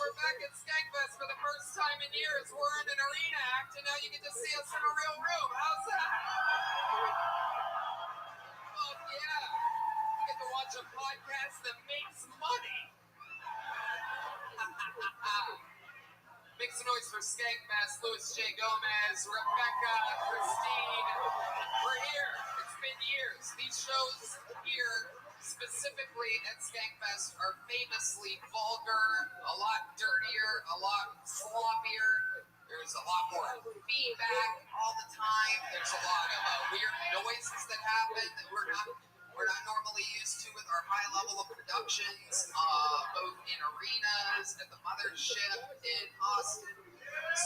We're back at Skankfest for the first time in years. We're in an arena act, and now you get to see us in a real room. How's that? Fuck yeah. You get to watch a podcast that makes money. Make some noise for Skankfest. Louis J. Gomez, Rebecca, Christine. We're here. It's been years. These shows here, specifically at Skankfest, are famously vulgar, a lot dirtier, a lot sloppier. There's a lot more feedback all the time. There's a lot of weird noises that happen that we're not normally used to with our high level of productions, both in arenas, at the mothership in Austin.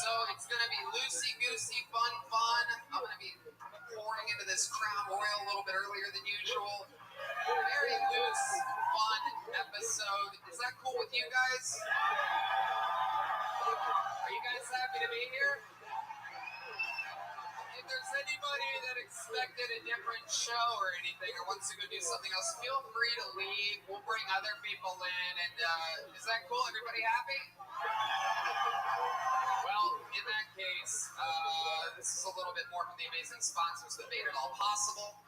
So it's going to be loosey-goosey, fun. I'm going to be pouring into this Crown Royal a little bit earlier than usual. Very loose, fun episode. Is that cool with you guys? Are you guys happy to be here? If there's anybody that expected a different show or anything or wants to go do something else, feel free to leave. We'll bring other people in. And is that cool? Everybody happy? Well, in that case, this is a little bit more from the amazing sponsors that made it all possible.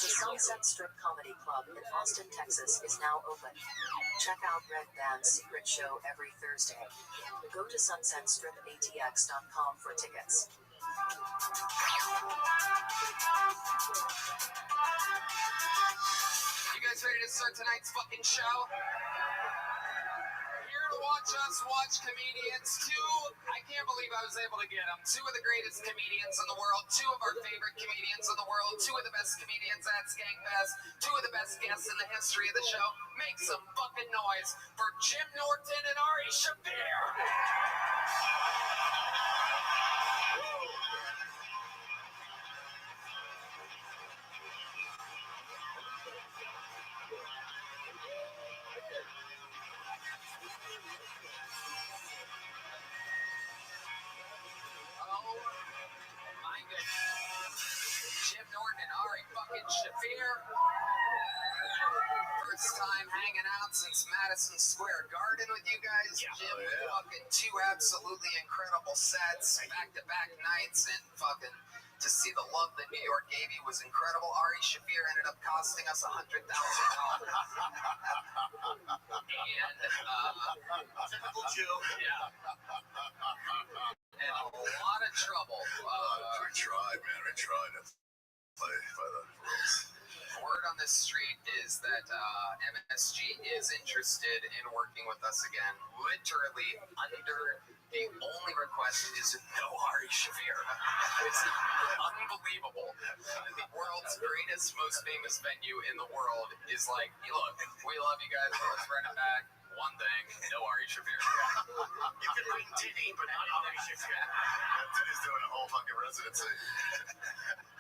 The Sunset Strip Comedy Club in Austin, Texas is now open. Check out Red Band's secret show every Thursday. Go to sunsetstripatx.com for tickets. You guys ready to start tonight's fucking show? To watch us watch comedians. I can't believe I was able to get them. Two of the greatest comedians in the world, two of our favorite comedians in the world, two of the best comedians at Skankfest, two of the best guests in the history of the show. Make some fucking noise for Jim Norton and Ari Shaffir. Jim Norton and Ari fucking Shaffir. First time hanging out since Madison Square Garden with you guys. Jim with fucking two absolutely incredible sets, back-to-back nights, and fucking to see the love that New York gave you was incredible. Ari Shaffir ended up costing us $100,000. And typical Jew. Yeah. And a lot of trouble. We tried, man. We tried to play by the rules. Word on this street is that MSG is interested in working with us again. Literally under the only request is no Ari Shaffir. It's unbelievable. The world's greatest, most famous venue in the world is like, look, we love you guys, let's bring it back. One thing, no Ari Shaffir. You can bring Diddy, but not Ari Shaffir. Diddy's doing a whole fucking residency.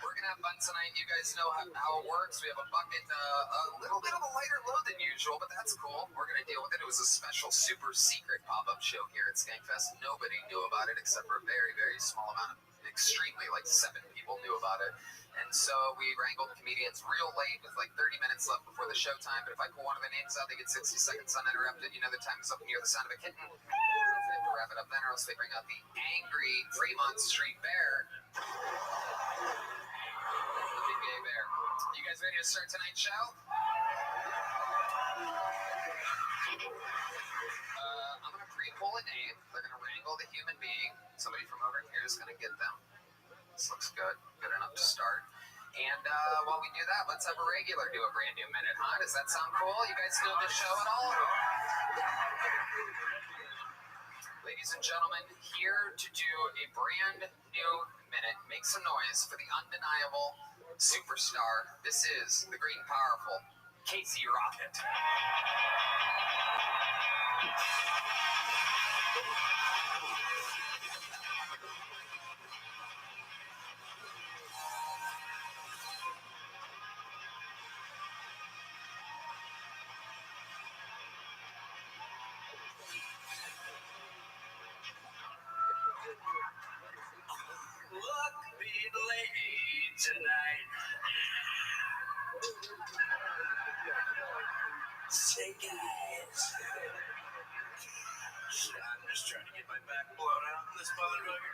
We're going to have fun tonight. You guys know how it works. We have a bucket, a little bit of a lighter load than usual, but that's cool. We're going to deal with it. It was a special, super secret pop-up show here at Skankfest. Nobody knew about it except for a very, very small amount of, extremely, like 7 people knew about it. And so we wrangled comedians real late with like 30 minutes left before the show time. But if I pull one of their names out, they get 60 seconds uninterrupted. You know their time is up and you hear the sound of a kitten. They have to wrap it up then or else they bring out the angry Fremont Street Bear. The big gay bear. You guys ready to start tonight's show? I'm going to pre-pull a name. They're going to wrangle the human being. Somebody from over here is going to get them. This looks good. Good enough to start. And while we do that, let's have a regular do a brand new minute, huh? Does that sound cool? You guys know the show at all? Ladies and gentlemen, here to do a brand new minute. Make some noise for the undeniable superstar. This is the great and powerful Casey Rocket. Look me lady tonight. Say guys. I'm just trying to get my back blown out in this motherfucker.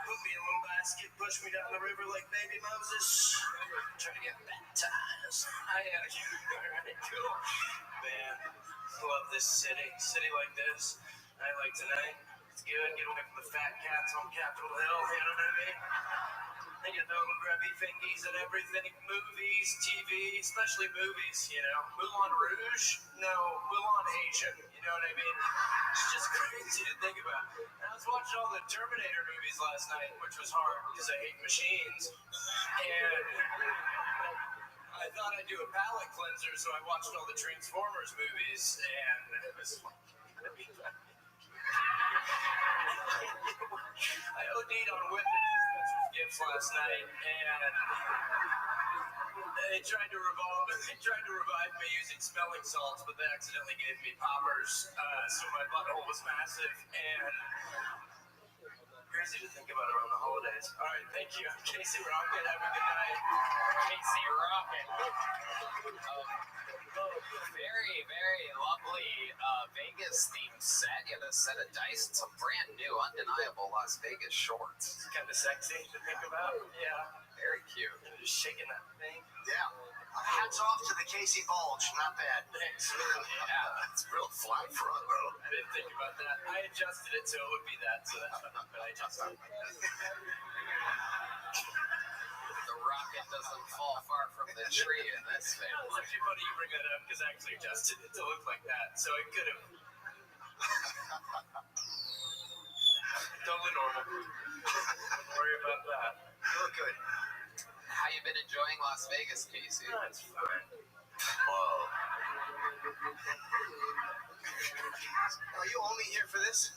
Put me in a little basket, push me down the river like baby Moses. Trying to get baptized. Alright, cool. Man, love this city. City like this. Night like tonight. It's good. Get away from the fat cats on Capitol Hill. You know what I mean? They get the little grubby fingies and everything. Movies, TV, especially movies, you know. Moulin Rouge? No, Moulin Asian. You know what I mean? It's just crazy to think about. I was watching all the Terminator movies last night, which was hard because I hate machines. And I thought I'd do a palate cleanser, so I watched all the Transformers movies, and it was like, I OD'd on Whitman's gifts last night, and they tried to revive me using smelling salts, but they accidentally gave me poppers, so my butthole was massive, and crazy to think about around the holidays. All right, thank you. Casey Rocket, have a good night. Casey Rocket. Very, very lovely Vegas themed set. You have a set of dice and some brand new, undeniable Las Vegas shorts. It's kind of sexy to think about. Yeah. Very cute. And just shaking that thing. Yeah. Hats off to the Casey Bulge. Not bad. Thanks. Yeah. It's real flat front, bro. I didn't think about that. I adjusted it so it would be that, so that's but I adjusted it. The rocket doesn't fall far from the tree in this It's family. actually funny you bring that up because I actually adjusted it to look like that, so it could have. Totally normal. Don't worry about that. You look good. How you been enjoying Las Vegas, Casey? That's fine. Whoa. Are you only here for this?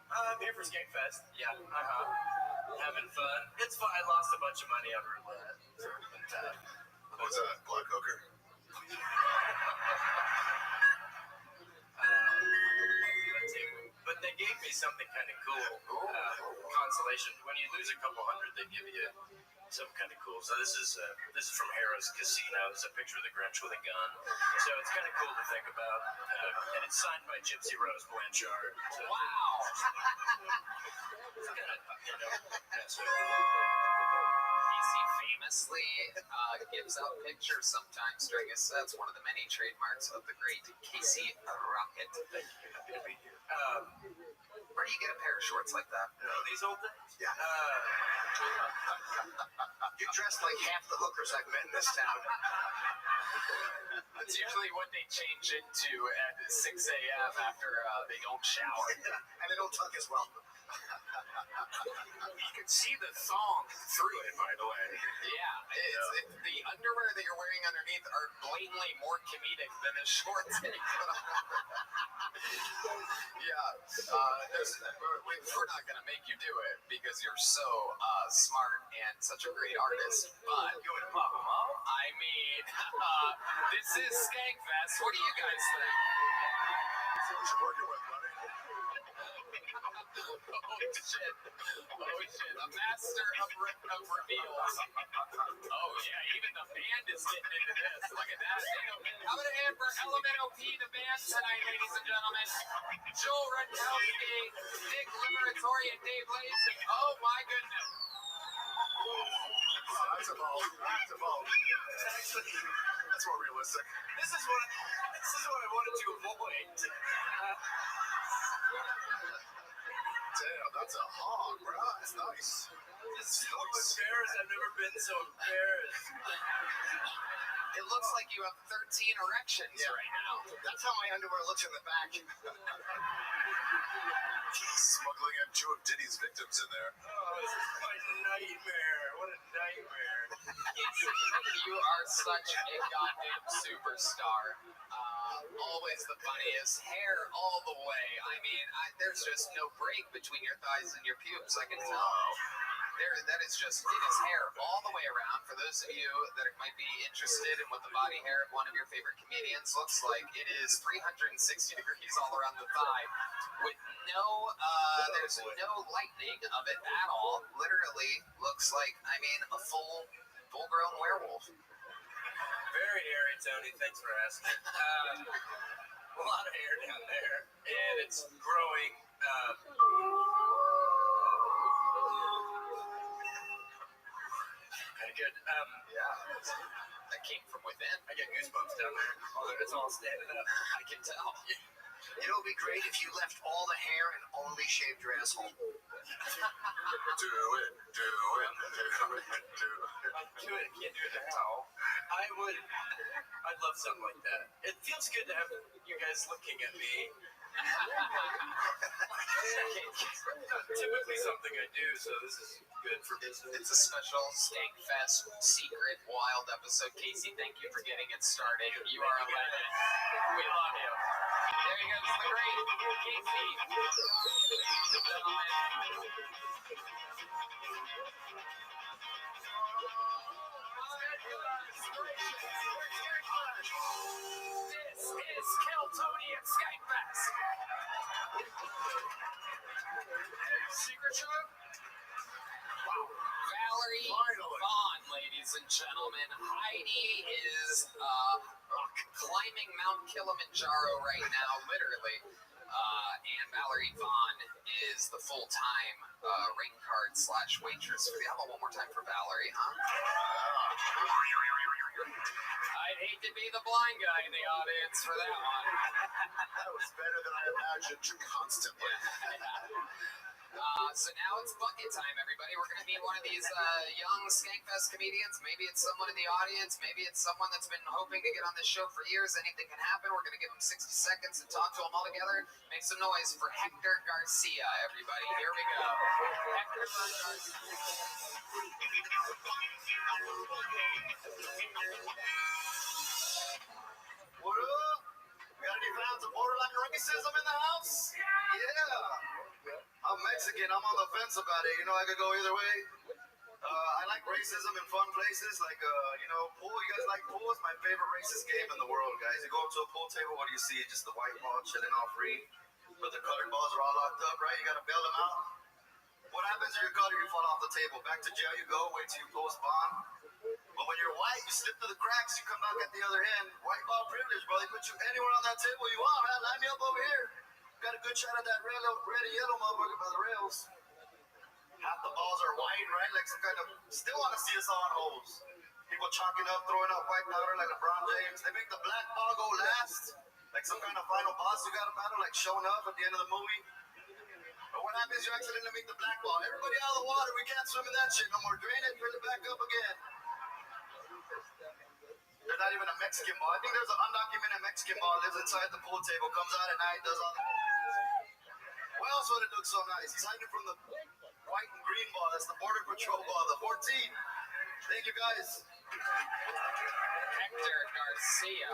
I'm here for Skankfest. Yeah. Having fun. It's fun. I lost a bunch of money on roulette. What's that? Black hooker? But they gave me something kind of cool. Consolation. When you lose a couple hundred, they give you some kind of cool. So this is from Harrah's Casino. There's a picture of the Grinch with a gun. So it's kind of cool to think about. And it's signed by Gypsy Rose Blanchard. So Wow! it's kind of, that's what Casey famously gives out pictures sometimes during his sets. One of the many trademarks of the great Casey Rocket. happy to be here. Where do you get a pair of shorts like that? These old things? Yeah. You're dressed like half the hookers I've met in this town. That's usually what they change into at 6 a.m. after they don't shower. And they don't tuck as well. You can see the thong through it, by the way. Yeah, the underwear that you're wearing underneath are blatantly more comedic than the shorts that you put on. We're not going to make you do it because you're so smart and such a great artist. But You want to pop them off? I mean, this is Skankfest. What do you guys think? What you working with, buddy? Oh shit! A master of reveals. Oh yeah, even the band is getting into this. Look at that. How about a hand for Element OP, the band tonight, ladies and gentlemen? Joel Rutkowski, Nick Liberatore, and Dave Lacy. Oh my goodness. That's a ball. That's a ball. Actually, That's more realistic. this is what I wanted to avoid. Damn, that's a hog, bro. That's nice. It's so embarrassed. I've never been so embarrassed. It looks like you have 13 erections Yeah. right now. That's how my underwear looks in the back. Smuggling in 2 of Diddy's victims in there. Oh, this is my nightmare. What a nightmare. You are such a goddamn superstar. Always the funniest. Hair all the way. I mean, there's just no break between your thighs and your pubes. I can tell. That is just, it is hair all the way around. For those of you that might be interested in what the body hair of one of your favorite comedians looks like, it is 360 degrees all around the thigh with there's no lightening of it at all. Literally looks like, a full-grown werewolf. Very hairy, Tony. Thanks for asking. A lot of hair down there, and it's growing. Kind of good. That came from within. I get goosebumps down there. It's all standing up. I can tell. It would be great if you left all the hair and only shaved your asshole. Do it. Can't do it now. I'd love something like that. It feels good to have you guys looking at me. Typically something I do, so this is good for business. It's a special Skankfest secret wild episode. Casey, thank you for getting it started. You are a legend. We love you. There you go. This is the great Casey. Ladies and gentlemen. This is Keltonian Skankfest. Secret show? Wow. Valerie Vaughn, ladies and gentlemen. Heidi is climbing Mount Kilimanjaro right now, literally. And Valerie Vaughn is the full-time ring card / waitress for the album. One more time for Valerie, huh? I'd hate to be the blind guy in the audience for that one. That was better than I imagined constantly. So now it's bucket time, everybody. We're going to meet one of these young Skankfest comedians. Maybe it's someone in the audience. Maybe it's someone that's been hoping to get on this show for years. Anything can happen. We're going to give them 60 seconds to talk to them all together. Make some noise for Hector Garcia, everybody. Here we go. Hector Garcia. What up? Got any fans of borderline racism in the house? Yeah. I'm Mexican. I'm on the fence about it. I could go either way. I like racism in fun places, like, pool. You guys like pool? It's my favorite racist game in the world, guys. You go up to a pool table, what do you see? Just the white ball chilling all free. But the colored balls are all locked up, right? You got to bail them out. What happens if you're colored? You fall off the table. Back to jail you go. Wait till you post bond. But when you're white, you slip through the cracks. You come back at the other end. White ball privilege, bro. They put you anywhere on that table you want, man. Line me up over here. Got a good shot at that red and yellow motherfucker by the rails. Half the balls are white, right? Like some kind of. Still want to see us all on holes. People chalking up, throwing up white powder like LeBron James. They make the black ball go last. Like some kind of final boss you got to battle, like showing up at the end of the movie. But what happens if you accidentally make the black ball? Everybody out of the water. We can't swim in that shit no more. Drain it, fill it back up again. They're not even a Mexican ball. I think there's an undocumented Mexican ball lives inside the pool table, comes out at night, does all that. Why else would it look so nice? He's hiding from the white and green ball. That's the Border Patrol ball, the 14. Thank you, guys. Hector Garcia.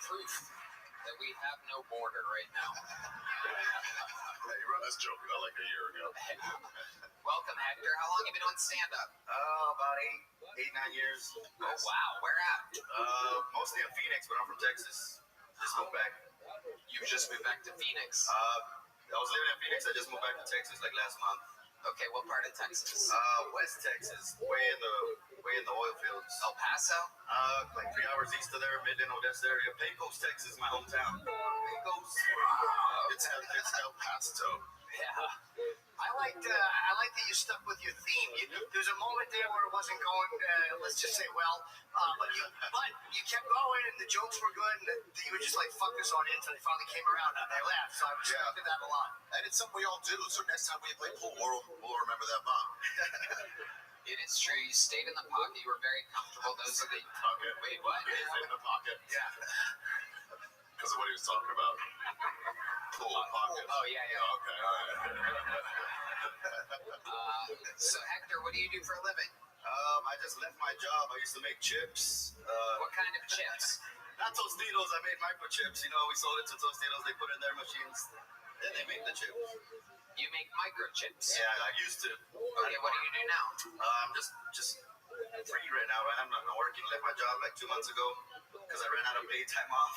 Proof that we have no border right now. Yeah, you wrote this joke like a year ago. Welcome, Hector. How long have you been doing stand-up? About 8, 9 years. Oh, wow. Where at? Mostly in Phoenix, but I'm from Texas. Just moved back. You just moved back to Phoenix. I was living in Phoenix. I just moved back to Texas like last month. Okay, what part of Texas? West Texas, way in the oil fields. El Paso? Like 3 hours east of there, Midland, Odessa area. Pecos, Texas, my hometown. Pecos. It's El Pasto. Yeah. I like that you stuck with your theme. There was a moment there where it wasn't going, let's just say well, but you kept going and the jokes were good and you were just like, fuck this on in until they finally came around and they laughed. So I respected that a lot. And it's something we all do. So next time we play pool, we'll remember that bomb. It is true. You stayed in the pocket. You were very comfortable. Those are the... Pocket. Wait, what? In the pocket. Yeah. Because of what he was talking about. cool pockets. Oh, yeah. Okay, all right. So, Hector, what do you do for a living? I just left my job. I used to make chips. What kind of chips? Not Tostitos. I made microchips. You know, we sold it to Tostitos. They put it in their machines. Then they make the chips. You make microchips. Yeah, I used to. Okay, what do you do now? I'm just free right now. Right? I'm not working. Left my job like 2 months ago because I ran out of paid time off.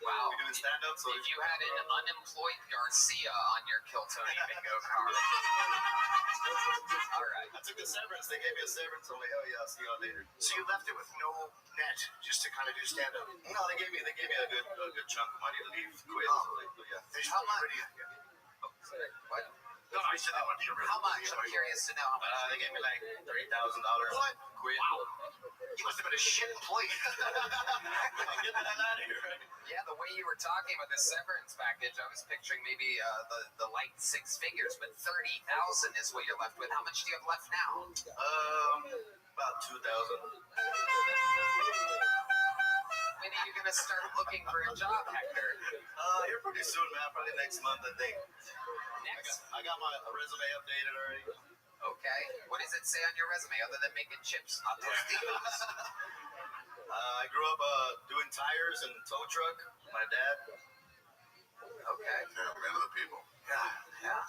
Wow. We're doing stand up. So If you had an unemployed Garcia on your Kill Tony bingo card. All right. I took a severance. They gave me a severance. I'm like, oh yeah, I'll see y'all later. So you left it with no net, just to kind of do stand up. No, they gave me a good chunk of money to leave. Quit. Oh. So like, yeah. How much? What? No, I said that one. How much? I'm curious to know how much. They gave me like $30,000. What? Quit. Wow. You must have been a shit employee. Get the hell out of here. Right? Yeah, the way you were talking about the severance package, I was picturing maybe the light six figures, but 30,000 is what you're left with. How much do you have left now? About 2,000. When are you gonna start looking for a job, Hector? Here pretty soon, man. Probably next month, I think. Next. I got my resume updated already. Okay. What does it say on your resume other than making chips, not Tostitos? I grew up doing tires and tow truck. My dad. Okay. Yeah, man of the people. Yeah.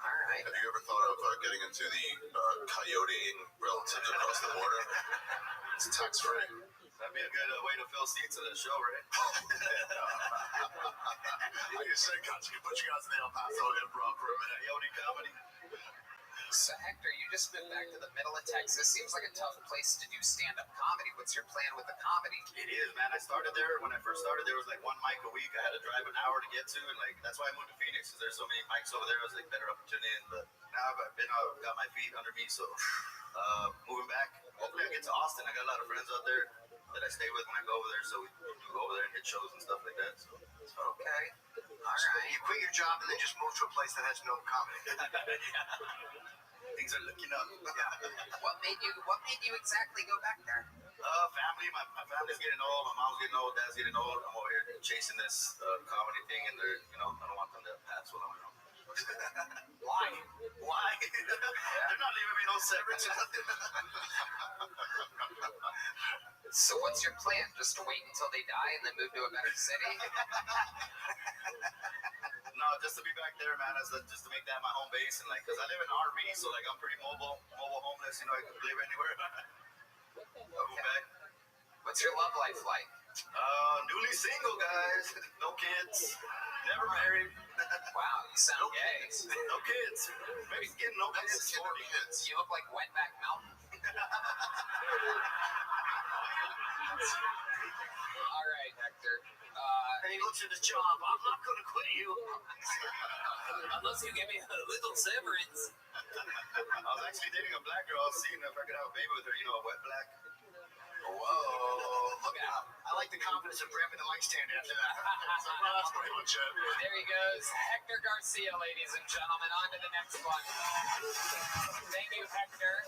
All right. Have you ever thought of getting into the coyoteing relative to across the border? It's tax free. That'd be a good way to fill seats in the show, right? Like you said, Coach, you can put you guys in the El Paso improv for a minute. Coyote comedy. So, Hector, you just moved back to the middle of Texas. Seems like a tough place to do stand-up comedy. What's your plan with the comedy? It is, man. I started there. When I first started, there was like one mic a week. I had to drive an hour to get to, and like that's why I moved to Phoenix, because there's so many mics over there. It was like better opportunity. But now I've got my feet under me, so moving back. Hopefully, I get to Austin. I got a lot of friends out there that I stay with when I go over there, so we do go over there and hit shows and stuff like that. So. Okay. All So right. you quit your job and then just move to a place that has no comedy. Things are looking up. What made you exactly go back there? Family. My family's getting old. My mom's getting old. Dad's getting old. I'm over here chasing this comedy thing, and they're, I don't want them to pass while I'm around. Why? They're not leaving me no severance. So what's your plan? Just to wait until they die and then move to a better city? No, just to be back there, man. Just to make that my home base, and like, cause I live in RV, so like I'm pretty mobile homeless. I can live anywhere. Move back. What's your love life like? Newly single, guys. No kids. Never married. Wow, you sound gay. No kids. Maybe getting no kids. That's 40 hits. You look like Wetback Mountain. All right, Hector. And he looks at his job. I'm not going to quit you. Unless you give me a little severance. I was actually dating a black girl. I was seeing if I could have a baby with her. A wet black. Whoa. Look out. I like the confidence of grabbing the mic stand after that. That's pretty much it. There he goes, Hector Garcia, ladies and gentlemen. On to the next one. Thank you, Hector.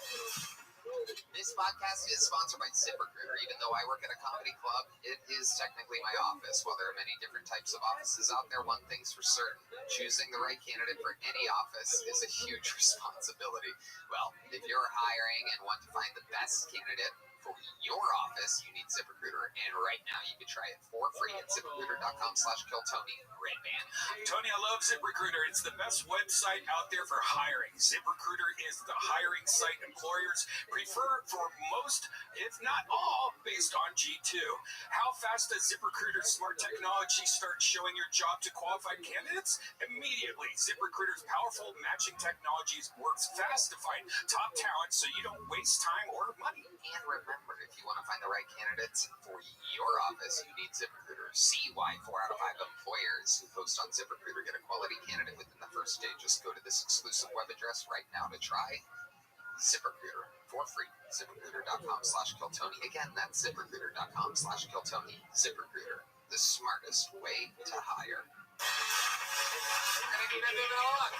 This podcast is sponsored by ZipRecruiter. Even though I work at a comedy club, it is technically my office. While there are many different types of offices out there, one thing's for certain. Choosing the right candidate for any office is a huge responsibility. Well, if you're hiring and want to find the best candidate for your office, you need ZipRecruiter. And right now, you can try it for free at ZipRecruiter.com/KillTony. Red band. Tony, I love ZipRecruiter. It's the best website out there for hiring. ZipRecruiter is the hiring site employers prefer for most, if not all, based on G2. How fast does ZipRecruiter's smart technology start showing your job to qualified candidates? Immediately. ZipRecruiter's powerful matching technologies works fast to find top talent so you don't waste time or money. And remember, if you want to find the right candidates for your office, you need ZipRecruiter. See why 4 out of 5 employers who post on ZipRecruiter get a quality candidate within the first day. Just go to this exclusive web address right now to try ZipRecruiter for free. ZipRecruiter.com/KillTony. Again, that's ZipRecruiter.com/KillTony. ZipRecruiter, the smartest way to hire. We're gonna keep it moving along.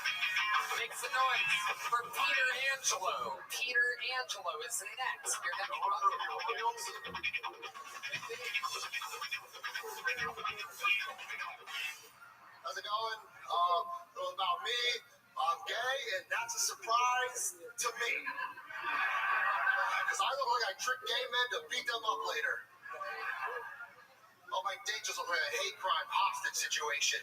Make some noise for Peter Angelo. Peter Angelo is next. You're gonna be welcome. How's it going? Little about me. I'm gay, and that's a surprise to me. Because I look like I tricked gay men to beat them up later. Oh, my date just looked like a hate crime hostage situation.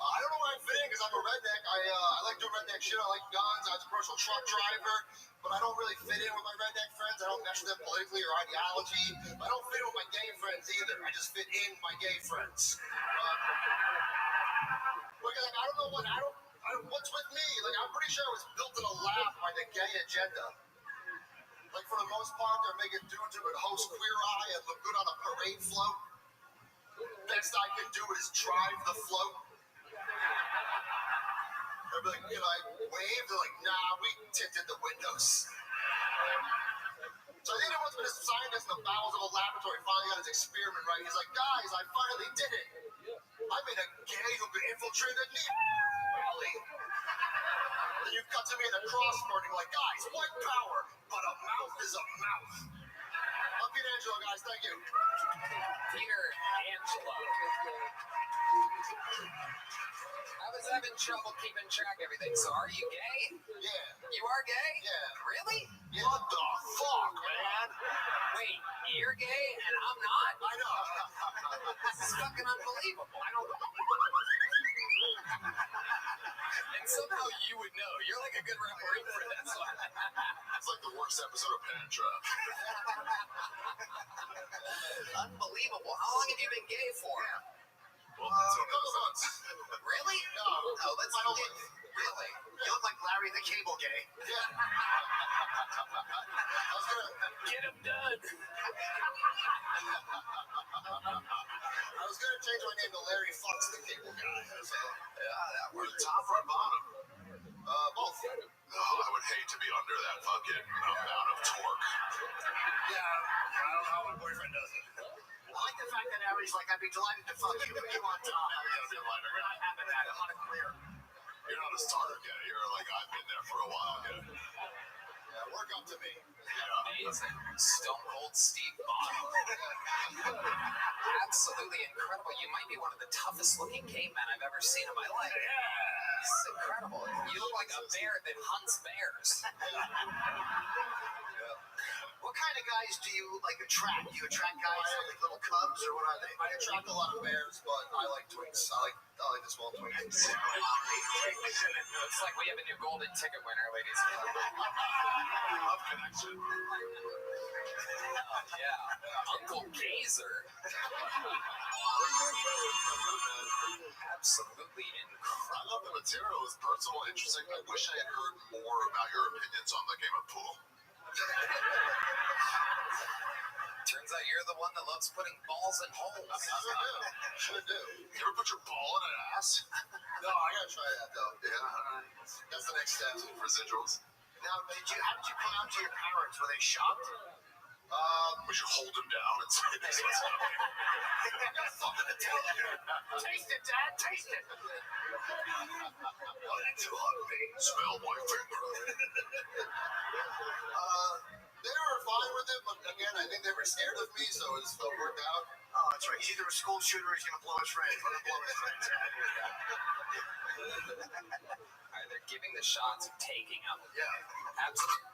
I don't know where I fit in because I'm a redneck. I like doing redneck shit. I like guns. I was a commercial truck driver, but I don't really fit in with my redneck friends. I don't mesh with them politically or ideology. I don't fit in with my gay friends either. I just fit in with my gay friends. Like, I don't know what's with me. Like, I'm pretty sure I was built in a lab by the gay agenda. Like, for the most part, they're making dudes who could host Queer Eye and look good on a parade float. Best I can do is drive the float. They're like, can I wave? They're like, nah, we tinted the windows. So I think there must have been a scientist in the bowels of a laboratory finally got his experiment right. He's like, guys, I finally did it. I made a gay who could infiltrate a Neo rally. Then you cut to me in the cross burning like, guys, white power, but a mouth is a mouth. I'm Peter Angelo, guys. Thank you. Peter Angelo. I was having trouble keeping track of everything. So are you gay? Yeah. You are gay? Yeah. Really? Yeah. What the fuck, man? Wait, you're gay and I'm not? I know. This is fucking unbelievable. I don't. And somehow you would know. You're like a good referee for this one. It's like the worst episode of Pan Trap. Unbelievable. How long have you been gay for? Well, it's only Couple months. Really? No. Oh, let's My whole get. life. Really? You look like Larry the Cable Gay. Yeah. I was gonna Get him done. change my name to Larry Fox, the Cable Guy. So, We're the top or bottom? both. Oh, I would hate to be under that fucking amount of torque. Yeah, I don't know how my boyfriend does it. I like the fact that Harry's like, I'd be delighted to fuck you, but you on top. You gotta be a lighter We're guy. not having that. I want it clear. You're not a starter guy. You're like, I've been there for a while, guy. Yeah, work up to me. Amazing. Stone Cold Steve Bottom. Absolutely incredible. You might be one of the toughest looking cavemen I've ever seen in my life. This is incredible. You look like a bear that hunts bears. What kind of guys do you like attract? Do you attract guys that like little cubs, or what are they? I attract a lot of bears, but I like twinks. I like the small twinks. Looks like we have a new golden ticket winner, ladies and gentlemen. Love connection. Oh, yeah. Uncle Gazer. Absolutely incredible. I love the material. It's personal, interesting. I wish I had heard more about your opinions on the game of pool. Turns out you're the one that loves putting balls in holes. Sure do. You ever put your ball in an ass? No, I gotta try that though. Yeah. That's the next step. Residuals. Now, how did you come out to your parents? Were they shocked? Would you hold him down and say, this is what's happening? I got something to tell you. Taste it, Dad. Taste it. Why did you hug me? Smell my finger. They were fine with it, but again, I think they were scared of me, so it still worked out. Oh, that's right. He's either a school shooter or he's gonna blow his friends. Let him blow his friends. Either giving the shots or taking them. Yeah. Absolutely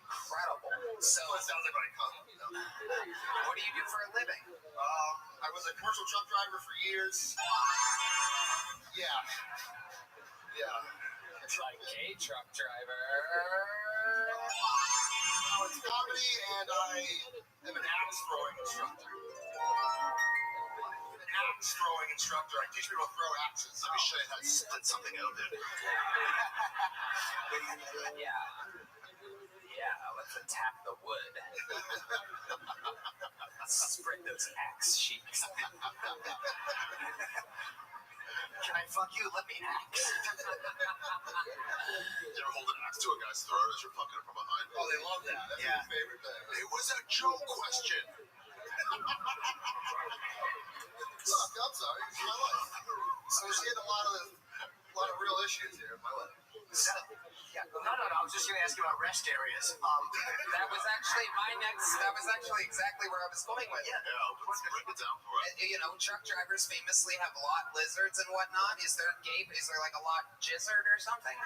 incredible. So, It sounds like my cousin. what do you do for a living? I was a commercial truck driver for years. Yeah. Gay truck driver. It's comedy, and I am an axe throwing instructor. I teach people to throw axes. Let me show you how to split something out, dude. Yeah, let's attack the wood. Spread those axe sheets. Can I fuck you? Let me axe. You ever hold an axe to a guy's throat as you're fucking him from behind? Oh, they love that. That's Yeah. my favorite thing. It was a joke question. Suck, I'm sorry. It's my life. So she had a lot of real issues here. My life. Yeah. No. I was just going to ask you about rest areas. That was actually exactly where I was going with it. Yeah, let's break it down for us. You know, truck drivers famously have lot lizards and whatnot. Is there like a lot gizzard or something?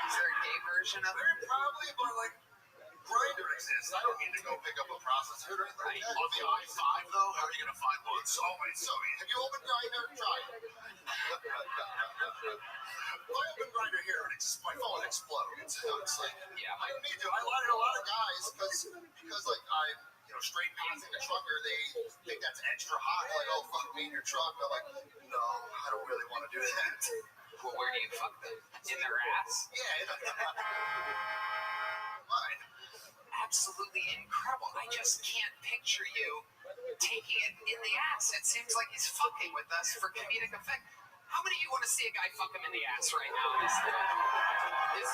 Is there a gay version of it? There probably, but like Grindr exists. I don't need to go pick up a prostitute or anything. Right. On the I-5 though, how are you gonna find one? So easy. Have you opened Grindr? Try it. If I open Grindr here, my phone explodes. It's like, Yeah, I don't need to. I lied to a lot of guys because like I'm, straight passing a trucker, they think that's extra hot. They're like, oh, fuck me in your truck. I'm like, no, I don't really want to do that. Well, where do you fuck them? In their ass? Yeah. Fine. Absolutely incredible. I just can't picture you taking it in the ass. It seems like he's fucking with us for comedic effect. How many of you want to see a guy fuck him in the ass right now? Is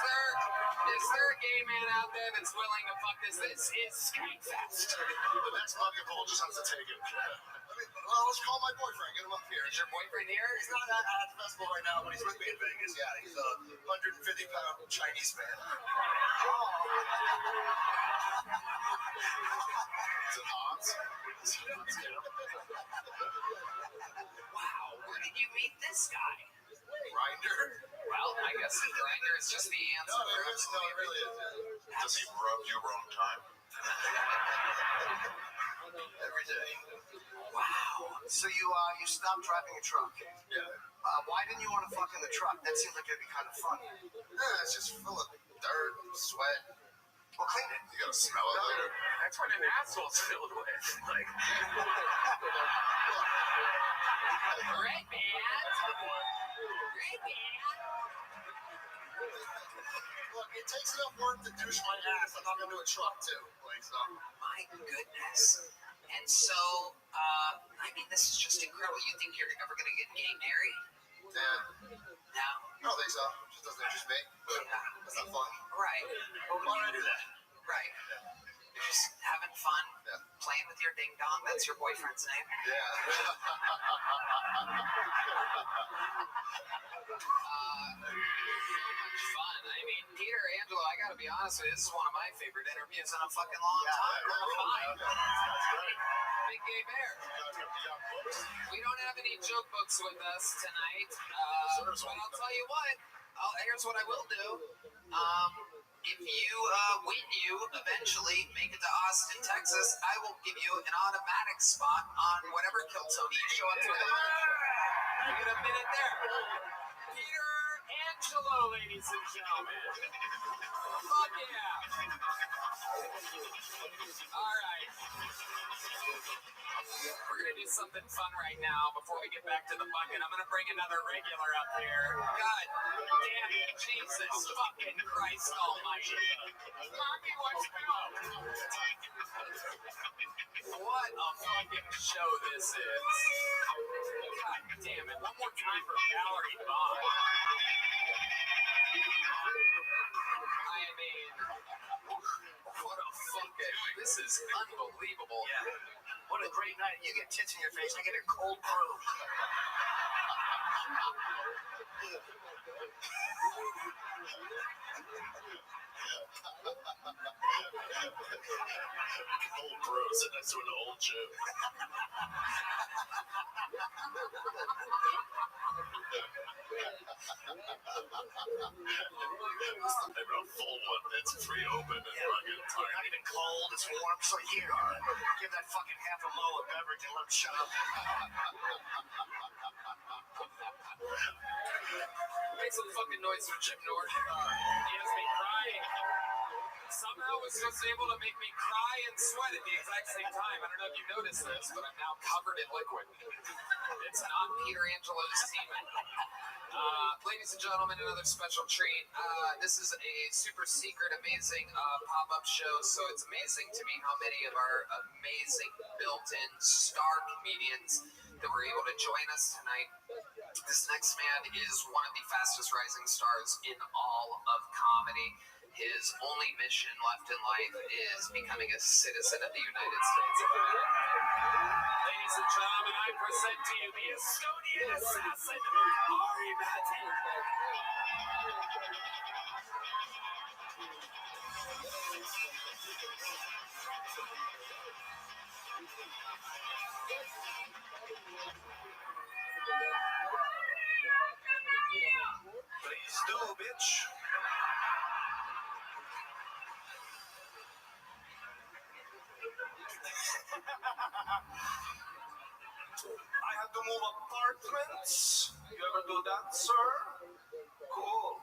there a gay man out there that's willing to fuck this? This is Skankfest. The next bucket hole just has to take it. Well, let's call my boyfriend. Get him up here. Is your boyfriend here? He's not at the festival right now, but he's with me in Vegas. Yeah, he's a 150-pound Chinese man. Is it hot? Wow, where did you meet this guy? Grindr? Well, I guess the grinder is just the answer. No, it really is. Does he rub you wrong time? Every day. Wow. So you stopped driving a truck. Yeah. Why didn't you want to fuck in the truck? That seems like it'd be kind of fun. Yeah, it's just full of dirt, sweat. Well, clean it. You gotta smell it later. That's what an asshole's filled with. Like, Great man. Great man. Look, it takes enough work to douche my ass. I'm not gonna do a truck too. Like, so. My goodness. And so, this is just incredible. You think you're ever going to get gay married? Yeah. No. I don't think so. It just doesn't interest me. But it's not fun. Right. Why would I do that? Right. You're just having fun, Yeah. playing with your ding dong. That's your boyfriend's name. Yeah. Fun. Peter Angelo, I gotta be honest with you, this is one of my favorite interviews in a fucking long time. That's great. Big gay bear. We don't have any joke books with us tonight, but I'll tell you what. Here's what I will do. If you eventually make it to Austin, Texas, I will give you an automatic spot on whatever Kill Tony you show up to. You get a minute there. Peter Angelo, ladies and gentlemen. Fuck yeah. All right. We're going to do something fun right now before we get back to the bucket. I'm going to bring another regular up here. God damn it. Jesus fucking Christ almighty. Mommy, let's go. What a fucking show this is. God damn it. One more time for Valerie Bond. What a fucking, this is unbelievable. Yeah. What a great night. You get tits in your face. I get a cold brew. Old bro sitting next to an old Jew. They brought a full one. It's free open and fucking Not tiny. even cold. It's warm. So here, give that fucking half a mo a beverage and let him shut up. Make some fucking noise for Chip Norton. He has me crying. Somehow was just able to make me cry and sweat at the exact same time. I don't know if you noticed this, but I'm now covered in liquid. It's not Peter Angelo's semen. Ladies and gentlemen, another special treat. This is a super secret, amazing pop-up show, so it's amazing to me how many of our amazing built-in star comedians that were able to join us tonight. This next man is one of the fastest rising stars in all of comedy. His only mission left in life is becoming a citizen of the United States of America. Ladies and gentlemen, I present to you the Estonian assassin, Ari Matin. Please do, bitch. I had to move apartments. You ever do that, sir? Cool.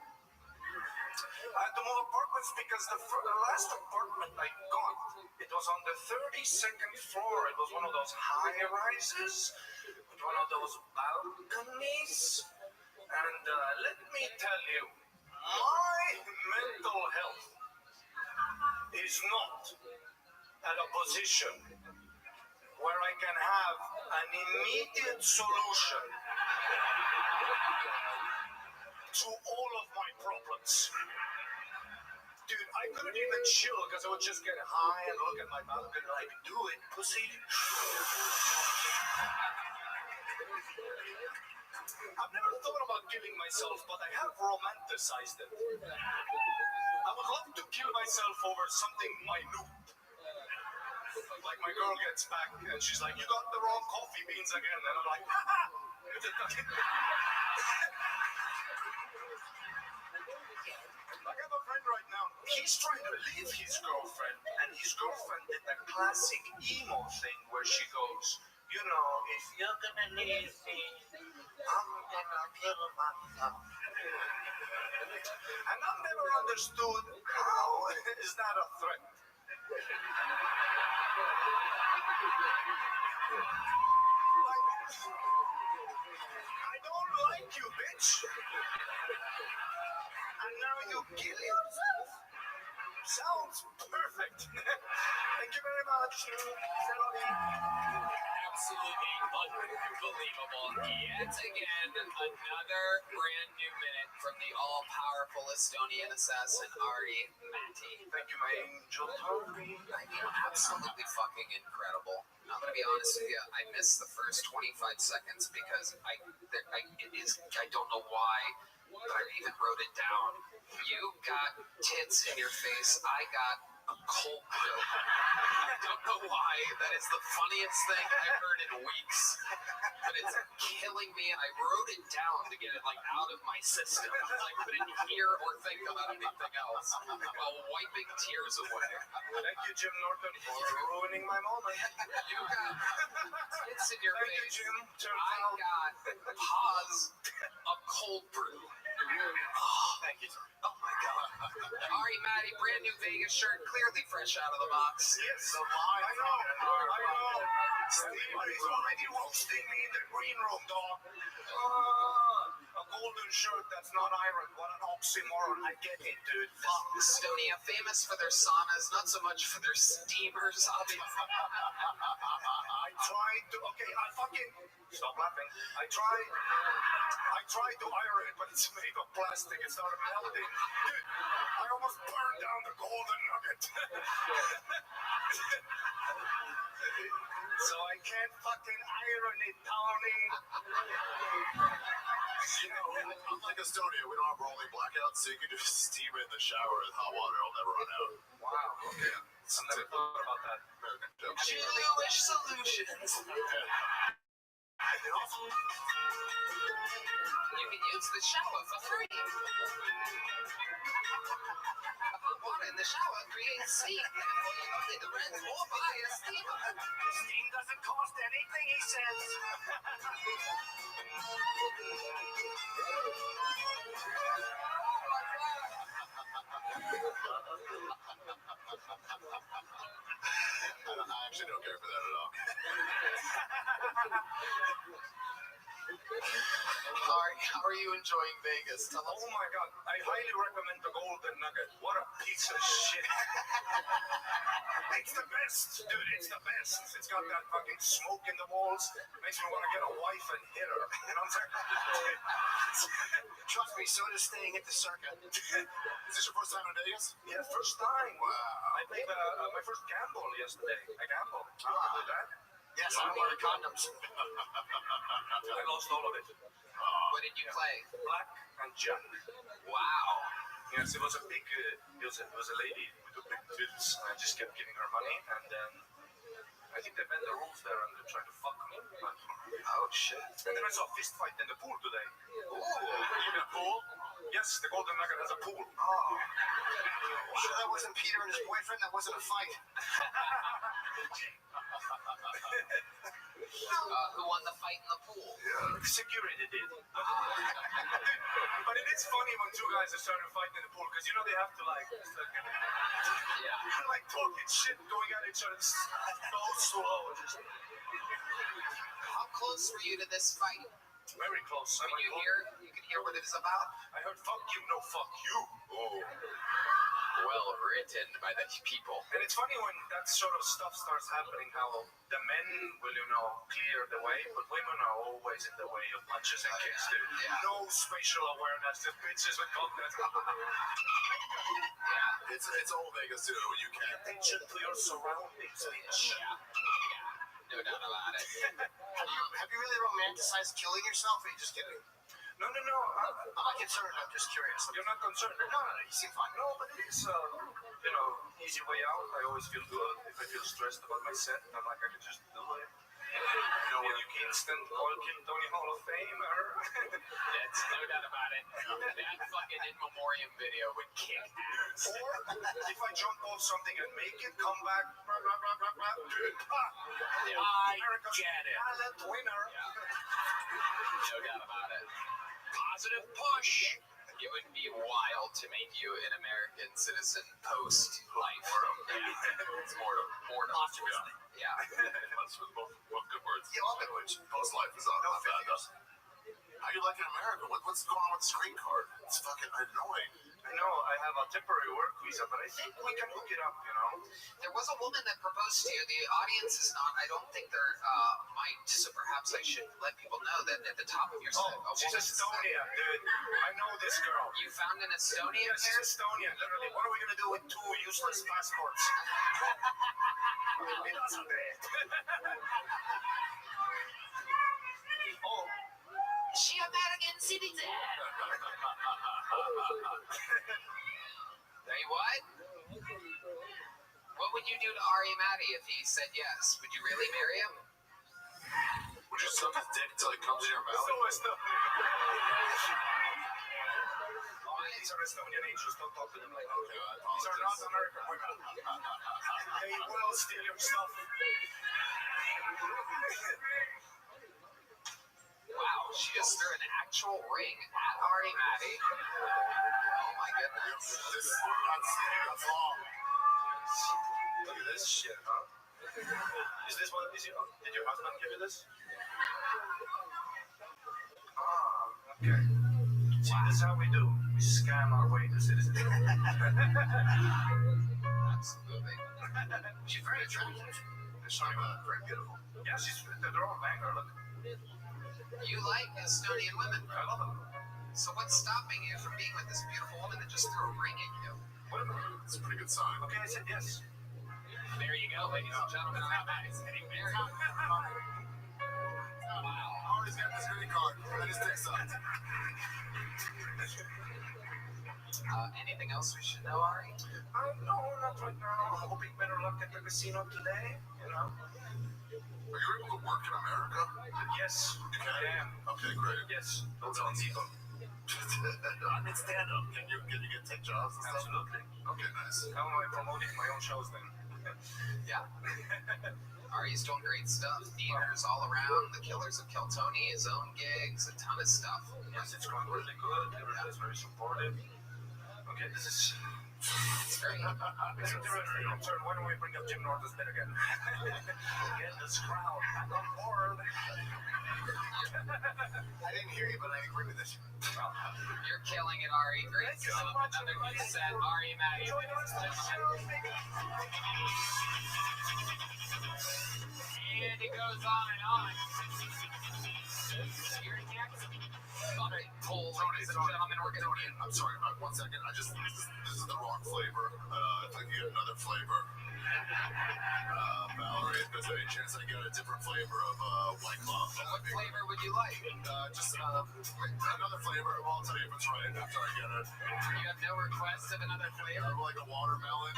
I had to move apartments because the last apartment I got, it was on the 32nd floor. It was one of those high rises with one of those balconies. And let me tell you, my mental health is not at a position where I can have an immediate solution to all of my problems. Dude, I couldn't even chill because I would just get high and look at my balcony like, do it, pussy. I've never thought about killing myself, but I have romanticized it. I would love to kill myself over something minute. Like my girl gets back and she's like, you got the wrong coffee beans again. And I'm like, haha! I have a friend right now. He's trying to leave his girlfriend, and his girlfriend did the classic emo thing where she goes, you know, if you're gonna leave me, I'm gonna kill myself. And I've never understood how is that a threat. I don't like you, bitch. And now you kill yourself? Sounds perfect. Thank you very much. Absolutely unbelievable. Yet again, another brand new minute from the all-powerful Estonian assassin, Ari Matti. Thank you, my angel. I mean, absolutely fucking incredible. I'm gonna be honest with you. I missed the first 25 seconds because I don't know why, but I even wrote it down. You got tits in your face. I got a cold joke. I don't know why. That is the funniest thing I've heard in weeks. But it's killing me, and I wrote it down to get it like out of my system. I couldn't hear or think about anything else while wiping tears away. Thank you, Jim Norton, for ruining my moment. You got tits in your Thank you, face. Jim. I got pause a cold brew. Thank you, sir. Oh my god. Ari Matti, brand new Vegas shirt, clearly fresh out of the box. Yes, I know. Steve is already roasting me in the green room, dog. A golden shirt that's not iron. What an oxymoron. I get it, dude. Fuck. Estonia, famous for their saunas, not so much for their steamers, obviously. I tried to. Okay, I fucking. Stop laughing. I tried to iron it, but it's made of plastic. It started melting. Dude, I almost burned down the golden nugget. So I can't fucking iron it, Tony. You know, unlike Estonia, we don't have rolling blackouts, so you can just steam it in the shower with hot water. It'll never run out. Wow, okay. I never thought about that. American joke. Jewish solutions. You can use the shower for free. Hot water in the shower creates steam. Therefore, you don't need to rent or buy a steamer. Steam doesn't cost anything, he says. I actually don't care for that at all. Ari, how are you enjoying Vegas? Tell us. Oh my god, I highly recommend the Golden Nugget. What a piece of shit. It's the best, dude, it's the best. It's got that fucking smoke in the walls. Makes me want to get a wife and hit her. You know what I'm saying? Trust me, so does staying at the circuit. Is this your first time in Vegas? Yeah, first time. Wow. I played my first gamble yesterday. I gambled. You remember that? Yes, I wear condoms. I lost all of it. What did you play? Black and Jack. Wow. Yes, it was a big, it was a lady with a big tits. I just kept giving her money, and then I think they bend the rules there and they're trying to fuck me. But, oh shit. And then I saw a fist fight in the pool today. Ooh, you in a pool? Yes, the Golden Nugget has a pool. Oh. Sure that wasn't Peter and his boyfriend? That wasn't a fight. Who won the fight in the pool? Security did. But it is funny when two guys are starting to fight in the pool because you know they have to like, like talking shit, going at each other so slow. Just How close were you to this fight? very close. Can you hear what it's about? I heard fuck you, no fuck you. Oh. Well written by the people. And it's funny when that sort of stuff starts happening, how the men will, clear the way, but women are always in the way of punches and kicks, dude. Yeah. No spatial awareness, just bitches with confidence. Yeah. It's old Vegas too. You can't. Attention to your surroundings, bitch. No doubt about it. Have you really romanticized killing yourself, or are you just kidding? No. I'm not concerned. I'm just curious. You're not concerned? No, you seem fine. No, but it is, easy way out. I always feel good. If I feel stressed about my set, I'm like, I can just do it. You know, when you instant Oil King Tony Hall of Fame, or... That's no doubt about it. That fucking in memoriam video would kick ass. Or if I jump off something and make it, come back, I get it. Talent winner. No doubt about it. Positive push. It would be wild to make you an American citizen post life. It's mortal. Posthumously. Yeah. That's both good words. Yeah, all good words. Post life is not bad. figures. How you like in America? What's going on with the screen card? It's fucking annoying. I know I have a temporary work visa, but I think we can hook it up, There was a woman that proposed to you. The audience is not, I don't think they're mic'd, so perhaps I should let people know that at the top of your set, a She's woman Estonian, dude. I know this girl. You found an Estonian Yeah, she's here? Estonian, literally. What are we gonna do with two useless passports? Oh, She American citizen. Tell you what? What would you do to Ari Matty if he said yes? Would you really marry him? Would you suck his dick till it comes in your mouth? so Estonian. These are Estonian angels. Don't talk to them like that. Okay, I These are not apologize. American women. They will steal your stuff. Wow, she just threw an actual ring at Ari Matty. Oh my goodness. That's long. Look at this shit, huh? Is this what is your, did your husband give you this? Ah, okay. See, this is how we do. We scam our way to citizenship. Absolutely. She's very attractive. Very beautiful. Yeah, they're all banger. Look, You like Estonian women. I love them. So what's stopping you from being with this beautiful woman that just threw a ring at you? It's a pretty good sign. Okay, I said yes. There you go, ladies and gentlemen. Ari Matty's getting married. Wow. Ari's got this green card. And his dick's out. Anything else we should know, Ari? No, not right now. I'm hoping better luck at the casino today. Are you able to work in America? Yes, You can? I am. Okay, great. Yes, don't tell people. I mean, stand up. Can you get take jobs and stuff? Absolutely. Okay, nice. How am I promoting my own shows then? Yeah. Ari's doing great stuff. Theaters all around. The Killers of Keltoni, his own gigs, a ton of stuff. Yes, it's going really good. Everybody's very supportive. Okay, this is. It's great. It's interesting. I'm sorry, why don't we bring up Jim Norton's bit again? Get this crowd back on board. I didn't hear you, but I agree with this. You're killing it, Ari. Great Thank you stuff. so much, Another good everybody. set. Ari Matty. Enjoy the rest of the show, baby. And it goes on and on. Security next. Fucking pull, ladies and gentlemen. We're gonna I'm sorry, 1 second. This is the wrong flavor. If I can get another flavor. Valerie, if there's any chance I get a different flavor of White Claw. What flavor would you like? Just another flavor. Well, I'll tell you if it's right after I get it. You have no request of another flavor? Like a watermelon.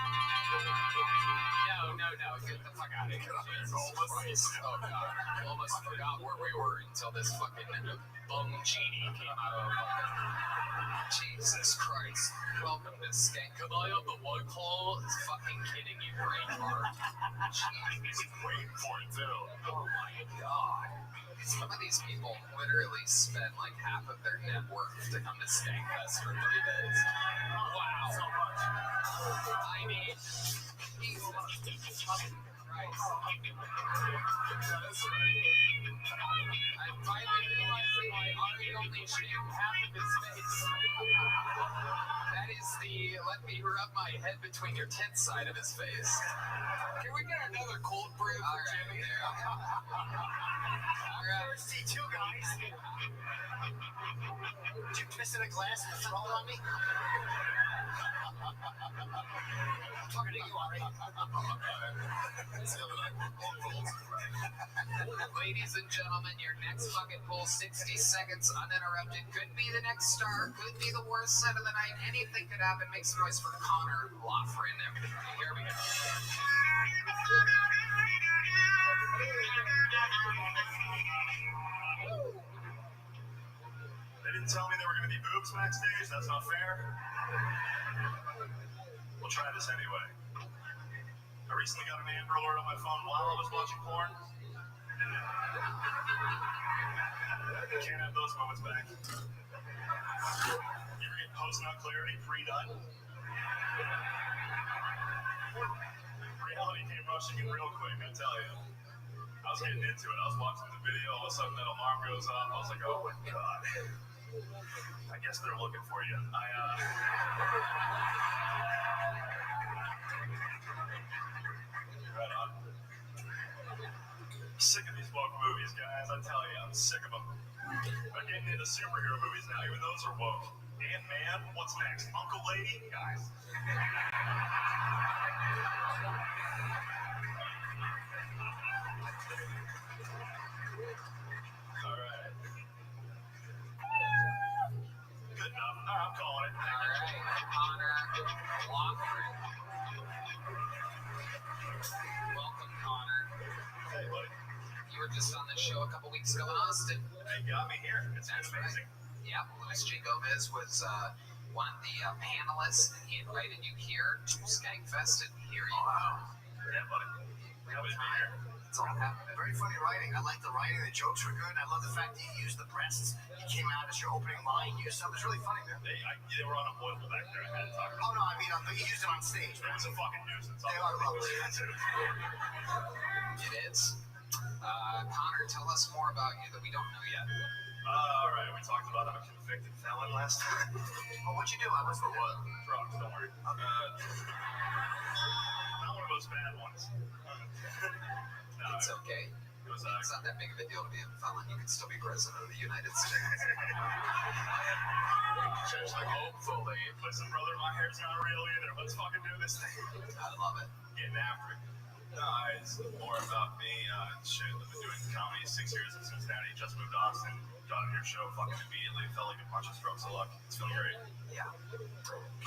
No. Get the fuck out of here. Jesus Christ. Oh, God. I almost forgot where we were until this fucking bum genie came out of Jesus Christ. Welcome to Skank. Can I have the White Claw? It's fucking kidding you, right, Mark? Jesus. Waiting for it, too. Oh, my God. Some of these people literally spend like half of their net worth to come to Skankfest for 3 days. Wow. So much. I mean, Jesus fucking Christ. I'm finally realizing why Ari only shaved half of his face. That is the let me rub my head between your tits side of his face. Can we get another cold brew for Jimmy? Thirsty too, guys. Did you piss in a glass and throw it on me? I'm talking to you, Ari. Ladies and gentlemen, your next bucket pull, 60 seconds uninterrupted. Could be the next star, could be the worst set of the night. Anything could happen. Make some noise for Connor Loughran. Here we go. They didn't tell me there were going to be boobs backstage. That's not fair. We'll try this anyway. I recently got an Amber Alert on my phone while I was watching porn. Can't have those moments back. You ever get post-nut clarity pre-nut? Reality came rushing in real quick, I tell you. I was getting into it. I was watching the video. All of a sudden, that alarm goes off. I was like, oh my God. I guess they're looking for you. Right on. Sick of these woke movies, guys. I tell you, I'm sick of them. I'm getting into superhero movies now. Even those are woke. Ant-Man, what's next? Uncle Lady? Guys. All right. Good enough. All right, I'm calling it. All right, Connor Loughran. Welcome, Connor. Hey, buddy. You were just on the show a couple weeks ago in Austin. They got me here. It's been That's amazing. right. Yeah, Luis J. Gomez was one of the panelists, and he invited you here to Skankfest, and here you are. Yeah, buddy. Happy to be here. It's all happening. Very funny writing. I like the writing. The jokes were good. I love the fact that you used the breasts. You came out as your opening line. You used stuff. It was really funny, man. They were unavoidable back there. I had to talk Oh, about no, I mean, you used it on stage. it. It's a fucking nuisance. They are lovely. It is. Connor, tell us more about you that we don't know yet. All right, we talked about I'm a convicted felon last time. Well, what'd you do? I was For what? Drugs, don't worry. Not one of those bad ones. No, It's okay. it was It's not that big of a deal to be a felon. You can still be president of the United States. Hopefully. Listen, brother, my hair's not real either. Let's fucking do this thing. I love it. Getting after it. No, it's more about me. Shit, I've been doing comedy 6 years in Cincinnati. Just moved to Austin. Got on your show fucking immediately. Felt like a bunch of strokes of luck. It's feeling great. Yeah.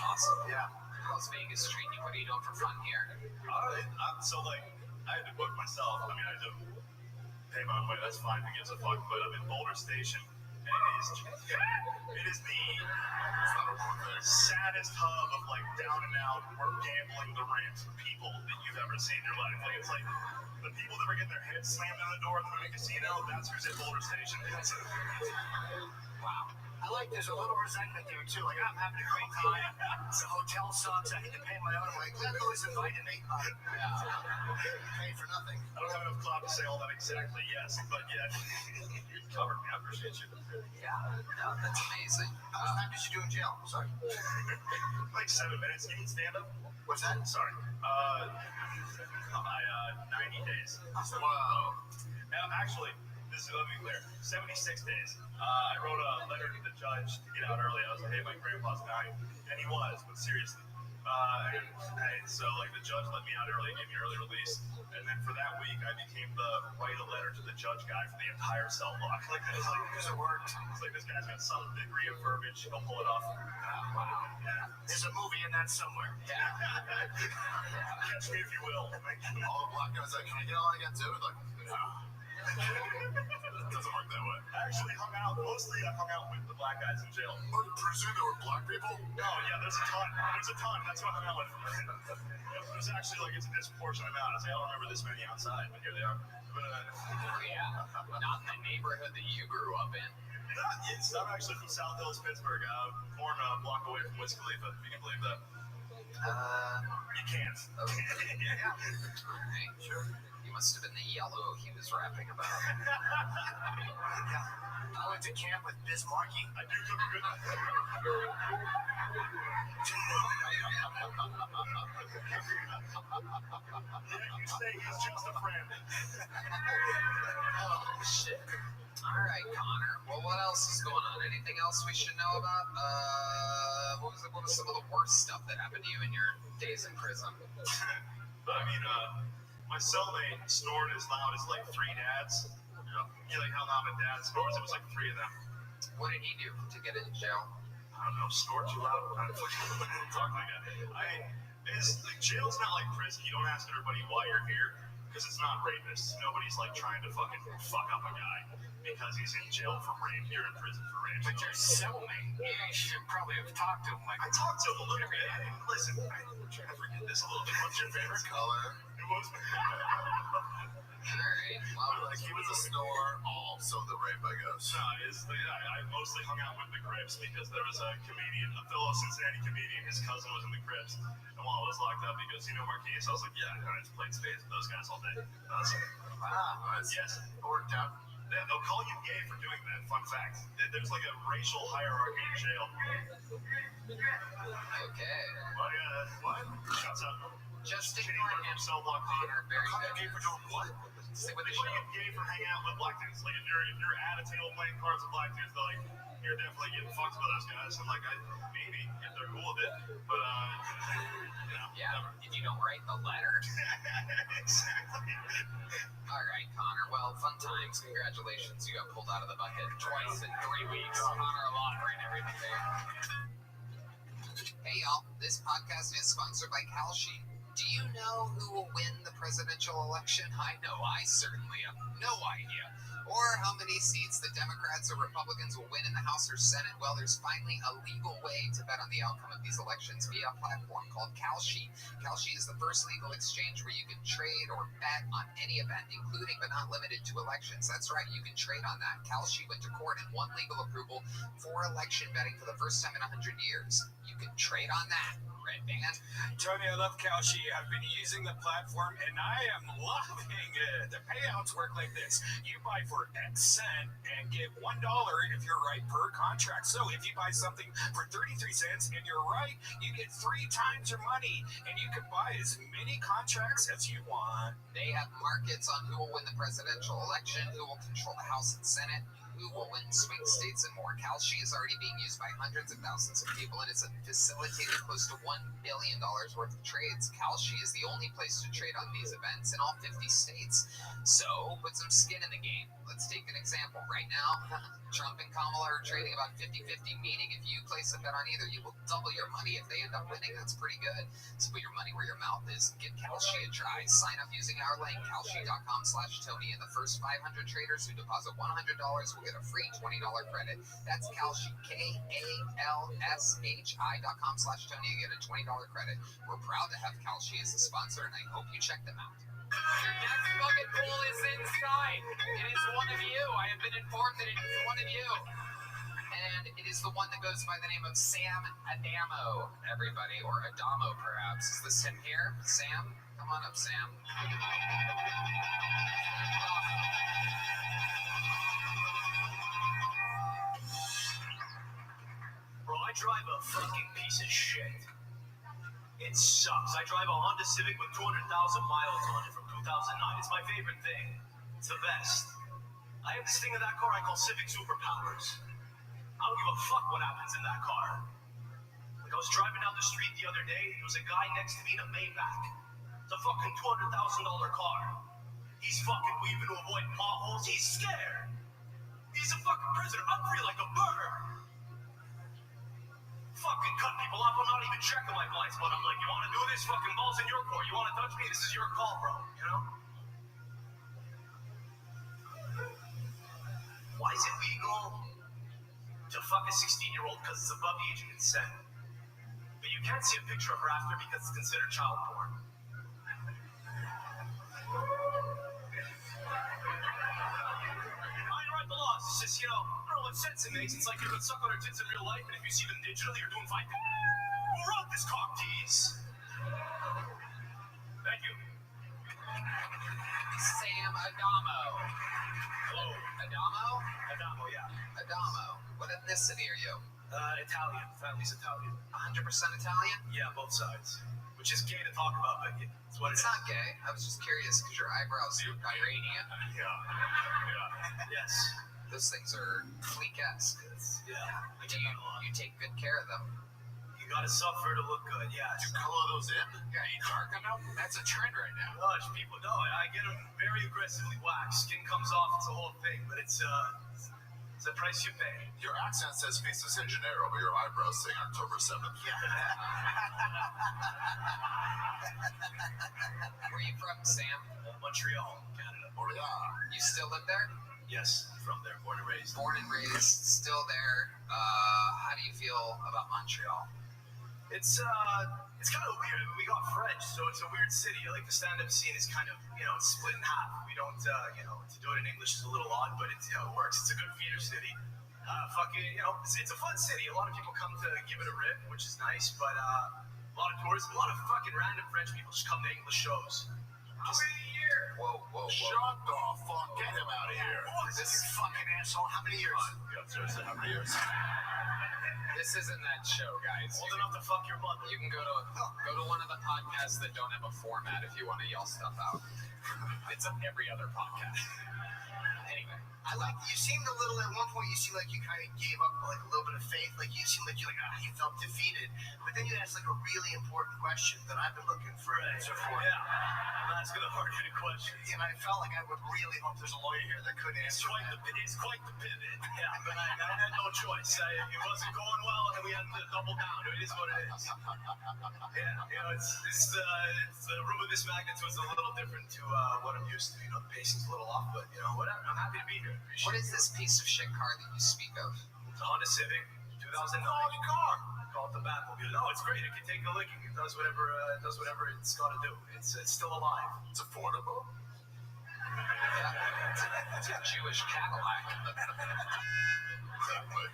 Awesome. Yeah. How's Vegas treating you? What are you doing for fun here? So, like, I had to book myself. I mean, I had to pay my own way. That's fine. Who gives a fuck? But I'm in Boulder Station. And it is the saddest hub of, like, down and out, we're gambling the rant people that you've ever seen in your life. Like, it's like the people that were getting their heads slammed in the door at the movie casino, that's who's at Boulder Station. Wow. I like there's a little resentment there, too. Like, I'm having a great time. The hotel sucks. I need to pay my own way. Glad Louis invited me. Paid for nothing. I don't have enough clout to say all that exactly, yes, but yeah, you covered me. I appreciate you. Yeah. No, that's amazing. How much time did you do in jail? Sorry. Like 7 minutes. You need stand up? What's that? Sorry. 90 days. Awesome. Wow. Actually, This is, let me be clear, 76 days. I wrote a letter to the judge to get out early. I was like, hey, my grandpa's dying. And he was, but seriously. And so, like, the judge let me out early, gave me early release. And then for that week, I became the write a letter to the judge guy for the entire cell block. Like, it's like, because it worked. It's like, this guy's got some degree of verbiage. He'll pull it off. Wow. Yeah. There's a movie in that somewhere. Catch me if you will. All the black guys like, can I get on again too? Like, no. It doesn't work that way. I actually hung out with the black guys in jail. Oh, you presume there were black people? No, yeah, there's a ton. That's what I hung out with. There's actually, like, it's a disproportionate amount. I was like, I don't remember this many outside, but here they are. But, Yeah, not in the neighborhood that you grew up in. I'm actually from South Hills, Pittsburgh. Born a block away from Wiz Khalifa, if you can believe that. You can't. Okay. Yeah. Alright, sure. You must have been the yellow he was rapping about. Yeah. I went to camp with Biz Markie. I do cook a good. You say he's just a friend. Oh, shit. Alright, Connor. Well, what else is going on? Anything else we should know about? What was some of the worst stuff that happened to you in your days in prison? I mean, my cellmate snored as loud as like 3 dads. You like how loud my dad snores? It was like 3 of them. What did he do to get in jail? I don't know, snore too loud. I don't talk like that. Like, jail's not like prison. You don't ask everybody why you're here because it's not rapists. Nobody's like trying to fucking fuck up a guy because he's in jail for rape. You're in prison for rape. But your cellmate, you should probably have talked to him like I talked to him a little bit. Listen, I'm trying to forget this a little bit. What's your favorite Color. It was. Alright, well, Like, he was a snorer, also the rape, I guess. No, I mostly hung out with the Crips because there was a comedian, a fellow Cincinnati comedian. His cousin was in the Crips, and while I was locked up, he goes, "You know Marquise?" I was like, "Yeah." And I just played spades with those guys all day. Nice. Yes, It worked out. they'll call you gay for doing that. Fun fact: there's like a racial hierarchy in jail. okay. What? Shuts up. Just Shitty ignore murder, him, cell block. Connor. Very Call you good. gay for doing what? Stick with They the call show. you gay for hanging out with black dudes. Like if you're at a table playing cards with black dudes, they're like, you're definitely getting fucked by those guys. I'm like, maybe if they're cool with it, but you know, Yeah, never. if you don't write the letter. Exactly. Alright, Connor. Well, fun times. Congratulations. You got pulled out of the bucket twice in 3 weeks. Connor Lottery and everything there. Hey, y'all. This podcast is sponsored by Kalshi. Do you know who will win the presidential election? I know I certainly have no idea. Or how many seats the Democrats or Republicans will win in the House or Senate. Well, there's finally a legal way to bet on the outcome of these elections via a platform called Kalshi. Kalshi is the first legal exchange where you can trade or bet on any event, including but not limited to elections. That's right, you can trade on that. Kalshi went to court and won legal approval for election betting for the first time in 100 years. You can trade on that. Red Band. Tony, I love Kalshi. I've been using the platform and I am loving it. The payouts work like this. You buy for X cent and get $1 if you're right per contract. So if you buy something for 33 cents and you're right, you get 3 times your money and you can buy as many contracts as you want. They have markets on who will win the presidential election, who will control the House and Senate, who will win swing states, and more. Kalshi is already being used by hundreds of thousands of people, and it's facilitated close to $1 billion worth of trades. Kalshi is the only place to trade on these events in all 50 states. So, put some skin in the game. Let's take an example. Right now, Trump and Kamala are trading about 50-50, meaning if you place a bet on either, you will double your money if they end up winning. That's pretty good. So put your money where your mouth is. Give Kalshi a try. Sign up using our link, Kalshi.com/Tony, and the first 500 traders who deposit $100 will get a free $20 credit. That's Kalshi, KALSHI.com/Tony to get a $20 credit. We're proud to have Kalshi as a sponsor, and I hope you check them out. Your next bucket pool is inside. It is one of you. I have been informed that it is one of you. And it is the one that goes by the name of Sam Adamo, everybody. Or Adamo, perhaps. Is this him here? Sam? Come on up, Sam. Bro, I drive a fucking piece of shit. It sucks. I drive a Honda Civic with 200,000 miles on it from 2009. It's my favorite thing. It's the best. I have this thing in that car I call Civic Superpowers. I don't give a fuck what happens in that car. Like, I was driving down the street the other day, there was a guy next to me in a Maybach. It's a fucking $200,000 car. He's fucking weaving to avoid potholes. He's scared. He's a fucking prisoner. I'm free like a bird. Fucking cut people off. I'm not even checking my blind spot. I'm like, you want to do this? Fucking balls in your court. You want to touch me? This is your call, bro. You know? Why is it legal to fuck a 16-year-old because it's above the age of consent? But you can't see a picture of her after because it's considered child porn. The laws. It's just, I don't know what sense it makes. It's like you would suck on her tits in real life, and if you see them digitally, you're doing fine. Who wrote this cock tease? Thank you. Sam Adamo. Hello. Adamo? Yeah. Adamo. What ethnicity are you? Italian. Family's Italian. 100% Italian? Yeah, both sides. Which is gay to talk about, but it's what It's it is. not gay. I was just curious because your eyebrows are Iranian. Yeah. Yes. Those things are fleek-esque. Yeah. I Do get that a lot. you take good care of them? You gotta suffer to look good, yeah. You color those in? Yeah, you dark enough? That's a trend right now. Gosh, people know. I get them very aggressively waxed. Skin comes off, it's a whole thing, but it's the price you pay. Your accent says Fiesta San Gennaro, but your eyebrows say October 7th. Where are you from, Sam? Montreal, Canada. Montreal. You still live there? Yes, from there, born and raised. Born and raised, still there. How do you feel about Montreal? It's kind of weird. We got French, so it's a weird city. Like the stand-up scene is kind of, it's split in half. We don't, to do it in English is a little odd, but it works. It's a good theater city. It's a fun city. A lot of people come to give it a rip, which is nice, but a lot of tourists, a lot of fucking random French people just come to English shows. How many years? Whoa. Shut the fuck. Get him out of here. This is fucking asshole. How many years? Yeah, seriously, how many years? This isn't that show, guys. Old enough to fuck your mother. You can go to one of the podcasts that don't have a format if you want to yell stuff out. It's every other podcast. Anyway, You seemed a little, at one point, you seemed like you kind of gave up like a little bit of faith. Like you seemed like you felt defeated. But then you asked like a really important question that I've been looking for an answer for. Yeah. I'm asking a hard-hitting question. And I felt like I would really hope there's a lawyer here that could It's answer quite that. the pivot. Yeah, but I had no choice. It wasn't going well, and we had to double down. It is what it is. Yeah, it's the room of this magnitude is a little different to what I'm used to. The pacing's a little off, but whatever. I'm happy to be here. what is this piece of shit car that you speak of? It's a Honda Civic, 2009. Quality car. Call it the Batmobile. No, it's great. It can take a licking. It does whatever it's got to do. It's still alive. It's affordable. Yeah, it's a Jewish Cadillac. Exactly.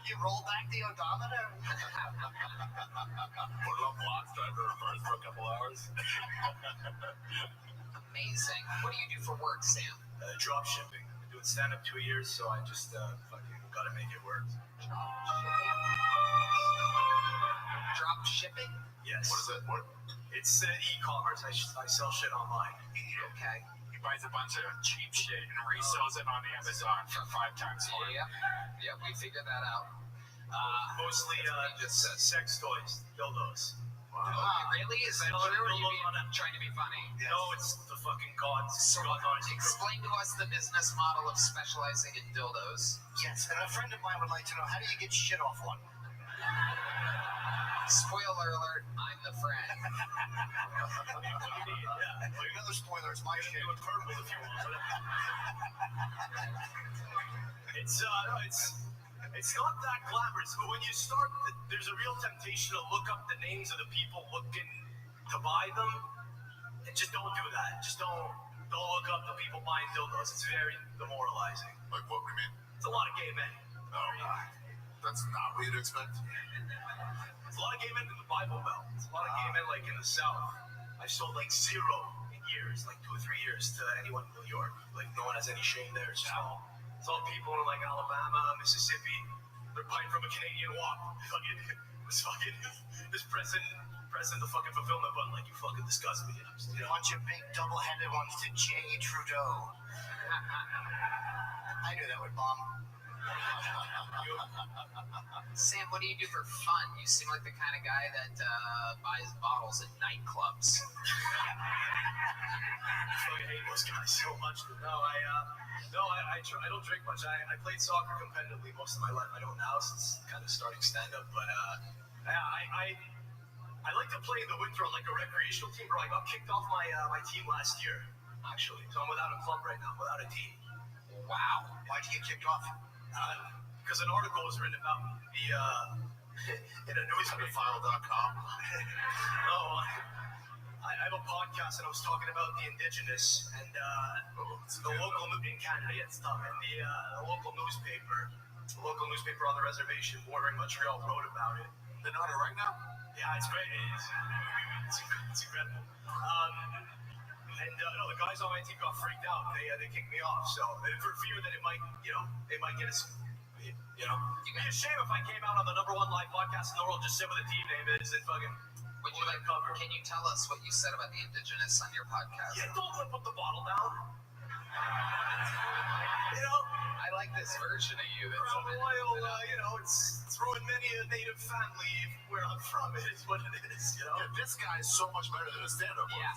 You roll back the odometer. Put it on blocks, drive the reverse for a couple hours. Amazing. What do you do for work, Sam? Drop shipping. Been doing stand-up 2 years, so I just fucking got to make it work. Drop shipping? Yes. What is that? What? It's e-commerce. I sell shit online. Okay. He buys a bunch of cheap shit and resells it on Amazon for 5 times more. Yeah, we figured that out. Mostly just sex toys, dildos. Really? Is that true, or are you trying to be funny? No, it's the fucking gods. So, explain to us the business model of specializing in dildos. Yes, and a friend of mine would like to know, how do you get shit off one? Spoiler alert, I'm the friend. Another spoiler, it's my shit. Do it purple if you want. It's not that glamorous, but when you start, there's a real temptation to look up the names of the people looking to buy them, and just don't do that. Just don't look up the people buying dildos. It's very demoralizing. Like what we mean? It's a lot of gay men. That's not what you'd expect. It's a lot of gay men in the Bible Belt. It's a lot of gay men like in the South. I've sold like 0 in years, like 2 or 3 years to anyone in New York. Like no one has any shame there. It's all people in like Alabama, Mississippi. They're buying from a Canadian walk. Just pressing the fucking fulfillment button like you fucking disgust me. A bunch of big double-headed ones to J. Trudeau. I knew that would bomb. Sam, what do you do for fun? You seem like the kind of guy that buys bottles at nightclubs. I hate those guys so much. I don't drink much. I played soccer competitively most of my life. I don't now since kind of starting stand-up, but I like to play in the winter on like a recreational team, bro. I got kicked off my team last year, actually. So I'm without a club right now, without a team. Wow. Why'd you get kicked off? Because an article was written about the in a newspaper. File.com. No, I have a podcast and I was talking about the indigenous and the local in Canada. Yeah, it's tough. And the local newspaper on the reservation bordering Montreal wrote about it. They're not right now? Yeah, it's great. It's incredible. No, the guys on my team got freaked out. They kicked me off. So for fear that it might, they might get us. It'd be a shame if I came out on the #1 live podcast in the world, just said what the team name is and fucking. Would you like cover? Can you tell us what you said about the indigenous on your podcast? Yeah, don't put the bottle down. I like this version of you. That's From Royal, it's ruined many a native family where I'm from. It is what it is, Yeah, this guy is so much better than a stand-up. Yeah.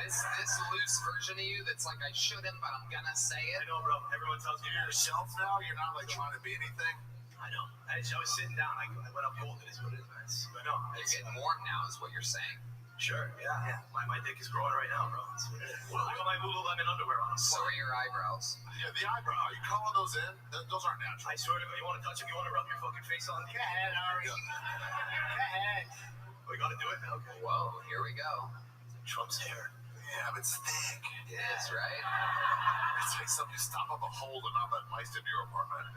This loose version of you that's like I shouldn't, but I'm gonna say I it. know, bro. Everyone tells me You're yourself now. You're not like trying to be anything. I know. I was sitting down. I went up cold. It is what it is, man. But no, You're getting warm now, is what you're saying. sure. Yeah. My dick is growing right now, bro. That's what it is. Well, I got my Lululemon underwear on. So are your eyebrows. Yeah, the eyebrow. Are you calling those in? Those aren't natural. I swear to God, you want to touch him? You want to rub your fucking face on? Go ahead, Ari. Go ahead. We got to do it? Okay. Whoa, here we go. Trump's hair. Yeah, but it's thick. It is, right? It's like something you stop up a hole to not let mice into your apartment.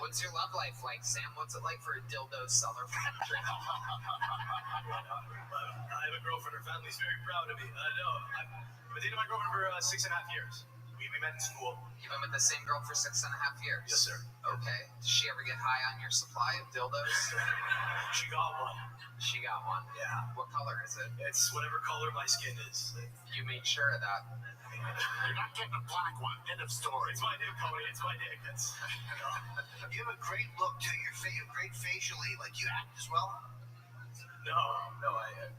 What's your love life like, Sam? What's it like for a dildo seller factory? I have a girlfriend. Her family's very proud of me. I've been dating my girlfriend for 6.5 years. We met in school. You've been with the same girl for 6.5 years? Yes, sir. Okay. Does she ever get high on your supply of dildos? She got one. She got one. Yeah. What color is it? It's whatever color my skin is. You made sure of that. You're not getting a black one. End of story. It's my dick, Cody. It's my dick. That's. You have a great look to your face. Great facially. Like you act as well. No, I've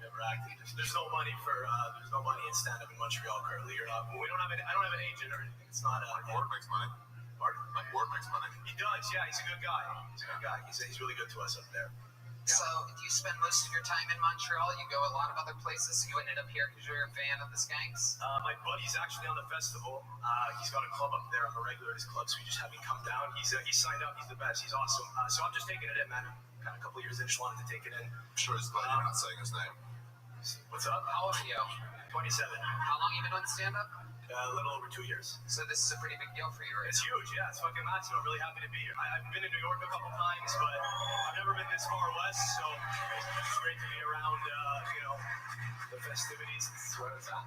never acted. There's no money in stand-up in Montreal currently. I don't have an agent or anything. It's not. Like Ward makes money. Pardon? Like Ward makes money. He does. Yeah, he's a good guy. He's really good to us up there. So, you spend most of your time in Montreal. You go a lot of other places. You ended up here because you're a fan of the Skanks. My buddy's actually on the festival. He's got a club up there. I'm a regular at his club, so we just have him come down. He's signed up. He's the best. He's awesome. So I'm just taking it in, man. Kind of a couple years in, just wanted to take it in. I'm sure he's glad you're not saying his name. What's up? How old are you? 27. How long you been on stand-up? A little over 2 years. So this is a pretty big deal for you, right? It's huge, yeah. It's fucking massive. I'm really happy to be here. I've been in New York a couple times, but I've never been this far west, so it's great to be around, the festivities. It's where it's at.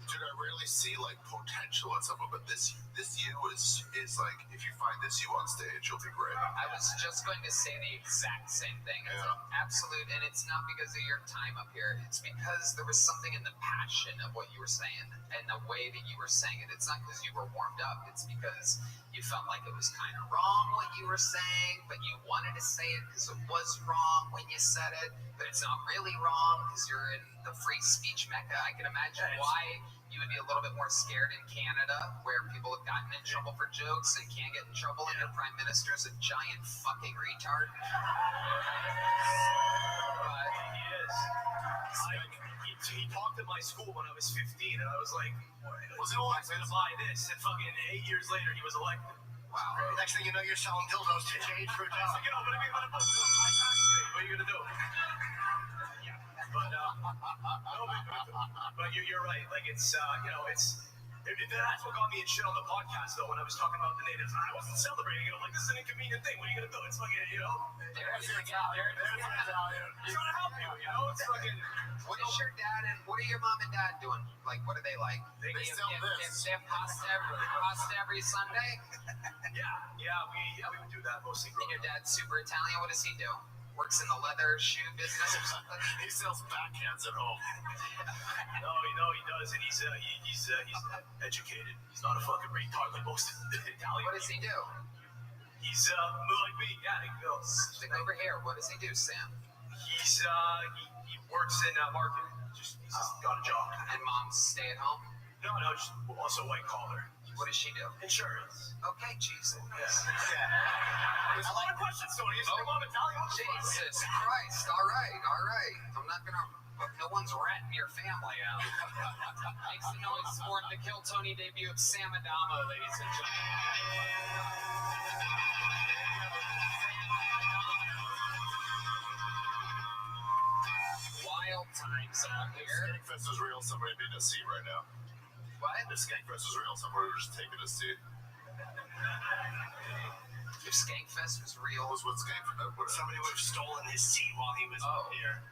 Dude, I rarely see like potential in someone, but this you is like if you find this you on stage, you'll be great. I was just going to say the exact same thing. It's Yeah. absolute, and it's not because of your time up here. It's because there was something in the passion of what you were saying and the way that you were saying it. It's not because you were warmed up. It's because you felt like it was kind of wrong what you were saying, but you wanted to say it because it was wrong when you said it, but it's not really wrong because you're in the free speech mecca. I can imagine why you would be a little bit more scared in Canada, where people have gotten in trouble for jokes and can't get in trouble, and your prime minister is a giant fucking retard. But He is. He talked at my school when I was 15, and I was like, was it elected to buy this? And fucking 8 years later, he was elected. wow. Next thing you know, you're selling dildos to change for a job. But I mean, what are you gonna do? But you're right. Like it's that's what got me in shit on the podcast though when I was talking about the natives. I wasn't celebrating it. I'm like, this is an inconvenient thing. What are you gonna do? It's fucking There's your Italian. I'm trying to help you. It's fucking. What is your dad and what are your mom and dad doing? Like, what are they like? They sell this. They have pasta every Sunday. Yeah, we would do that mostly. And your dad's super Italian. What does he do? works in the leather shoe business or something? He sells backhands at home. No, he does, and he's educated. He's not a fucking retard like most Italian. What does he do? He's like me. Yeah, he goes. Stick over here. What does he do, Sam? He's he works in marketing. He's got a job. And moms stay at home? No, just also white collar. What does she do? Insurance. Okay, Jesus. There's a lot of questions, Tony. Is your mom Italian? Jesus Christ. All right. I'm not gonna. No one's ratting your family out. Makes the noise for the Kill Tony debut of Sam Adamo, ladies and gentlemen. Wild times out here. Skankfest is real. Somebody made us see right now. What? If Skankfest is real, somebody was just taking us see. If Skankfest was real, What was what Skankfest? What Somebody would have stolen his seat while he was Oh. here.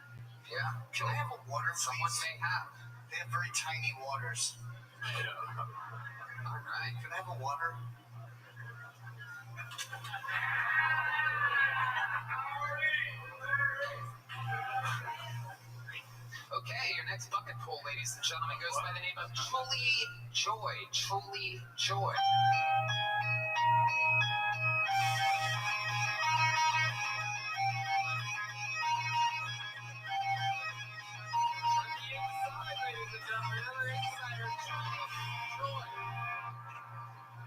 yeah. Can I have a water, Someone please? may have. They have very tiny waters. All right. Can I have a water? Okay, your next bucket pool, ladies and gentlemen, goes by the name of Truly Joy. Truly Joy.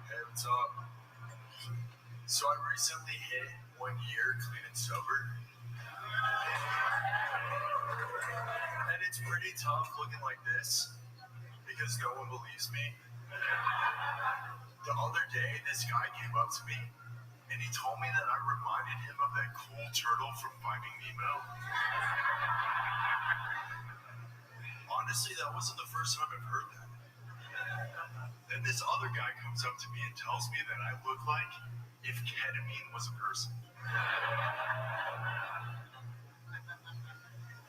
Hey, what's up? So I recently hit 1 year clean and sober. And it's pretty tough looking like this because no one believes me. The other day, this guy came up to me and he told me that I reminded him of that cool turtle from Finding Nemo. Honestly, that wasn't the first time I've heard that. Then this other guy comes up to me and tells me that I look like if ketamine was a person.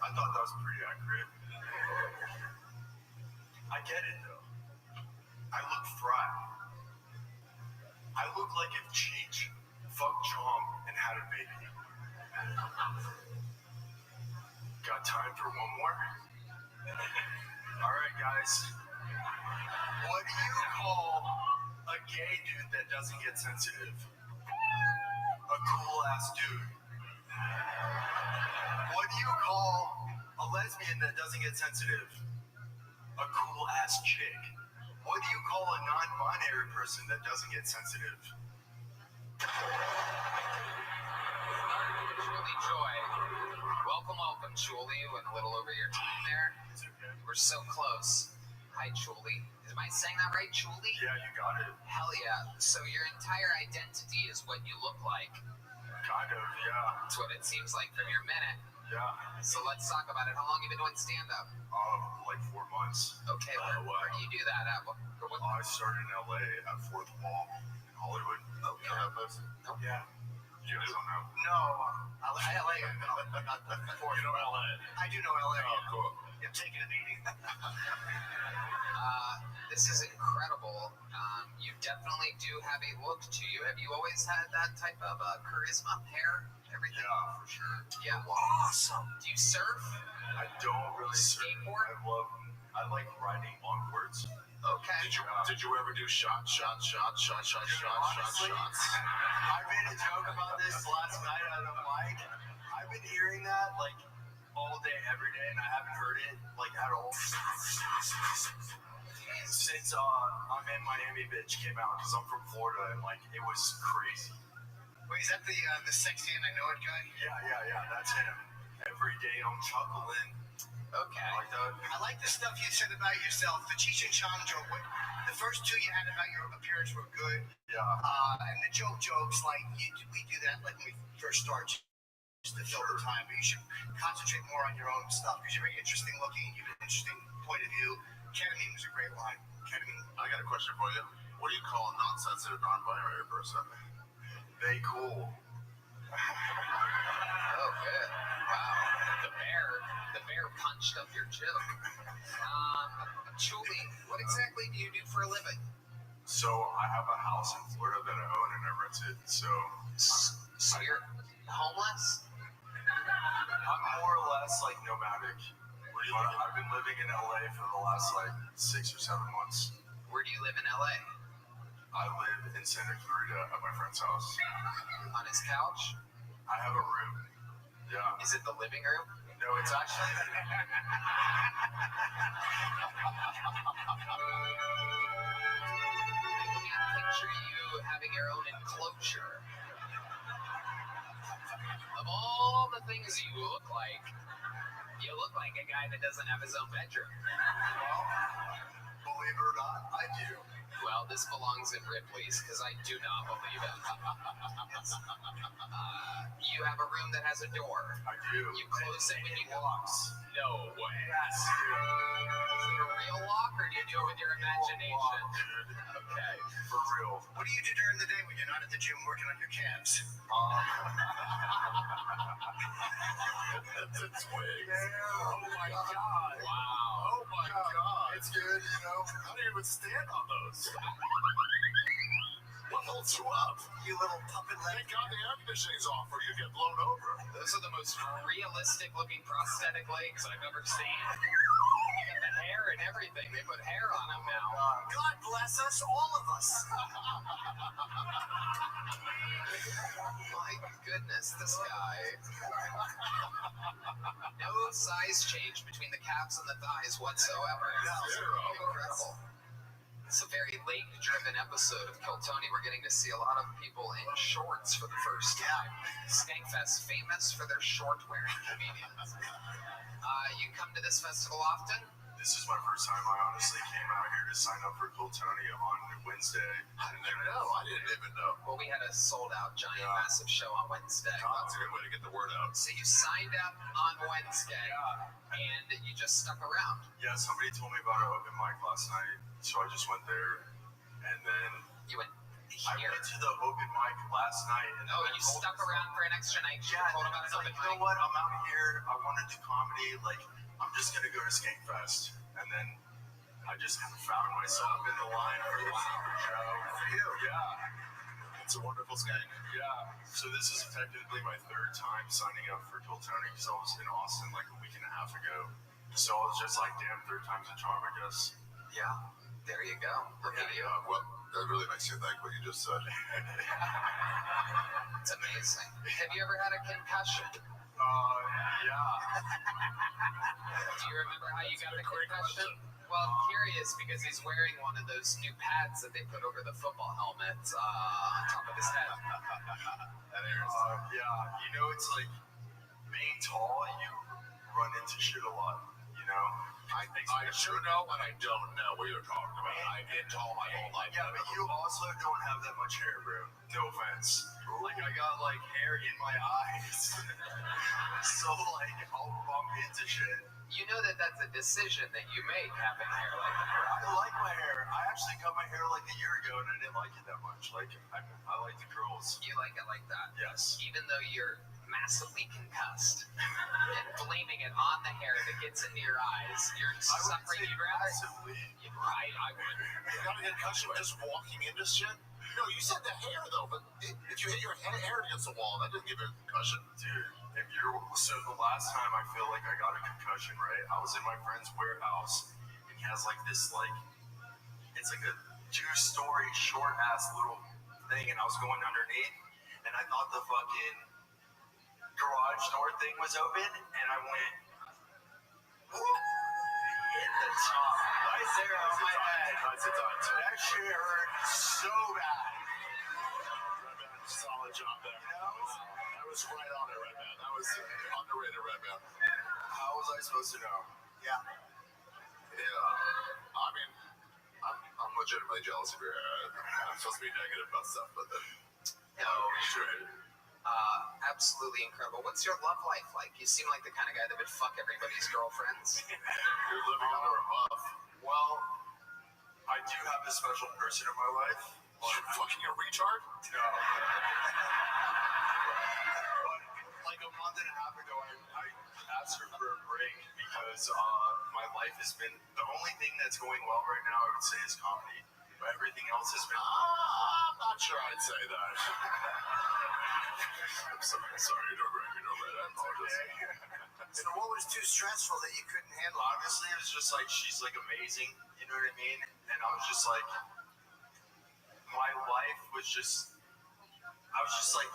I thought that was pretty accurate. I get it though. I look fried. I look like if Cheech fucked Chong and had a baby. Got time for one more? Alright guys. What do you call a gay dude that doesn't get sensitive? A cool ass dude. What do you call a lesbian that doesn't get sensitive? A cool ass chick. What do you call a non-binary person that doesn't get sensitive? Truly Joy. Welcome, Julie. Went a little over your time there. It's okay. We're so close. Hi, Julie. Am I saying that right, Julie? Yeah, you got it. Hell yeah. So your entire identity is what you look like. Kind of, yeah. That's what it seems like from your minute. Yeah. So let's talk about it. How long have you been doing stand-up? Like 4 months. Okay, where do you do that at? What I started in LA at Fourth Wall in Hollywood. okay. Yeah. You guys don't know? No. LA. You know LA. I do know LA. Oh, cool. I'm taking a meeting. This is incredible. You definitely do have a look to you. Have you always had that type of charisma, hair, everything? Yeah, for sure. Yeah. Awesome. Do you surf? I don't really Skateboard? I like riding longboards. Okay. Did you ever do shots? Honestly, I made a joke about this last night on the mic. I've been hearing that like all day, every day, and I haven't heard it like at all since I'm in Miami Bitch came out because I'm from Florida and like it was crazy. Wait, is that the sexy and I know it guy? Yeah, that's him. Every day I'm chuckling. Okay. Like that. I like the stuff you said about yourself. The Cheech and Chong joke. The first two you had about your appearance were good. Yeah. And the jokes, like we do that like when we first start, just to fill the time. But you should concentrate more on your own stuff because you're very interesting looking. You have an interesting point of view. Ketamine was a great line. Ketamine. I got a question for you. What do you call a non-sensitive, non-binary person? They cool. Oh, good. Wow. The bear punched up your joke. Julie, what exactly do you do for a living? So I have a house in Florida that I own and I rent it. So So you're homeless? nomadic. I've been living in LA for the last like 6 or 7 months. Where do you live in LA? I live in Santa Clarita at my friend's house. On his couch? I have a room. Yeah. Is it the living room? No, it's actually. I can't picture you having your own enclosure. Of all the things you look like a guy that doesn't have his own bedroom. Well, believe it or not, I do. Well, this belongs in Ripley's because I do not believe it. You have a room that has a door. I do. You close it when you go. Locks. No way. Yes, dude. Is it a real lock or do you do it with your imagination? Dude. Okay. For real. What do you do during the day when you're not at the gym working on your calves? That's a twig. Oh my God. Wow. Oh my God. It's good, you know. How do you even stand on those? What holds you up? You little puppet leg. Thank God the air conditioning's off or you get blown over. Those are the most realistic looking prosthetic legs I've ever seen. You got the hair and everything. They put hair on them now. God bless us, all of us. My goodness, this guy. No size change between the calves and the thighs whatsoever. Zero. Incredible. It's a very lake-driven episode of Kill Tony. We're getting to see a lot of people in shorts for the first time. Skankfest, famous for their short-wearing comedians. You come to this festival often? This is my first time. I honestly came out here to sign up for Kill Tony on Wednesday. I didn't even know. Well, we had a sold-out, giant, massive show on Wednesday. That's a good way to get the word out. So you signed up on Wednesday, and you just stuck around. Yeah, somebody told me about an open mic last night, so I just went there, and then You went I here. went to the open mic last night. And Oh, then you I told stuck them- around for an extra night. You Yeah, told and about I was an like, open you know mic. what? I'm out here. I want to do comedy. Like, I'm just gonna go to Skankfest, and then I just found myself in the line for the secret show. For you, yeah. It's a wonderful skank. Yeah. So this is technically my third time signing up for Kill Tony because I was in Austin like a week and a half ago. So I was just like, damn, third time's a charm, I guess. Yeah, there you go. Look at you. Well, that really makes you think what you just said. It's amazing. Have you ever had a concussion? Yeah. Do you remember how you got the concussion? Well, I'm curious because he's wearing one of those new pads that they put over the football helmet on top of his head. Yeah. You know, it's like being tall, you run into shit a lot, you know? I sure know and I don't know what you're talking about. I've been tall my whole life. Yeah, but you also don't have that much hair, bro. No offense. Like, I got, like, hair in my eyes. So, like, I'll bump into shit. You know that that's a decision that you make, having hair like that. I like my hair. I actually cut my hair like a year ago, and I didn't like it that much. Like, I like the curls. You like it like that. Yes. Even though you're massively concussed and blaming it on the hair that gets into your eyes, you're I would suffering. say You'd rather. massively. I would. You got to get concussion just walking into shit? No, you said the hair though, but if you hit your hair against the wall, that doesn't give you a concussion. Dude, so the last time I feel like I got a concussion, right? I was in my friend's warehouse, and he has like this, like, it's like a 2-story short ass little thing, and I was going underneath, and I thought the fucking garage door thing was open, and I went hit the top right there on my head. That shit hurt so bad. Redman, solid job there. That was right on it, Redman. That was underrated, Redman. How was I supposed to know? Yeah. I mean, I'm legitimately jealous of your hair. I'm supposed to be negative about stuff, but then, straight. Absolutely incredible. What's your love life like? You seem like the kind of guy that would fuck everybody's girlfriends. You're living under a buff. Well, I do have a special person in my life. You're fucking a retard? No. But like a month and a half ago, I asked her for a break because my life has been, the only thing that's going well right now, I would say, is comedy. But everything else has been. I'm not sure I'd say that. I'm sorry, you're doing great. I apologize. So what was too stressful that you couldn't handle? Honestly, it was just like she's like amazing. You know what I mean? And I was just like, my life was just, I was just like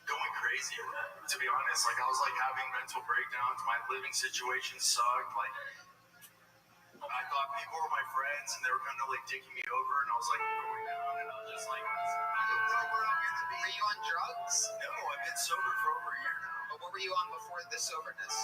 going crazy. To be honest, like I was like having mental breakdowns. My living situation sucked. Like I thought people were my friends, and they were kind of like dicking me over, and I was like going down, and I was just like, Were you on drugs? no, I've been sober for over a year now. But what were you on before the soberness?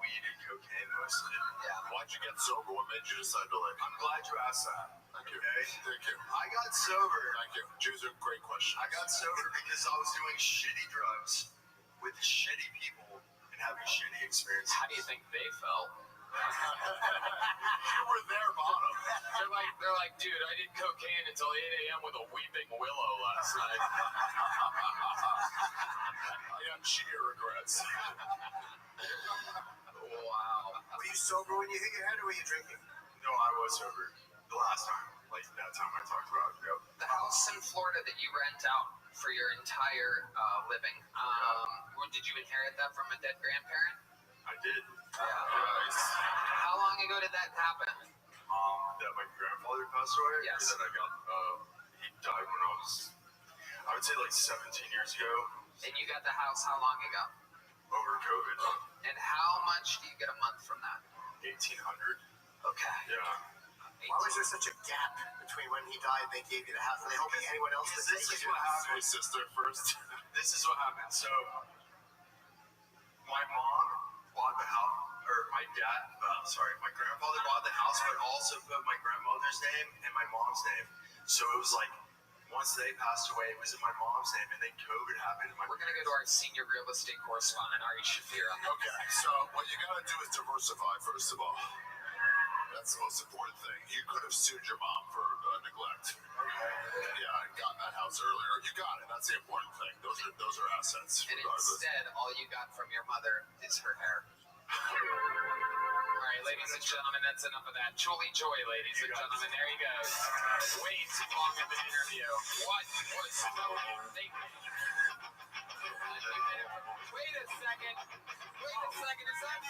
Weed and cocaine mostly. Yeah. Why'd you get sober? What made you decide to like? I'm glad you asked that. Thank you. Okay. Thank you. I got sober. Thank you. Choose a great question. I got sober because I was doing shitty drugs with shitty people and having shitty experiences. How do you think they felt? You were their bottom. They're like, dude, I did cocaine until 8 a.m. with a weeping willow last night. I have sheer regrets. Wow. Were you sober when you hit your head, or were you drinking? No, I was sober the last time. Like that time I talked about. Yep. The house in Florida that you rent out for your entire living, did you inherit that from a dead grandparent? I did. Nice. How long ago did that happen? That my grandfather passed away. Yes. Or that I got. He died when I would say like 17 years ago. And you got the house how long ago? Over COVID. And how much do you get a month from that? 1800. Okay. Yeah. Why was there such a gap between when he died and they gave you the house? Were they hoping anyone else would take This is it? what happened. My sister first. This is what happened. So, my mom bought the house, or my grandfather bought the house, but also put my grandmother's name and my mom's name. So it was like, once they passed away, it was in my mom's name, and then COVID happened. We're going to go to our senior real estate correspondent, Ari Shafir. Okay, so what you gotta do is diversify, first of all. That's the most important thing. You could have sued your mom for neglect. Yeah, and gotten that house earlier. You got it. That's the important thing. Those are assets. And Regardless. instead, all you got from your mother is her hair. All right, ladies and gentlemen, that's enough of that. Julie Joy, ladies and gentlemen, there he goes. Way too long of an interview. What was thinking? Wait a second. Is that?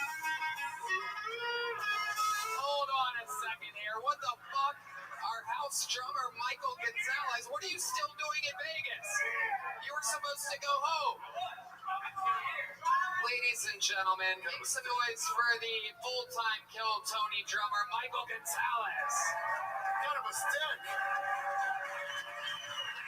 Hold on a second here. What the fuck? Our house drummer, Michael Gonzalez. What are you still doing in Vegas? You were supposed to go home. Ladies and gentlemen, make some noise for the full-time Kill Tony drummer, Michael Gonzalez. Kind of a stick.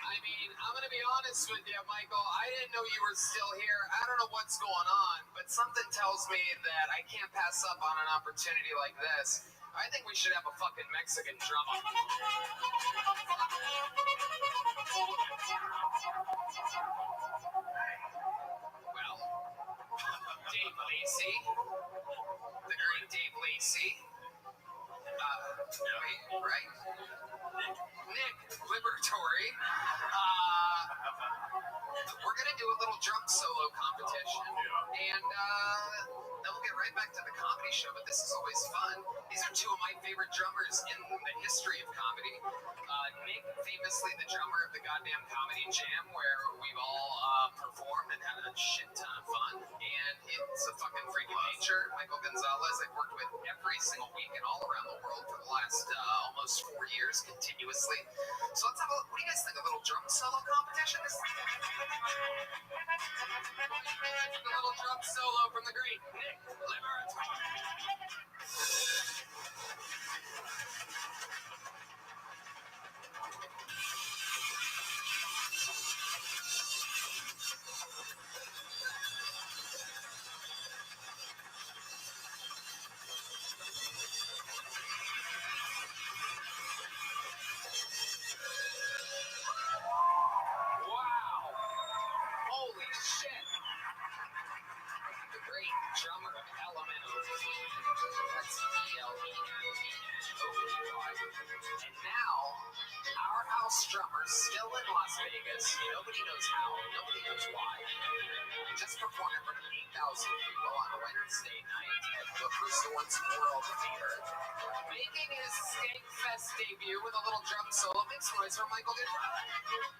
I mean, I'm going to be honest with you, Michael. I didn't know you were still here. I don't know what's going on, but something tells me that I can't pass up on an opportunity like this. I think we should have a fucking Mexican drummer. Well, Dave Lacey, the great Dave Lacey. Wait, right? Nick Liberatory. We're gonna do a little drum solo competition, and then we'll get right back to the comedy show. But this is always fun. These are two of my favorite drummers in the history of comedy. Nick, famously the drummer of the goddamn Comedy Jam, where we've all performed and had a shit ton of fun, and it's a fucking freak of nature. Michael Gonzalez, I've worked with every single week and all around the world for the last almost 4 years continuously. So let's have a, what do you guys think, a little drum solo competition? A little drum solo from the great Nick Liberatore. Wow! Holy shit! The great drummer of Elemental. That's E-L-E-M-E-N-O-Y. And now, our house drummer still in Las Vegas. Nobody knows how, nobody knows why. Just performed in front of 8,000 people on a Wednesday night at the Resorts World Theater. Making his Skankfest debut with a little drum solo. Make some noise for Michael Gonzalez.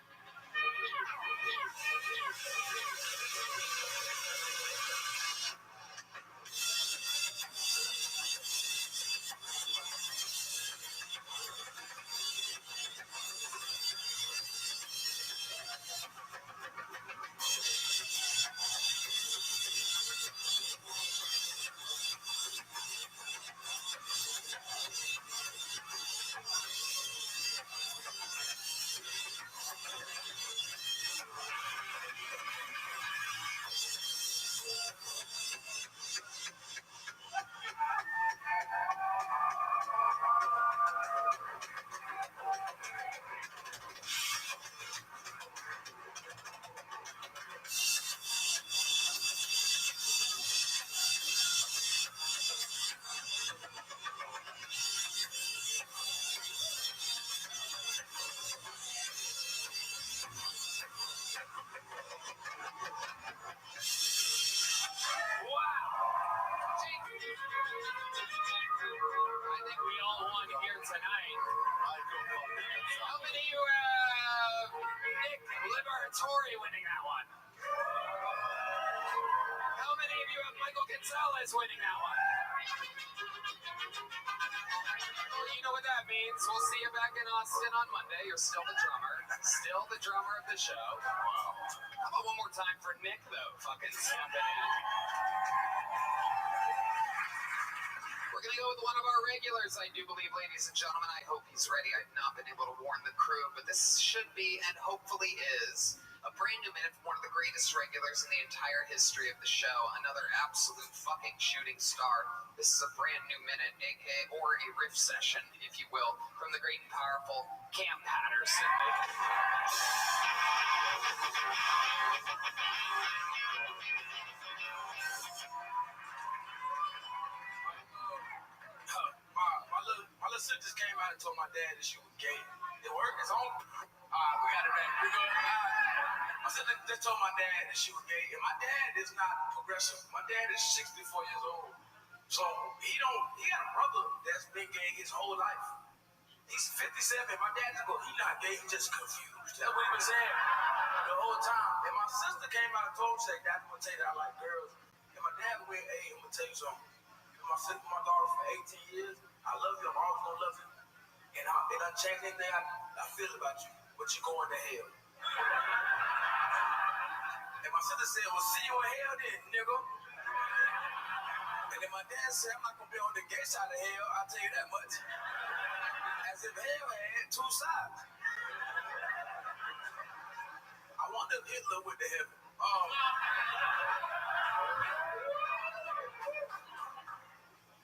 Vettori winning that one? How many of you have Michael Gonzalez winning that one? Well, you know what that means. We'll see you back in Austin on Monday. You're still the drummer. Still the drummer of the show. Wow. How about one more time for Nick, though? Fucking stepping in. We're going to go with one of our regulars, I do believe, ladies and gentlemen. I hope he's ready. I've not been able to warn the crew, but this should be, and hopefully is, a brand new minute from one of the greatest regulars in the entire history of the show. Another absolute fucking shooting star. This is a brand new minute, aka, or a riff session, if you will, from the great and powerful Cam Patterson. My little sister just came out and told my dad that she was gay. It worked. It's on. We got it back. We good. My sister just told my dad that she was gay, and my dad is not progressive. My dad is 64 years old, so he got a brother that's been gay his whole life. He's 57. My dad just go, he's not gay. He's just confused. That's what he was saying the whole time. And my sister came out and told me, said, "Dad, I'm gonna tell you that I like girls." And my dad went, "Hey, I'm gonna tell you something. My sister, my daughter for 18 years. I love you. I'm always gonna love you. And it doesn't change anything I feel about you. But you're going to hell." And my sister said, "Well, see you in hell then, nigga." And then my dad said, "I'm not gonna be on the gay side of hell. I'll tell you that much." As if hell had two sides. I wonder if Hitler went to heaven.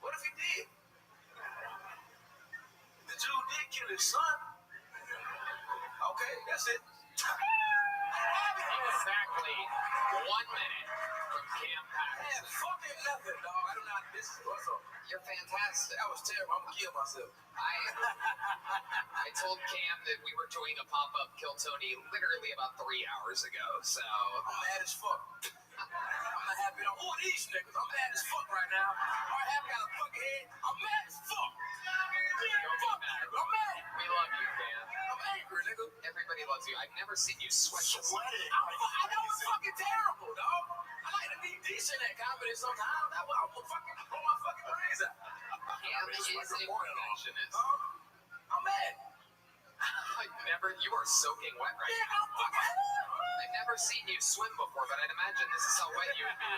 What if he did? The Jew did kill his son. Okay, that's it. Exactly 1 minute from Cam Patterson. Man, fucking nothing, dog. I do not. This is what's up. You're fantastic. That was terrible. I'm gonna kill myself. I told Cam that we were doing a pop-up Kill Tony literally about 3 hours ago, so I'm mad as fuck. I'm not happy. Who are these niggas? I'm mad as fuck right now. I have got a fucking head. I'm mad as fuck. I'm mad. We love you, Cam. I'm angry, nigga. Everybody loves you. I've never seen you sweat this much. Sweating. I know it's fucking terrible, dog. I like to be decent at comedy sometimes. That way I'm gonna fucking blow my fucking brains out. Cam is a perfectionist. I'm mad. You are soaking wet right Yeah, now. I'm fucking. I've never seen you swim before, but I'd imagine this is how wet you would be.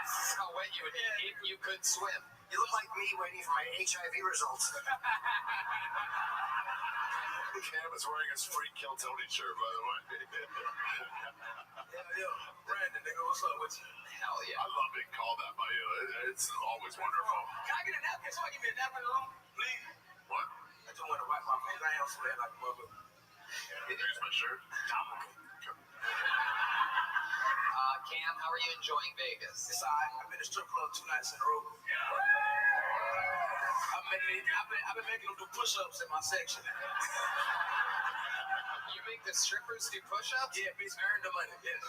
This is how wet you would be if you could swim. You look like me waiting for my HIV results. Cam is wearing his free Kill Tony shirt, by the way. Yeah. Brandon, nigga, what's up with you? Hell yeah. I love being called that by you. It's always wonderful. Can I get a napkin? Somebody give me a napkin alone, please. What? I just want to wipe my face. I ain't sweating like a mother. Here's my shirt. Cam, how are you enjoying Vegas? It's alright. I've been to strip club 2 nights in a row. I've been making them do push-ups in my section. You make the strippers do push-ups? Yeah, bitch, earn the money. Yes.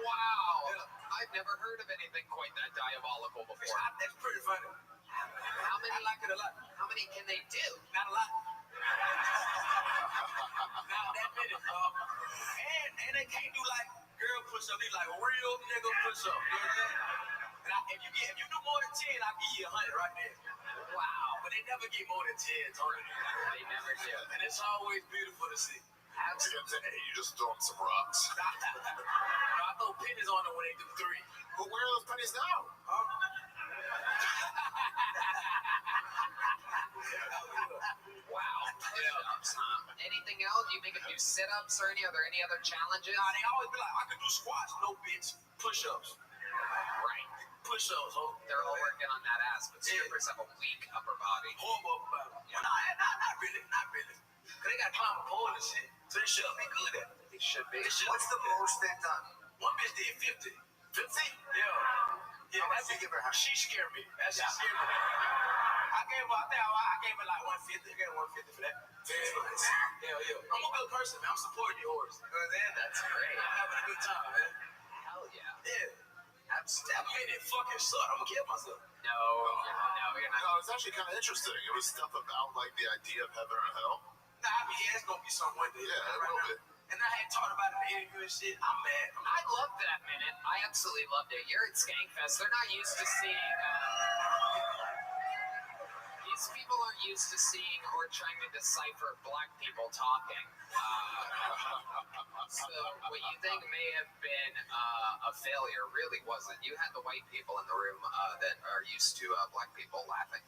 Wow. Yeah. I've never heard of anything quite that diabolical before. That's pretty funny. How many? I like it a lot. How many can they do? Not a lot. Not that many, dog. And they can't do like girl push-up. They like real nigga push-up. You know what I'm saying? And if you do more than 10, I'll give you 100 right there. Wow. But they never get more than 10, Tony. They never do. And it's always beautiful to see. Absolutely. Hey, you just throw him some rocks. I throw pennies on them when they do 3. But where are those pennies now? Wow. Push-ups, huh? Anything else? You make them do sit-ups or any other challenges? Nah, they always be like, I can do squats, no bitch. Push-ups. Right. Push-ups, ho. They're all working on that ass, but strippers have a weak upper body. Horrible about it. Well, not really. Cause they got to climb a pole and shit. So they should be good at it. They should be. What's the most they've done? One bitch did 50. 50? Yeah. How much did you give her? She scared me. That shit scared me. I gave her like 150. I gave her 150 for that. Yeah. I'm a good person, man. I'm supporting yours. You know what I'm saying? That's great. I'm having a good time, man. Hell yeah. Yeah. That made it fucking suck. I'm gonna kill myself. No, you're not. No, it's actually kind of interesting. It was stuff about like the idea of heaven or hell. Nah, I mean, yeah, it's gonna be something one day. Yeah, a little bit. and I had talked about it in the interview and shit. I'm mad. I loved that minute. I absolutely loved it. You're at Skankfest. They're not used to seeing. These people aren't used to seeing or trying to decipher black people talking. So what you think may have been a failure really wasn't. You had the white people in the room that are used to black people laughing.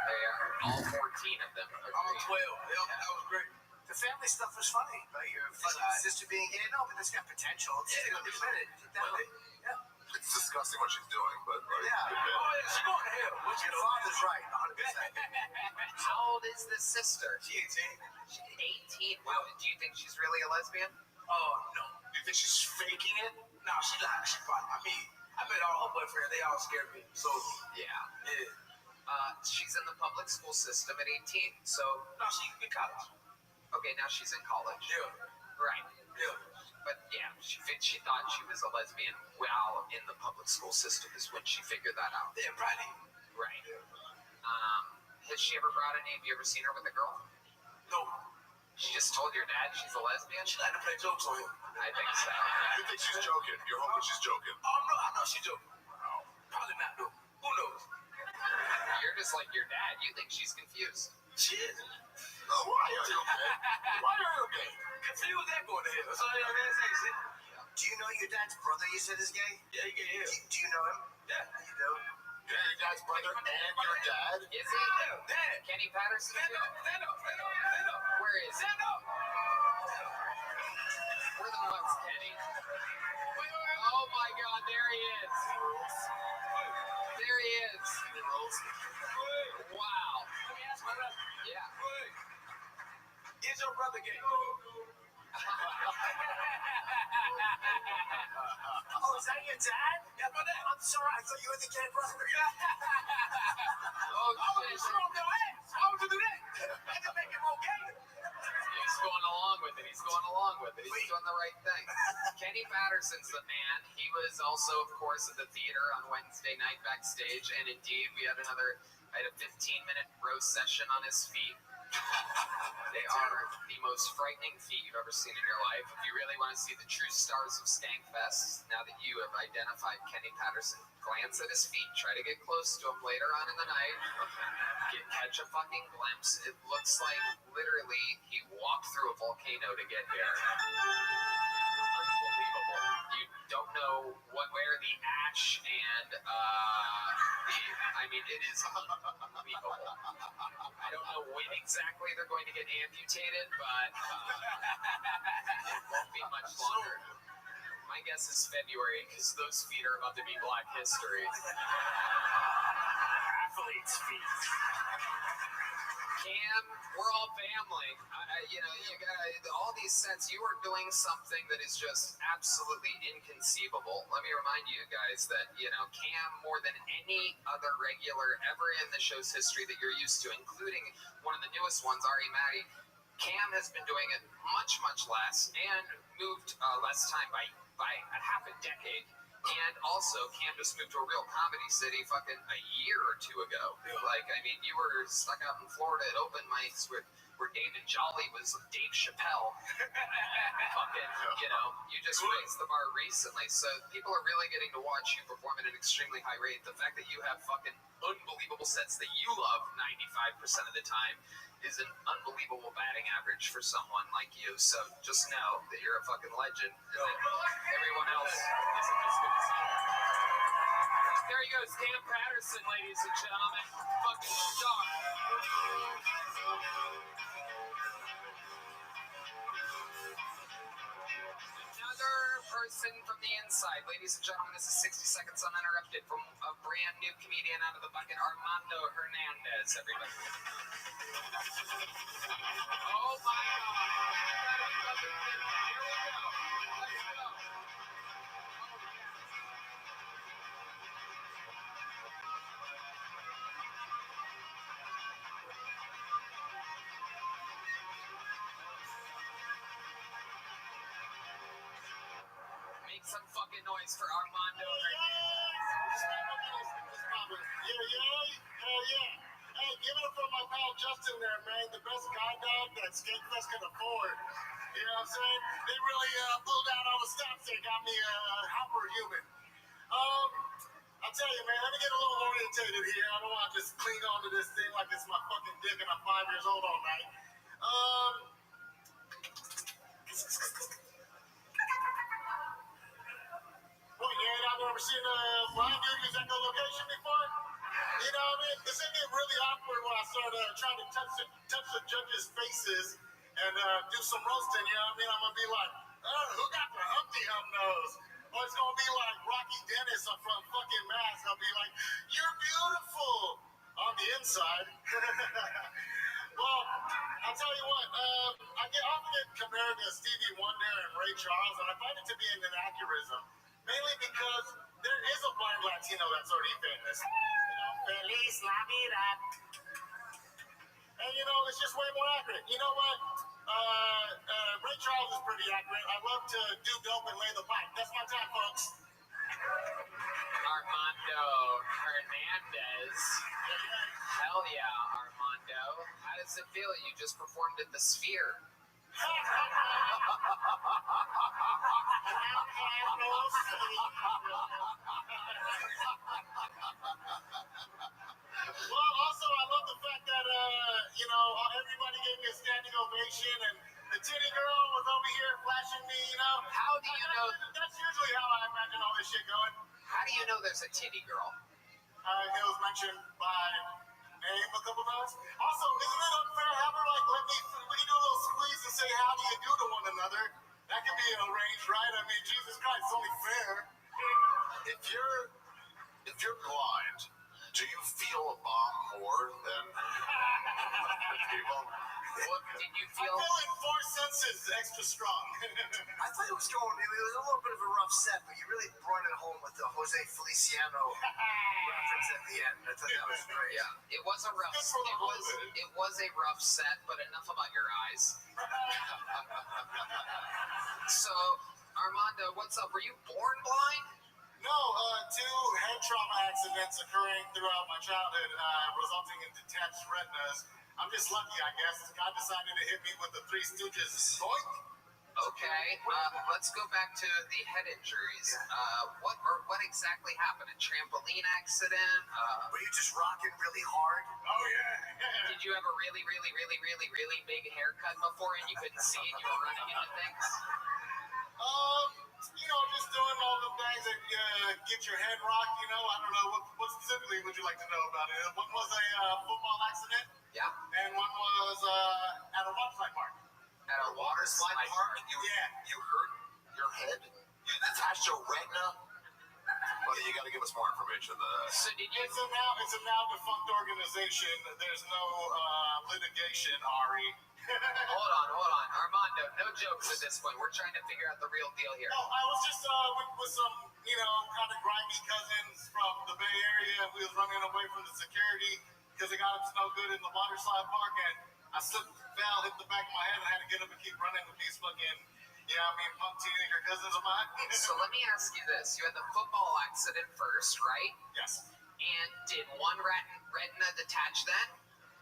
They are all 14 of them. All 12. Yep, that was great. The family stuff was funny. Like your fucking sister being gay. No, but it's got potential. It's a good minute. Definitely. Yeah. It's disgusting what she's doing, but like, Yeah. admit. Oh, yeah, she going to hell. What you Your know? father's right. 100%. How old is this sister? She 18. She's 18. Wow. Do you think she's really a lesbian? Oh, no. Do you think she's faking it? No, she lied. She probably. I mean, I met all her boyfriends. They all scared me. So, Yeah. yeah. She's in the public school system at 18. So, No, she in college. okay, now she's in college. Yeah. Right. Yeah. But yeah, she thought she was a lesbian while in the public school system is when she figured that out. Yeah, probably. Right. Has she ever brought any? Have you ever seen her with a girl? No. She just told your dad she's a lesbian? She like to play jokes on him. I think so. You think she's joking? You're hoping she's joking. Oh, no, I know she joking. Probably not, though. Who knows? You're just like your dad. You think she's confused. She is. Oh, why are you okay? Why are you okay? Confused that going to hell. That's all I gotta say. Shit. Do you know your dad's brother you said is gay? Yeah, you get hell. Do you know him? Yeah. You do? You're your dad's brother and your dad? Is he? Yeah, Dad. Kenny Patterson? Stand up. Stand up. Stand up. Stand up. Where is he? Stand up. Where the fuck's Kenny? Oh my God, there he is. There he is. Wow. Let me ask my brother. Yeah. Is your brother gay? Oh, is that your dad? Yeah, my dad. I'm sorry. I thought you were the gay brother. Oh, I was shit. just on your ass. Why would you do that? That just make it more gay. He's going along with it. He's going along with it. He's doing the right thing. Kenny Patterson's the man. He was also, of course, at the theater on Wednesday night backstage. And indeed, I had a 15-minute roast session on his feet. They are the most frightening feet you've ever seen in your life. If you really want to see the true stars of Skankfest, now that you have identified Kenny Patterson, glance at his feet. Try to get close to him later on in the night. Catch a fucking glimpse. It looks like literally he walked through a volcano to get here. Unbelievable. You don't know where the ash and it is unbelievable. I don't know when exactly they're going to get amputated, but it won't be much longer. My guess is February, because those feet are about to be Black History. Athlete's feet. Cam, we're all family. You got all these sets. You are doing something that is just absolutely inconceivable. Let me remind you guys that Cam, more than any other regular ever in the show's history that you're used to, including one of the newest ones, Ari Maddie, Cam has been doing it much, much less and moved less time by a half a decade. And also, Cam just moved to a real comedy city fucking a year or two ago. You were stuck out in Florida at open mics where David Jolly was Dave Chappelle. Fucking, you just raised the bar recently. So people are really getting to watch you perform at an extremely high rate. The fact that you have fucking unbelievable sets that you love 95% of the time is an unbelievable batting average for someone like you. So just know that you're a fucking legend and that everyone else isn't as good as you. There he goes, Cam Patterson, ladies and gentlemen. Fucking star. Another person from the inside. Ladies and gentlemen, this is 60 Seconds Uninterrupted from a brand new comedian out of the bucket, Armando Hernandez, everybody. Oh my God. Here we go. Let's go. Make some fucking noise for Armando Hernandez. Yeah, yeah. Hell yeah. Hey, give it up for my pal Justin there, man. The best guide dog that Skatefest can afford. You know what I'm saying? They really pulled out all the stops there, got me hyper human. I'll tell you, man, let me get a little orientated here. I don't want to just cling onto this thing like it's my fucking dick and I'm 5 years old all night. What, you ain't out there ever seen a blind dude use echolocation before? You know what I mean? This ain't get really awkward when I start trying to touch the judges' faces and do some roasting, you know what I mean? I'm going to be like, who got the Humpty Hump nose? Or it's going to be like Rocky Dennis from fucking Mask. I'll be like, you're beautiful on the inside. Well, I'll tell you what, I often get compared to Stevie Wonder and Ray Charles, and I find it to be an anachronism. Mainly because there is a blind Latino that's already famous. You know, Feliz Navidad. And you know, it's just way more accurate. You know what? Ray Charles is pretty accurate. I love to do dope and lay the pipe. That's my time, folks. Armando Hernandez. Hell yeah, Armando. How does it feel? You just performed at the Sphere. Well, also, I love the fact that, you know, everybody gave me a standing ovation, and the titty girl was over here flashing me, you know. How do you know? That's usually how I imagine all this shit going. How do you know there's a titty girl? It was mentioned by name a couple times. Also, isn't it unfair? Have her, like, we can do a little squeeze and say, how do you do to one another? That can be arranged, right? I mean, Jesus Christ, it's only fair. If you're blind, do you feel a bomb more than people? What did you I feel? feel like 4 senses extra strong. I thought it was a little bit of a rough set, but you really brought it home with the Jose Feliciano reference at the end. I thought that was great. Yeah, it was a rough. It was a rough set, but enough about your eyes. So, Armando, what's up? Were you born blind? No, 2 head trauma accidents occurring throughout my childhood, resulting in detached retinas. I'm just lucky, I guess. God decided to hit me with the Three Stooges. Boink. Okay, let's go back to the head injuries. What exactly happened? A trampoline accident? Were you just rocking really hard? Oh, yeah. Did you have a really big haircut before and you couldn't see it? You were running into things? You know, just doing all the things that get your head rocked, you know. I don't know. What specifically would you like to know about it? One was a football accident. Yeah. And one was at a water slide park. At a water slide park? You hurt your head? You detached your retina? Well, you got to give us more information. So did you? It's a now defunct organization. There's no litigation, Ari. Hold on. Armando, no jokes at this point. We're trying to figure out the real deal here. No, I was just with some, you know, kind of grimy cousins from the Bay Area. We was running away from the security because it got us no good in the water slide park, and I slipped, fell, hit the back of my head, and I had to get up and keep running with these fucking, you know what I mean, punk teenager cousins of mine. So let me ask you this. You had the football accident first, right? Yes. And did one retina detach then?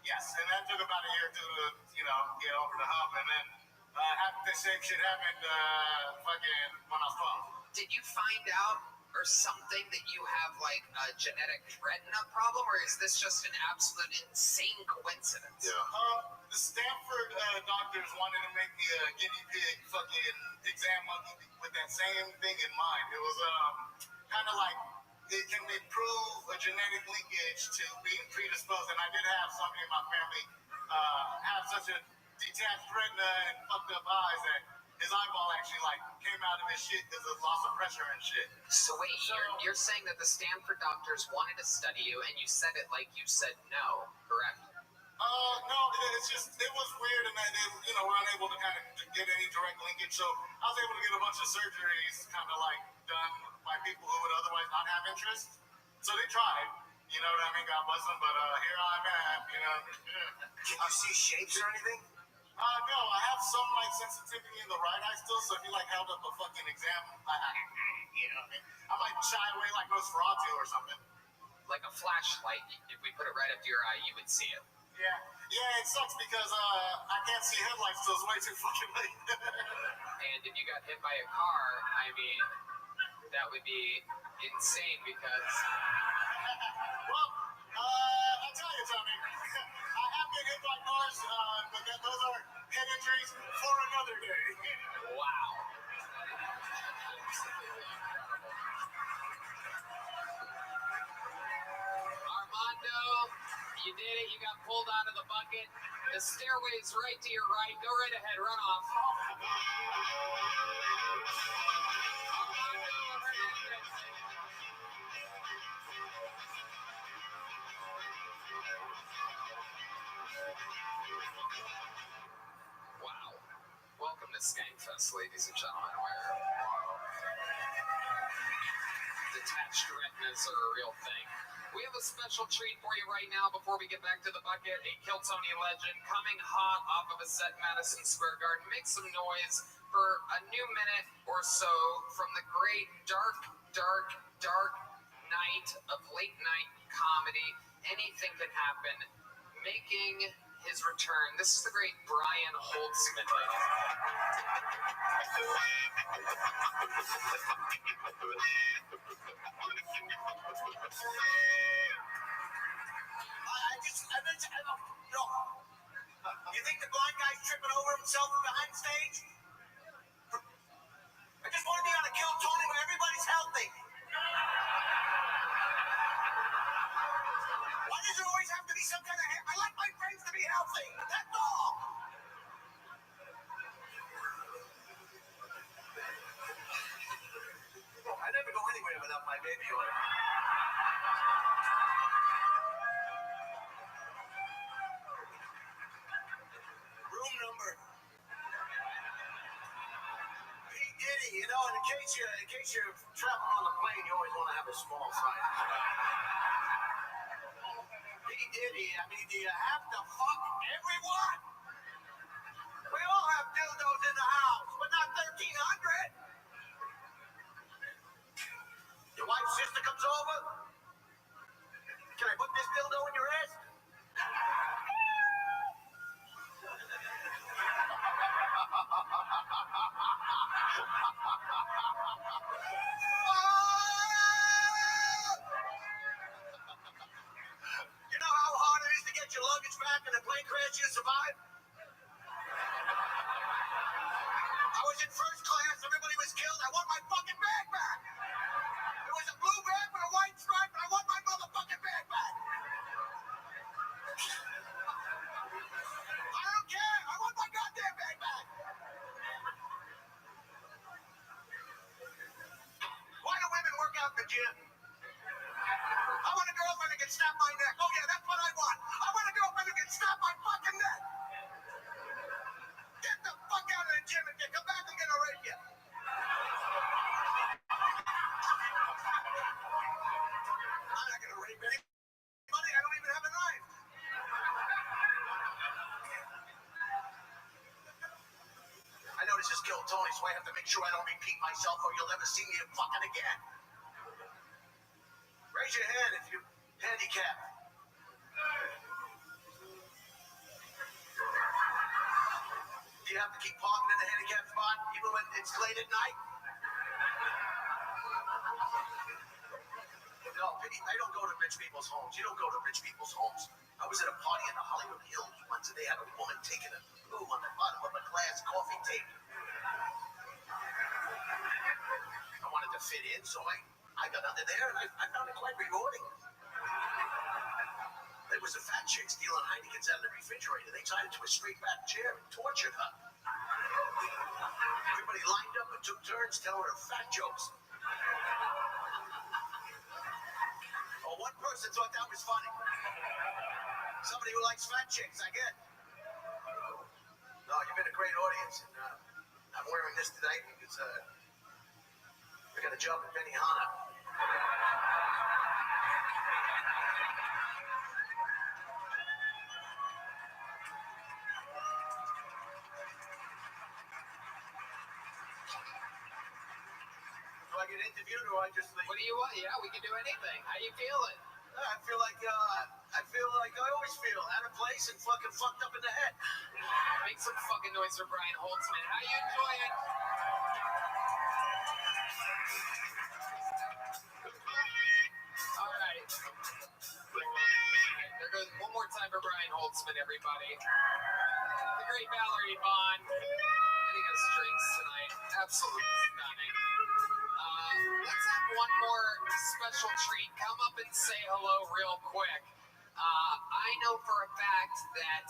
Yes, and that took about a year to, you know, get over the hump, and then the same shit happened fucking when I was 12. Did you find out or something that you have like a genetic retina problem, or is this just an absolute insane coincidence? Yeah. The Stanford doctors wanted to make me a guinea pig fucking exam monkey with that same thing in mind. It was kind of like, can we prove a genetic linkage to being predisposed? And I did have somebody in my family have such a detached retina and fucked up eyes that his eyeball actually like came out of his shit because of loss of pressure and shit. So wait, you're saying that the Stanford doctors wanted to study you, and you said it like you said no, correct? No, it's just, it was weird, and they, you know, were unable to kind of get any direct linkage. So I was able to get a bunch of surgeries kind of like done by people who would otherwise not have interest. So they tried, you know what I mean? God bless them, but here I'm at, you know. Can you see shapes or anything? No, I have some like sensitivity in the right eye still, so if you like held up a fucking exam, you know what I mean? I might shy away like Nosferatu or something. like a flashlight. If we put it right up to your eye, you would see it. Yeah, it sucks because I can't see headlights, so it's way too fucking late. And if you got hit by a car, I mean, that would be insane because Well, I'll tell you, Tommy. I have been hit by cars, but those are head injuries for another day. wow. Armando, you did it. You got pulled out of the bucket. The stairway's right to your right. Go right ahead. Run off. Wow. Welcome to Skankfest, ladies and gentlemen, where detached retinas are a real thing. We have a special treat for you right now before we get back to the bucket. A Kill Tony legend coming hot off of a set in Madison Square Garden. Make some noise for a new minute or so from the great dark night of late night comedy. Anything can happen. Making his return. This is the great Brian Holtzman, ladies and You think the blind guy's tripping over himself behind stage? I just want to be on a Kill Tony where everybody's healthy. Why does there always have to be some kind of... I like my friends to be healthy. That's all. I never go anywhere without my baby oil. Room number. P. Diddy, you know, in case you're traveling on the plane, you always want to have a small size. P. Diddy, I mean, do you have to fuck everyone? We all have dildos in the house, but not 1,300. Your wife's sister comes over. Can I put this dildo in your ass? You know how hard it is to get your luggage back in a plane crash you survived? I was in first class, everybody was killed. I want my fucking bag back. It was a blue bag with a white stripe, and I want my motherfucking bag back. I don't care. I want my goddamn bag back. Why do women work out in the gym? I want a girlfriend who can snap my neck. Oh yeah, that's what I want. I want a girlfriend who can snap my fucking neck. Get the fuck out of the gym and come back and get a rape you. I'm not gonna rape anybody. I don't even have a knife. I know this is Kill Tony, so I have to make sure I don't repeat myself or you'll never see me fucking again. Raise your hand if you're handicapped. Do you have to keep parking in the handicapped spot even when it's late at night? No, I don't go to rich people's homes. You don't go to rich people's homes. I was at a party in the Hollywood Hills once, and they had a woman taking a poo on the bottom of a glass coffee table. I wanted to fit in, so I got under there, and I found it quite rewarding. There was a fat chick stealing Heinekens out of the refrigerator. They tied her to a straight back chair and tortured her. Everybody lined up and took turns telling her fat jokes. Oh, one person thought that was funny. Somebody who likes fat chicks, I get. No, you've been a great audience, and I'm wearing this today because I got a job at Benihana. Do I get interviewed or I just leave? what do you want? Yeah, we can do anything. How you feeling? I feel like I always feel out of place and fucking fucked up in the head. Make some fucking noise for Brian Holtzman. How you enjoying? All right. There goes one more time for Brian Holtzman, everybody. The great Valerie Bond getting us drinks tonight. Absolutely stunning. Let's have one more special treat. Come up and say hello real quick. I know for a fact that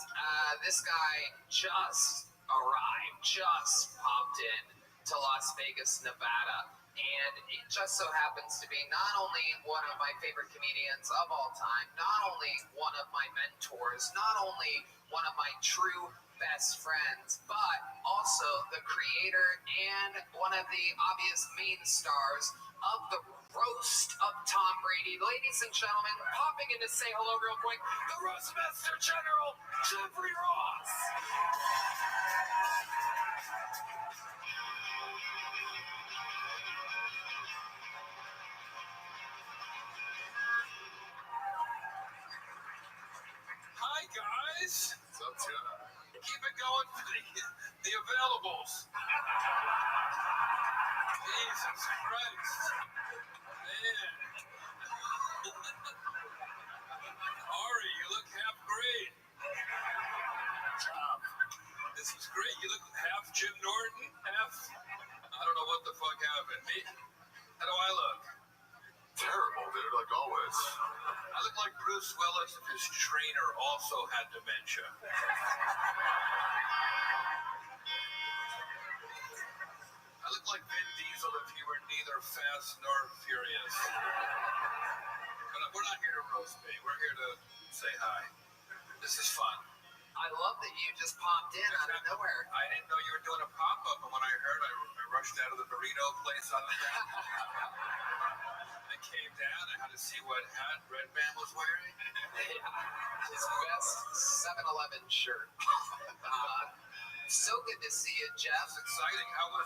this guy just arrived, just popped in to Las Vegas, Nevada. And it just so happens to be not only one of my favorite comedians of all time, not only one of my mentors, not only one of my true best friends, but also the creator and one of the obvious main stars of the roast of Tom Brady. Ladies and gentlemen, popping in to say hello real quick, the Roastmaster General, Jeffrey Ross. Hi, guys. What's up, Tina? Keep it going for the availables. Jesus Christ. Man. Ari, you look half great. This is great. You look half Jim Norton, half... I don't know what the fuck happened. Me? How do I look? Terrible, dude, like always. I look like Bruce Willis if his trainer also had dementia. I look like Vin Diesel if he were neither fast nor furious. But we're not here to roast me. We're here to say hi. This is fun. I love that you just popped in out of nowhere. I didn't know you were doing a pop-up, and when I heard, I rushed out of the burrito place on the ground. I came down. I had to see what hat Red Band was wearing. His best 7-Eleven shirt. So good to see you, Jeff. That's exciting. How was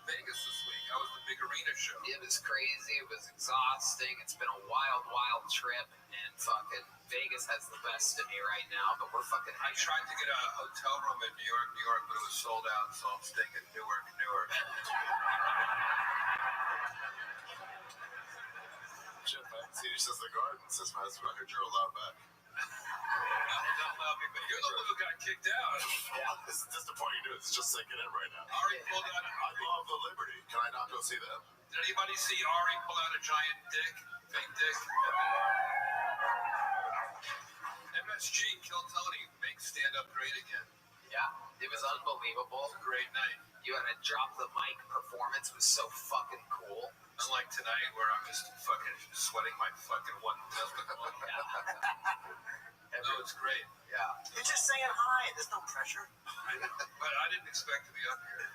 Vegas this week? How was the big arena show? It was crazy. It was exhausting. It's been a wild, wild trip. And fucking Vegas has the best of me right now. But we're fucking I tried to get a hotel room in New York, but it was sold out, so I'm staying in Newark. Jeff, I haven't seen you since the garden, since my husband heard you're allowed back. Don't love me, but you're the one who got kicked out. Yeah, this is disappointing news. It's just sinking in right now. Ari pulled out I love the Liberty. Can I not go see them? Did anybody see Ari pull out a giant dick? Fake dick? MSG, Kill Tony, make stand-up great again. Yeah, it was unbelievable. It was a great night. You had a drop the mic performance. Was so fucking cool. Unlike tonight, where I'm just fucking sweating my fucking one testicle. No, it's great. Yeah. You're just saying hi. There's no pressure. But I didn't expect to be up here.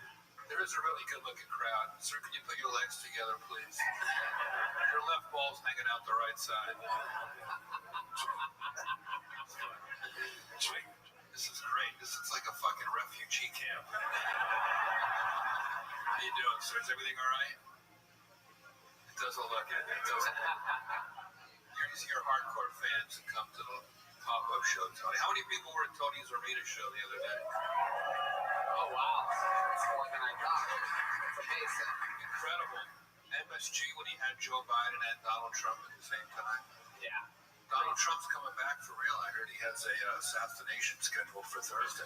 There is a really good-looking crowd. Sir, can you put your legs together, please? Your left ball's hanging out the right side. This is great. This looks like a fucking refugee camp. How you doing, sir? Is everything all right? It doesn't look it. It doesn't. You're hardcore fans that come to the pop-up show, Tony. How many people were at Tony's Arena show the other day? Oh wow, that's more than I thought. It's amazing. Incredible. MSG when he had Joe Biden and Donald Trump at the same time. Yeah. Donald Trump's coming back for real. I heard he has a assassination scheduled for Thursday.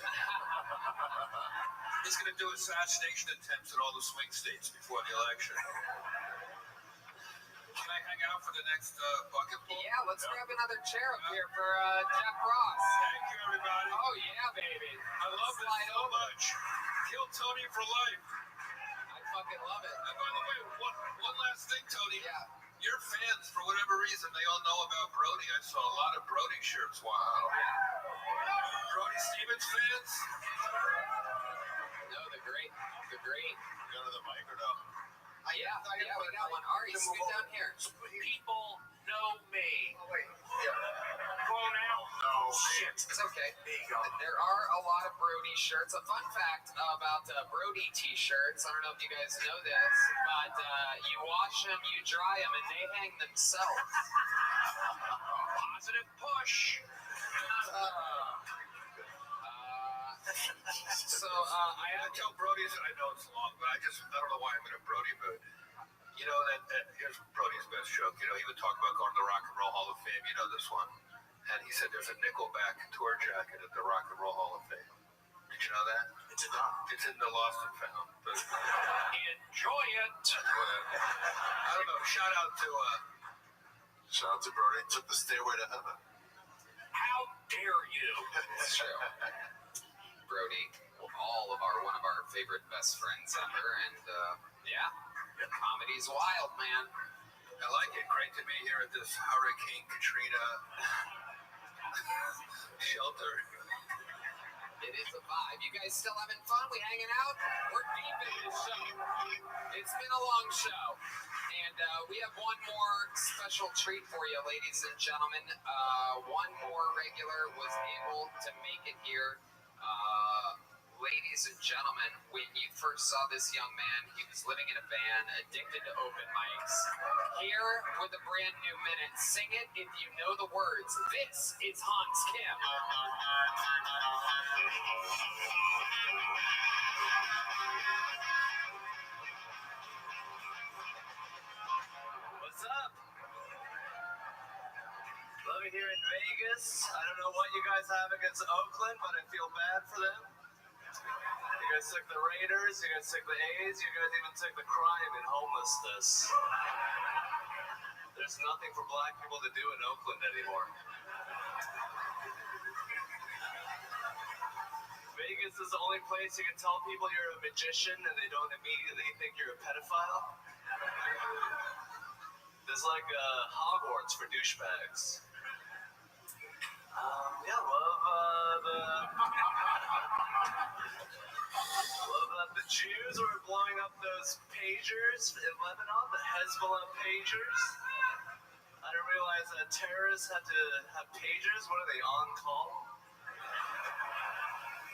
He's going to do assassination attempts in all the swing states before the election. Can I hang out for the next bucket pool? Yeah, let's grab another chair up here for Jeff Ross. Thank you, everybody. Oh yeah, baby. I love this Slide so over. much. Kill Tony for life. I fucking love it. And by the way, one last thing, Tony. Yeah. Your fans, for whatever reason, they all know about Brody. I saw a lot of Brody shirts. Wow. Brody Stevens fans? No, the great. Go to the mic or no? Yeah, we got one. Ari, scoot down here. People know me. Oh, wait. Go now. No. Shit. It's okay. There you go. There are a lot of Brody shirts. A fun fact about Brody t-shirts, I don't know if you guys know this, but you wash them, you dry them, and they hang themselves. Positive push. So I had to tell Brody's, I know it's long, but I don't know why I'm in a Brody mood. You know, that here's Brody's best joke. You know, he would talk about going to the Rock and Roll Hall of Fame. You know this one. And he said there's a Nickelback tour jacket at the Rock and Roll Hall of Fame. Did you know that? It's in the Lost and Found. But enjoy it. I don't know. Shout out to Brody. Took the stairway to heaven. how dare you? it's true. Brody, one of our favorite best friends ever, and yeah, comedy's wild, man. I like it. Great to be here at this Hurricane Katrina shelter. It is a vibe. You guys still having fun? We hanging out? We're deep in this show. It's been a long show. And we have one more special treat for you, ladies and gentlemen. One more regular was able to make it here. Ladies and gentlemen, when you first saw this young man, he was living in a van, addicted to open mics. Here with a brand new minute. Sing it if you know the words. This is Hans Kim. What's up? Love it here in Vegas. I don't know what you guys have against Oakland, but I feel bad for them. You guys took the Raiders, you guys took the A's, you guys even took the crime and homelessness. There's nothing for black people to do in Oakland anymore. Vegas is the only place you can tell people you're a magician and they don't immediately think you're a pedophile. There's like Hogwarts for douchebags. Love that the Jews were blowing up those pagers in Lebanon, the Hezbollah pagers. I didn't realize that terrorists had to have pagers. What are they, on call?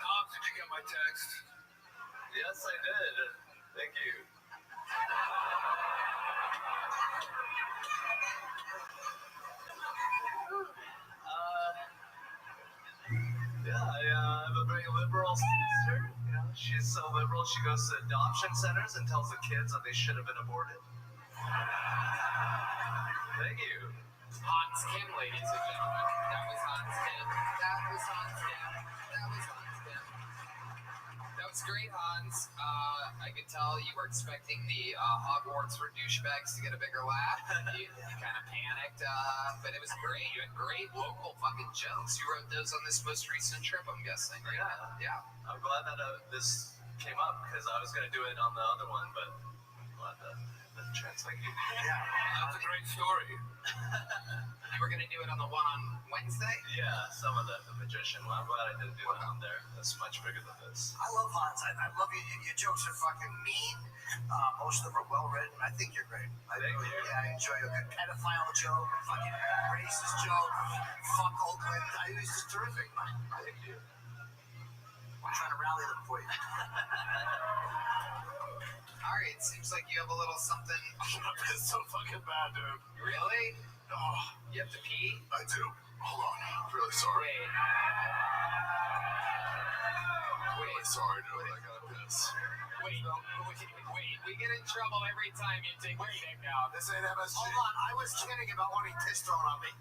Cops, did you get my text? Yes, I did. Thank you. Yeah, I have a very liberal sister. You know, she's so liberal, she goes to adoption centers and tells the kids that they should have been aborted. Thank you. Hans Kim, ladies and gentlemen. That was Hans Kim. That was Hans Kim. That was Hans Kim. That was great, Hans. I could tell you were expecting the Hogwarts for douchebags to get a bigger laugh. You kind of panicked, but it was great. You had great local fucking jokes. You wrote those on this most recent trip, I'm guessing, right? Yeah. I'm glad that this came up because I was going to do it on the other one, but I'm glad that the chance I gave you. Yeah, that's a great story. You were going to do it on the one on Wednesday? Yeah, some of the magician one. I'm glad I didn't do it on there. That's much bigger than this. I love Hans. I love you. Your jokes are fucking mean. Most of them are well written. I think you're great. Thank you. Yeah, I enjoy a good pedophile joke, fucking racist joke, fuck Oakland. It's just terrific. Thank you. I'm trying to rally them for you. All right, seems like you have a little something. It's so fucking bad, dude. Really? Oh, You have to pee? I do. Hold on. I'm really sorry. Really sorry, dude. I gotta piss. Wait. We get in trouble every time you take a shit now. This ain't MSG. Hold on. I was kidding about wanting piss thrown on me.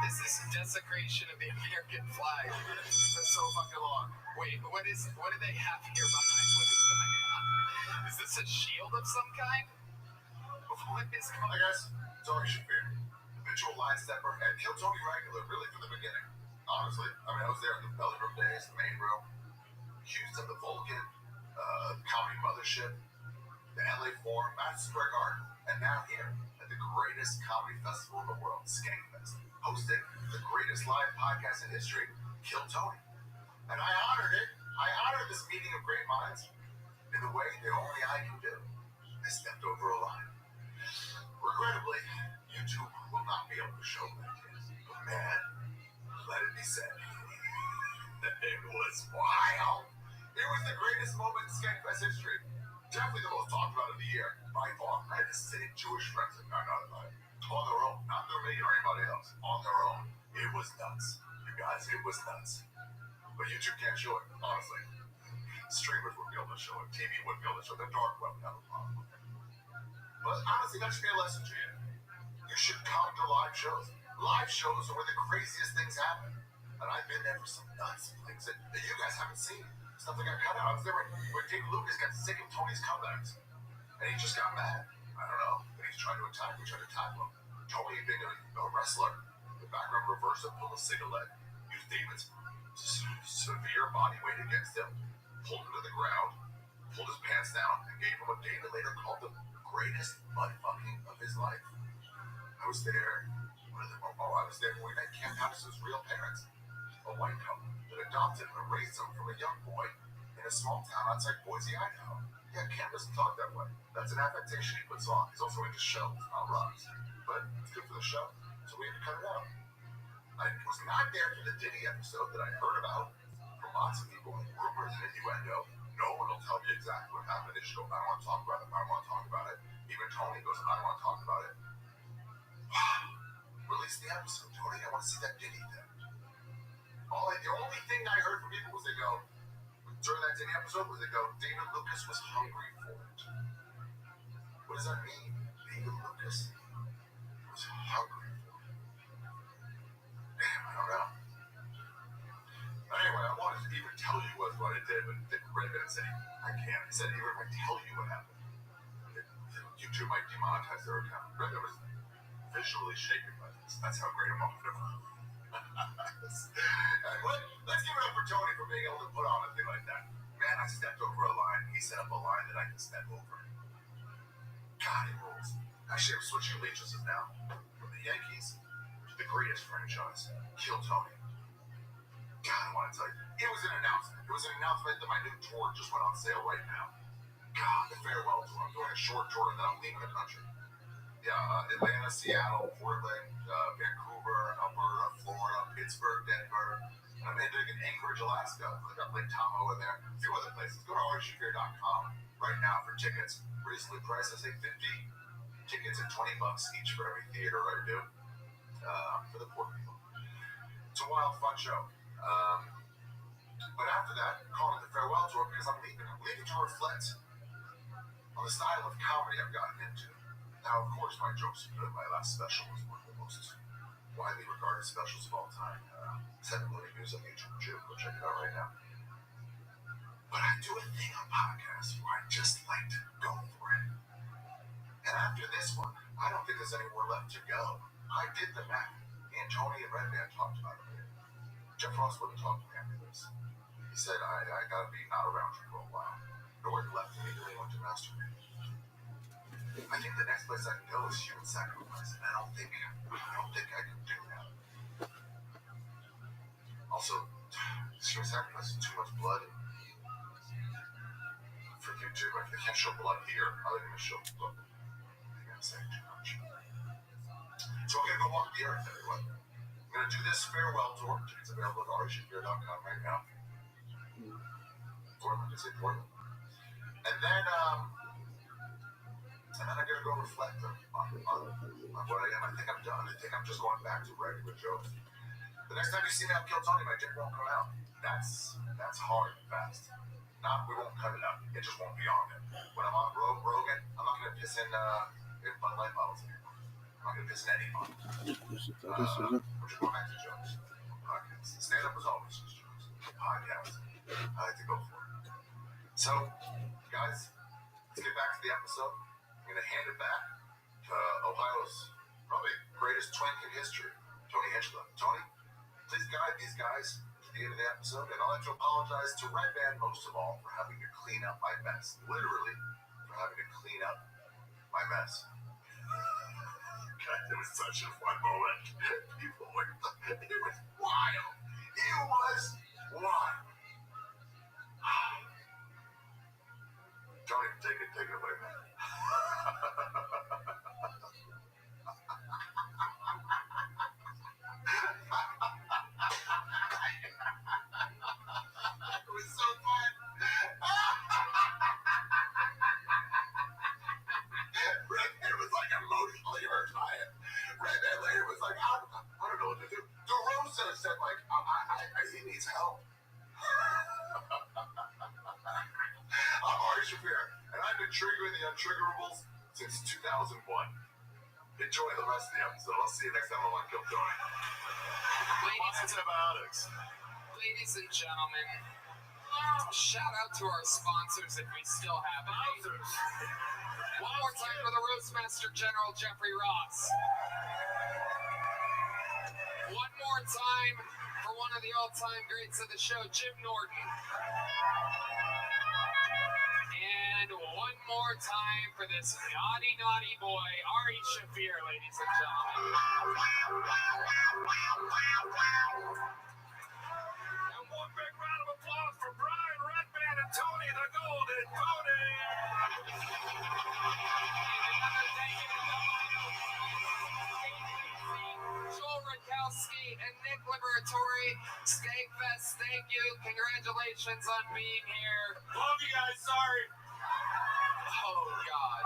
This is desecration of the American flag. It's so fucking long. Wait, what do they have here behind? What is going on? Is this a shield of some kind? What is Hi going on? guys, Tony Shafir, habitual line stepper, and Kill Tony regular, really from the beginning. Honestly, I was there in the belly room days, the main room, Houston, the Vulcan, Comedy Mothership, the LA Forum, Madison Square Garden, and now here at the greatest comedy festival in the world, Skankfest, hosting the greatest live podcast in history, Kill Tony. And I honored it. I honored this meeting of great minds in the way that only I can do. I stepped over a line. Regrettably, YouTube will not be able to show that. But man, Let it be said. It was wild. It was the greatest moment in Skankfest history. Definitely the most talked about of the year. By far. I had to sit in Jewish friends that got out about it. On their own. Not through me or anybody else. On their own. It was nuts. You guys, it was nuts. But YouTube can't show it, honestly. Streamers would be able to show it. TV wouldn't be able to show it. The dark web would have a problem with it. But honestly, that should be a lesson to you. You should come to live shows. Live shows are where the craziest things happen. And I've been there for some nuts things that you guys haven't seen. Stuff that got cut out. I was there when Dave Lucas got sick of Tony's comebacks. And he just got mad. I don't know. But he's trying to attack. We tried to tackle him. Tony, being a wrestler, the background reversed him, pulled a single leg, used David's severe body weight against him, pulled him to the ground, pulled his pants down, and gave him what David later called the greatest butt-fucking of his life. I was there. I was there when we met Cam Patterson's real parents, a white couple that adopted him and raised him from a young boy in a small town outside Boise, Idaho. Yeah, Cam doesn't talk that way. That's an affectation he puts on. He's also into shows, not rocks. But it's good for the show, so we had to cut it out. I was not there for the Diddy episode that I heard about from lots of people, like rumors and innuendo. No one will tell me exactly what happened. They just go, I don't want to talk about it. I don't want to talk about it. Even Tony goes, I don't want to talk about it. Release the episode, Tony. I want to see that Diddy thing. The only thing I heard from people was they go, during that Diddy episode, was they go, David Lucas was hungry for it. What does that mean? David Lucas was hungry for it. Damn, I don't know. Anyway, I wanted to even tell you what I did, but Redman said, I can't. He said, even if I tell you what happened, YouTube might demonetize their account. Redman was visually shaken by this. That's how great a moment it was. Let's give it up for Tony for being able to put on a thing like that. Man, I stepped over a line. He set up a line that I can step over. God, he rules. Actually, I'm switching allegiances now. From the Yankees to the greatest franchise. Kill Tony. God, I want to tell you. It was an announcement. It was an announcement that my new tour just went on sale right now. God, the farewell tour. I'm doing a short tour and then I'm leaving the country. Yeah, Atlanta, Seattle, Portland, Vancouver, Alberta, Florida, Pittsburgh, Denver. And I'm doing in Anchorage, Alaska. I got Lake Tahoe in there. A few other places. Go to RShafir.com right now for tickets. Recently priced, I say 50 tickets at $20 each for every theater I do for the poor people. It's a wild, fun show. But after that, call it the farewell tour because I'm leaving. I'm leaving to reflect on the style of comedy I've gotten into. Now, of course, my jokes are good. My last special was one of the most widely regarded specials of all time. 7 million views on YouTube too. Go check it out right now. But I do a thing on podcasts where I just like to go for it. And after this one, I don't think there's anywhere left to go. I did the math. Me and Tony and Redman talked about it. Jeff Ross wouldn't talk to me after this. He said, I gotta be not around you for a while. Nord left immediately and went to masturbate. I think the next place I can go is human sacrifice, and I don't think I can do that. Also, human sacrifice is too much blood for YouTube. I can't show blood here. I'm gonna show blood. I think I'm saying too much. So I'm gonna go walk the earth, everyone. I'm gonna do this farewell tour. It's available at RShafir.com right now. Portland, I say Portland. And then I'm gonna go reflect on what I am. I think I'm done. I think I'm just going back to regular jokes. The next time you see me on Kill Tony, my dick won't come out. That's hard and fast. We won't cut it out. It just won't be on it. When I'm on Rogan, I'm not gonna piss in Bud Light bottles anymore. I'm not gonna piss in any bottle. I'm just going back to jokes. Stand up was always just jokes. Podcast, I like to go for it. So, guys, let's get back to the episode. I'm going to hand it back to Ohio's probably greatest twink in history, Tony Hinchcliffe. Tony, please guide these guys to the end of the episode, and I'd like to apologize to Redman most of all for having to clean up my mess. Literally, for having to clean up my mess. God, it was such a fun moment. People were, it was wild. It was wild. Tony, take it away, man. needs help. I'm Ari Shaffir, and I've been triggering the untriggerables since 2001. Enjoy the rest of the episode. I'll see you next time on Kill Tony. Antibiotics. Ladies and gentlemen, shout out to our sponsors if we still have any. One more time for the Roastmaster General Jeffrey Ross. One more time for one of the all-time greats of the show, Jim Norton. And one more time for this naughty, naughty boy, Ari Shaffir, ladies and gentlemen. And one big round of applause for Brian Redband and Tony the Golden Pony. Joel Radkowski and Nick Liberatore, Skankfest, thank you. Congratulations on being here. Love you guys. Sorry. Oh, God.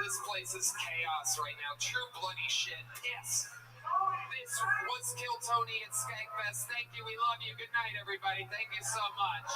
This place is chaos right now. True bloody shit. Yes. This was Kill Tony at Skankfest. Thank you. We love you. Good night, everybody. Thank you so much.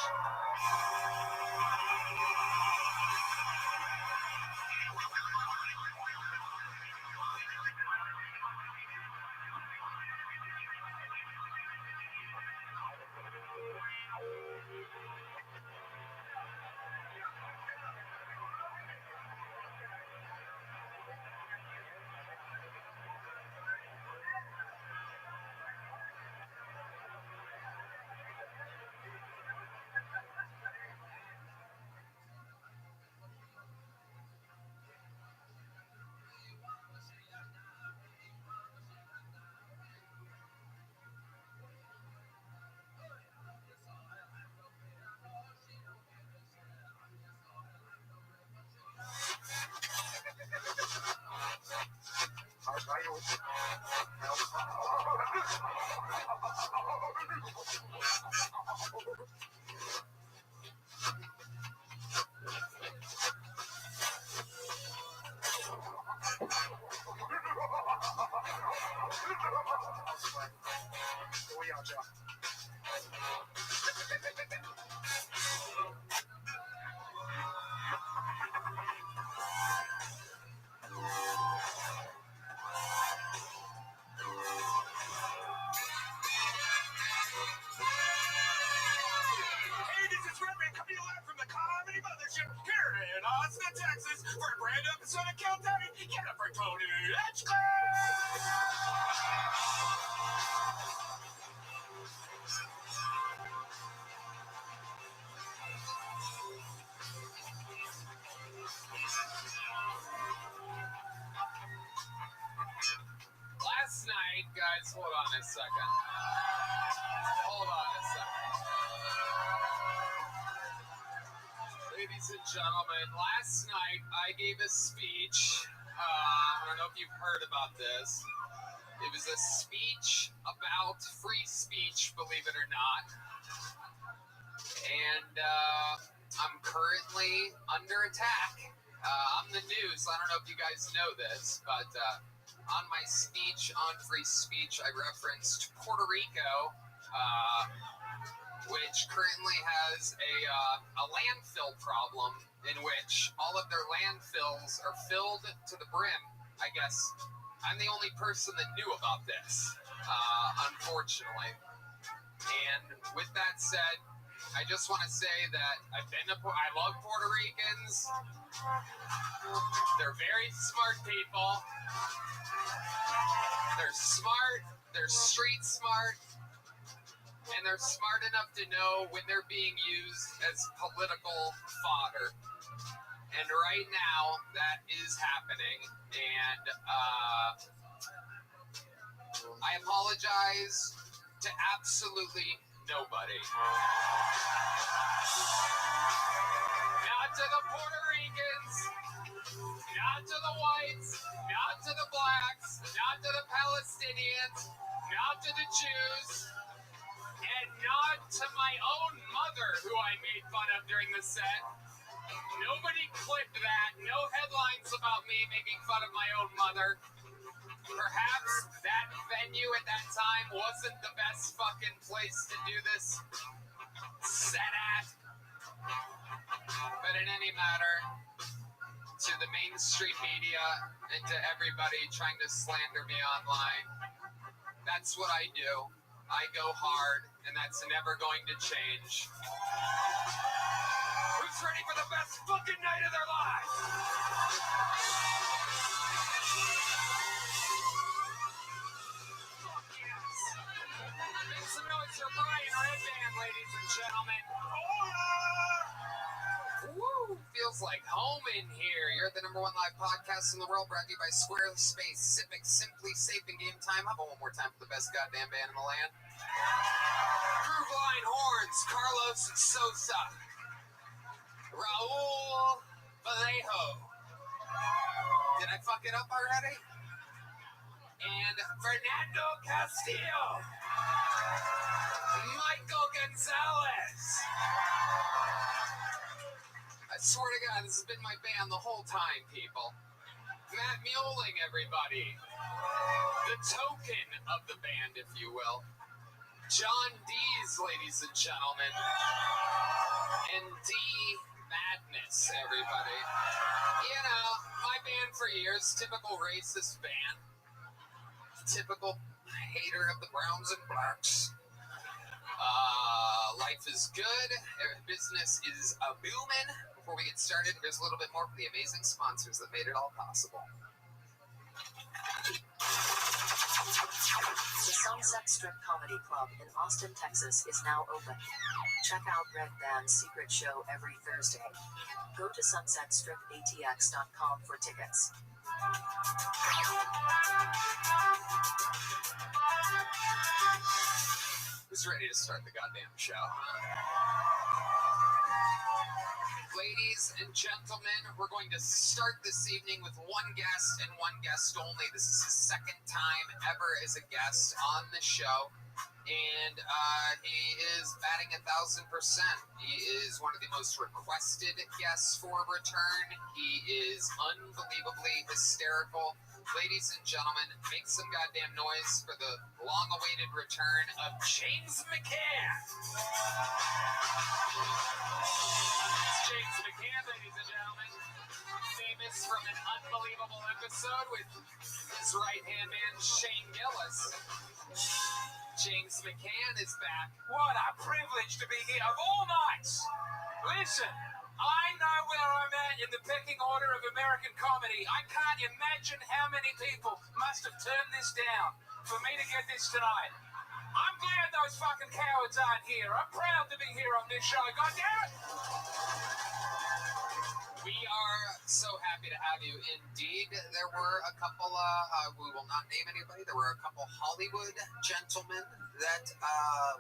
Hey, this is Redman coming to you live from the Comedy Mothership here in Austin, Texas for a brand new episode of Kill Tony. Get up for Tony Last night, guys, hold on a second. Hold on a second. Ladies and gentlemen, last night I gave a speech. I don't know if you've heard about this. It was a speech about free speech, believe it or not. And I'm currently under attack. On the news, I don't know if you guys know this, but on my speech on free speech, I referenced Puerto Rico, which currently has a landfill problem in which all of their landfills are filled to the brim. I guess I'm the only person that knew about this, unfortunately. And with that said, I just want to say that I love Puerto Ricans. They're very smart people. They're smart, they're street smart, and they're smart enough to know when they're being used as political fodder. And right now, that is happening. And I apologize to absolutely nobody. Not to the Puerto Ricans, not to the whites, not to the blacks, not to the Palestinians, not to the Jews, and not to my own mother, who I made fun of during the set. Nobody clicked that. No headlines about me making fun of my own mother. Perhaps that venue at that time wasn't the best fucking place to do this set at. But in any matter, to the mainstream media and to everybody trying to slander me online, that's what I do. I go hard, and that's never going to change. Who's ready for the best fucking night of their lives? Fuck yes. Make some noise for Brian Redband, ladies and gentlemen. Woo! Feels like home in here. You're at the #1 live podcast in the world, brought to you by Squarespace, Civic, Simply Safe, and Game Time. How about one more time for the best goddamn band in the land? Groove Line Horns, Carlos Sosa, Raul Vallejo. Did I fuck it up already? And Fernando Castillo. Michael Gonzalez. I swear to God, this has been my band the whole time, people. Matt Mueling, everybody. The token of the band, if you will. John Dees, ladies and gentlemen. And D Madness, everybody. You know, my band for years, typical racist band. Typical hater of the browns and blacks. Life is good. Business is a booming. Before we get started, here's a little bit more from the amazing sponsors that made it all possible. The Sunset Strip Comedy Club in Austin, Texas is now open. Check out Red Band's secret show every Thursday. Go to sunsetstripatx.com for tickets. Who's ready to start the goddamn show? Ladies and gentlemen, we're going to start this evening with one guest and one guest only. This is his second time ever as a guest on the show. And he is batting 1,000%. He is one of the most requested guests for return. He is unbelievably hysterical. Ladies and gentlemen, make some goddamn noise for the long-awaited return of James McCann. It's James McCann, ladies and gentlemen. Famous from an unbelievable episode with his right-hand man, Shane Gillis. James McCann is back. What a privilege to be here of all nights. Listen, I know where I'm at in the pecking order of American comedy. I can't imagine how many people must have turned this down for me to get this tonight. I'm glad those fucking cowards aren't here. I'm proud to be here on this show. God damn it! We are so happy to have you. Indeed, there were a couple, we will not name anybody, there were a couple Hollywood gentlemen that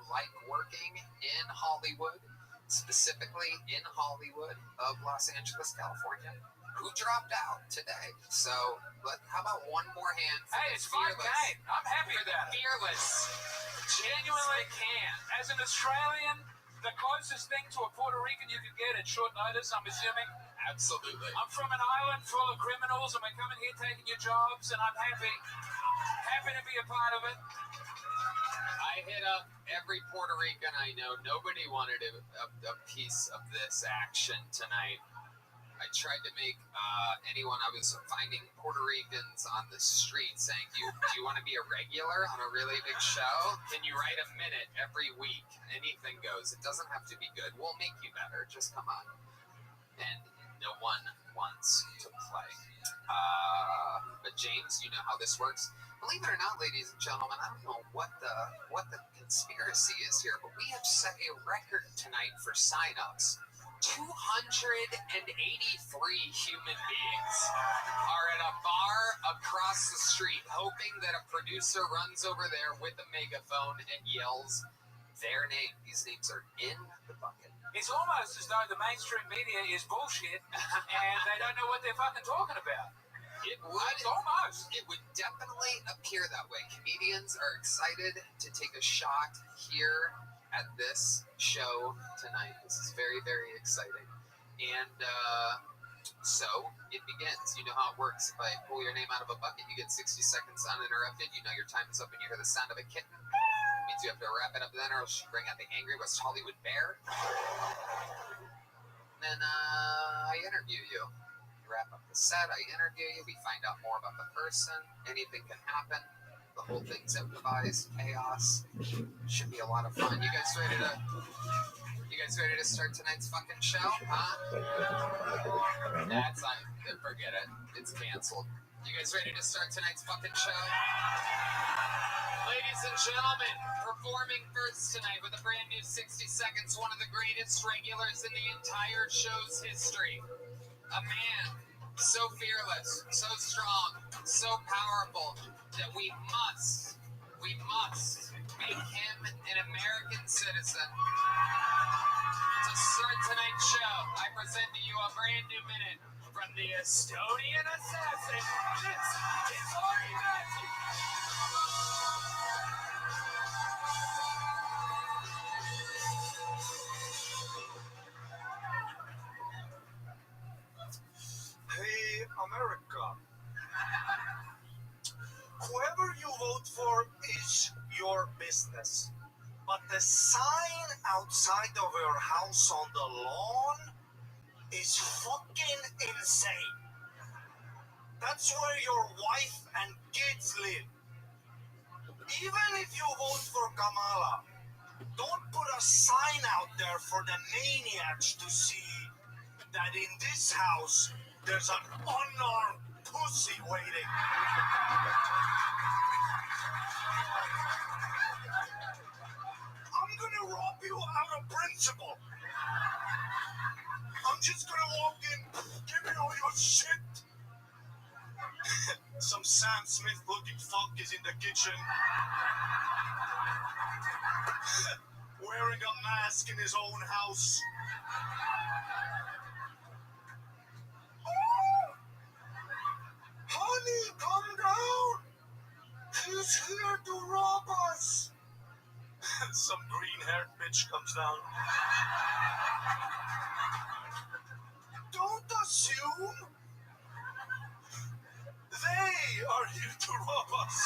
like working in Hollywood, specifically in Hollywood of Los Angeles, California, who dropped out today. So, how about one more hand for Hey, the it's fine, Kane. I'm happy for with the that. fearless Genuinely can. As an Australian, the closest thing to a Puerto Rican you could get at short notice, I'm assuming. Absolutely. I'm from an island full of criminals, and we're coming here taking your jobs, and I'm happy to be a part of it. I hit up every Puerto Rican I know. Nobody wanted a piece of this action tonight. I tried to make anyone, I was finding Puerto Ricans on the street saying, do you want to be a regular on a really big show? Can you write a minute every week? Anything goes. It doesn't have to be good. We'll make you better. Just come on. And no one wants to play. But James, you know how this works. Believe it or not, ladies and gentlemen, I don't know what the conspiracy is here, but we have set a record tonight for signups. 283 human beings are at a bar across the street hoping that a producer runs over there with a megaphone and yells their name. These names are in the bucket. It's almost as though the mainstream media is bullshit, and they don't know what they're fucking talking about. It would definitely appear that way. Comedians are excited to take a shot here at this show tonight. This is very, very exciting. And So it begins. You know how it works. If I pull your name out of a bucket, you get 60 seconds uninterrupted. You know your time is up and you hear the sound of a kitten. It means you have to wrap it up then, or else you bring out the angry West Hollywood bear. And then I interview you. You wrap up the set, I interview you, we find out more about the person. Anything can happen. The whole thing's improvised, chaos. Should be a lot of fun. You guys ready to start tonight's fucking show? Huh? That's not, forget it. It's canceled. You guys ready to start tonight's fucking show? Ladies and gentlemen, performing first tonight with a brand new 60 seconds, one of the greatest regulars in the entire show's history. A man so fearless, so strong, so powerful that we must make him an American citizen. To start tonight's show, I present to you a brand new minute from the Estonian assassin. This is Ari Matthews. Hey, America. Whoever you vote for is your business. But the sign outside of your house on the lawn is fucking insane. That's where your wife and kids live. Even if you vote for Kamala, don't put a sign out there for the maniacs to see that in this house there's an unarmed pussy waiting. I'm gonna rob you out of principle. I'm just gonna walk in, give me all your shit. Some Sam Smith looking fuck is in the kitchen. Wearing a mask in his own house. Oh! Honey, come down! He's here to rob us! Some green-haired bitch comes down. Don't assume! They are here to rob us!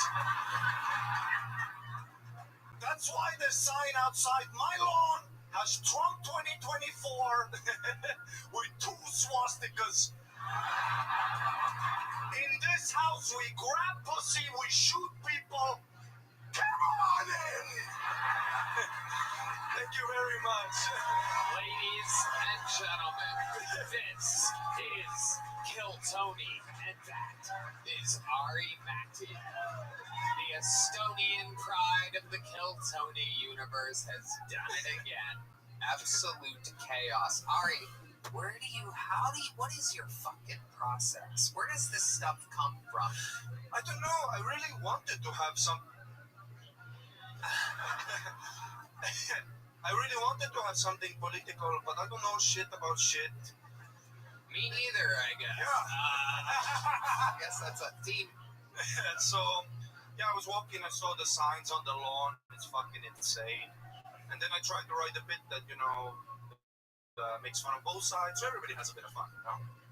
That's why the sign outside my lawn has Trump 2024 with 2 swastikas. In this house, we grab pussy, we shoot people. Come on in! Thank you very much. Ladies and gentlemen, this is Kill Tony, and that is Ari Matti. The Estonian pride of the Kill Tony universe has done it again. Absolute chaos. Ari, what is your fucking process? Where does this stuff come from? I don't know, I really wanted to have some... I really wanted to have something political, but I don't know shit about shit. Me neither, I guess. Yeah. I guess that's a team. So, yeah, I was walking, I saw the signs on the lawn. It's fucking insane. And then I tried to write a bit that, makes fun of both sides. So everybody has a bit of fun,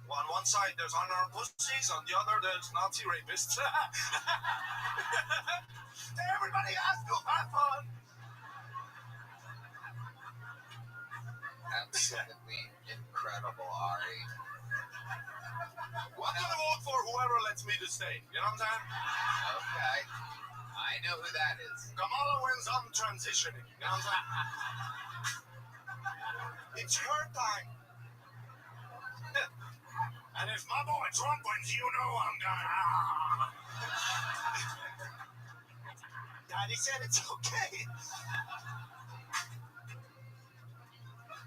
On one side, there's unarmed pussies. On the other, there's Nazi rapists. Everybody has to have fun. Absolutely incredible, Ari. I'm gonna vote for whoever lets me to stay. You know what I'm saying? Okay. I know who that is. Kamala wins, I'm transitioning. You know what I'm saying? It's her time. And if my boy Trump wins, you know I'm gonna... Daddy said it's okay.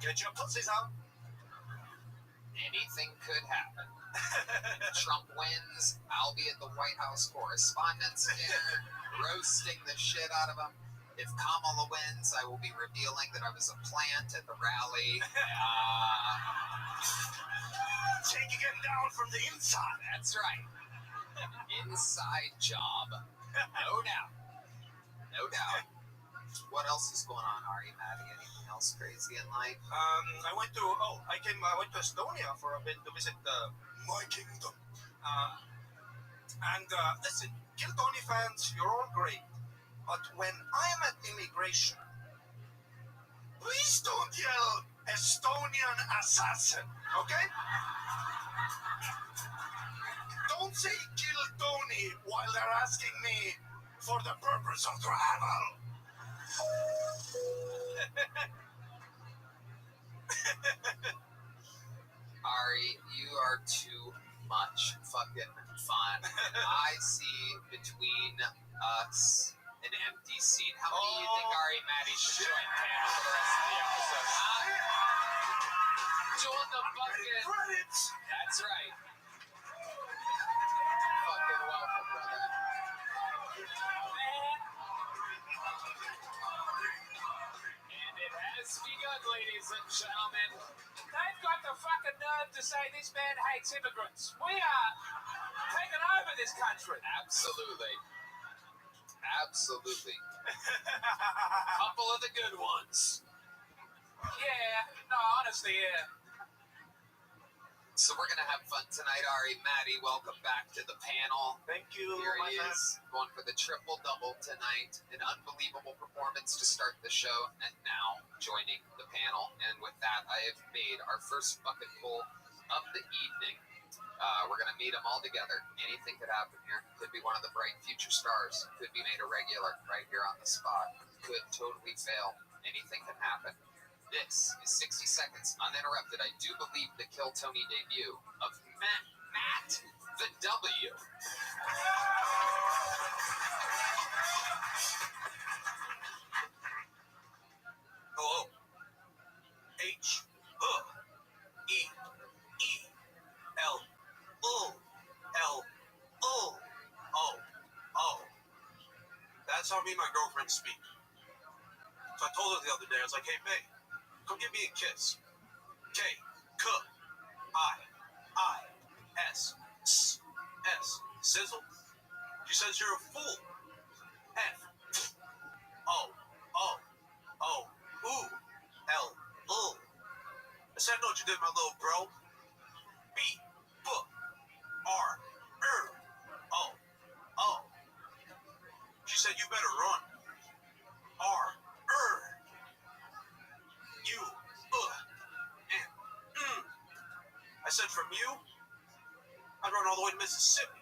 Get your pussies out. Anything could happen. Trump wins, I'll be at the White House Correspondents' Dinner, roasting the shit out of him. If Kamala wins, I will be revealing that I was a plant at the rally. Taking him down from the inside. That's right. Inside job. No doubt. No doubt. What else is going on, Ari, Maddie? Anything else crazy in life? I went to Estonia for a bit to visit my kingdom. Listen, Kill Tony fans, you're all great, but when I am at immigration, please don't yell Estonian assassin, okay? Don't say Kill Tony while they're asking me for the purpose of travel. Ari, you are too much fucking fun. I see between us an empty seat. How many do you think Ari and Maddie should join panel for the rest of the episode? Huh? Join the bucket. Credits. That's right. Fucking welcome, brother. And it has begun, ladies and gentlemen. They've got the fucking nerve to say this man hates immigrants. We are taking over this country. Absolutely. Absolutely. Couple of the good ones. Yeah, no, honestly, yeah. So we're gonna have fun tonight, Ari. Maddie, welcome back to the panel. Thank you, Here my he friend. is, going for the triple-double tonight. An unbelievable performance to start the show, and now joining the panel. And with that, I have made our first bucket full of the evening. We're gonna meet them all together. Anything could happen here. Could be one of the bright future stars. Could be made a regular right here on the spot. Could totally fail. Anything can happen. This is 60 Seconds Uninterrupted. I do believe the Kill Tony debut of Matt the W. Hello. H E E L O L O O O. That's how me and my girlfriend speak. So I told her the other day, I was like, hey, babe, come give me a kiss. K, K, I, S, S, S, sizzle. She says you're a fool. F, O, O, O, ooh, L, L. I said, I know what you did, my little bro. B, B, R, O, O. She said, you better run. R, U, N, I said, from you, I'd run all the way to Mississippi.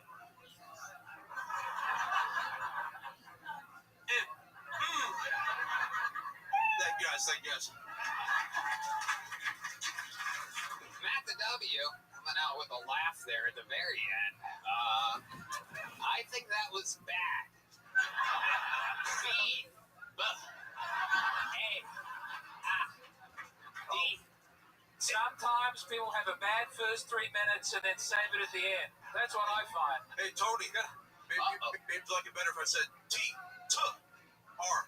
Thank you guys. Matt the W coming out with a laugh there at the very end. I think that was bad. B, B, A, D. Sometimes people have a bad first 3 minutes and then save it at the end. That's what I find. Hey, Tony, maybe you'd like it better if I said T, T, R,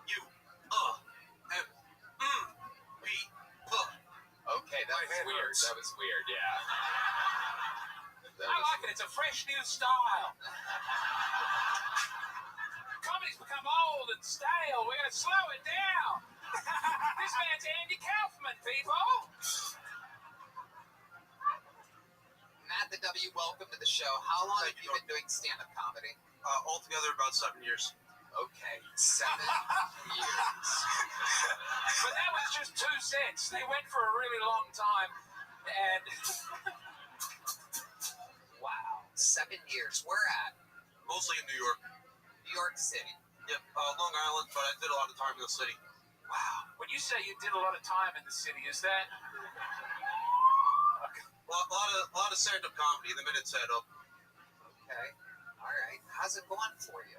U, M, B, P. Okay, that was weird. That was weird, yeah. I like it. It's a fresh new style. Comedy's become old and stale. We're going to slow it down. This man's Andy Kaufman, people. Matt the W, welcome to the show. How long have you been doing stand-up comedy? Altogether about 7 years. Okay, 7 years. But that was just 2 sets. They went for a really long time. And Wow, 7 years. Where at? Mostly in New York. New York City. Yep, Long Island, but I did a lot of time in the city. wow, when you say you did a lot of time in the city, is that? A lot of stand-up comedy. The Minute's head up. Okay, all right. How's it going for you?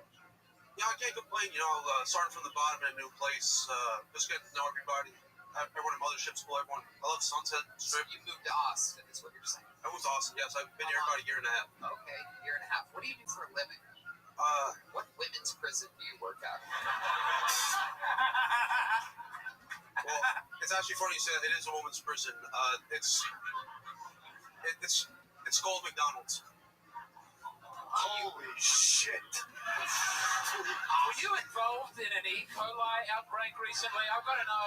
Yeah, I can't complain. You know, starting from the bottom in a new place, just getting to know everybody. Everyone in Mothership School, everyone. I love Sunset So Strip. you moved to Austin, is what you're saying. That was awesome. Yes, I've been here about a year and a half. Okay, year and a half. What do you do for a living? What women's prison do you work at? Well, it's actually funny you say that. It is a woman's prison. It's called McDonald's. Holy shit. Were you involved in an E. coli outbreak recently? I've got to know.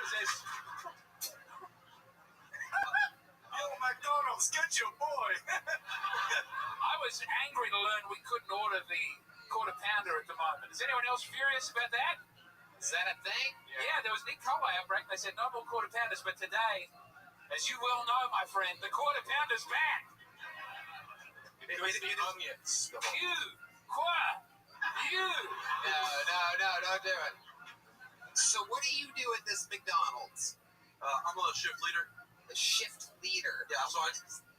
Is this... Yo, McDonald's, get your boy. I was angry to learn we couldn't order the quarter pounder at the moment. Is anyone else furious about that? Is that a thing? Yeah, there was an E. coli outbreak. They said no more quarter pounders, but today, as you well know, my friend, the quarter pounder's back. It was the onions. You, you. No, don't do it. So what do you do at this McDonald's? I'm a shift leader. The shift leader. Yeah, so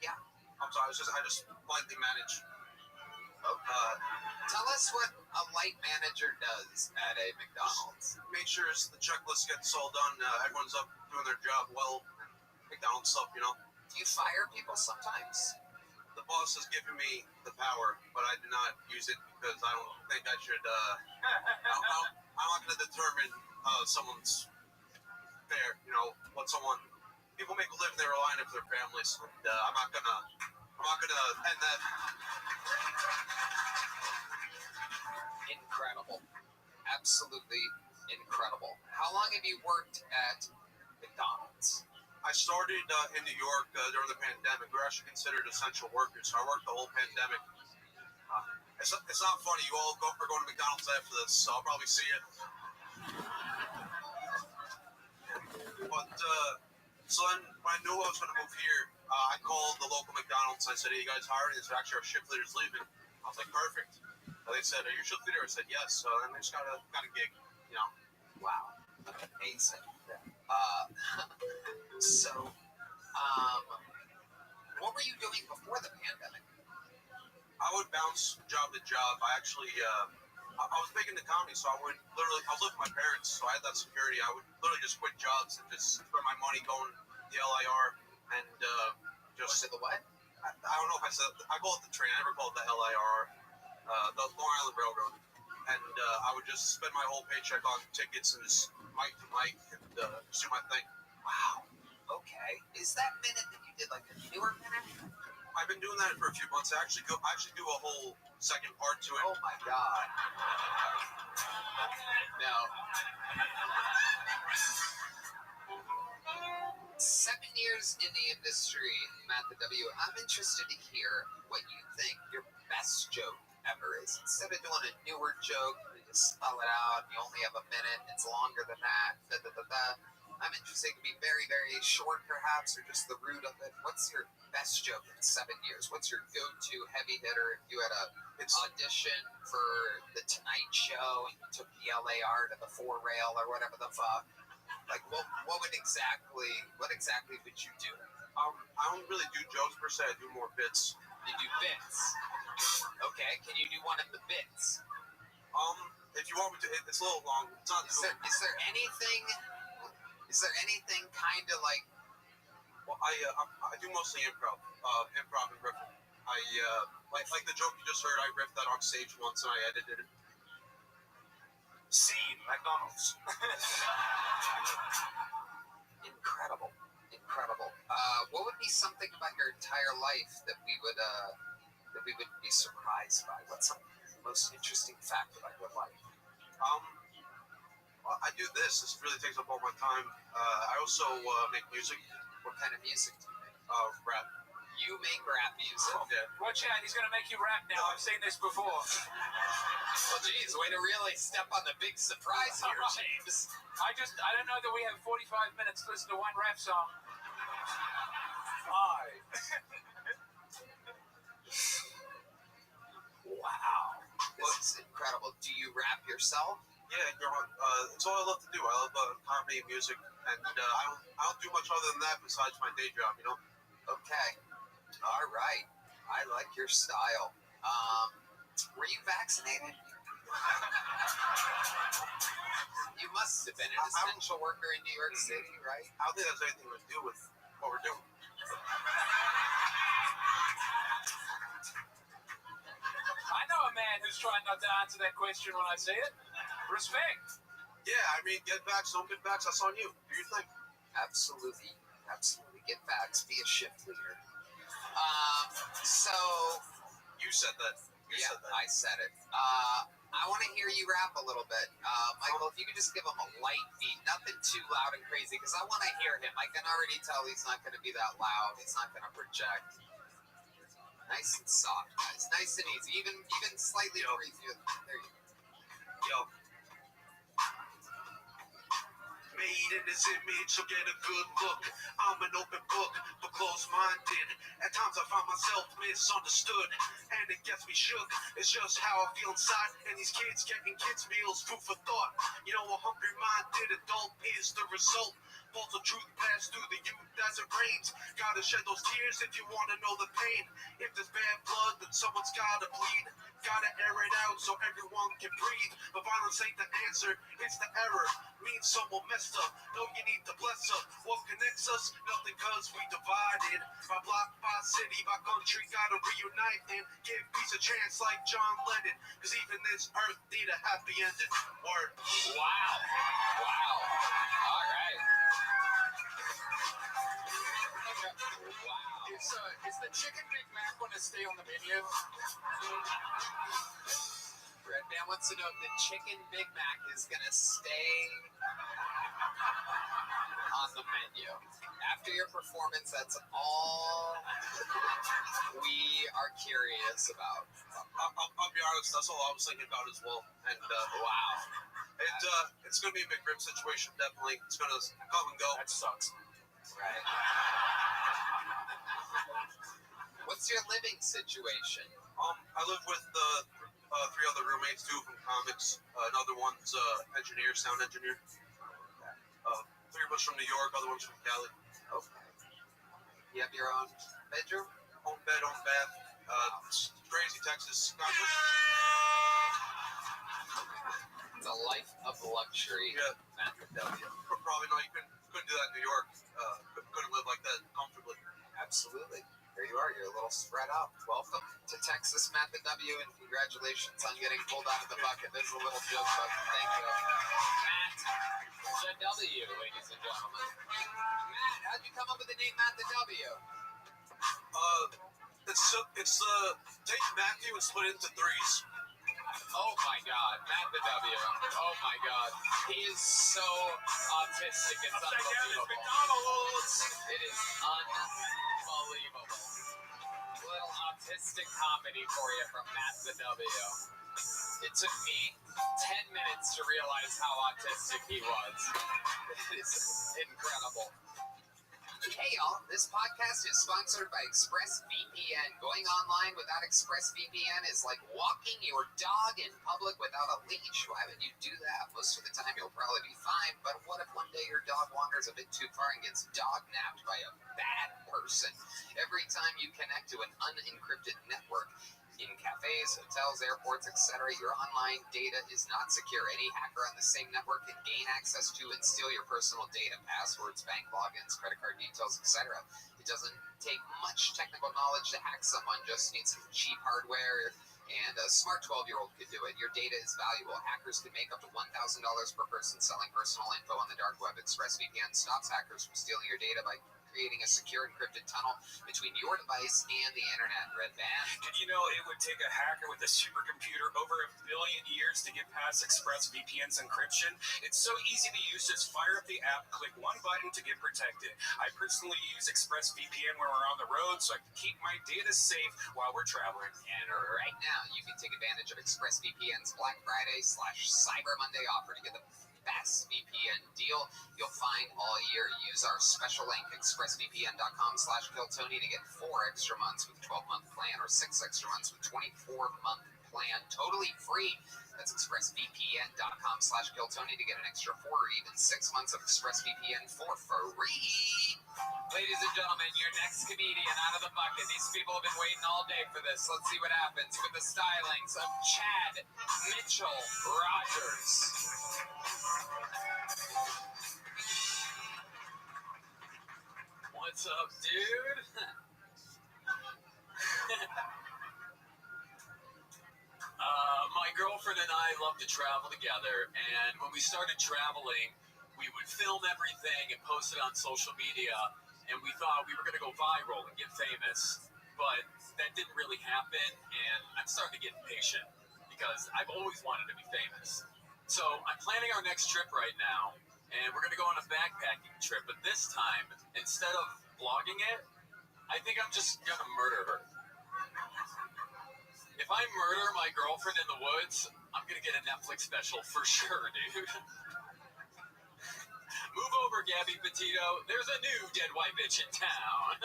Yeah. I'm sorry, I just lightly manage. Tell us what a light manager does at a McDonald's. Make sure the checklist gets all done. Everyone's up doing their job well. McDonald's stuff, you know. Do you fire people sometimes? The boss has given me the power, but I do not use it because I don't think I should. I'm not going to determine someone's fair. You know what people make a living, they rely on it for their families, and I'm not gonna end that. Incredible. Absolutely incredible. How long have you worked at McDonald's? I started in New York during the pandemic. We were actually considered essential workers, so I worked the whole pandemic. It's not funny. You all are going to McDonald's after this, so I'll probably see you. But so then, when I knew I was going to move here, I called the local McDonald's. I said, "Hey, you guys hiring? This actually our shift leader's leaving." I was like, "Perfect." They said, "Are you shift leader?" I said, "Yes." So then they just got a gig, you know. Wow. Amazing. So, what were you doing before the pandemic? I would bounce job to job. I actually, I was big into comedy, so I was living with my parents, so I had that security. I would literally just quit jobs and just spend my money going to the LIR and just. To the what? I don't know if I said. I call it the train. I never call it the LIR, the Long Island Railroad. And I would just spend my whole paycheck on tickets and just mic to mic and just do my thing. Wow. Okay. Is that minute that you did like a newer minute? I've been doing that for a few months. I actually do a whole second part to it. Oh my God. No. 7 years in the industry, Matt the W. I'm interested to hear what you think your best joke ever is. Instead of doing a newer joke, you just spell it out, you only have a minute, it's longer than that, I'm interested. It can be very, very short, perhaps, or just the root of it. What's your best joke in 7 years? What's your go-to heavy hitter if you had a audition for the Tonight Show and you took the LAR to the 4-rail or whatever the fuck? Like, what exactly would you do? I don't really do jokes per se. I do more bits. You do bits. Okay, can you do one of the bits? If you want me to, it's a little long. It's not. Is there anything kind of like? Well, I do mostly improv and riffing. Like the joke you just heard. I riffed that on stage once and I edited it. Scene, McDonald's. Incredible. What would be something about your entire life that we would be surprised by? What's some most interesting fact about your life? Well, I do this. This really takes up all my time. I also make music. What kind of music do you make? Rap. You make rap music? Yeah. Watch out, he's going to make you rap now. I've seen this before. Well, geez, way to really step on the big surprise here, James. I don't know that we have 45 minutes to listen to one rap song. Wow. This is incredible. Do you rap yourself? Yeah, it's all I love to do. I love comedy and music, and I don't do much other than that besides my day job, you know? Okay. All right. I like your style. Were you vaccinated? You must have been an essential worker in New York City, right? I don't think that's anything to do with what we're doing. I know a man who's trying not to answer that question when I see it. Respect. Yeah, I mean, get vax, don't get vax, that's on you. Do your thing. Absolutely. Get vax. Be a shift leader. So... You said that. You Yeah, said that. I said it. I want to hear you rap a little bit. Michael, if you could just give him a light beat, nothing too loud and crazy, because I want to hear him. I can already tell he's not going to be that loud. He's not going to project. Nice and soft, guys. Nice and easy. Even slightly breathy. There you go. Yo. Made in his image, so get a good look. I'm an open book, but closed-minded. At times I find myself misunderstood, and it gets me shook. It's just how I feel inside, and these kids getting kids' meals, food for thought. You know, a hungry-minded adult is the result. Balls of truth pass through the youth as it rains. Gotta shed those tears if you wanna know the pain. If there's bad blood, then someone's gotta bleed. Gotta air it out so everyone can breathe. But violence ain't the answer, it's the error. Means someone messed up, no, you need to bless up. What connects us? Nothing, cause we divided. By block, by city, by country, gotta reunite and give peace a chance like John Lennon. Cause even this earth need a happy ending. Word. Wow. All right. Wow. Is the chicken Big Mac going to stay on the menu? Red Band wants to know if the chicken Big Mac is going to stay on the menu. After your performance, that's all we are curious about. I'll be honest, that's all I was thinking about as well. And Wow. it's gonna be a McRib situation, definitely. It's gonna come and go. That sucks. Right. What's your living situation? I live with three other roommates, two from comics. Another one's engineer, sound engineer. Three of us from New York, other one's from Cali. Okay. You have your own bedroom? Own bed, own bath. It's crazy, Texas. It's a life of luxury. Yeah. Matt W. Probably not. You couldn't do that in New York. Couldn't live like that comfortably. Absolutely. Here you are. You're a little spread out. Welcome to Texas, Matt the W, and congratulations on getting pulled out of the bucket. There's a little joke bucket. Thank you. Matt the W, ladies and gentlemen. Matt, how'd you come up with the name Matt the W? It's take Matthew and split it into threes. Oh my God, Matt the W. Oh my God. He is so autistic. It's unbelievable. It is unbelievable. A little autistic comedy for you from Matt the W. It took me 10 minutes to realize how autistic he was. It is incredible. Hey y'all, this podcast is sponsored by ExpressVPN. Going online without ExpressVPN is like walking your dog in public without a leash. Why would you do that? Most of the time you'll probably be fine, but what if one day your dog wanders a bit too far and gets dog-napped by a bad person? Every time you connect to an unencrypted network, in cafes, hotels, airports, etc., your online data is not secure. Any hacker on the same network can gain access to and steal your personal data, passwords, bank logins, credit card details, etc. It doesn't take much technical knowledge to hack someone, just need some cheap hardware, and a smart 12-year-old could do it. Your data is valuable. Hackers can make up to $1,000 per person selling personal info on the dark web. ExpressVPN stops hackers from stealing your data by creating a secure encrypted tunnel between your device and the internet. Red Band. Did you know it would take a hacker with a supercomputer over 1 billion years to get past ExpressVPN's encryption? It's so easy to use. Just fire up the app, click one button to get protected. I personally use ExpressVPN when we're on the road so I can keep my data safe while we're traveling. And right now, you can take advantage of ExpressVPN's Black Friday/Cyber Monday offer to get the best VPN deal you'll find all year. Use our special link, expressvpn.com/KillTony, to get 4 extra months with a 12-month plan or 6 extra months with 24-month plan, totally free. That's expressvpn.com/KillTony to get an extra 4 or even 6 months of ExpressVPN for free. Ladies and gentlemen, your next comedian out of the bucket. These people have been waiting all day for this. Let's see what happens with the stylings of Chad Mitchell Rogers. What's up, dude? My girlfriend and I love to travel together, and when we started traveling, we would film everything and post it on social media, and we thought we were going to go viral and get famous. but that didn't really happen, and I'm starting to get impatient because I've always wanted to be famous. So I'm planning our next trip right now, and we're gonna go on a backpacking trip. But this time, instead of vlogging it, I think I'm just gonna murder her. If I murder my girlfriend in the woods, I'm gonna get a Netflix special for sure, dude. Move over, Gabby Petito. There's a new dead white bitch in town.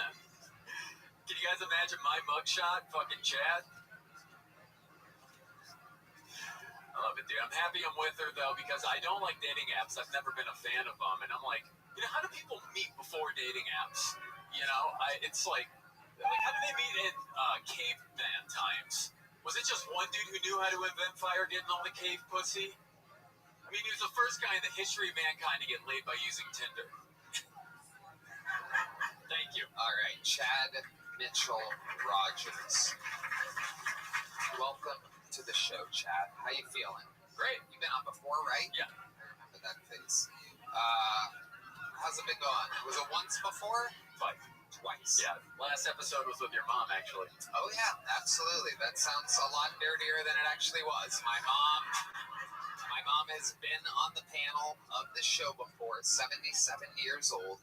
Can you guys imagine my mugshot? Fucking Chad. I love it, dude. I'm happy I'm with her, though, because I don't like dating apps. I've never been a fan of them. And I'm like, how do people meet before dating apps? It's like how did they meet in caveman times? Was it just one dude who knew how to invent fire getting all the cave pussy? I mean, he was the first guy in the history of mankind to get laid by using Tinder. Thank you. All right, Chad Mitchell Rogers. Welcome to the show, Chad. How you feeling? Great. You've been on before, right? Yeah. I remember that face. How's it been going? Was it once before? Twice. Yeah. Last episode was with your mom, actually. Oh, yeah, absolutely. That sounds a lot dirtier than it actually was. My mom has been on the panel of the show before, 77 years old,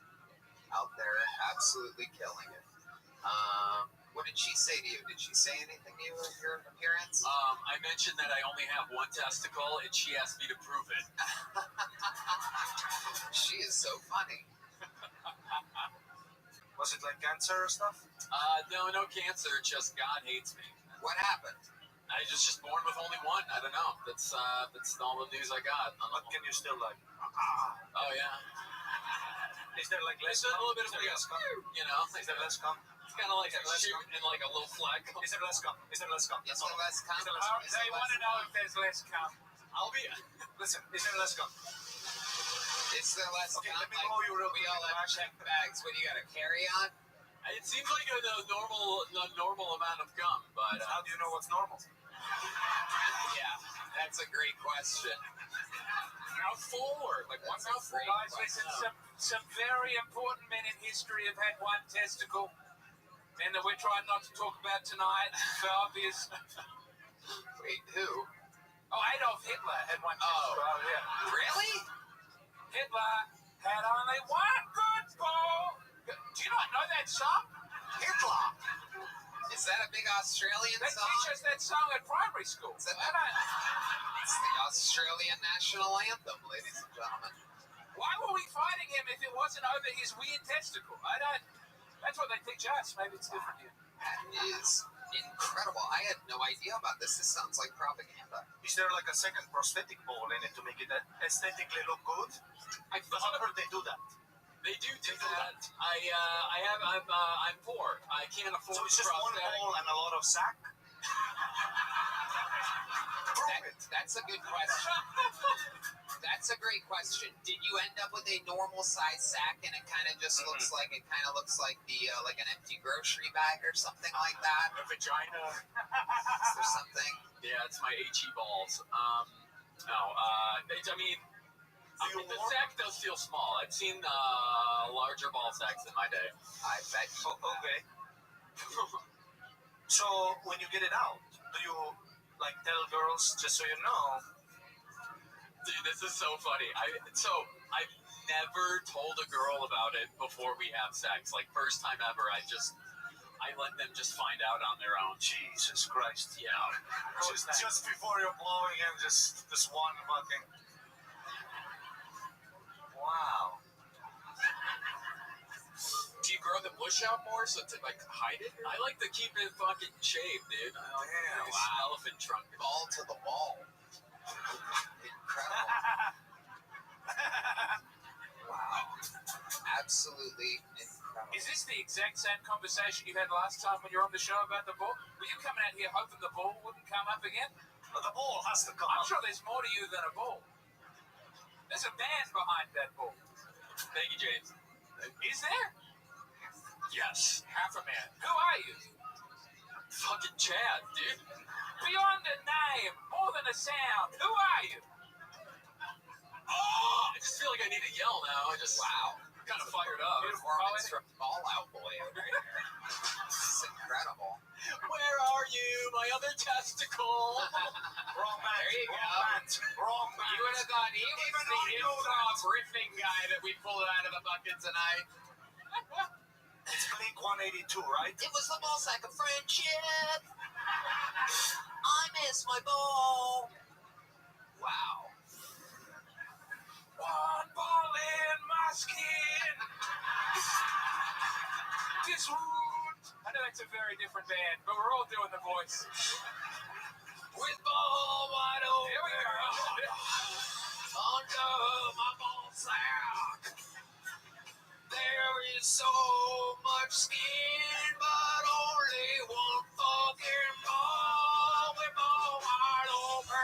out there absolutely killing it. What did she say to you? Did she say anything to you in your appearance? I mentioned that I only have one testicle, and she asked me to prove it. She is so funny. Was it like cancer or stuff? No cancer, just God hates me. What happened? I was just born with only one. I don't know. That's all the news I got. But can you still like? Oh yeah. Is there like less? There's a little bit of less cum? Is there less cum? It's kind of like a shoot in like a little flag. Is there less cum? Is there less cum? Is there less cum? They want to know if there's less cum. I'll be. Listen, is there less cum? Is there less Okay, cum? let me blow you real We quick all in the have back. check bags. What do you got, a carry-on? It seems like a normal amount of gum, but How do you know what's normal? Yeah, that's a great question. mouthful or like one That's a mouthful? great Guys, listen, some very important men in history have had one testicle. Men that we're trying not to talk about tonight for obvious. Wait, who? Oh, Adolf Hitler had one testicle. Oh. Yeah. Really? Hitler had only one good ball. Do you not know that song? Hitler. Is that a big Australian They song? teach us that song at primary school. Is that I don't- It's the Australian national anthem, ladies and gentlemen. Why were we fighting him if it wasn't over his weird testicle? I don't. That's what they teach us. Maybe it's different here. That is incredible. I had no idea about this. This sounds like propaganda. Is there like a second prosthetic ball in it to make it aesthetically look good? I Because I've heard they do that. They do that. I'm poor. I can't afford So it's just one prosthetic. ball and a lot of sack? That's a good question. That's a great question. Did you end up with a normal size sack and it kind of just looks like the like an empty grocery bag or something like that? A vagina. Is there something? Yeah, it's my HE balls. The sack does feel small. I've seen larger ball sacks in my day. I bet you. Oh, okay. So when you get it out, do you like tell girls, just so you know? Dude, this is so funny. I've never told a girl about it before we have sex. Like first time ever, I let them just find out on their own. Jesus Christ. Yeah. Just before you're blowing in, just one fucking. Wow. Do you grow the bush out more so to like hide it? I like to keep it fucking shaved, dude. I like Wow. elephant trunk. Ball to the wall. Incredible. Wow. Absolutely incredible. Is this the exact same conversation you had last time when you were on the show about the ball? Were you coming out here hoping the ball wouldn't come up again? But the ball has to come I'm up. sure there's more to you than a ball. There's a band behind that ball. Thank you, James. Is there? Yes, half a man. Who are you? Fucking Chad, dude. Beyond a name, more than a sound. Who are you? Oh, I just feel like I need to yell now. Kind of fired up. Performance from Ball Out Boy over here. This is incredible. testicle. Wrong man. There you wrong go. man. Wrong man. You would have thought he was Even the I know improv riffing guy that we pulled out of the bucket tonight. It's Blink 182, right? It was the ball sack of friendship. I miss my ball. Wow. One ball in my skin. This wound. I know it's a very different band, but we're all doing the voice. With ball wide open. Here we go. Under my ball sack. There is so much skin, but only one fucking ball with ball wide open.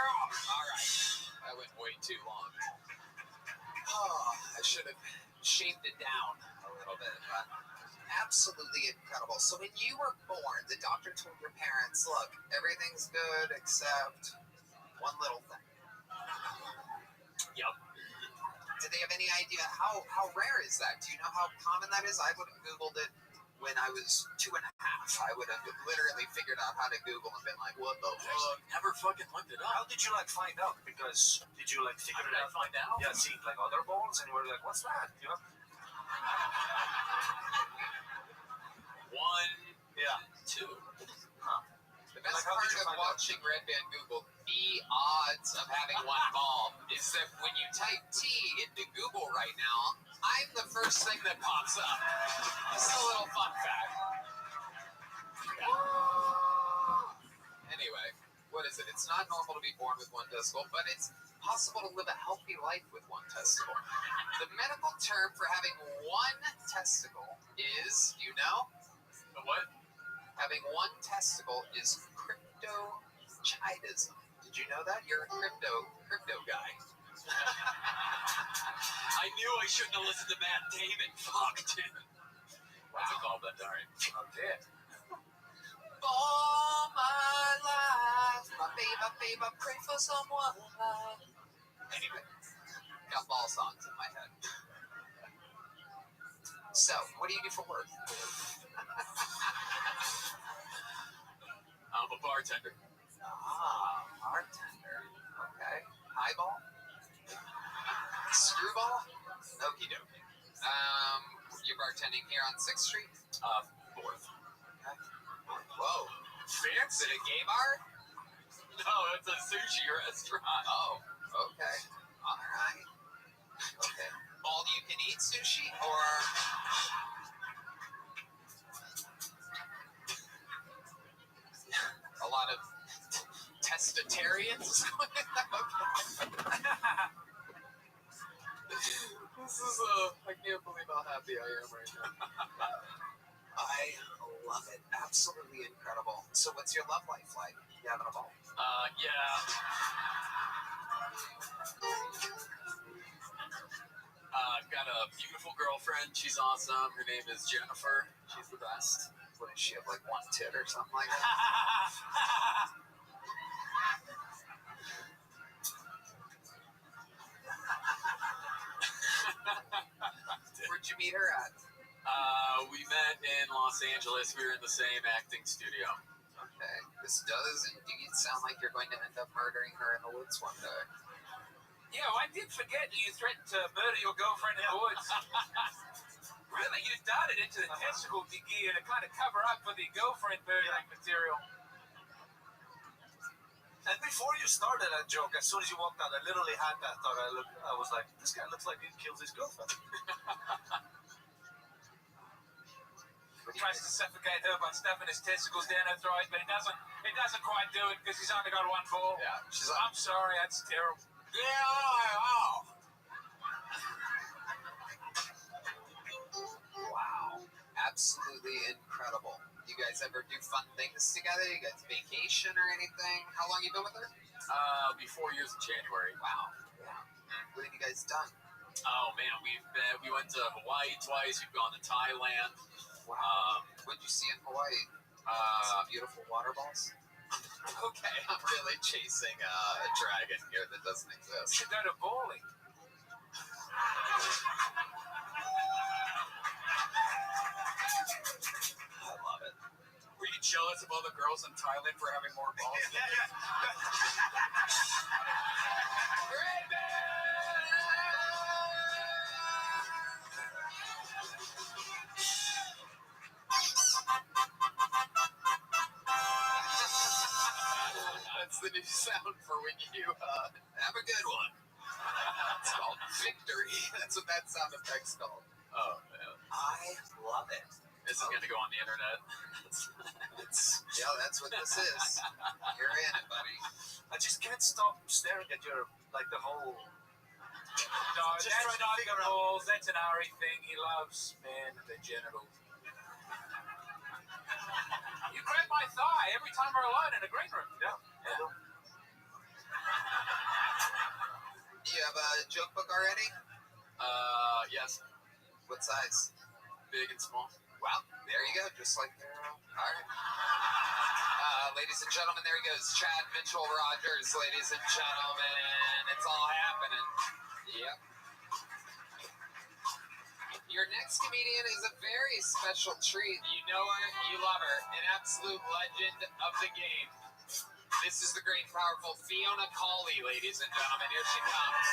All right. That went way too long. Oh, I should have shaved it down a little bit, but absolutely incredible. So when you were born, the doctor told your parents, look, everything's good except one little thing. Yep. Did they have any idea how rare is that? Do you know how common that is? I would have Googled it when I was 2.5. I would have literally figured out how to Google and been like, what the fuck? Never fucking looked it How up. did you find out? Because did you figure How it did I out? find out? Yeah, seeing other balls, and you were like, what's that? One, Yeah. two. The best Like, how part did you of find out? watching Red Band Google, the odds of having one ball, is that when you type T into Google right now, I'm the first thing that pops up. Just a little fun fact. Anyway, what is it? It's not normal to be born with one testicle, but it's possible to live a healthy life with one testicle. The medical term for having one testicle is, you know, The what? having one testicle is cryptochidism. Did you know that? You're a crypto guy. I knew I shouldn't have listened to Matt Damon. Fuck, dude. What's it called then? All right. Okay. All my life, my baby, pray for someone. Anyway, got ball songs in my head. So, what do you do for work? I'm a bartender. Ah, bartender. Okay. Highball? Screwball? Okie dokie. You're bartending here on 6th Street? Fourth. Okay. Whoa. Fancy. Is it a gay bar? No, it's a sushi restaurant. Oh, okay. All right. Okay. All you can eat sushi or a lot of testitarians? This is I can't believe how happy I am right now. I love it. Absolutely incredible. So what's your love life like? You having a ball? Yeah. I've got a beautiful girlfriend. She's awesome. Her name is Jennifer. She's the best. What does she have, like one tit or something like that? Where'd you meet her at? We met in Los Angeles. We were in the same acting studio. Okay. This does indeed sound like you're going to end up murdering her in the woods one day. Yeah, I did forget you threatened to murder your girlfriend in the woods. Really, you darted into the testicle gear to kind of cover up for the girlfriend murdering material. And before you started that joke, as soon as you walked out, I literally had that thought. I was like, this guy looks like he kills his girlfriend. What do you Tries to suffocate her by stuffing his testicles down her throat, but it doesn't quite do it because he's only got one ball. Yeah, she's I'm sorry, that's terrible. Wow. Absolutely incredible. You guys ever do fun things together? You guys vacation or anything? How long you been with her? Be 4 years in January. Wow. Yeah. What have you guys done? Oh man, we went to Hawaii twice. We've gone to Thailand. Wow. What'd you see in Hawaii? Some beautiful water balls? Okay, I'm really chasing a dragon here that doesn't You exist. should go to bowling. I love it. Were you jealous of all the girls in Thailand for having more balls than you? Red That's the new sound for when you have a good one. It's called victory. That's what that sound effect's called. Oh, man. I love it. This is going to go on the internet. Yeah, that's what this is. You're in it, buddy. I just can't stop staring at your, like, the whole... No, Just that's trying to not figure the out- balls. That's an Ari thing. He loves men and their genitals. You grab my thigh every time we're alone in a green room. Yeah. Do you have a joke book already? Yes. What size? Big and small. Wow, there you go. Just like there. All right. Ladies and gentlemen, there he goes. Chad Mitchell Rogers, ladies and gentlemen. It's all happening. Yep. Your next comedian is a very special treat. You know her, you love her, an absolute legend of the game. This is the great, powerful Fiona Cawley, ladies and gentlemen. Here she comes.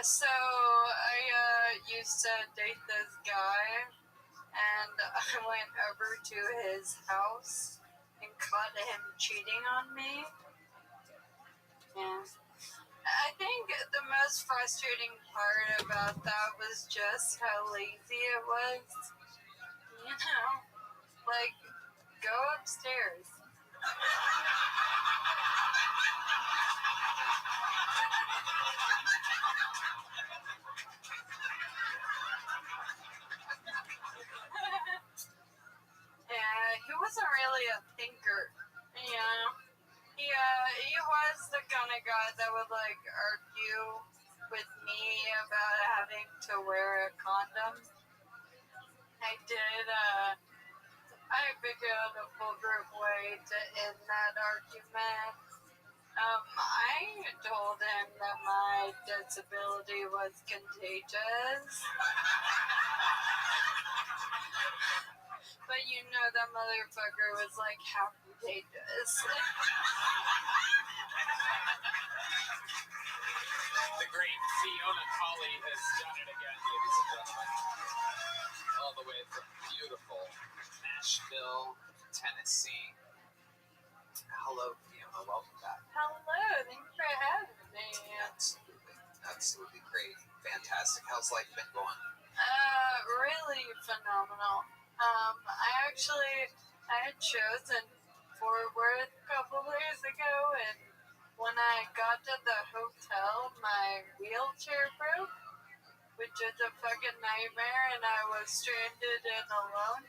So I used to date this guy, and I went over to his house and caught him cheating on me. Yeah. I think the most frustrating part about that was just how lazy it was. You know, like, go upstairs. Yeah, he wasn't really a thinker. Yeah. He was the kind of guy that would like argue with me about having to wear a condom. I figured out a foolproof way to end that argument. I told him that my disability was contagious. But you know that motherfucker was like half contagious. The great Fiona Cawley has done it again, ladies and gentlemen. All the way from beautiful Nashville, Tennessee. Hello, Fiona. Welcome back. Hello, thanks for having me. Absolutely. Absolutely great. Fantastic. How's life been going? Really phenomenal. I had chosen Fort Worth a couple days ago, and when I got to the hotel, my wheelchair broke, which is a fucking nightmare, and I was stranded and alone,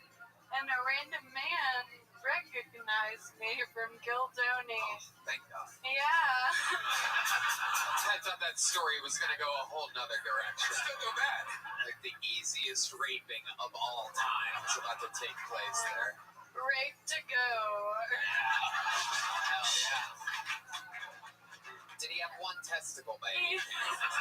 and a random man recognized me from Gildoni. Oh, thank God. Yeah. I thought that story was going to go a whole nother direction. Still go bad. Like the easiest raping of all time is about to take place there. Rape to go. Hell yeah. Did he have one testicle by any chance?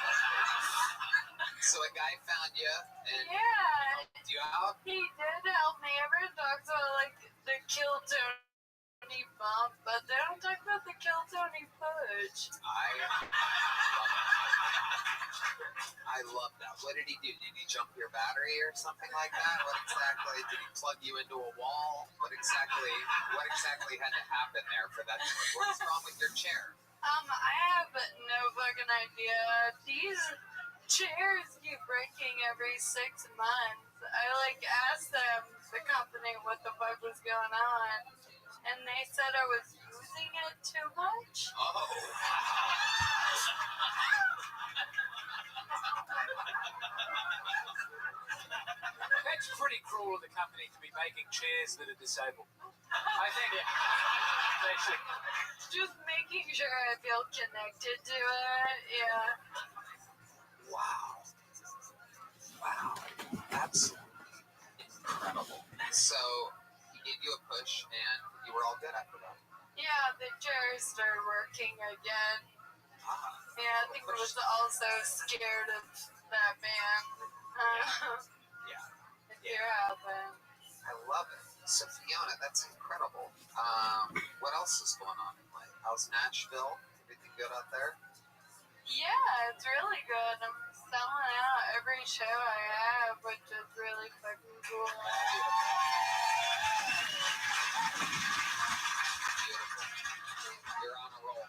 So a guy found you and Yeah. helped you out? He did help me. Everyone talks about like the Kill Tony bump, but they don't talk about the Kill Tony push. I love that. What did he do? Did he jump your battery or something like that? What exactly? Did he plug you into a wall? What exactly had to happen there for that to work? What's wrong with your chair? I have no fucking idea. These chairs keep breaking every 6 months. I like asked them, the company, what the fuck was going on, and they said I was using it too much. Oh. That's pretty cruel of the company to be making chairs that are disabled. I think they should. Just making sure I feel connected to it. Yeah. Wow. Absolutely incredible. So, gave you a push, and you were all good after that. Yeah, the chair started working again. Yeah, I think I was also scared of that man. Yeah. If you haven't. I love it. So Fiona, that's incredible. What else is going on in life? How's Nashville? Everything good out there? Yeah, it's really good. I'm selling out every show I have, which is really fucking cool. Beautiful. You're on a roll.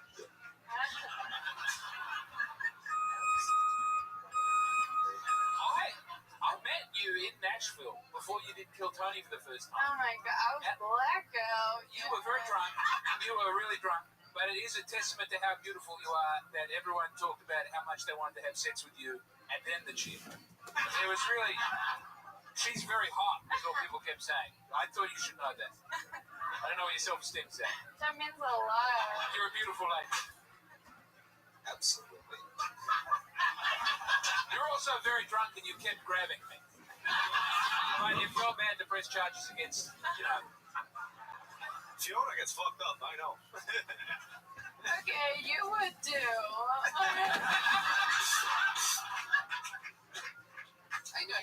I met you in Nashville before you did Kill Tony for the first time. Oh my god, I was blackout. You were very drunk. You were really drunk. But it is a testament to how beautiful you are that everyone talked about how much they wanted to have sex with you and then the chick. It was really... She's very hot, is what people kept saying. I thought you should know that. I don't know what your self-esteem is at. That means a lot. You're a beautiful lady. Absolutely. You're also very drunk and you kept grabbing me. But you felt bad to press charges against, you know. Fiona gets fucked up, I know. Okay, you would do. I know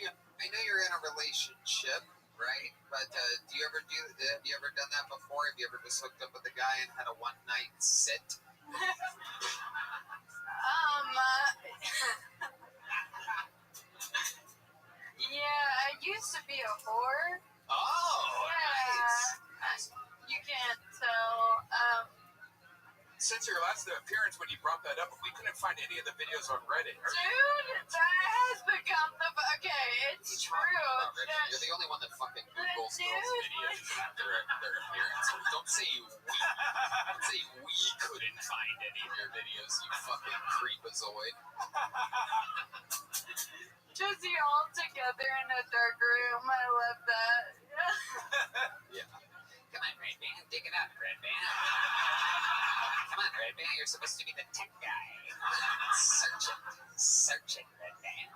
you're in a relationship, right? But have you ever done that before? Have you ever just hooked up with a guy and had a one night sit? Yeah, I used to be a whore. Oh, Yeah. You can't tell. Since your last appearance, when you brought that up, we couldn't find any of the videos on Reddit. Dude, that has become the. Okay, it's true. You're the only one that fucking Googles those videos after their appearance. Don't say we couldn't find any of your videos, you fucking creepazoid. Just you all together in a dark room. I love that. Yeah. Come on, Red Band, dig it up, Red Band. Come on, Red Band, you're supposed to be the tech guy. Search it, Red Band.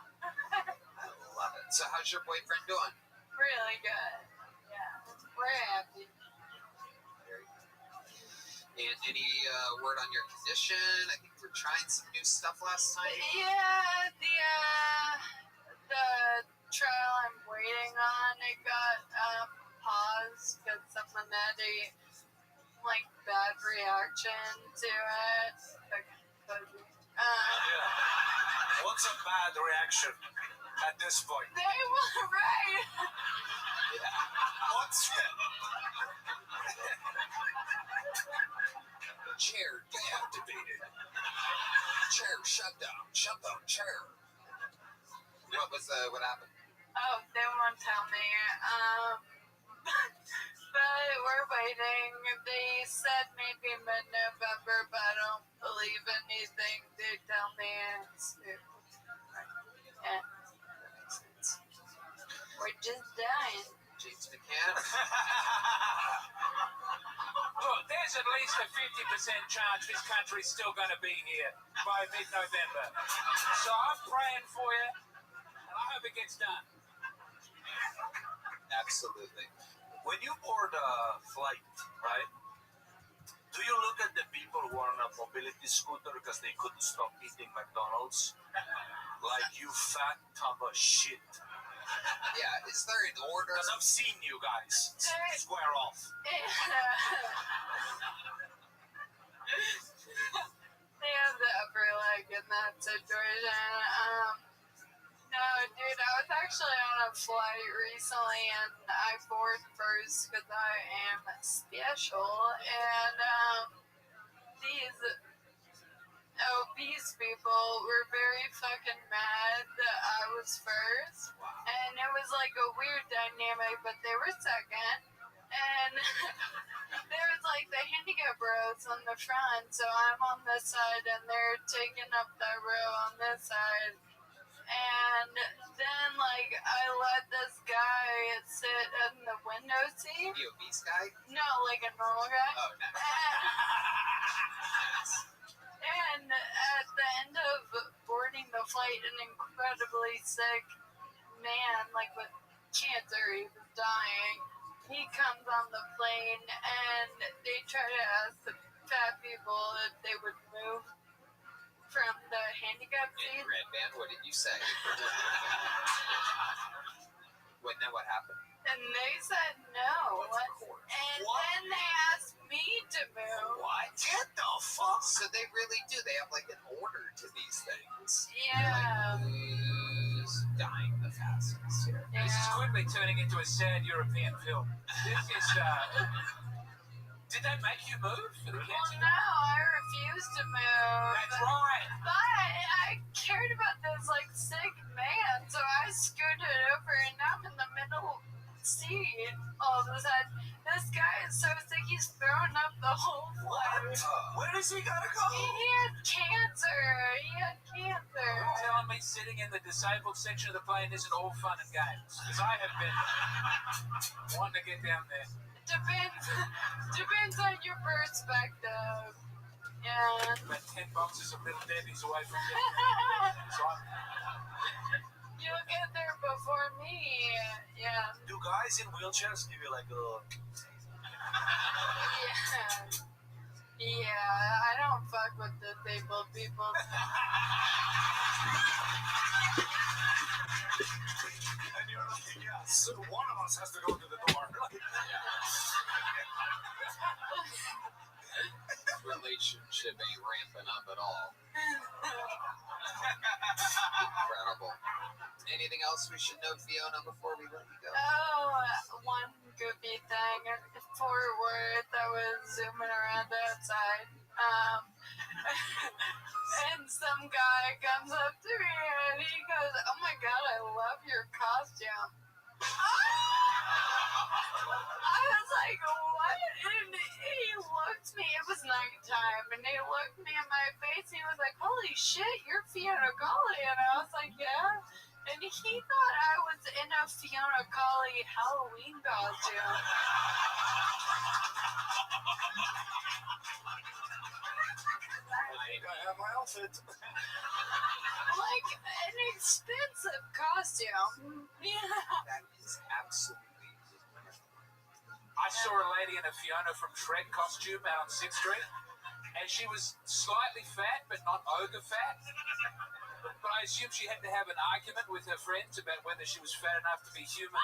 I love it. So how's your boyfriend doing? Really good. Yeah, we're happy. Very good. And any word on your condition? I think we're trying some new stuff last night. Yeah, the trial I'm waiting on, it got paused because someone had a bad reaction to it. What's a bad reaction at this point? They were right. What's Chair deactivated. Chair shut down. Shut down chair. What happened? Oh, they won't tell me. But we're waiting. They said maybe mid-November, but I don't believe anything they tell me. Yeah. We're just dying. James McCann. Look, there's at least a 50% chance this country's still going to be here by mid-November. So I'm praying for you, and I hope it gets done. Absolutely. When you board a flight, right? Do you look at the people who are on a mobility scooter because they couldn't stop eating McDonald's? Like, you fat tub of shit. Yeah, is there an order? Because I've seen you guys. Square off. They have the upper leg in that situation. No, dude, I was actually on a flight recently and I boarded first because I am special. And these obese people were very fucking mad that I was first. And it was like a weird dynamic, but they were second. And there was the handicap rows on the front, so I'm on this side and they're taking up that row on this side. And then, I let this guy sit in the window seat. The obese guy? No, a normal guy. Oh, nice. And at the end of boarding the flight, an incredibly sick man, with cancer, he was dying, he comes on the plane and they try to ask the fat people if they would move from the handicap Hey, seat. Red Band, what did you say? What now? What happened? And they said no. And then they asked me to move. What? Get the fuck? So they really do. They have like an order to these things. Yeah. Who's dying the fastest here? This is quickly turning into a sad European film. This is, did they make you move for the Well, cancer? no, I refused to move. That's right. But I cared about this like sick man, so I scooted over and now I'm in the middle seat. All of a sudden, this guy is so sick he's throwing up the whole flight. Where does he gotta go? He had cancer. You're telling me sitting in the disabled section of the plane isn't all fun and games? Because I have been wanting to get down there. Depends on your perspective. Yeah. About 10 boxes of Little Debbie's away from you. So You'll get there before me. Yeah. Do guys in wheelchairs give you like a little... Yeah, I don't fuck with disabled people. And you're like, yes, one of us has to go to the door. Relationship ain't ramping up at all. Incredible. Anything else we should know, Fiona, before we let you go? Oh, one goofy thing. Fort Worth, I was zooming around outside. And some guy comes up to me and he goes, "Oh my god, I love your costume." I was like, "What?" And he looked me, it was nighttime, and he looked me in my face and he was like, "Holy shit, you're Fiona Collie." And I was like, "Yeah." And he thought I was in a Fiona Collie Halloween costume. I have my outfit. Like an expensive costume. Yeah. That is absolutely wonderful. I saw a lady in a Fiona from Shrek costume out on 6th Street, and she was slightly fat, but not ogre fat. But I assume she had to have an argument with her friends about whether she was fat enough to be human.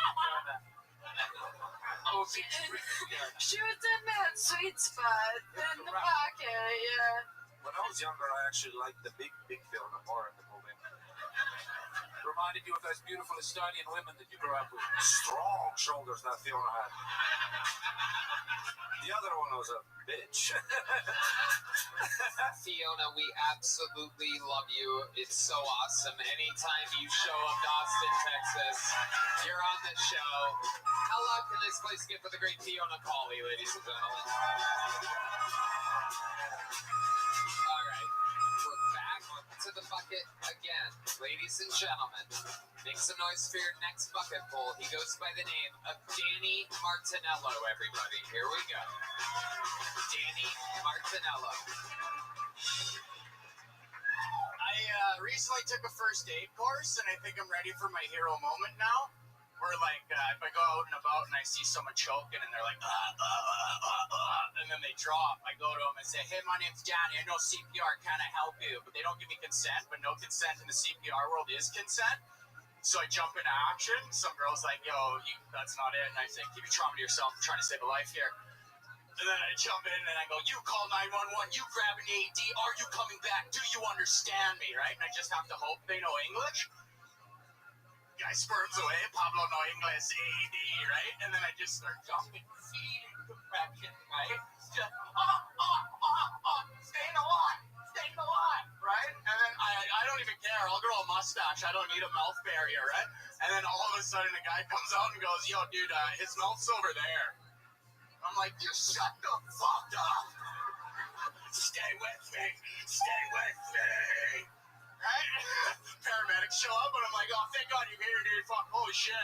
Or be She was in that sweet spot in the pocket, yeah. When I was younger, I actually liked the big Fiona more in the movie. reminded you of those beautiful Estonian women that you grew up with. Strong shoulders that Fiona had. The other one was a bitch. Fiona, we absolutely love you. It's so awesome. Anytime you show up to Austin, Texas, you're on the show. How loud can this place get for the great Fiona Collie, ladies and gentlemen? All right, we're back to the bucket again. Ladies and gentlemen, make some noise for your next bucket pull. He goes by the name of Danny Martinello, everybody. Here we go. Danny Martinello. I recently took a first aid course, and I think I'm ready for my hero moment now. Where, like, if I go out and about and I see someone choking and they're like, and then they drop, I go to them and say, hey, my name's Danny, I know CPR, can I help you? But they don't give me consent, but no consent in the CPR world is consent. So I jump into action. Some girl's like, yo, that's not it. And I say, keep your trauma to yourself, I'm trying to save a life here. And then I jump in and I go, you call 911, you grab an AED, are you coming back? Do you understand me, right? And I just have to hope they know English. Guy sperms away, Pablo no English, AED, right? And then I just start jumping, feeding compression, right? Just, stay in the line, right? And then I don't even care, I'll grow a mustache, I don't need a mouth barrier, right? And then all of a sudden a guy comes out and goes, yo, dude, his mouth's over there. I'm like, you shut the fuck up! Stay with me! Right? Paramedics show up and I'm like, oh, thank God you're here, dude. Fuck, holy shit,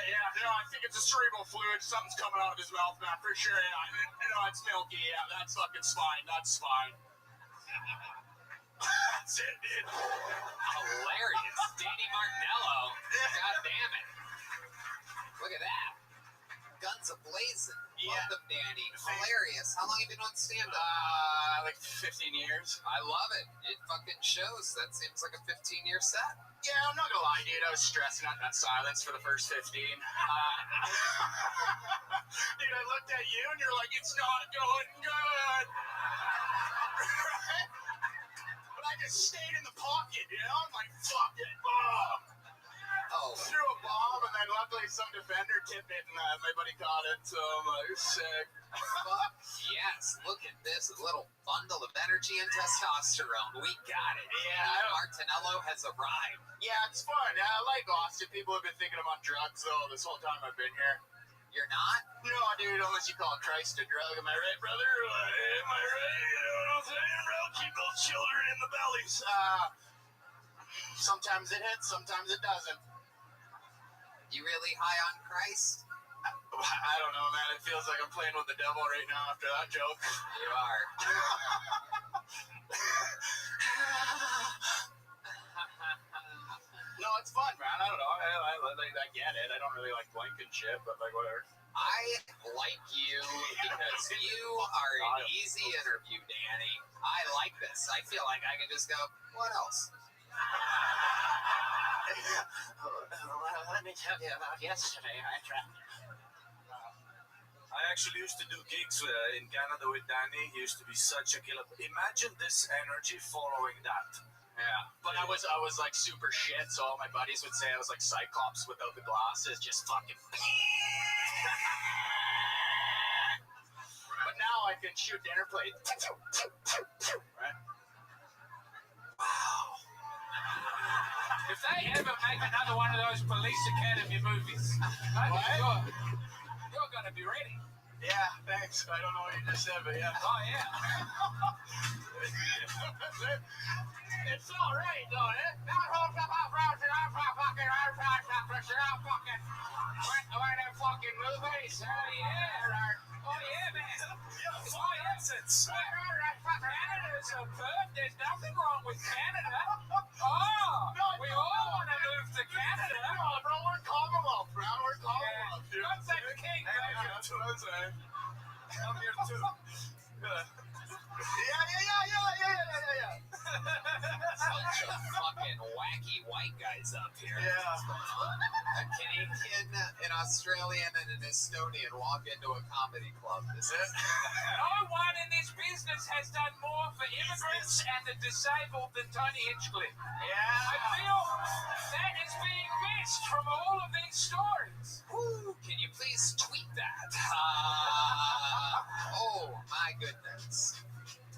yeah. You know, I think it's a cerebral fluid. Something's coming out of his mouth, man, for sure. Yeah, you know, it's milky. Yeah, that's fucking spine. That's spine. That's it, dude. Hilarious. Danny Martinello. God damn it. Look at that. Guns ablazing. Yeah. Welcome, Danny. Hilarious. How long have you been on stand-up? Like 15 years. I love it. It fucking shows. That seems like a 15-year set. Yeah, I'm not gonna lie, dude. I was stressing out that silence for the first 15. Dude, I looked at you and you're like, it's not going good. Right? But I just stayed in the pocket, you know? I'm like, fuck it. Oh. Threw a bomb and then luckily some defender tipped it and my buddy caught it. So I'm like, sick. Fuck yes. Look at this. A little bundle of energy and testosterone. We got it. Yeah. Martinello has arrived. Yeah, it's fun. I like Austin. People have been thinking I'm on drugs though this whole time I've been here. You're not? No, dude, unless you call Christ a drug. Am I right, brother? Am I right? You know what I'm saying, bro? Keep those children in the bellies. Sometimes it hits, sometimes it doesn't. You really high on Christ? I don't know, man. It feels like I'm playing with the devil right now after that joke. You are. No, it's fun, man. I don't know. I get it. I don't really like blinking shit, but like whatever. I like you because you are an easy interview, Danny. I like this. I feel like I can just go, what else? Let me tell you about yesterday. I actually used to do gigs in Canada with Danny. He used to be such a killer. Imagine this energy following that. Yeah, but I was like super shit, so all my buddies would say I was like Cyclops without the glasses, just fucking. But now I can shoot dinner plate. Right? Wow. If they ever make another one of those Police Academy movies, you're gonna be ready. Yeah, thanks. I don't know what you just said, but yeah. Oh yeah. It's all right, though, eh? One of fucking movies. Oh yeah. Oh yeah, man. Yeah, for instance. Canada's a bird. There's nothing wrong with Canada. Oh, we all want to move to Canada. No, bro, we're Commonwealth, bro. We're Commonwealth, dude. God save the king, baby. That's what I'm saying. I'm here too. Yeah. Bunch of fucking wacky white guys up here. Yeah. A Canadian, an Australian, and an Estonian walk into a comedy club. This is No one in this business has done more for immigrants and the disabled than Tony Hinchcliffe. I feel that is being missed from all of these stories. Woo, can you please tweet that? Oh my goodness.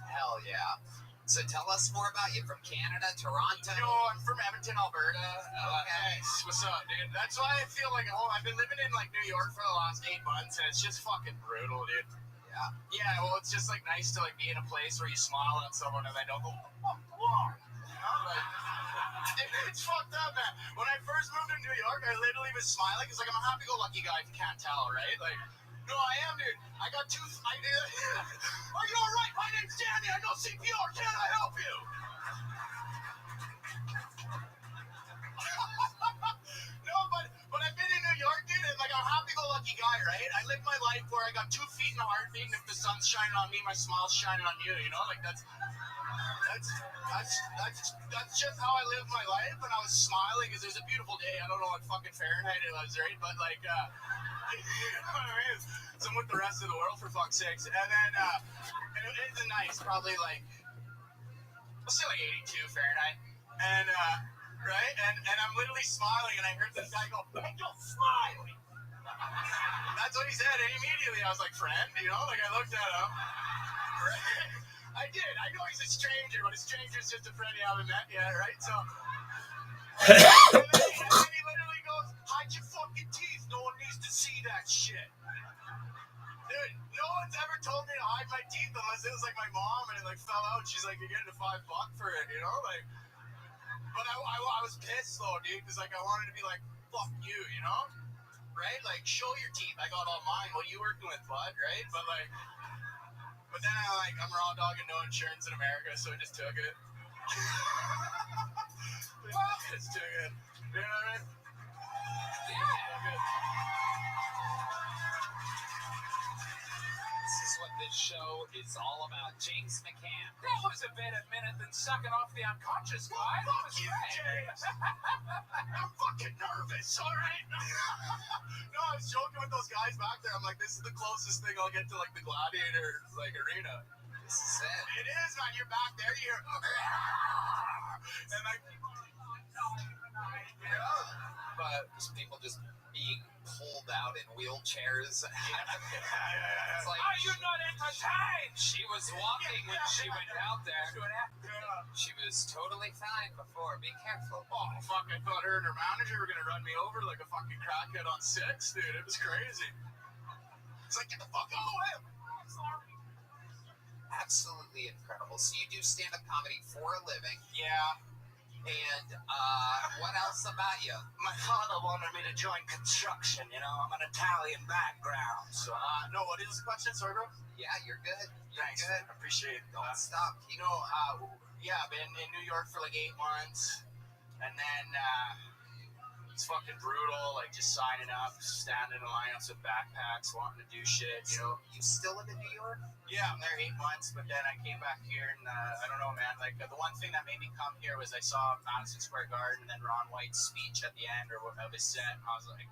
Hell yeah. So tell us more about you. From Canada, Toronto? No, I'm from Edmonton, Alberta. Okay. What's up, dude? That's why I feel like I've been living in like New York for the last 8 months, and it's just fucking brutal, dude. Yeah. Yeah, well, it's just like nice to like be in a place where you smile at someone and they don't go, whoa. You know, like, it's fucked up, man. When I first moved to New York, I literally was smiling because like I'm a happy-go-lucky guy if you can't tell, right? Like, no, I am, dude. I got two. Are you all right? My name's Danny. I know CPR. Can I help you? No, but I've been in New York, dude, and like I'm a happy-go-lucky guy, right? I live my life where I got 2 feet in a heartbeat, and if the sun's shining on me, my smile's shining on you. You know, like that's just how I live my life. And I was smiling because it was a beautiful day. I don't know what fucking Fahrenheit it was, right? But like, you know what I mean? So I'm with the rest of the world for fuck's sakes. And then, it's nice, probably like, let's say like 82 Fahrenheit. And, right? And I'm literally smiling, and I heard this guy go, "Hey, you're smiling." That's what he said. And immediately I was like, friend, you know? Like I looked at him. Right? I did. I know he's a stranger, but a stranger's just a friend you haven't met yet, right? So, and then he literally goes, "Hide your fucking teeth. No one needs to see that shit." Dude, no one's ever told me to hide my teeth unless it was like my mom and it like fell out. She's like, "You're getting $5 for it," you know? Like, but I was pissed though, dude, because like I wanted to be like, "Fuck you," you know? Right? Like, show your teeth. I got all mine. What are you working with, bud? Right? But like. But then I'm raw dog and no insurance in America, so I just took it. Just took it. You know what I mean? This is what this show is all about. James McCann. That was a better minute than sucking off the unconscious guy. That was you, great. James. I'm fucking nervous, all right? No, I was joking with those guys back there. I'm like, this is the closest thing I'll get to like the gladiator like arena. This is it. It is, man. You're back there. You hear, and like, But there's people just being pulled out in wheelchairs. It's like, Are you not entertained? she was walking when she went out there. She was totally fine before. Be careful. oh fuck! I thought her and her manager were gonna run me over like a fucking crackhead on 6, dude. It was crazy. It's like, get the fuck out of the way. Absolutely incredible. So you do stand-up comedy for a living. Yeah. And what else about you? My father wanted me to join construction, you know. I'm an Italian background, so... No, what is the question? Sorry, bro. Yeah, you're good. You're Thanks. good. Appreciate it. Don't stop. You know, yeah, I've been in New York for like 8 months, and then it's fucking brutal, like just signing up, standing in lineups with backpacks, wanting to do shit, you know. You still live in New York? Yeah, I'm there 8 months, but then I came back here, and I don't know, man, like the one thing that made me come here was I saw Madison Square Garden and then Ron White's speech at the end, or what of his set, and I was like,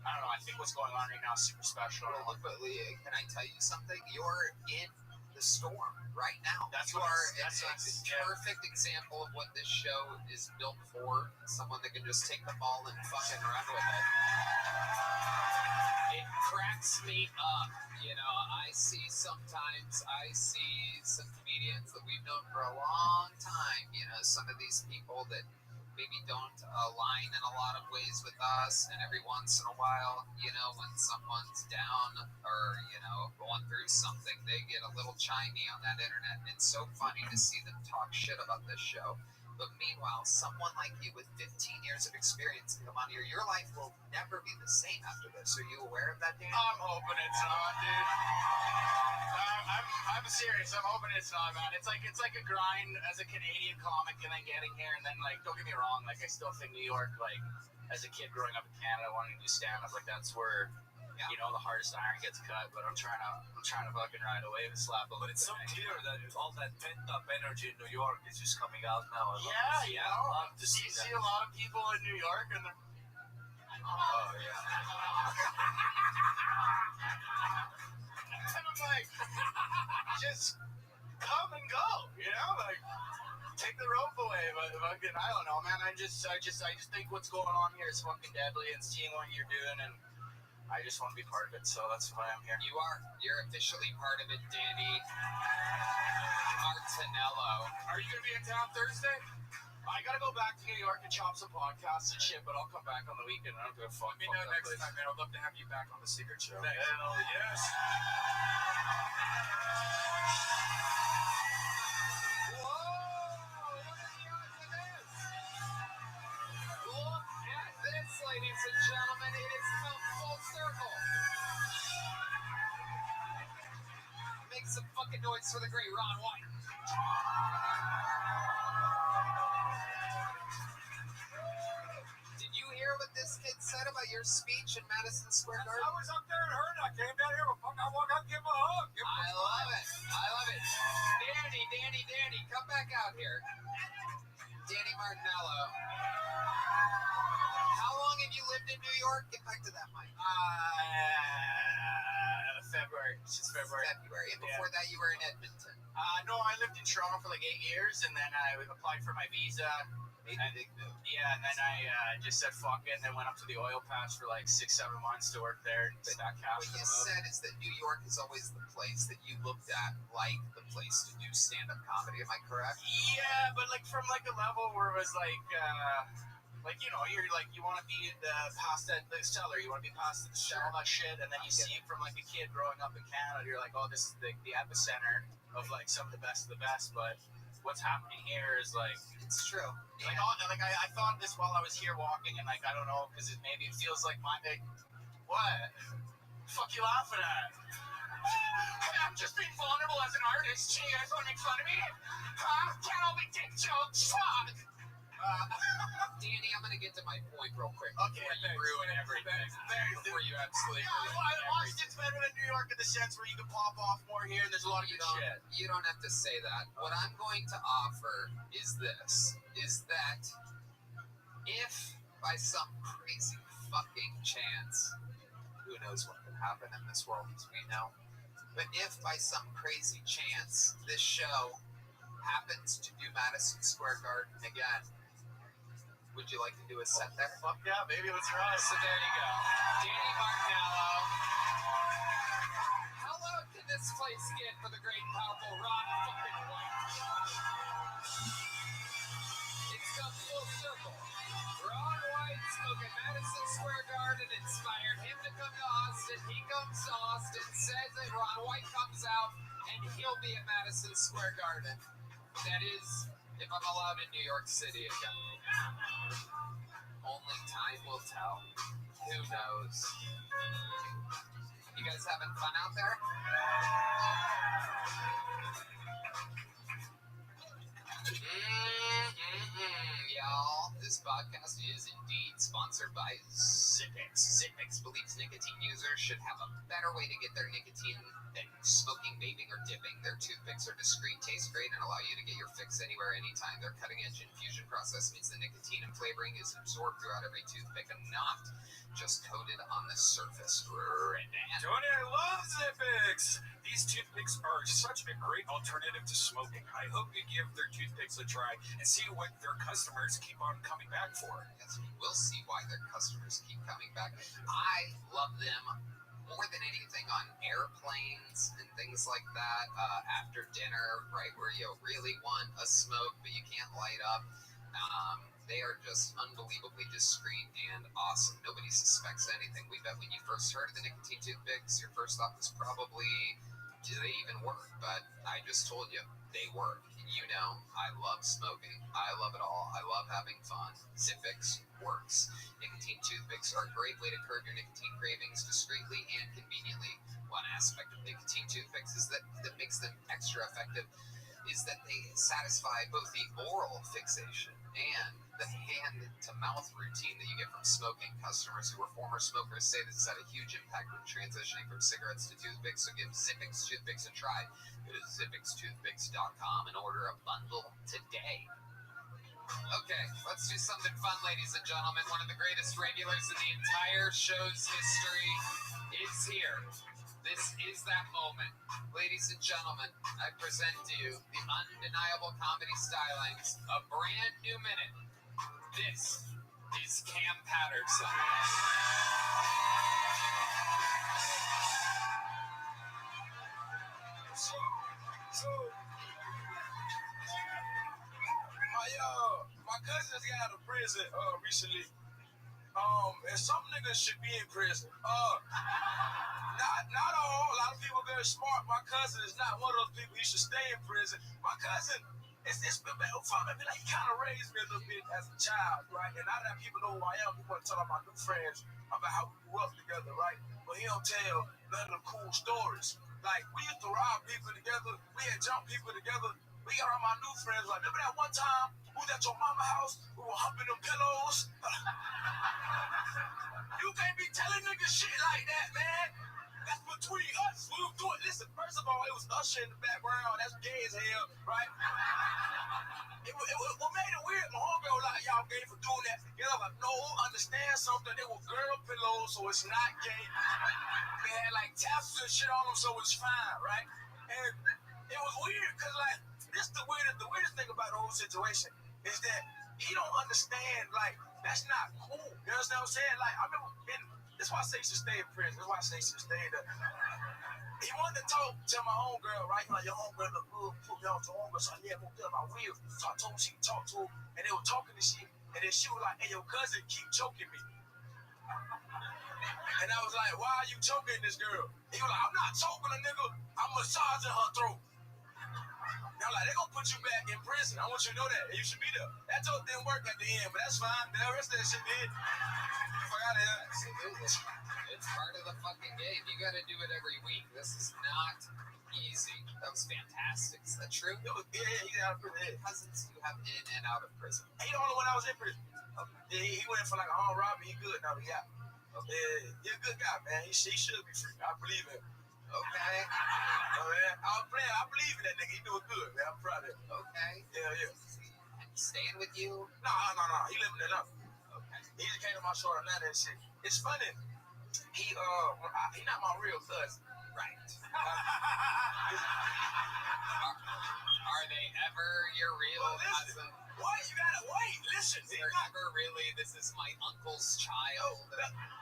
I don't know, I think what's going on right now is super special. Well, look, can I tell you something? You're in the storm right now. That's you what are that's a yeah. perfect example of what this show is built for. Someone that can just take the ball and fucking run with it. It cracks me up. You know, I see some comedians that we've known for a long time. You know, some of these people that maybe don't align in a lot of ways with us, and every once in a while, you know, when someone's down or, you know, going through something, they get a little chimey on that internet, and it's so funny to see them talk shit about this show. But meanwhile, someone like you with 15 years of experience come on here, your life will never be the same after this. Are you aware of that, Dan? I'm hoping it's not, dude. I'm serious. I'm hoping it's not, man. It's like a grind as a Canadian comic, and then getting here, and then like, don't get me wrong, like I still think New York, like as a kid growing up in Canada, wanting to do stand up, like that's where you know the hardest iron gets cut. But I'm trying to fucking ride a wave and slap a. But it's so clear that all that pent up energy in New York is just coming out now. Yeah, I love to you see see that. a lot of people in New York, and they're. Oh yeah. And I'm like, just come and go, you know, like take the rope away. But fucking, I don't know, man. I just think what's going on here is fucking deadly, and seeing what you're doing, and I just want to be part of it. So that's why I'm here. You're officially part of it, Danny Martinello. Are you gonna be in town Thursday? I gotta go back to New York and chop some podcasts and shit, but I'll come back on the weekend. I don't give a fuck. Let me know next time, man. I'd love to have you back on the Secret Show. Thanks. Hell yes. Whoa! Look at the odds of this! Look at this, ladies and gentlemen. It has come full circle. Make some fucking noise for the great Ron White. Did you hear what this kid said about your speech in Madison Square Garden? I was up there and heard it. I came down here. I walk up, give him a hug. I love it. Danny, come back out here. Danny Martinello. How long have you lived in New York? Get back to that mic. February. Since February. And before that, you were in Edmonton. No, I lived in Toronto for like 8 years, and then I applied for my visa. Made a big move. Yeah, and then I just said fuck it, and then went up to the oil patch for like 6-7 months to work there and stack cash. What you said is that New York is always the place that you looked at like the place to do stand-up comedy. Am I correct? Yeah, but like from like a level where it was like you know, you're like, you want to be past the cellar, you want to be past the all that shit, and then you see it from like a kid growing up in Canada, you're like, oh, this is the epicenter of like some of the best of the best, but what's happening here is like, it's true. Like, I thought this while I was here walking, and like, I don't know, because maybe it feels like my big, what? The fuck you laughing at? Hey, I'm just being vulnerable as an artist. Gee, you guys want to make fun of me? Can't all be dick jokes. Fuck. Danny, I'm gonna get to my point real quick. Okay, before you thanks. ruin everything. Before you absolutely Yeah, ruin everything. Austin's better than New York in the sense where you can pop off more here and there's a lot of good shit. You don't have to say that. What I'm going to offer is this, is that if by some crazy fucking chance, who knows what could happen in this world as we know, but if by some crazy chance this show happens to do Madison Square Garden again, would you like to do a set there? Fuck yeah, baby, let's try. So there you go. Danny Martinello. How loud can this place get for the great powerful Ron fucking White? It's come full circle. Ron White spoke at Madison Square Garden, inspired him to come to Austin. He comes to Austin, says that Ron White comes out, and he'll be at Madison Square Garden. That is, if I'm allowed in New York City again. Only time will tell. Who knows? You guys having fun out there? Y'all, this podcast is indeed sponsored by Zippix. Zippix believes nicotine users should have a better way to get their nicotine than smoking, vaping, or dipping. Their toothpicks are discreet, taste great, and allow you to get your fix anywhere, anytime. Their cutting-edge infusion process means the nicotine and flavoring is absorbed throughout every toothpick and not just coated on the surface. Tony, I love Zippix! These toothpicks are such a great alternative to smoking. I hope you give their toothpicks a try and see what their customers keep on coming back for. Yes, we'll see why their customers keep coming back. I love them more than anything on airplanes and things like that. After dinner, right, where you really want a smoke but you can't light up. They are just unbelievably discreet and awesome. Nobody suspects anything. We bet when you first heard of the nicotine toothpicks, your first thought was probably, do they even work? But I just told you, they work. You know, I love smoking. I love it all. I love having fun. Zippix works. Nicotine toothpicks are a great way to curb your nicotine cravings discreetly and conveniently. One aspect of nicotine toothpicks is that makes them extra effective is that they satisfy both the oral fixation and the hand-to-mouth routine that you get from smoking. Customers who are former smokers say this has had a huge impact when transitioning from cigarettes to toothpicks, so give Zippix Toothpicks a try. Go to zippixtoothpicks.com and order a bundle today. Okay, let's do something fun, ladies and gentlemen. One of the greatest regulars in the entire show's history is here. This is that moment. Ladies and gentlemen, I present to you the undeniable comedy stylings, a brand new minute. This is Cam Patterson. So, my cousin just got out of prison recently. And some niggas should be in prison. Not all. A lot of people are very smart. My cousin is not one of those people. He should stay in prison. My cousin, it's been like he kind of raised me a little bit as a child, right? And now that people know who I am, he want to tell my new friends about how we grew up together, right? But he don't tell none of the cool stories. Like, we used to rob people together. We had jumped people together. We got all my new friends. Like, remember that one time we was at your mama's house? We were humping them pillows. You can't be telling niggas shit like that, man. That's between us. We do it. Listen, first of all, it was Usher in the background. That's gay as hell, right? What made it weird, my homegirl like, y'all gay for doing that. You know, like, no, understand something. They were girl pillows, so it's not gay. They had like tassels and shit on them, so it's fine, right? And it was weird, because like, this the weirdest thing about the whole situation is that he don't understand, like, that's not cool. You understand what I'm saying? Like, I remember, that's why I say he should stay in prison. That's why I say he should stay there. He wanted to talk to my homegirl, right? Like, your homegirl look good, put me on to homegirl. So, yeah, go get my wheel. So I told him she could talk to him, and they were talking and shit. And then she was like, hey, your cousin keep choking me. And I was like, why are you choking this girl? He was like, I'm not choking a nigga. I'm massaging her throat. I'm like, they're gonna put you back in prison. I want you to know that. You should be there. That joke didn't work at the end, but that's fine. The rest of that shit did. Fuck out of here. Absolutely. It's part of the fucking game. You gotta do it every week. This is not easy. That was fantastic. Is that true? Yeah, he got out of prison. Cousins you have in and out of prison. He the only one I was in prison. Yeah, he went for like a armed robbery. He good now. He out. Yeah, he's a good guy, man. He should be free. I believe him. Okay. Oh, man. I believe in that nigga. He doing good, man. I'm proud of him. Okay. Yeah. And he's staying with you? No. He living it up. Okay. He just came to my show in Atlanta and shit. It's funny. He not my real cousin. Right. Are they ever your real cousin? Why you gotta wait? Listen, They're never really, this is my uncle's child.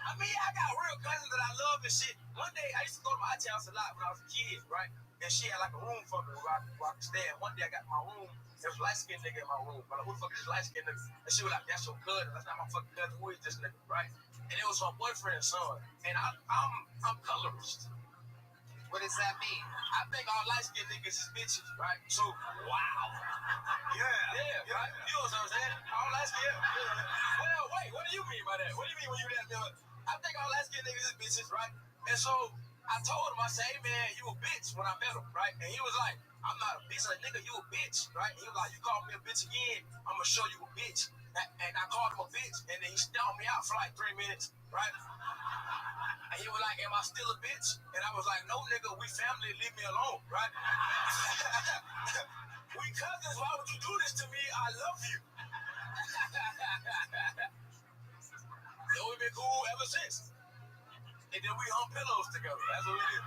I mean, I got real cousins that I love and shit. One day, I used to go to my auntie house a lot when I was a kid, right? And she had like a room for me where I could stay. And one day, I got in my room. There was a light-skinned nigga in my room. But like, who the fuck is this light-skinned nigga? And she was like, that's your cousin. That's not my fucking cousin. Who is this nigga, right? And it was my boyfriend's son. And I'm colorist. What does that mean? I think all light-skinned niggas is bitches, right? So, wow. Yeah, right? You know what I'm saying? All light-skinned. Well, wait, what do you mean by that? What do you mean when you that? I think all light-skinned niggas is bitches, right? And so, I told him, I said, hey, man, you a bitch when I met him, right? And he was like, I'm not a bitch. Like, nigga, you a bitch, right? He was like, you call me a bitch again, I'm gonna show you a bitch. And I called him a bitch, and then he stomped me out for like 3 minutes, right? And he was like, am I still a bitch? And I was like, no, nigga, we family, leave me alone, right? We cousins, why would you do this to me? I love you. So we've been cool ever since. And then we hung pillows together. That's what we did.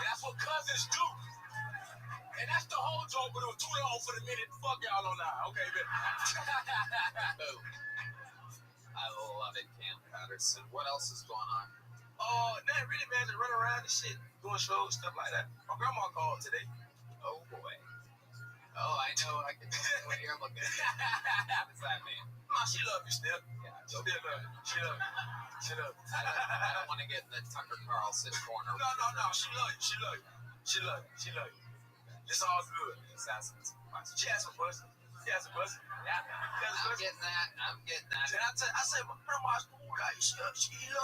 That's what cousins do. And that's the whole joke, but it was too long for the minute. Fuck y'all on that. Okay, man. Boom. I love it, Cam Patterson. What else is going on? Nothing really, man. Just running around and shit, doing shows, stuff like that. My grandma called today. Oh, boy. Oh, I know. I can see what you're looking at. What does that mean? Nah, she love you still. Yeah, Still love you. She love you. She love you. I don't want to get in the Tucker Carlson corner. No. She love you. She love you. She love you. She love you. It's all good. Just asking some questions. She has some questions. She has some questions. Yeah, I'm getting that. And I said, my grandma's cool guy. She love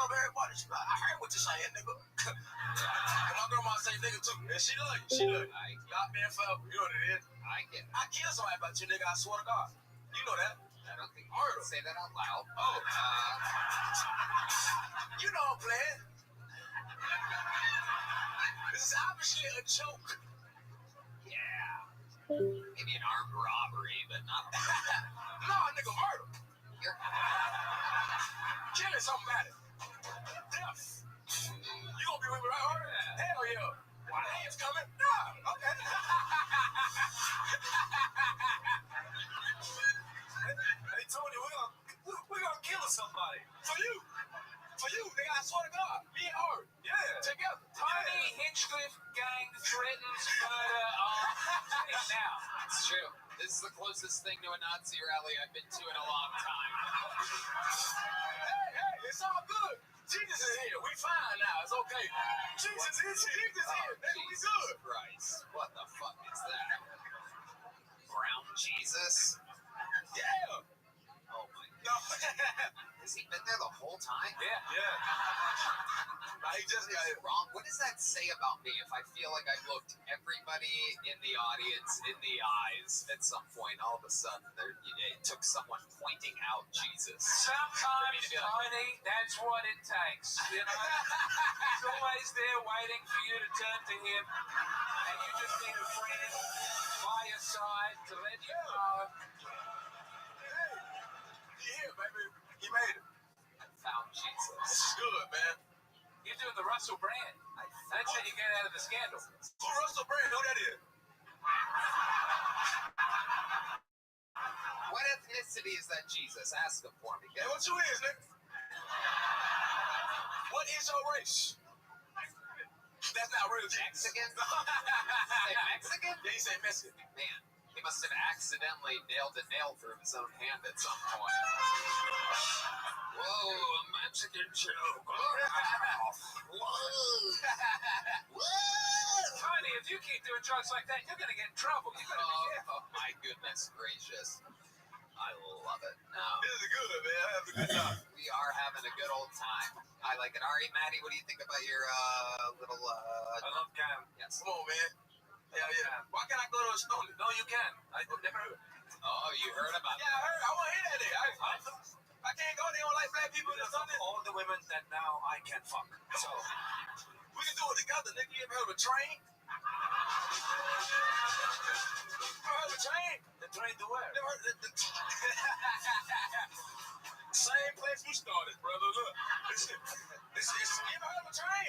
everybody. She like, I heard what you saying, nigga. And my grandma say nigga too. And she love you. She love you. God man forever. You know what it is? I get it. I kill somebody about you, nigga. I swear to God. You know that. I don't think you can say that out loud. Oh. You know I'm playing. This is obviously a joke. Yeah. Maybe an armed robbery, but not a murder. No, nigga, murder. You're killing somebody. Death. You gonna be with me, right? Yeah. Hell yeah. Why the hands coming? Nah, okay. Hey, Tony, we're gonna kill somebody. For you, nigga, I swear to God. Me and her. Yeah. Together. Tony Hinchcliffe gang threatens murder on now. It's true. This is the closest thing to a Nazi rally I've been to in a long time. Hey, it's all good. Jesus is here. We fine now. It's okay. Jesus is here. Nigga, we good. Christ. What the fuck is that? Brown Jesus? Yeah. Oh my God. Has he been there the whole time? Yeah. He just got it wrong. What does that say about me if I feel like I've looked everybody in the audience in the eyes at some point? All of a sudden, it took someone pointing out Jesus. Sometimes, Tony, that's what it takes. You know, he's always there waiting for you to turn to him, and you just need a friend by your side to let you know. He here, baby. He made it. I found Jesus. This is good, man. You're doing the Russell Brand. That's how you get out of the scandal. Who Russell Brand? Who that is? What ethnicity is that Jesus? Ask him for me. Hey, what you is, nigga? What is your race? That's not real Mexican? Say Mexican? Yeah, he said Mexican. Man, he must have accidentally nailed a nail through his own hand at some point. Whoa, a Mexican joke. Whoa. Tony, if you keep doing drugs like that, you're gonna get in trouble. You gotta be careful. Oh my goodness gracious. I love it. No. This is good, man. I have a good time. We are having a good old time. I like it. All right, Maddie, what do you think about your little I love Cam. yes. Come on, man. Yeah. Why can't I go to a store? No, you can. I've never heard. Oh, you heard about Yeah, I heard. I want to hear that day. I can't go. They don't like black people or something. All the women that now I can fuck. So We can do it together, nigga. You ever heard of a train? Never heard of a train? the train to where? Never heard of the same place we started, brother. Look, you ever heard of a train?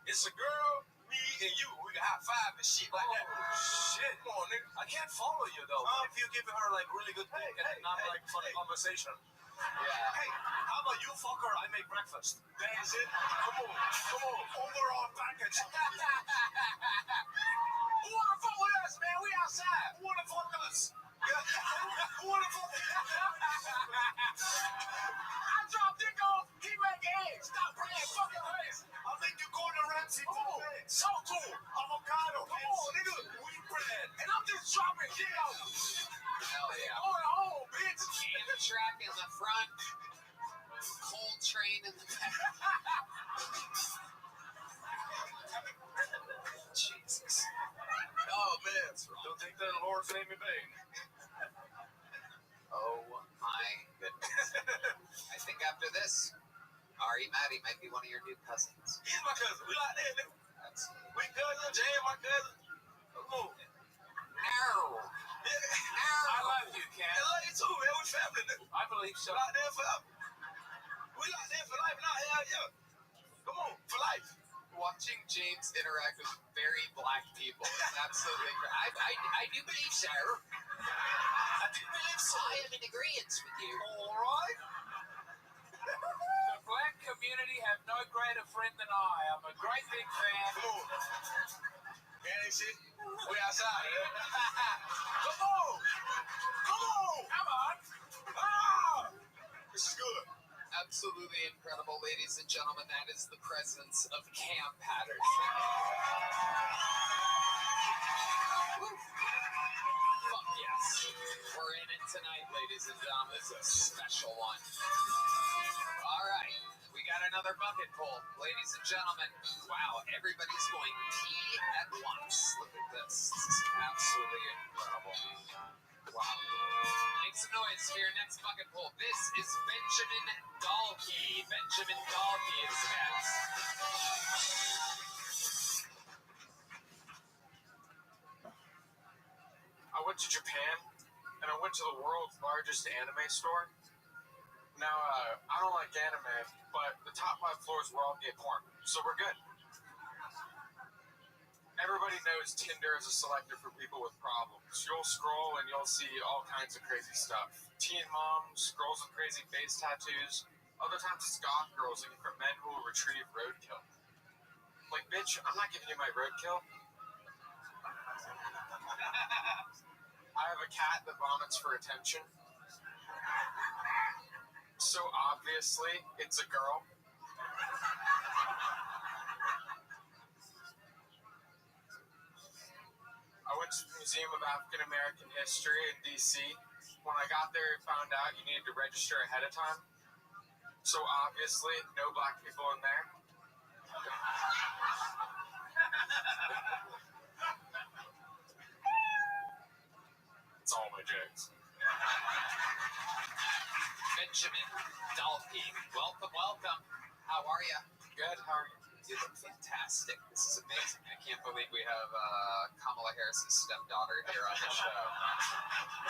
It's a girl, me, and you. We can high five and shit like that. Shit. Come on, nigga. I can't follow you though. If you give her like really good dick and not like funny conversation. Yeah. Hey, how about you fuck her? I make breakfast. That's it. Come on. Overall package. Who wanna fuck with us, man? We outside. Who wanna fuck us? Who wanna fuck with us? I drop dick off. He make eggs. Stop playing fucking eggs. I'll make you Gordon Ramsay for the eggs. So cool. Avocado. Come on, nigga. Wheat bread. And I'm just dropping dick off. Hell yeah. On home, bitch. Amtrak in the front, cold train in the back. Jesus. Oh, man. Don't take that Lord's name in vain. Oh my goodness. I think after this, Ari Maddie might be one of your new cousins. He's my cousin. We like that, nigga. Absolutely. We cousin. Jay, my cousin. Come on. No. I love you, Cam. I love you too, man. We family, nigga. I believe so. We locked in forever. We locked in for life now. Hell yeah. Come on, for life. Watching James interact with very black people is absolutely I do believe so. I do believe so. I am in agreement with you. All right. The black community have no greater friend than I. I'm a great big fan. Come on. Man, ain't shit. We outside. Come on. Come on. Ah! This is good. Absolutely incredible, ladies and gentlemen. That is the presence of Cam Patterson. Woo. Fuck yes. We're in it tonight, ladies and gentlemen. This is a special one. All right. We got another bucket pull. Ladies and gentlemen, wow, everybody's going pee at once. Look at this. This is absolutely incredible. Wow. Make some noise for your next bucket pull. This is Benjamin Dahlke. Benjamin Dahlke is next. I went to Japan, and I went to the world's largest anime store. Now, I don't like anime, but the top 5 floors where I'll get porn, so we're good. Everybody knows Tinder is a selector for people with problems. You'll scroll and you'll see all kinds of crazy stuff. Teen moms, girls with crazy face tattoos. Other times it's goth girls looking for men who will retrieve roadkill. Like, bitch, I'm not giving you my roadkill. I have a cat that vomits for attention. So obviously, it's a girl. I went to the Museum of African American History in D.C. When I got there, I found out you needed to register ahead of time. So obviously, no black people in there. It's all my jokes. Benjamin Dahlke. Welcome. How are you? Good, how are you? You look fantastic. This is amazing. I can't believe we have Kamala Harris's stepdaughter here on the show.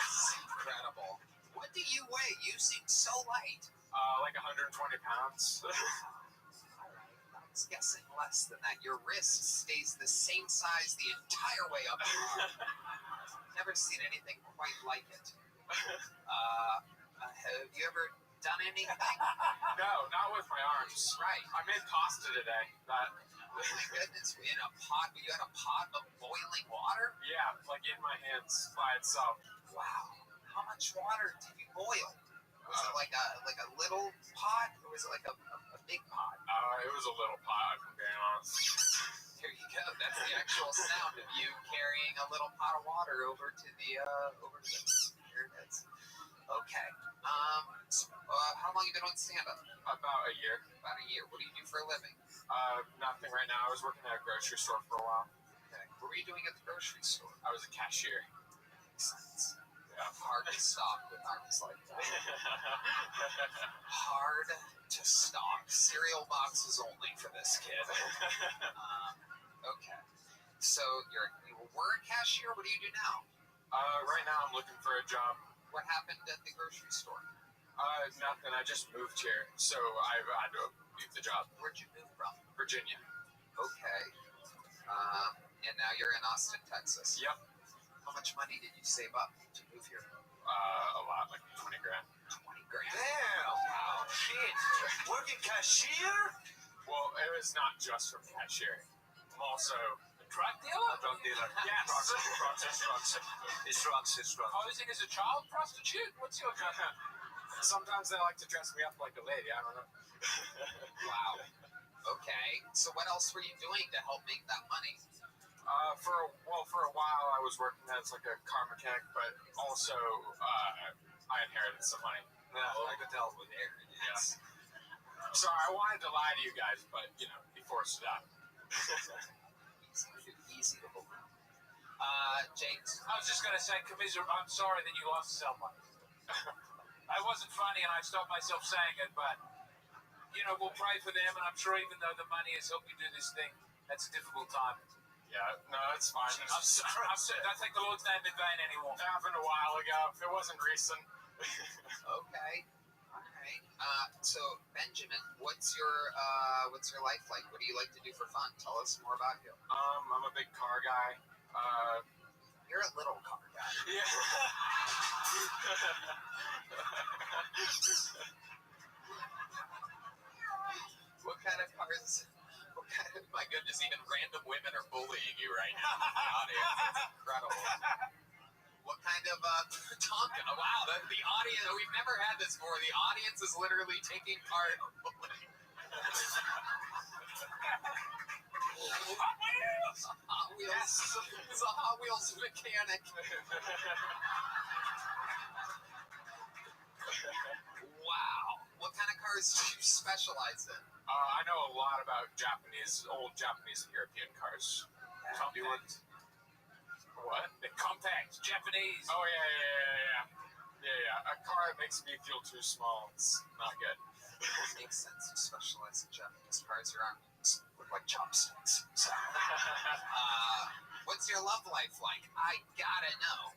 This is incredible. What do you weigh? You seem so light. Like 120 pounds. I was guessing less than that. Your wrist stays the same size the entire way up. Never seen anything quite like it. Have you ever done anything? No, not with my arms. Right. I made pasta today. Oh my goodness, in a pot? You had a pot of boiling water? Yeah, like in my hands by itself. Wow. How much water did you boil? Was it like a little pot, or was it like a big pot? It was a little pot, if I'm being honest. There you go. That's the actual sound of you carrying a little pot of water over to the here it is. Okay. So, how long you been on stand-up? About a year. About a year. What do you do for a living? Nothing right now. I was working at a grocery store for a while. Okay. What were you doing at the grocery store? I was a cashier. Makes sense. Yeah. Hard to stop with arms like that. Hard to stop. Cereal boxes only for this kid. Okay. So you were a cashier. What do you do now? Right now I'm looking for a job. What happened at the grocery store? Nothing. I just moved here, so I had to leave the job. Where'd you move from? Virginia. Okay. And now you're in Austin, Texas. Yep. How much money did you save up to move here? A lot, like 20 grand. 20 grand. Damn! Wow, shit. Working cashier? Well, it was not just from cashiering. I'm also A drug dealer? A drug dealer. Yes. Drugs. It's drugs. Posing as a child prostitute? What's your job? sometimes they like to dress me up like a lady. I don't know. Wow. Okay. So what else were you doing to help make that money? For a while I was working as like a car mechanic, but also I inherited some money. Yeah, I could tell with Aaron. Yes. Sorry, I wanted to lie to you guys, but you know, he forced it out. Easy to believe. James. I was just going to say, I'm sorry that you lost someone. I wasn't funny and I stopped myself saying it, but, you know, we'll pray for them, and I'm sure even though the money has helped you do this thing, that's a difficult time. Yeah, no, it's fine. Don't take the Lord's name in vain anymore. It happened a while ago. It wasn't recent. Okay. All right. So Benjamin, what's your life like? What do you like to do for fun? Tell us more about you. I'm a big car guy. You're a little car guy. Yeah. What kind of cars? My goodness, even random women are bullying you right now in the audience. It's incredible. What kind of Tonka? Wow, the audience, we've never had this before. The audience is literally taking part in bullying. Hot Wheels! Hot Wheels. Yes. He's a Hot Wheels mechanic. Wow. What kind of cars do you specialize in? I know a lot about old Japanese and European cars. Compact. What? The compact, Japanese. Oh, yeah. A car that makes me feel too small. It's not good. Makes sense. You specialize in Japanese cars. Your arms look like chopsticks. So, what's your love life like? I gotta know.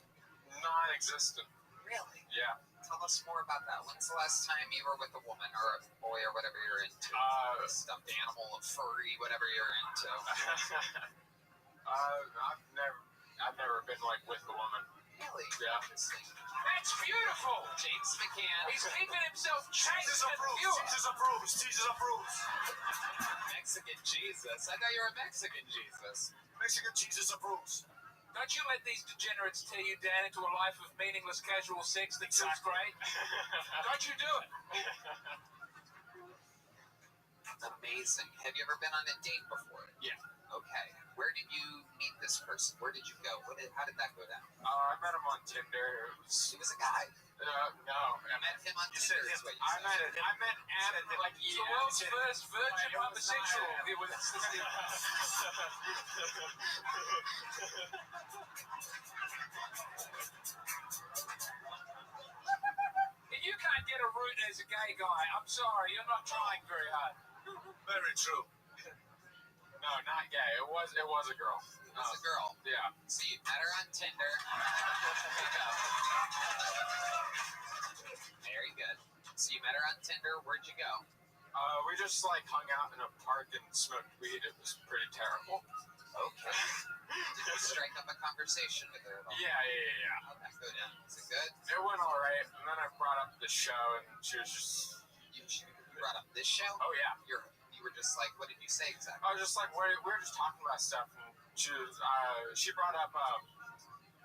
Non-existent. Really? Yeah. Tell us more about that. When's the last time you were with a woman or a boy or whatever you're into? A stuffed animal, a furry, whatever you're into. I've never been like with a woman. Really? Yeah. Interesting. That's beautiful. James McCann. He's keeping himself chaste Jesus and approves. pure. Jesus approves. Mexican Jesus. I thought you were a Mexican Jesus. Mexican Jesus approves. Don't you let these degenerates tear you down into a life of meaningless casual sex that feels great. Don't you do it. Amazing. Have you ever been on a date before? Yeah. Okay. Where did you meet this person? Where did you go? How did that go down? I met him on Tinder. He was a guy. No. I met him on Tinder. Is what you I said. met Adam like The world's first virgin homosexual. You can't get a root as a gay guy. I'm sorry, you're not trying very hard. Very true. No, not gay. It was a girl. It was a girl. Yeah. So you met her on Tinder. Very good. So you met her on Tinder. Where'd you go? We just like hung out in a park and smoked weed. It was pretty terrible. Okay. Did you strike up a conversation with her at all? Yeah. How'd that go down? Was it good? It went all right, and then I brought up the show, and she was just... You brought up this show? Oh, yeah. You were just like, what did you say exactly? I was just like, we were just talking about stuff, and she brought up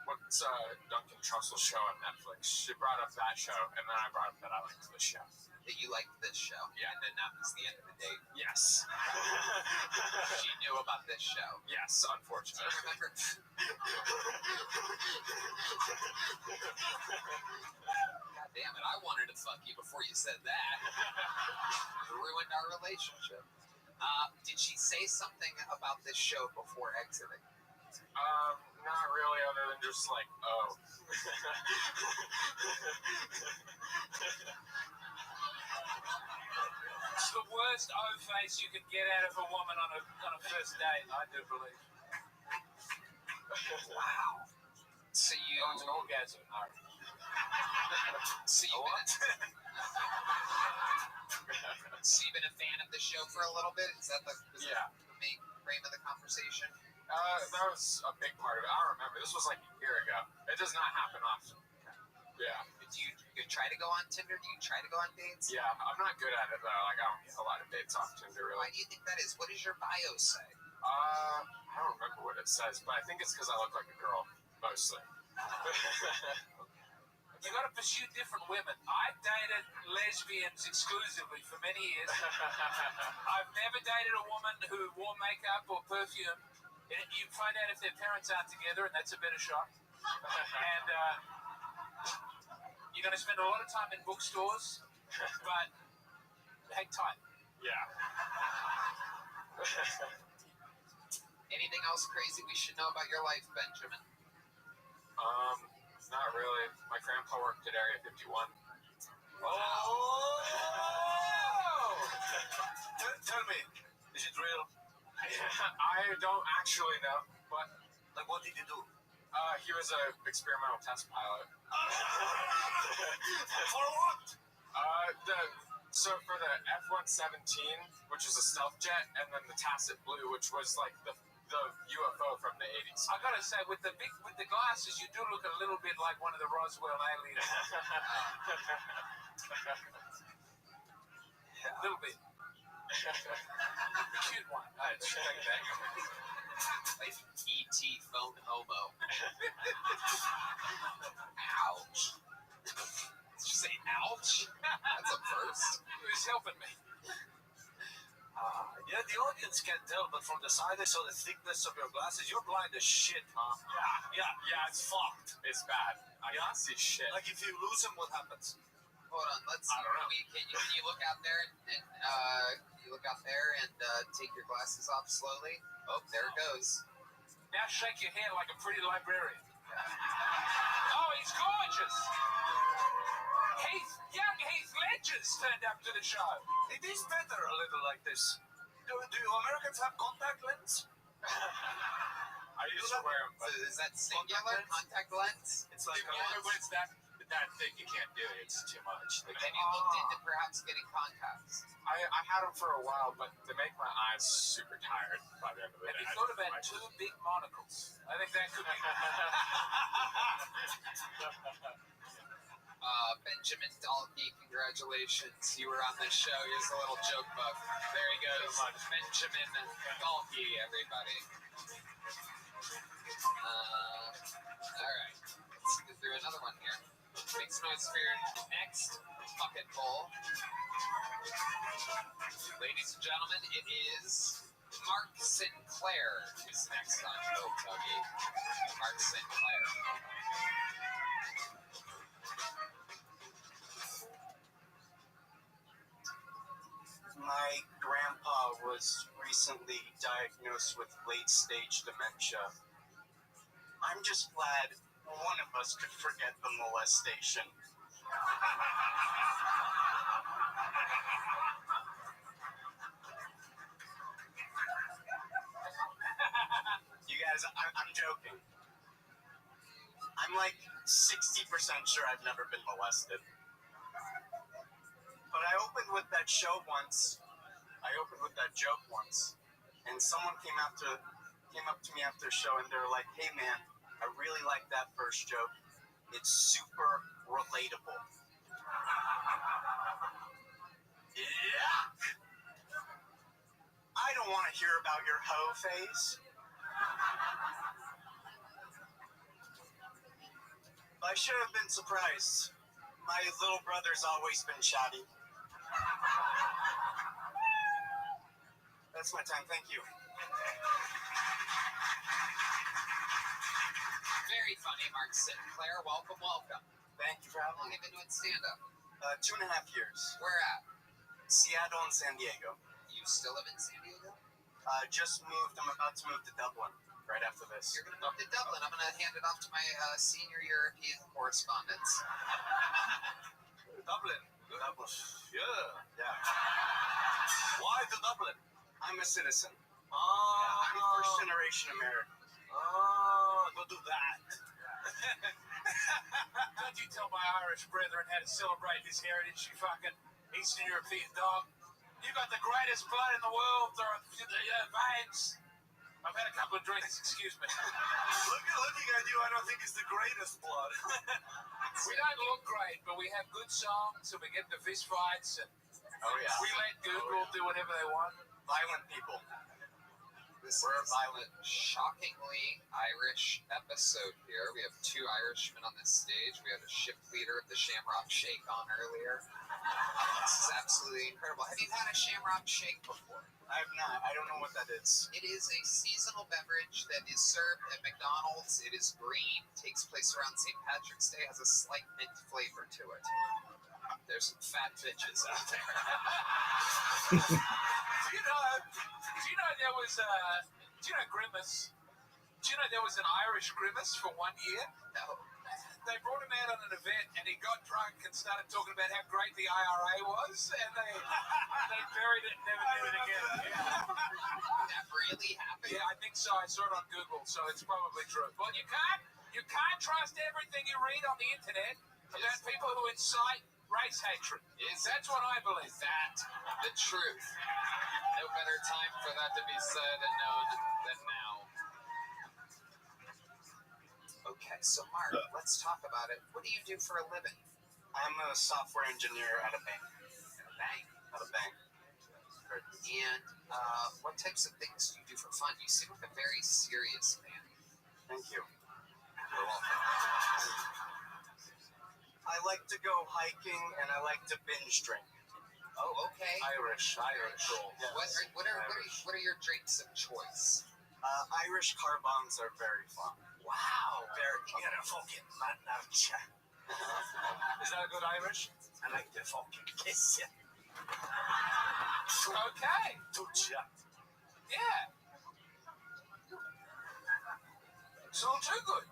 what's Duncan Trussell's show on Netflix? She brought up that show, and then I brought up that I liked the show. That you liked this show. Yeah. And then that was the end of the date. Yes. She knew about this show. Yes, Do unfortunately. you remember? God damn it, I wanted to fuck you before you said that. You ruined our relationship. Did she say something about this show before exiting? Not really, other than just like, oh. It's the worst O-face you can get out of a woman on a first date, I do believe. Wow. So you... Oh, it's an orgasm. No. So you've been a fan of the show for a little bit? Is that the main frame of the conversation? That was a big part of it. I don't remember. This was like a year ago. It does not happen often. Yeah. Do you try to go on Tinder? Do you try to go on dates? Yeah, I'm not good at it though. Like, I don't get a lot of dates off Tinder, really. Why do you think that is? What does your bio say? I don't remember what it says, but I think it's because I look like a girl, mostly. You got to pursue different women. I've dated lesbians exclusively for many years. I've never dated a woman who wore makeup or perfume. You find out if their parents aren't together, and that's a better shot. And you're going to spend a lot of time in bookstores, but hang tight. Yeah. Anything else crazy we should know about your life, Benjamin? Not really. My grandpa worked at Area 51. Tell me, is it real? I don't actually know, but Like, what did you do? he was an experimental test pilot. For what? So for the F-117, which is a stealth jet, and then the Tacit Blue, which was like the UFO from the 80s. I gotta say, with the glasses, you do look a little bit like one of the Roswell aliens. A little bit. The cute one. Like E.T. phone homo. Ouch. Did you say ouch? That's a first. Who's helping me? Yeah, the audience can't tell, but from the side I saw the thickness of your glasses. You're blind as shit, huh? Yeah, it's fucked. It's bad. I can't see shit. Like, if you lose them, what happens? Hold on, let's. I don't know. Can you look out there and take your glasses off slowly? Oh, there it goes. Now shake your hand like a pretty librarian. Oh, he's gorgeous. Young Heath Ledger's turned up to the show. It is better a little like this. Do you Americans have contact lens? I used to wear them, but Is that singular? Contact lens? It's like when it's that thick, you can't do it. It's too much. Have you looked into perhaps getting contacts? I had them for a while, but they make my eyes super tired by the end of the Have day. you thought about two big monocles? I think that could be. Benjamin Dalkey, congratulations. You were on this show. Here's a little joke book. There he goes. Benjamin Dalkey, everybody. Alright. Let's get through another one here. Make some noise for your next bucket bowl. Ladies and gentlemen, it is Mark Sinclair who's next on Bill Tuggy. Mark Sinclair. My grandpa was recently diagnosed with late-stage dementia. I'm just glad one of us could forget the molestation. You guys, I'm joking. I'm like 60% sure I've never been molested. But I opened with that show once. I opened with that joke once. And someone came up to me after the show and they're like, "Hey man, I really like that first joke. It's super relatable." Yuck! I don't want to hear about your hoe phase. I should have been surprised. My little brother's always been shoddy. That's my time. Thank you. Very funny, Mark Sinclair. Welcome, welcome. Thank you for How long having me. have you been doing stand-up? 2.5 years. Where at? Seattle and San Diego. You still live in San Diego? Just moved. I'm about to move to Dublin right after this. You're going to move to Dublin. I'm going to hand it off to my senior European correspondence. Dublin. Dublin. Yeah. Yeah. Why to Dublin? I'm a citizen. Oh, I'm first generation American. Go do that. Don't you tell my Irish brethren how to celebrate this heritage, you fucking Eastern European dog. You got the greatest blood in the world, the veins. I've had a couple of drinks, excuse me. Looking at you, I don't think it's the greatest blood. We don't look great, but we have good songs and we get into fist fights and we let Google do whatever they want. Violent people. We're a violent, shockingly Irish episode here. We have two Irishmen on this stage. We had a shift leader of the Shamrock Shake on earlier. This is absolutely incredible. Have you had a Shamrock Shake before? I have not. I don't know what that is. It is a seasonal beverage that is served at McDonald's. It is green, takes place around St. Patrick's Day, has a slight mint flavor to it. There's some fat bitches out there. Do you know there was do you know Grimace? Do you know there was an Irish Grimace for 1 year? No. They brought him out on an event and he got drunk and started talking about how great the IRA was and they buried it and never did it again. Yeah. That really happened? Yeah, I think so. I saw it on Google, so it's probably true. Well, you can't trust everything you read on the internet about people who incite race hatred. That's what I believe. Is that the truth? No better time for that to be said and known than now. Okay, so Mark, let's talk about it. What do you do for a living? I'm a software engineer at a bank. At a bank. And what types of things do you do for fun? You seem like a very serious man. Thank you. You're welcome. I like to go hiking and I like to binge drink. Oh, okay. Irish. Yes. What are your drinks of choice? Irish car bombs are very fun. Wow, very fun. Get a fucking matcha. Is that a good Irish? I like to fucking kiss you. Okay. Touch ya. Yeah. It's all too good.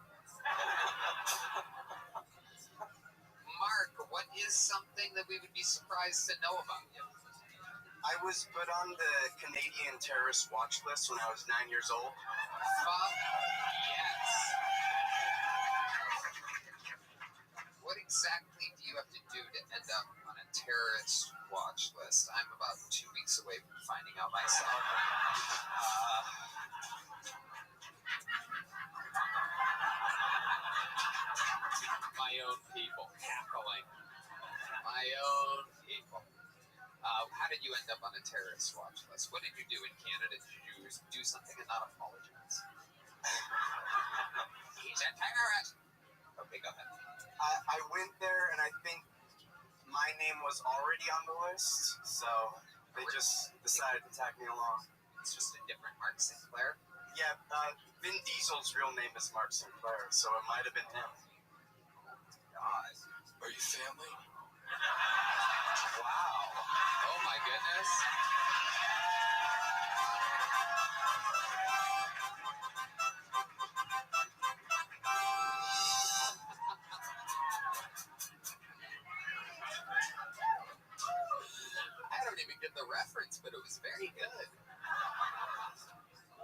Mark, what is something that we would be surprised to know about you? I was put on the Canadian terrorist watch list when I was 9 years old. Fuck yes. What exactly do you have to do to end up on a terrorist watch list? I'm about 2 weeks away from finding out myself. My own people cackling. My own people. How did you end up on a terrorist watch list? What did you do in Canada? Did you do something and not apologize? He's a terrorist. Okay, go ahead. I went there and I think my name was already on the list, so they just decided to tag me along. It's just a different Mark Sinclair. Yeah, Vin Diesel's real name is Mark Sinclair, so it might have been him. God. Are you family? Wow. Oh my goodness. I don't even get the reference, but it was very good.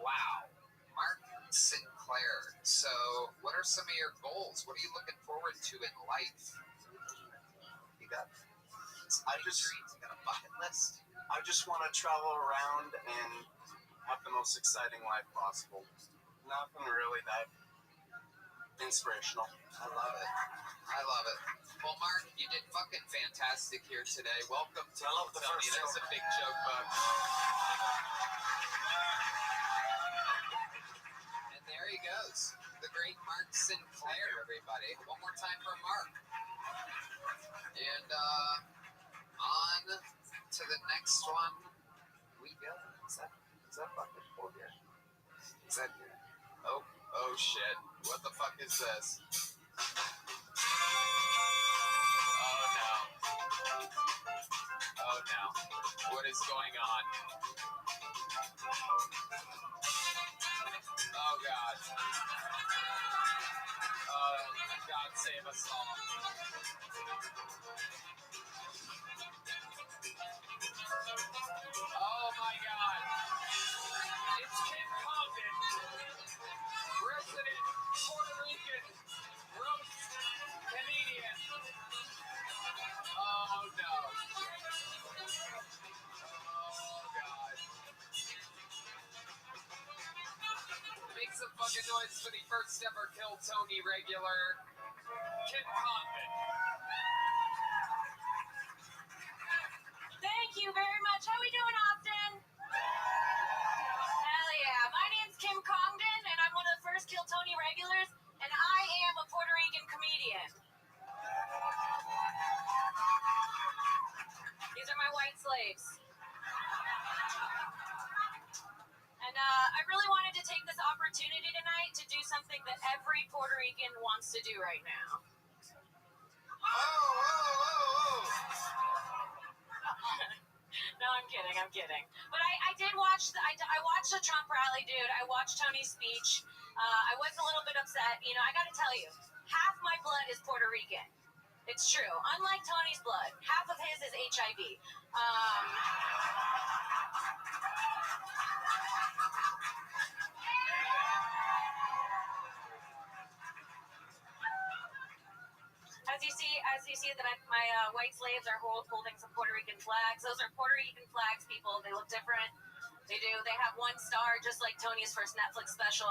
Wow. Mark Sinclair. So, what are some of your goals? What are you looking forward to in life? You got dreams? You got a bucket list? I just want to travel around and have the most exciting life possible. Nothing really that inspirational. I love it. I love it. Well, Mark, you did fucking fantastic here today. Welcome to I love the Tell Me first That's joke. a Big Joke Book. And there he goes. The great Mark Sinclair, everybody. One more time for Mark. And on to the next one we go. Is that fucking cool here? Is that... Oh shit. What the fuck is this? Oh no. What is going on? Oh god. God save us all. Oh my god. It's Kim Condon, resident Puerto Rican roast comedian. Oh no. Oh god. Make some fucking noise for the first ever Kill Tony regular, Kim Condon. Thank you very much. How we doing, Austin? Hell yeah. My name's Kim Congdon, and I'm one of the first Kill Tony regulars, and I am a Puerto Rican comedian. These are my white slaves. And I really wanted to take this opportunity tonight to do something that every Puerto Rican wants to do right now. No, I'm kidding. But I did watch I watched the Trump rally, dude. I watched Tony's speech. I was a little bit upset. You know, I got to tell you, half my blood is Puerto Rican. It's true. Unlike Tony's blood, half of his is HIV. As you see that my white slaves are holding some Puerto Rican flags. Those are Puerto Rican flags, people. They look different. They do. They have one star, just like Tony's first Netflix special.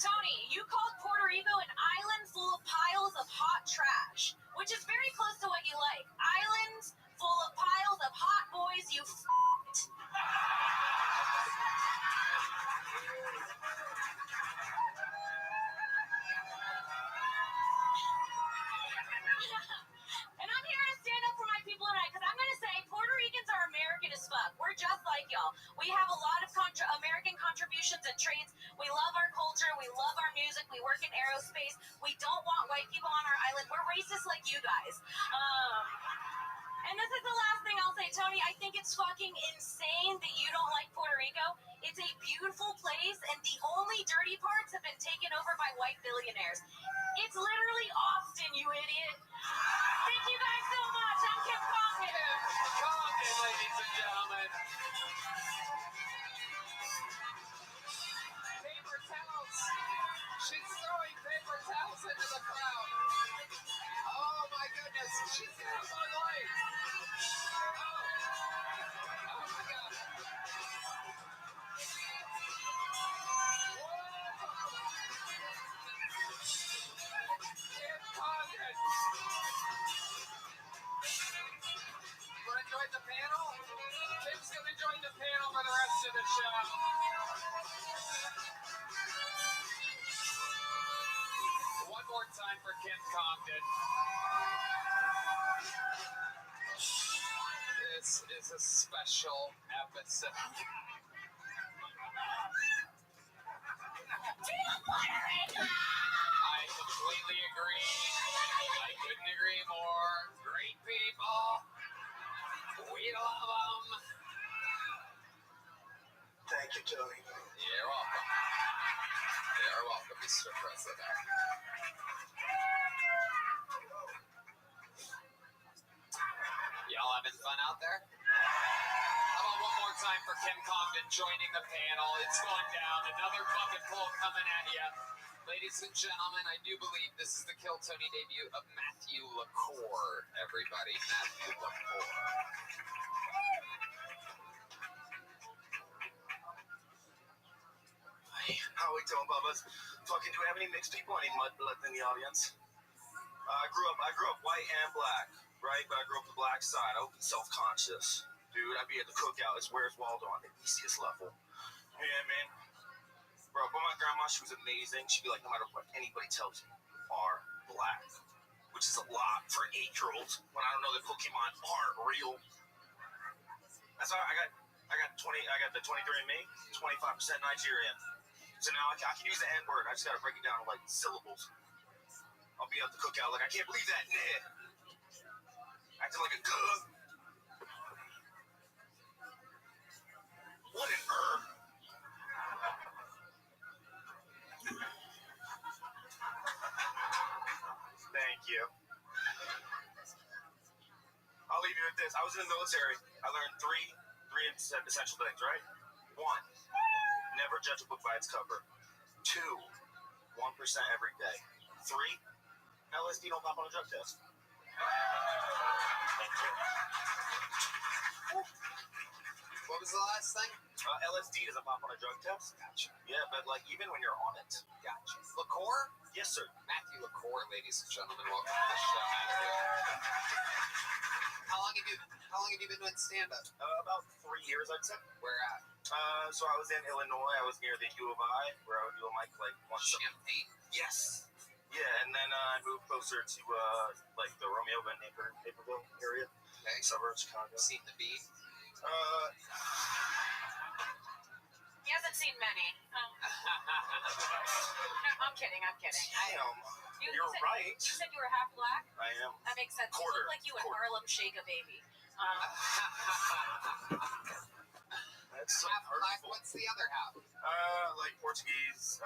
Tony, you called Puerto Rico an island full of piles of hot trash, which is very close to what you like. Islands full of piles of hot boys you f***ed. And I'm here to stand up for my people tonight, because I'm going to say Puerto Ricans are American as fuck. We're just like y'all. We have a lot of American contributions and traits. We love our culture. We love our music. We work in aerospace. We don't want white people on our island. We're racist like you guys. And this is the last thing I'll say, Tony. I think it's fucking insane that you don't like Puerto Rico. It's a beautiful place, and the only dirty parts have been taken over by white billionaires. It's literally Austin, you idiot. Thank you guys so much. I'm Kim Congdon. Kim Congdon, ladies and gentlemen. Paper towels. She's throwing paper towels into the crowd. Oh my goodness. She's got them on the way. Oh my god. Kim Congdon. Want to join the panel? Kim's going to join the panel for the rest of the show. One more time for Kim Congdon. This is a special episode. I completely agree. I couldn't agree more. Great people. We love them. Thank you, Tony. You're welcome. You're welcome, Mr. President. Y'all having fun out there? How about one more time for Kim Congdon joining the panel? It's going down. Another bucket full coming at you. Ladies and gentlemen, I do believe this is the Kill Tony debut of Matthew LaCour, everybody. Matthew LaCour. How we doing, Bubba's? Fucking, do we have any mixed people? Any mud blood in the audience? I grew up white and black. right? But I grew up the black side. I was self-conscious. Dude, I'd be at the cookout. It's Where's Waldo on the easiest level. Yeah, man. Bro, but my grandma, she was amazing. She'd be like, no matter what anybody tells you, you are black. Which is a lot for an 8-year-old when I don't know that Pokemon aren't real. That's why I got the 23andMe, 25% Nigerian. So now I can use the N-word. I just gotta break it down to like syllables. I'll be at the cookout like, I can't believe that, nah. Acting like a good. What an herb. Thank you. I'll leave you with this. I was in the military. I learned three essential things, right? 1, never judge a book by its cover. 2, 1% every day. 3, LSD don't pop on a drug test. Thank you. What was the last thing? LSD doesn't pop on a drug test. Gotcha. Yeah, but like even when you're on it. Gotcha. Liqueur? Yes, sir. Matthew Liqueur, ladies and gentlemen. Welcome to the show, Matthew. How long have you been doing stand-up? About 3 years, I'd say. Where at? So I was in Illinois. I was near the U of I, where I would do a mic like once. Champaign? Yes. Yeah, and then I moved closer to like the Romeo Van Naperville area, okay. Suburbs, Chicago. Seen the Bee? He hasn't seen many. I'm kidding. Damn. You're right. You said you were half black? I am. That makes sense. Quarter. You look like you would Harlem Shake a baby. That's so half black. hurtful. What's the other half? Like Portuguese,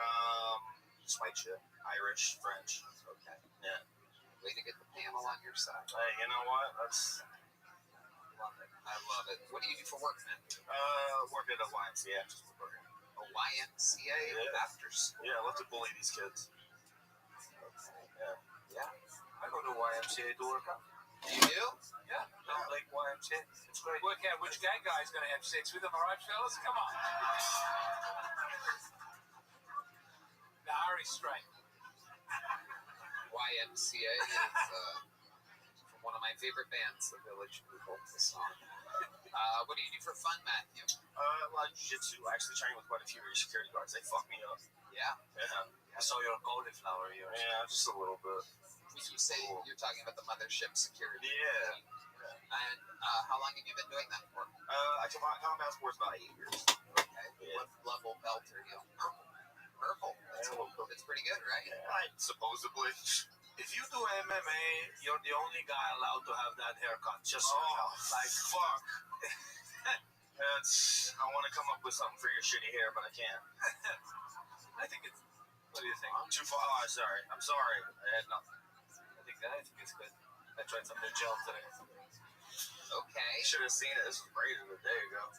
just white shit. Irish, French. Okay. Yeah. Way to get the panel on your side. Hey, you know what? That's. I love it. What do you do for work, man? Work at a YMCA after school program. A YMCA after school? Yeah, I love to bully these kids. Okay. Yeah. I go to YMCA to work out. You do? Yeah. Like YMCA. It's great. Work out which gay guy's going to have sex with them, all right, fellas? Come on. Nahari's straight. YMCA is from one of my favorite bands, The Village People, the song. What do you do for fun, Matthew? A lot of jiu-jitsu. I actually train with quite a few of your security guards. They fuck me up. Yeah? Yeah. I saw your cauliflower here. Yeah, just a little bit. When you say you're talking about the mothership security. Yeah. And how long have you been doing that for? I combat sports about 8 years. Okay. Yeah. What level belt are you? Purple. That's pretty good, right? Yeah, supposedly. If you do MMA, you're the only guy allowed to have that haircut. Just so you know. Like, fuck. I want to come up with something for your shitty hair, but I can't. I think it's... What do you think? I'm too far. Oh, sorry. I'm sorry. I had nothing. I think it's good. I tried some new gel today. Okay. Should have seen it. This was braided a day ago.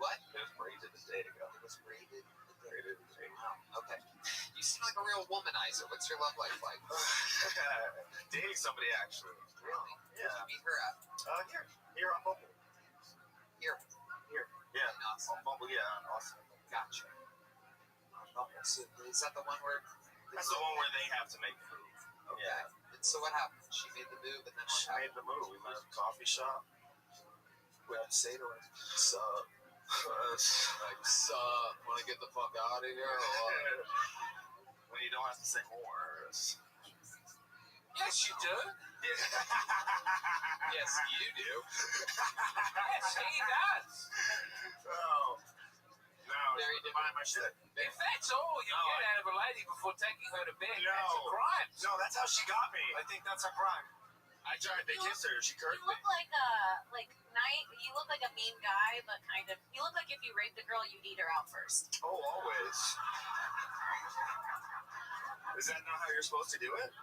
What? It was braided a day ago. It was braided a day ago. Okay. You seem like a real womanizer. What's your love life like? Dating somebody, actually. Really? Yeah. Where'd you meet her at? Here on Bumble. Here. Yeah. Awesome. On Bumble, yeah. Awesome. Gotcha. So is that the one where... That's the one where they have to make the move. Okay. Yeah. And so what happened? She made the move, and then what She made the move. We met at a coffee shop. What did you say to her? Sup? Like, sup? Want to get the fuck out of here? Or what? When you don't have to say more. Yes, you do. Yes, you do. Yes, he does. Oh. No, Very it's behind my shit. If that's all you get out of a lady before taking her to bed, No. that's a crime. No, that's how she got me. I think that's a crime. I tried to kiss her. She You curved me. look like you look like a mean guy, but kind of. You look like if you raped a girl, you'd eat her out first. Oh, always. Is that not how you're supposed to do it?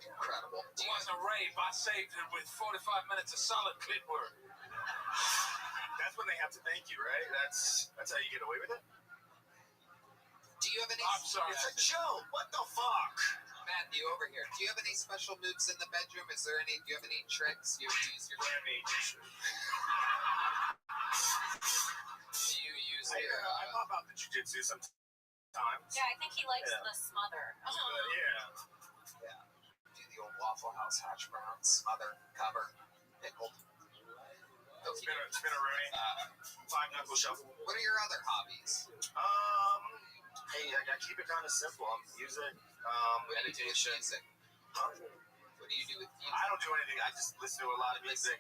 Incredible. It wasn't a rape. I saved it with 45 minutes of solid clit work. That's when they have to thank you, right? That's how you get away with it? Do you have any... I'm sorry. It's a joke. What the fuck? Matthew, over here. Do you have any special moves in the bedroom? Do you have any tricks you use your... Let me just... Do you use your... I pop out the jiu-jitsu sometimes. Yeah, I think he likes Yeah. the smother. Yeah. the old Waffle House hash browns, smother, cover, pickled. Spin a Rooney. Five knuckle shuffle. What are your other hobbies? Hey, I keep it kind of simple. Music. Meditation. What do you do with music? I don't do anything. I just listen to a lot of music.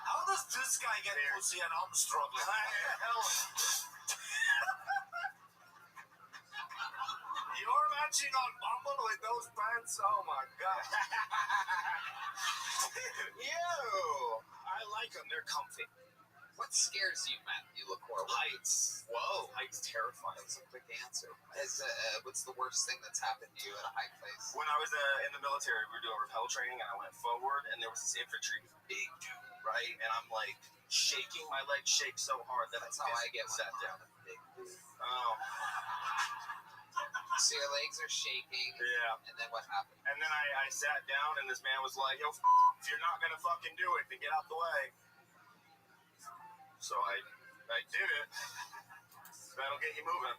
How does this guy get pussy and I'm struggling? Hell. You're matching on Bumble with those pants? Oh my god. Ew. I like them. They're comfy. What scares you, Matthew LaCour? Heights. Whoa. Heights terrifying. That's a quick answer. What's the worst thing that's happened to you at a high place? When I was in the military, we were doing rappel training, and I went forward, and there was this infantry big dude, right? And I'm like shaking, my legs shake so hard that That's how I get sat when I'm down. a big dude. Oh, So your legs are shaking. yeah. And then what happened? And then I sat down, and this man was like, "Yo, if you're not gonna fucking do it, then get out the way." So I did it. That'll get you moving.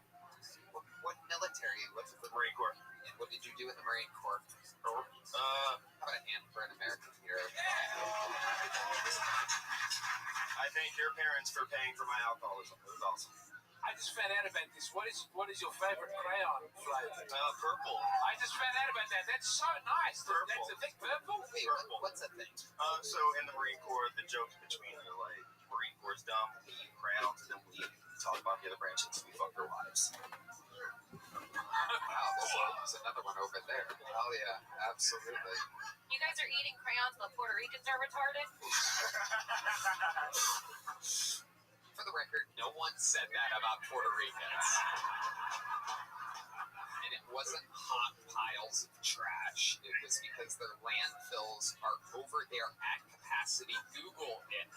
What military? What's the Marine Corps. And what did you do in the Marine Corps? How about a hand for an American hero? I thank your parents for paying for my alcoholism. It was awesome. I just found out about this. What is your favorite crayon flavor? Purple. I just found out about that. That's so nice. Purple. That's a thing, purple? Wait, Purple. what's that thing? So in the Marine Corps, the jokes between are like, Marine Corps dumb, we eat crayons, and then we talk about the other branches, we fuck their wives. Wow, there's another one over there. Oh yeah, absolutely. You guys are eating crayons and the Puerto Ricans are retarded? For the record, no one said that about Puerto Ricans. And it wasn't hot piles of trash. It was because their landfills are over there at capacity. Google it.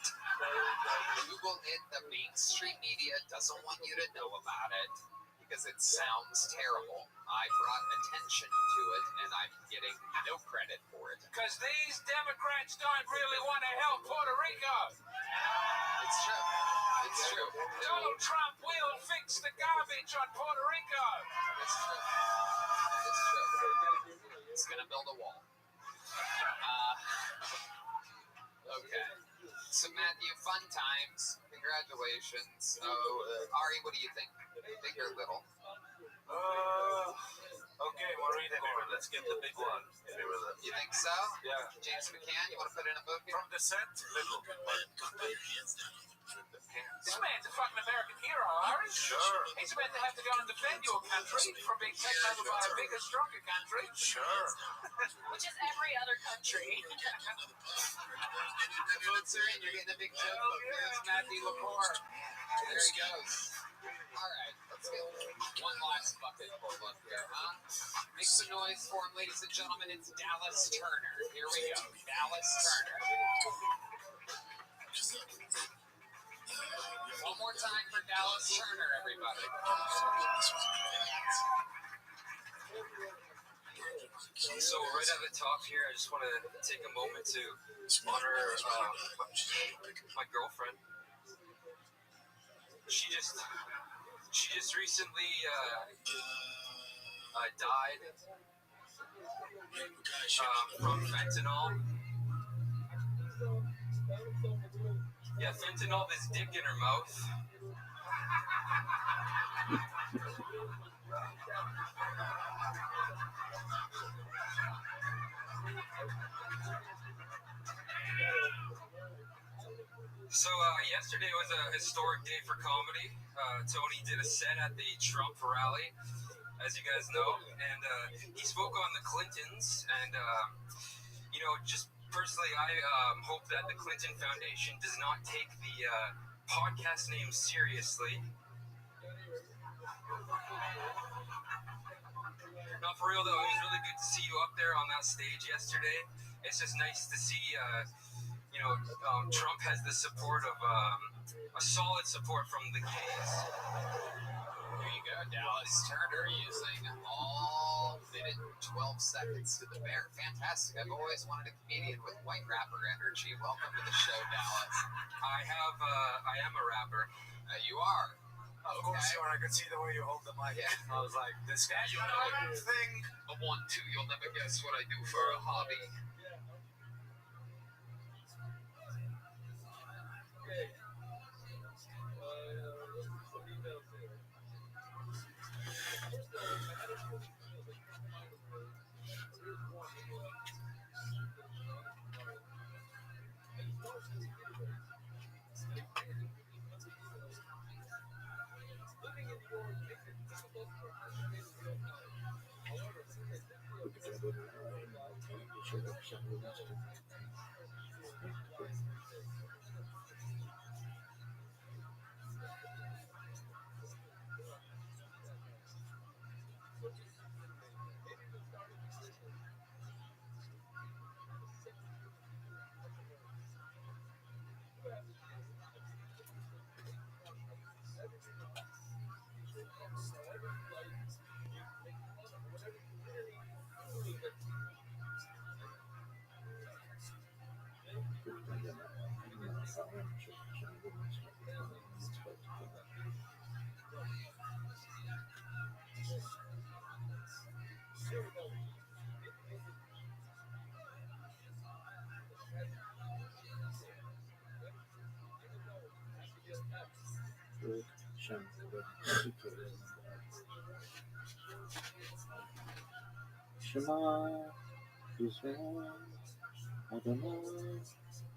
Google it. The mainstream media doesn't want you to know about it because it sounds terrible. I brought attention to it, and I'm getting no credit for it. Because these Democrats don't really want to help Puerto Rico. It's true. It's true. Donald Trump will fix the garbage on Puerto Rico. It's true. It's true. It's gonna build a wall. Okay. So Matthew, fun times. Congratulations. So Ari, what do you think? Big or little? Okay, Maureen, let's get the big one. You think so? Yeah. James McCann, you want to put in a book here? From the set, little. This man's a fucking American hero, Ari. Sure. He's about to have to go and defend your country from being taken over by a bigger, stronger country. Sure. Which is every other country. The votes are in. You're getting a big joke. There's Matthew LaCour. There he goes. All right, let's get one last bucket pulled up here, huh? Make some noise for him, ladies and gentlemen. It's Dallas Turner. Here we go. Dallas Turner. One more time for Dallas Turner, everybody. So right at the top here, I just want to take a moment to honor my girlfriend. She just recently died from fentanyl. Yeah, fentanyl is dick in her mouth. So yesterday was a historic day for comedy. Tony did a set at the Trump rally, as you guys know, and he spoke on the Clintons. And just personally, I hope that the Clinton Foundation does not take the podcast name seriously. No, for real though, it was really good to see you up there on that stage yesterday. It's just nice to see, Trump has the support of a solid support from the gays. There you go, Dallas Turner using all minute and 12 seconds to the bear. Fantastic. I've always wanted a comedian with white rapper energy. Welcome to the show, Dallas. I am a rapper. You are. Of course you are. I could see the way you hold the mic. Yeah. I was like, this guy. You know that thing? A 1-2. You'll never guess what I do for a hobby. Shema Yisrael Adonai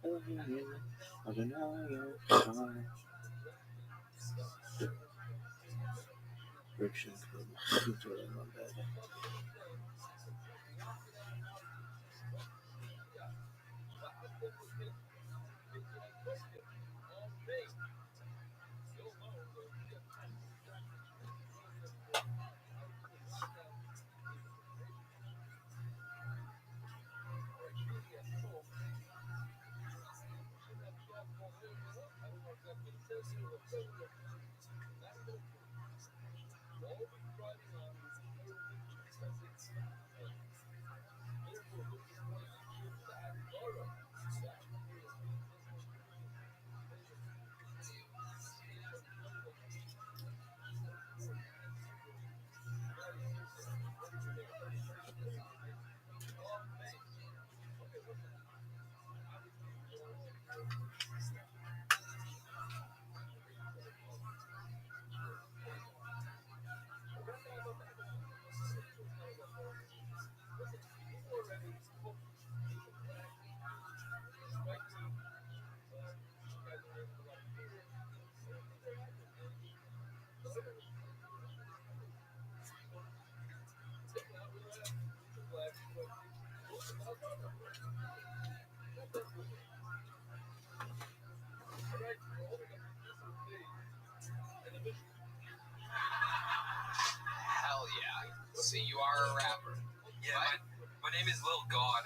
Elohim Adonai Echad. Friction doing my bad. Hell yeah. So you are a rapper. Yeah, my name is Lil God.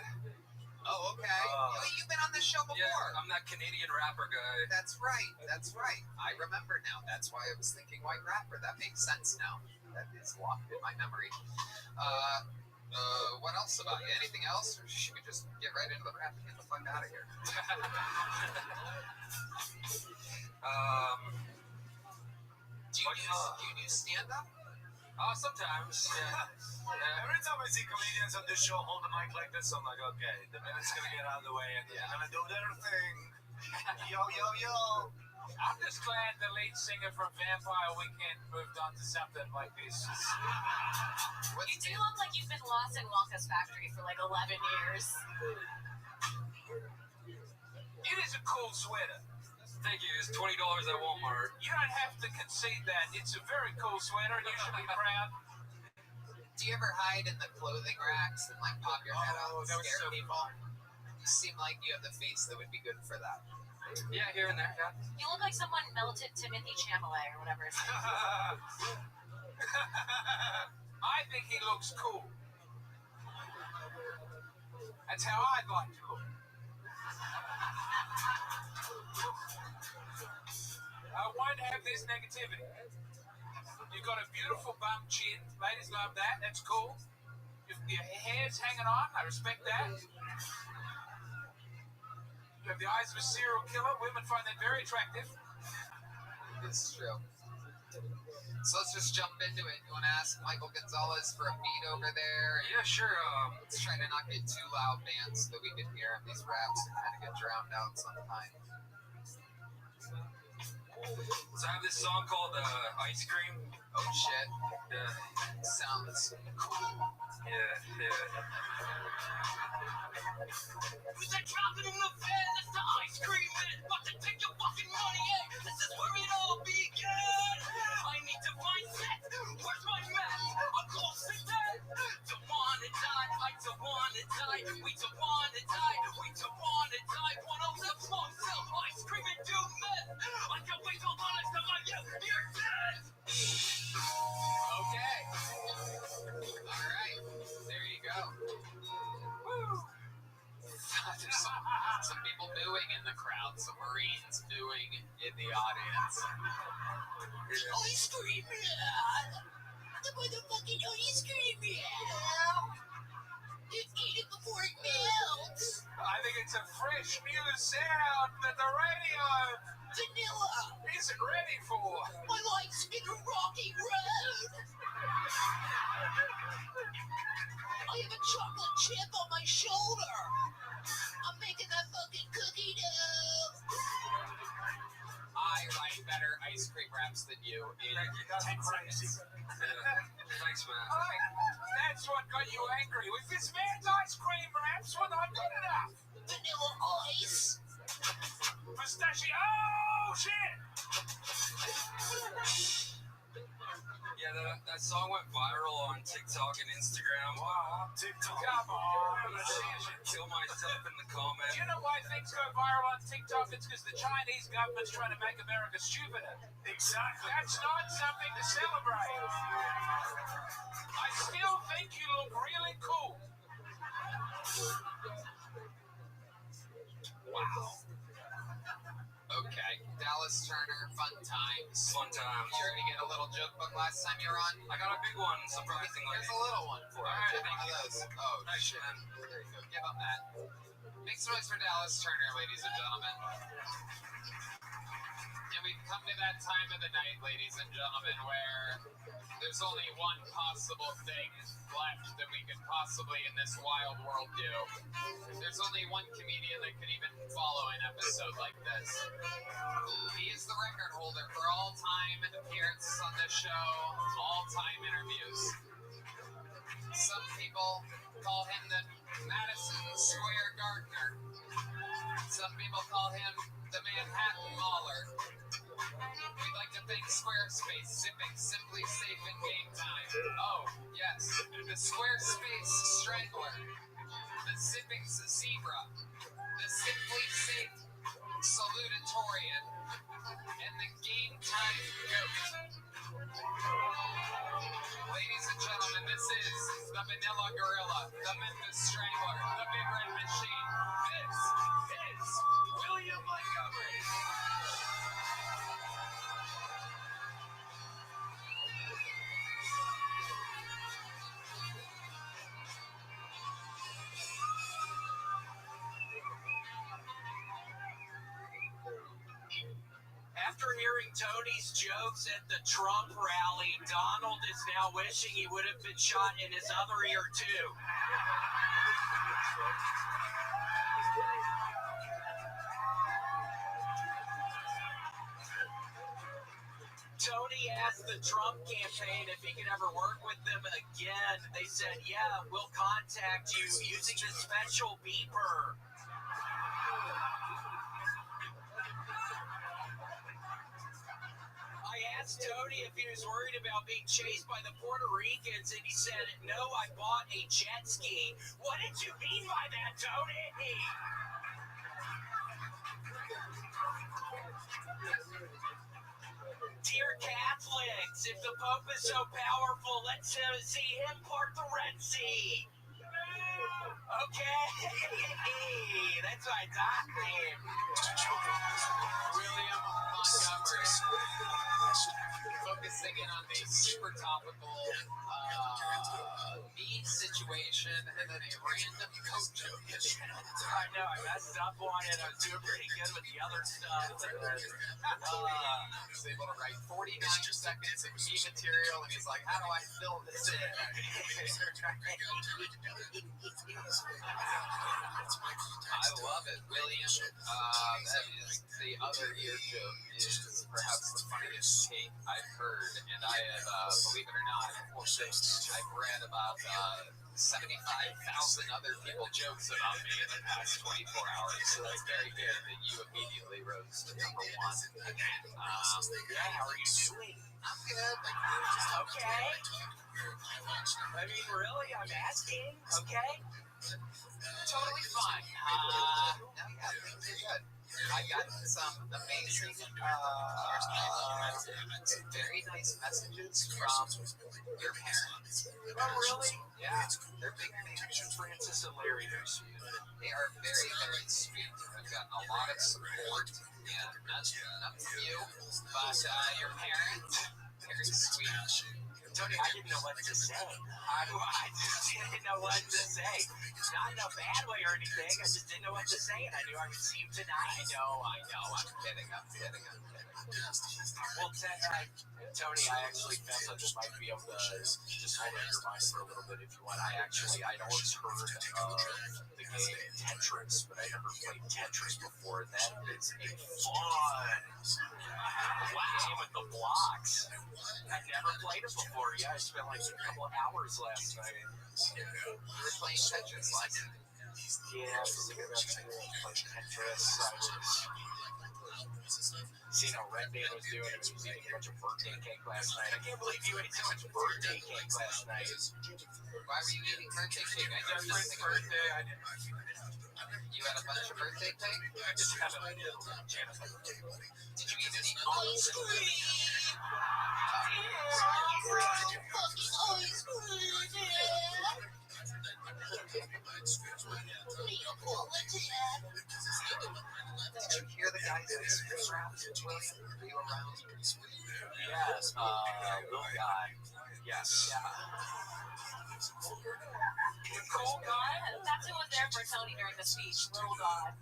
Oh, okay. You've been on this show before. Yeah, I'm that Canadian rapper guy. That's right. That's right. I remember now. That's why I was thinking white rapper. That makes sense now. That is locked in my memory. What else about you? Anything else? Or should we just get right into the rap and get the fuck out of here? Do you do stand-up? Sometimes, yeah. Every time I see comedians on this show hold the mic like this, I'm like, okay, the minute's gonna get out of the way and they're gonna do their thing. Yo, yo, yo. I'm just glad the lead singer from Vampire Weekend moved on to something like this. You do look like you've been lost in Wonka's factory for like 11 years. It is a cool sweater. Thank you. It's $20 at Walmart. You don't have to concede that. It's a very cool sweater, and you should be proud. Do you ever hide in the clothing racks and like pop your head out and that was scare so people? You seem like you have the face that would be good for that. Yeah, here and there, yeah. You look like someone melted Timothy Chalamet or whatever his name is. I think he looks cool. That's how I'd like to look. I won't have this negativity. You've got a beautiful bum chin. Ladies love that. That's cool. Your hair's hanging on. I respect that. You have the eyes of a serial killer. Women find that very attractive. This is true. So let's just jump into it. You want to ask Michael Gonzalez for a beat over there? Yeah, sure. Let's try to not get too loud, man, so that we can hear him. These raps can kind of get drowned out sometimes. So I have this song called Ice Cream. Oh, shit. Yeah. Sounds cool. Yeah. Who's that dropping in the van? That's the ice cream man. About to take your fucking money, eh? This is where it all began. I need to find Seth. Where's my map? I'm close to death. Don't wanna die. I don't wanna die. We don't wanna die. We don't wanna die. Wanna live long, sell ice cream and do meth. I can't wait till honest to my you're dead. Okay. All right. There you go. Woo. There's some people booing in the crowd. Some Marines booing in the audience. Ice cream man. The motherfucking ice cream man. Just eat it before it melts. I think it's a fresh new sound that the radio Vanilla isn't ready for. My life's been a rocky road. I have a chocolate chip on my shoulder. I'm making that fucking cookie dough. I write better ice cream raps than you in 10 seconds. Thanks, man. That's what got you angry. With this man's ice cream raps were not good enough. Vanilla ice. Pistachio. Oh, shit. Yeah, that song went viral on TikTok and Instagram. Wow. TikTok. Come on. Kill myself in the comments. You know why things go viral on TikTok? It's because the Chinese government's trying to make America stupider. Exactly. That's not something to celebrate. I still think you look really cool. Wow. Okay. Dallas Turner, fun times. Fun times. You already get a little joke book last time you were on? I got a big one, surprisingly. Here's a little one for you. Alright, Take one of those. Oh, nice, shit. man. There you go. Give him that. Make some noise for Dallas Turner, ladies and gentlemen. And we've come to that time of the night, ladies and gentlemen, where there's only one possible thing left that we could possibly in this wild world do. There's only one comedian that could even follow an episode like this. He is the record holder for all-time appearances on this show, all-time interviews. Some people call him the Madison Square Gardener. Some people call him the Manhattan Mauler. We'd like to thank Squarespace, zipping simply safe in game time. Oh, yes, the Squarespace Strangler, the zipping zebra, the simply safe salutatorian, and the game time goat. Ladies and gentlemen, this is the Manila Gorilla, the Memphis Strangler, the Big Red Machine. This is William Montgomery. After hearing Tony's jokes at the Trump rally, Donald is now wishing he would have been shot in his other ear, too. Tony asked the Trump campaign if he could ever work with them again. They said, yeah, we'll contact you using the special beeper. I asked Tony if he was worried about being chased by the Puerto Ricans, and he said, no, I bought a jet ski. What did you mean by that, Tony? Dear Catholics, if the Pope is so powerful, let's see him part the Red Sea. Okay, that's my dog name. William Montgomery. focusing in on the super topical me situation and then a random coach joke. I know, I messed up on it. I was doing pretty good with the other stuff. He was able to write 49 seconds of me material, and he's like, how do I fill this in? I love it, William. That is the other ear joke is perhaps the funniest take I've heard, and I have, believe it or not, I've read about 75,000 other people jokes about me in the past 24 hours, so that's very good that you immediately rose to number one. Yeah, how are you doing? I'm good. Okay. I mean, really, I'm asking. Okay. Totally fine. Yeah, things are good. I got some amazing, very nice messages from your parents. Oh, really? Yeah, they're big fans. Francis and Larry, they're sweet. They are very, very sweet. I've gotten a lot of support, and not from you, but your parents, very sweet. Tony, I didn't know what to say. I just didn't know what to say. Not in a bad way or anything. I just didn't know what to say, and I knew I would see you tonight. I know. I'm kidding. Well, Tony, I actually felt I just might be able to just hold on your mind for a little bit if you want. I'd always heard of the game Tetris, but I never played Tetris before. That is a fun game with the blocks. I've never played it before. Yeah, I spent like a couple of hours last night. You were playing Tetris last night? Yeah, I was thinking about playing Tetris. Seeing how Red Band was doing, he was eating a bunch of birthday cake last night. I can't believe you ate so much birthday cake last night. Why were you eating birthday cake? I It's my birthday. I didn't. You had a bunch of birthday cake? I just had a little Did you eat any ice cream? Did you hear the guy that is wrapped in William? Are you around? Yes, little guy. Yes. Cool guy. That's who was there for Tony during the speech. Little guy.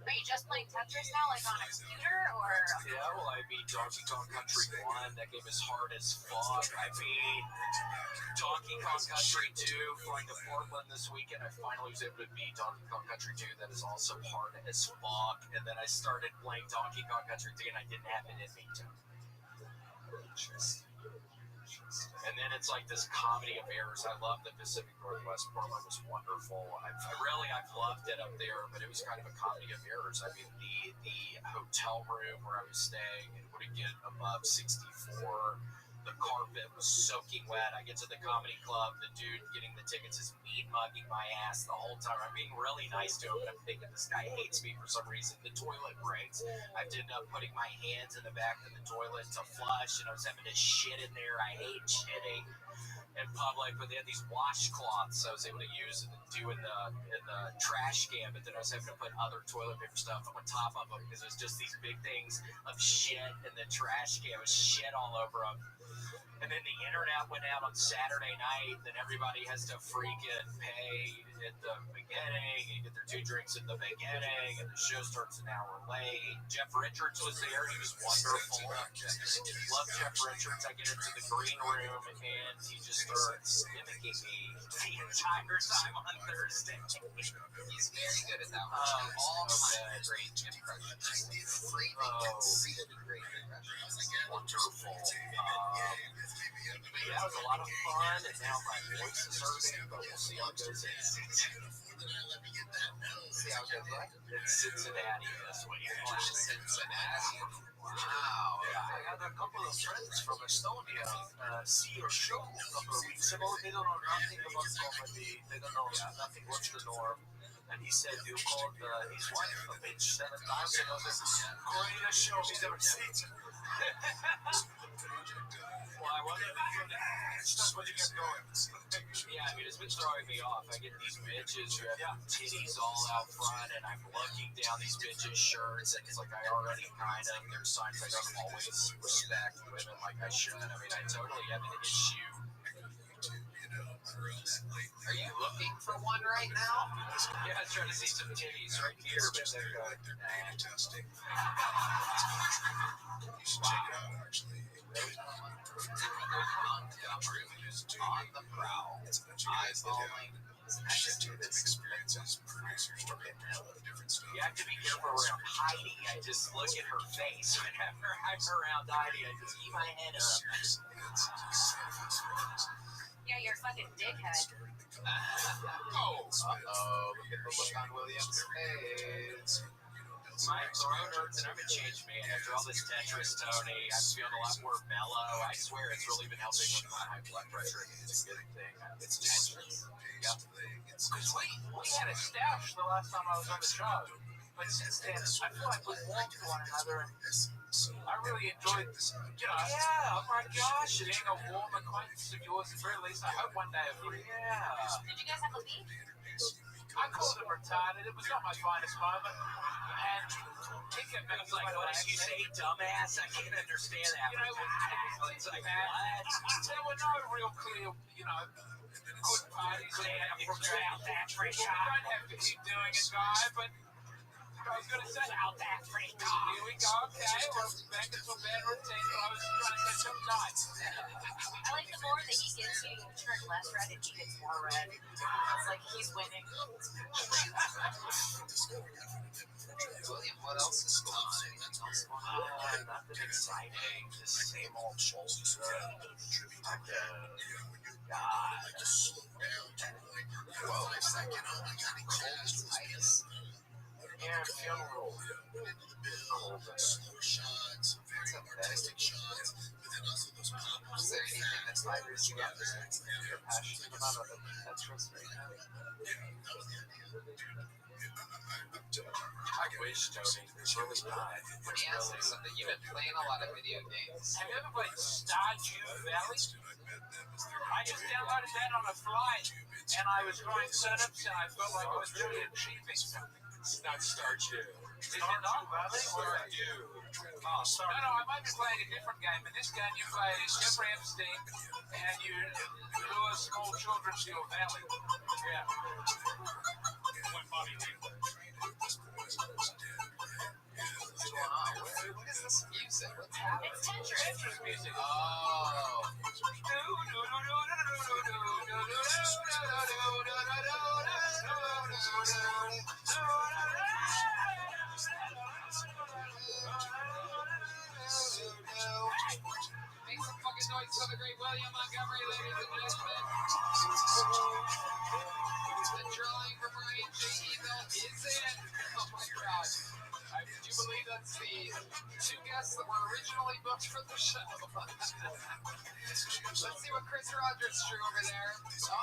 Are you just playing Tetris now, like on a computer, or? Yeah, well, I beat Donkey Kong Country 1. That game is hard as fuck. I beat Donkey Kong Country 2, flying to Portland this weekend. I finally was able to beat Donkey Kong Country 2. That is also hard as fuck. And then I started playing Donkey Kong Country 3, and I didn't have it in me to. Interesting. And then it's like this comedy of errors. I love the Pacific Northwest. Portland was wonderful. I've loved it up there, but it was kind of a comedy of errors. I mean, the hotel room where I was staying, it wouldn't get above 64. The carpet was soaking wet. I get to the comedy club. The dude getting the tickets is mean mugging my ass the whole time. I'm being really nice to him, but I'm thinking this guy hates me for some reason. The toilet breaks. I ended up putting my hands in the back of the toilet to flush, and I was having to shit in there. I hate shitting in public, but they had these washcloths I was able to use and do in the trash can, but then I was having to put other toilet paper stuff on top of them because it was just these big things of shit in the trash can. It was shit all over them. And then the internet went out on Saturday night, then everybody has to freaking pay at the beginning and get their 2 drinks at the beginning, and the show starts an hour late. Jeff Richards was there. He was wonderful. Love Jeff Richards. I get into the green room, and he just starts mimicking me the entire time on Thursday. He's very good at that one. All time great impressions. Great impressions. Wonderful. Yeah, it was a lot of fun, and now my voice is hurting, but we'll see how it goes. See how it goes, right? It's Cincinnati this week. Cincinnati? Wow. Yeah, I had a couple of friends from Estonia see your show a couple of weeks ago. They don't know nothing about comedy. They don't know nothing. What's the norm? And he said you called his wife a bitch 7 times. And I was like, greatest show he's ever seen. Well, I wonder if that's what you get going. Yeah, I mean, it's been throwing me off. I get these bitches who have titties all out front, and I'm looking down these bitches' shirts, and it's like I already kind of, there's signs I don't always respect women like I should. I mean, I totally have an issue. Are you looking for one right now? Yeah, I was trying to see some titties right here, but they're good. Montgomery on the prowl, eyeballing experiences. You have to be careful around Heidi. I just look at her face whenever I'm around Heidi. I just keep my head up. Yeah, you're a fucking dickhead. Look at the look on William's face. My throat hurts and I'm a changed man. After all this Tetris, Tony, I'm feeling a lot more mellow. I swear it's really been helping with my high blood pressure. It's a good thing. It's Tetris. Yep. Because we had a stash the last time I was on the show. But since then, I feel like we warmed to one another. And I really enjoyed, yeah, oh my gosh, it ain't a warm acquaintance of yours. At the very least, I hope one day it'll be, yeah. Did you guys have a beef? I called him retarded. It was not my finest moment. And he kept making like, what did you say, dumbass? I can't understand that. It's like, there were no real clear, good parties there from South Africa. We don't have to keep doing it, guy, but I was going to say South Africa. Here we go, okay. We're back into a bad routine. I was trying to say something nice. I like the more that he gets you turn less red and he gets more red. It's like he's winning. William, what else is going on? Anything else going on? Nothing exciting. Just same old bullshit. God. Whoa, ice. Yeah, I'm feeling a little Is there anything that's vibrant you got you're passionate about other than Tetris right now? I wish, Tony. It's really not. Let me ask you something. You've been playing a lot of video games. Have you ever played Stardew Valley? I just downloaded that on a flight, and I was drawing setups, and I felt like I was really achieving something. It's not Stardew. Is it not? Stardew. Oh, sorry. No, I might be playing a different game. In this game, you play Jeffrey Epstein, and you lure small children to your valley. Yeah. What Bobby did. What's going on? What is this music? What's happening? It's Tetris. Tetris music. Oh. Make some fucking noise for the great William Montgomery, ladies and gentlemen. The drawing from Ryan J. Evil is in. Oh my god. Did you believe that's the two guests that were originally booked for the show? Let's see what Chris Rogers drew over there. Oh!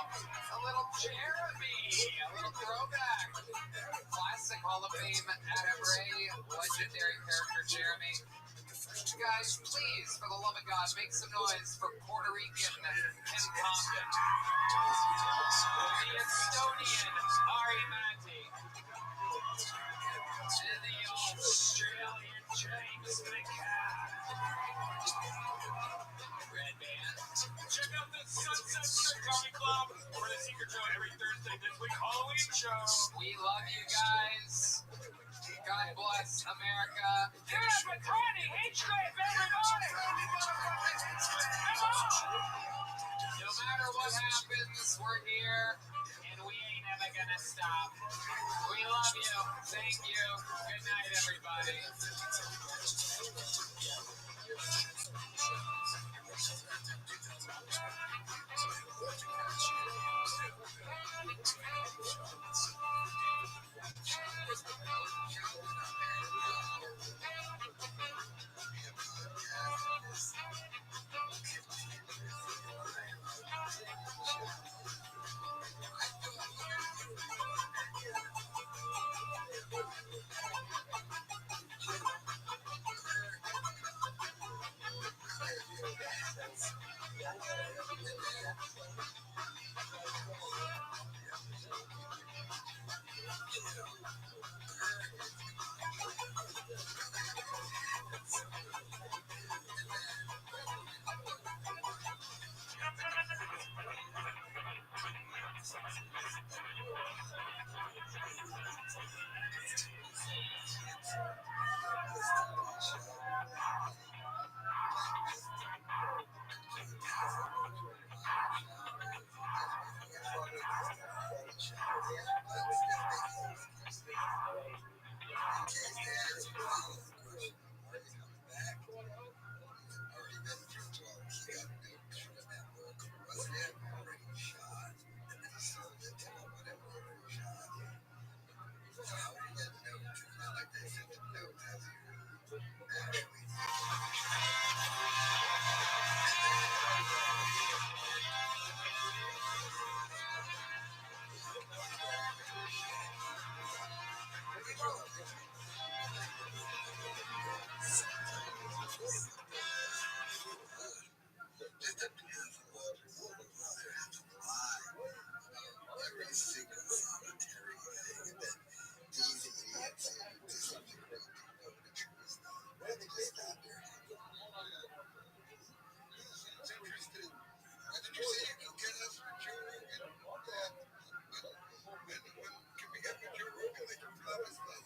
A little Jeremy. A little throwback. Classic Hall of Fame Adam Ray. Legendary character Jeremy. Guys, please, for the love of God, make some noise for Puerto Rican Ken Compton. The Estonian Ari Matti. And the Australian James McCann. Red Band. Check out the Sunset Strip Comedy Club for the secret show every Thursday this week, Halloween show. We love you guys. God bless America. Give it up for Tony Hinchcliffe, everybody! Come on! No matter what happens, we're here, and we ain't ever gonna stop. We love you. Thank you. Good night, everybody. Every single solitary thing, and then these idiots do something real deep over the truth. Rather just stop there. It's interesting. What did you say? You can get us for Joe Rogan? When can we get for Joe Rogan? Like you promised us.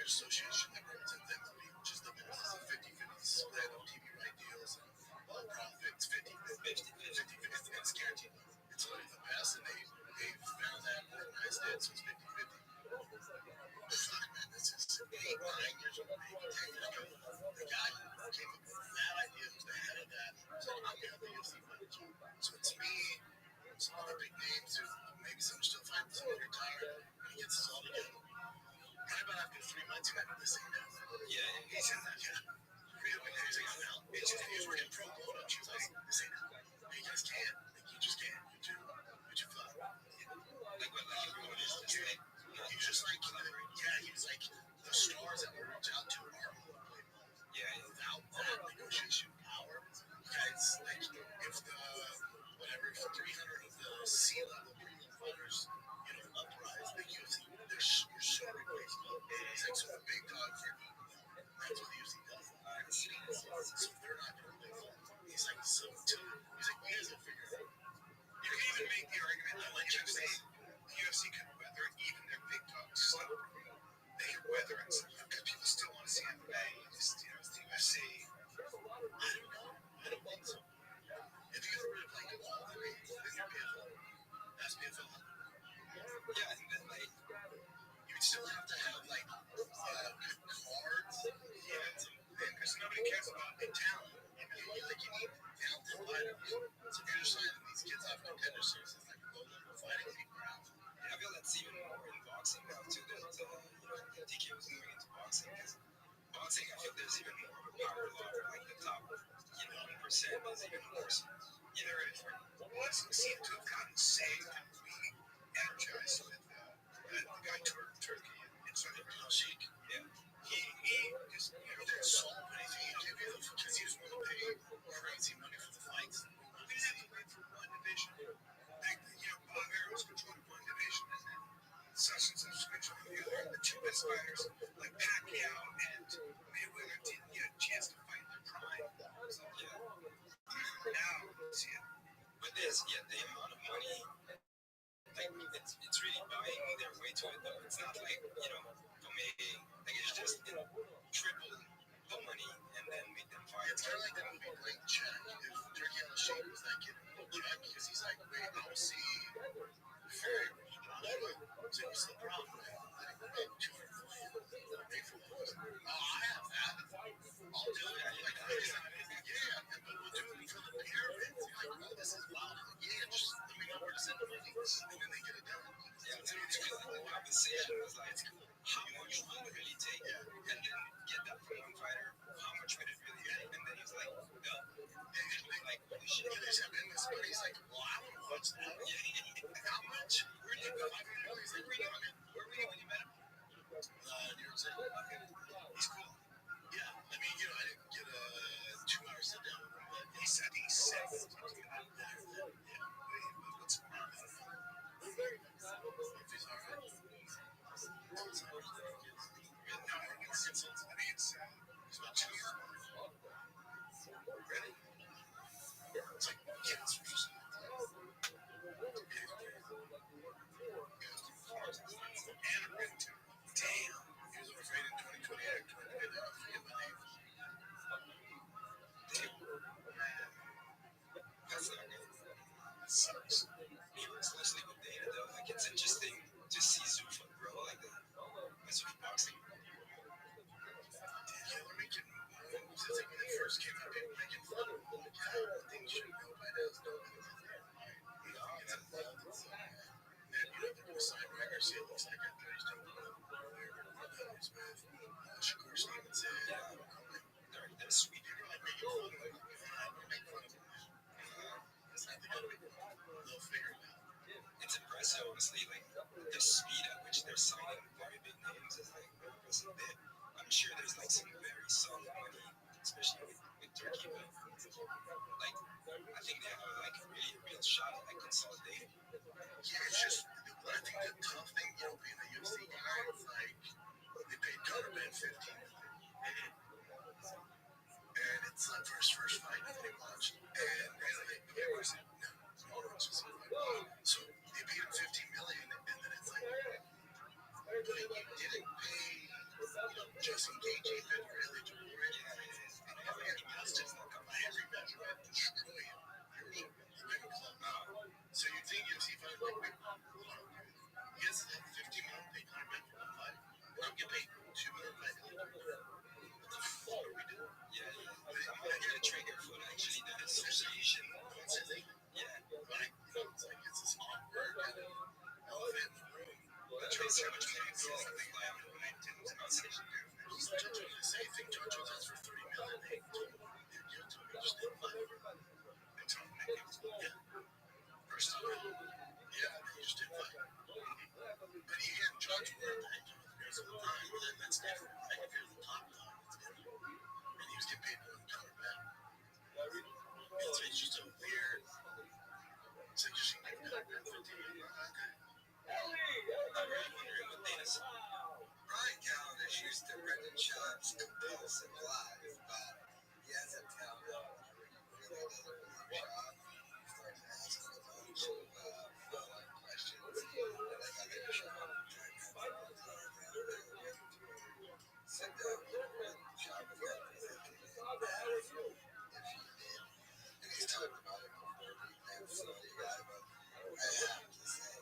Association that represents them, which is the business of 50-50 split of TV right deals and all profits 50-50. It's guaranteed. It's literally the best, and they found that organized it, so it's 50-50. Fuck, man, this is 8, 9 years old, maybe 10 years ago. The guy who came up with that idea was the head of that. So I'm going to have the UFC fight. So it's me, some other big names who maybe some still fight, some retired, and he gets us all together. About after 3 months, you might be listening now. Yeah, he said that, He's like, I'm out. He was working pro bono. She was like, this ain't out. You guys can't. Like, you just can't. You're too fly. Like, what is this thing? He was just like, he was like, the stars that we reach out to are without that negotiation power. Guys, like, if the, whatever, if 300 of the C-level premium fighters, uprise the UFC, you're so replaced. It's like, so the big dogs are that's what the UFC does. So they're not going to play. He's like, so too. He's like, you guys will figure it out. You can even make the argument that, like, the UFC can weather even their big dogs. So they can weather it because people still want to see MMA. It's the UFC. I don't know. I don't think so. If you get rid of like all the names, then you're PFL. That's PFL. Yeah, and then like you would still have to have like good cards, because nobody cares about big talent. You need talented fighters. So if you're just signing these kids off contender series, it's like low-level fighting people out. Yeah, I feel that's even more in boxing now too. That DK was moving into boxing because boxing, I feel there's even more of a power law. Like the top, 1% is even worse. Well, it seemed to have gotten saved and really energized with the guy Turkey and started Sheik. Yeah. He just didn't solve anything. He did it because he was willing to pay crazy money for the fights. We didn't have to wait for one division. Like, Bulgaria was controlling one division, and then Sessions was controlling the other. And the two best fighters, like Pacquiao and Mayweather, didn't get a chance to fight their prime. So, now, see it. But there's, the amount of money, like, it's really buying their way to it, though. It's not like, like, it's just, triple the money and then make them fight. It's kind of like that movie Blank Check. If Turkey on the Sheik was that kid in Jack, because he's like, wait, I don't see very rich Joshua. So what's the problem? Letting him make 200 million. Pay for those. Oh, I have that. I'll do it. Like, yeah. conversation was like, how much would it really take? And then get that from one fighter, how much would it really take? And then he was like, no. And then we like, holy shit. Yeah, they said in this, but he's like, well, I want to watch that. How much? Where'd you go? He's like, where were you when you met him? New York City. Okay. He's cool. Yeah, I mean, I didn't get a 2-hour sit down with him, but he said he's sick. What's going on? If he's all right. No, I think it's about 2 years old. Ready? It's like, yeah, it's just. Damn. He was overrated in 2020. I forget my name. That's not good. That sucks. Especially with Dana, though. Like, it's interesting to see Zuffa grow like that. With Zuffa boxing. Yeah, they're making moves. It's like when they first came out, they were making fun of them. Yeah, things you know by now is no good. Then, they're going to sign Ryan Garcia. It looks like after he's done with Shakur Stevenson. Yeah, they're sweet. They're like making fun of him. Make fun of him. It's not they'll figure it out. It's impressive, honestly. Like, the speed at which they're signing very big names is like impressive. I'm sure there's like some very solid money, especially with Turkey, but like, I think they have like really a real shot at like consolidating. Yeah, it's just, I think the tough thing, being a UFC guy, it's like, they paid Conor Ben $15 million. And it's like first fight that they watched. And they was it? No, so they paid him $15 million, and then it's like, but you didn't pay, Justin Gaethje, Ben really to win. And every match is not coming. Every match you have to destroy him. So you think UFC fighters like, wait, hold on. Yes, $15 million pay Conor Ben for one fight. I'm getting paid $205 million. What the fuck are we doing? Yeah. I get a trigger for actually the association. Yeah. Like, it's this awkward kind of elephant in the room. But Trace, how much money is something like I'm in the conversation here? I think John Jones asked for $30 million. They give it to him. He just didn't buy it. Yeah. First time. Yeah, he just didn't buy it. But he and Judge were at the head of the Bears at the time. That's different. Like, if you're the top dog, it's different. And he was getting paid more than Conor Ben. It's just a weird. It's like just give Conor Ben $15 million. I'm really wondering what Dana said. Brian Callish used to Brendan Schaub's compulsive live, but he hasn't tell me really doesn't believe Schaub. He starts asking a bunch of follow-up questions. And I got into Schaub and tried to sit down with Schaub and got presented if he did. And he's talked about it before we named Saudi guy, but I have to say,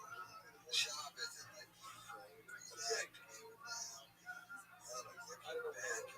Schaub isn't like fully reacting now. I'm looking back and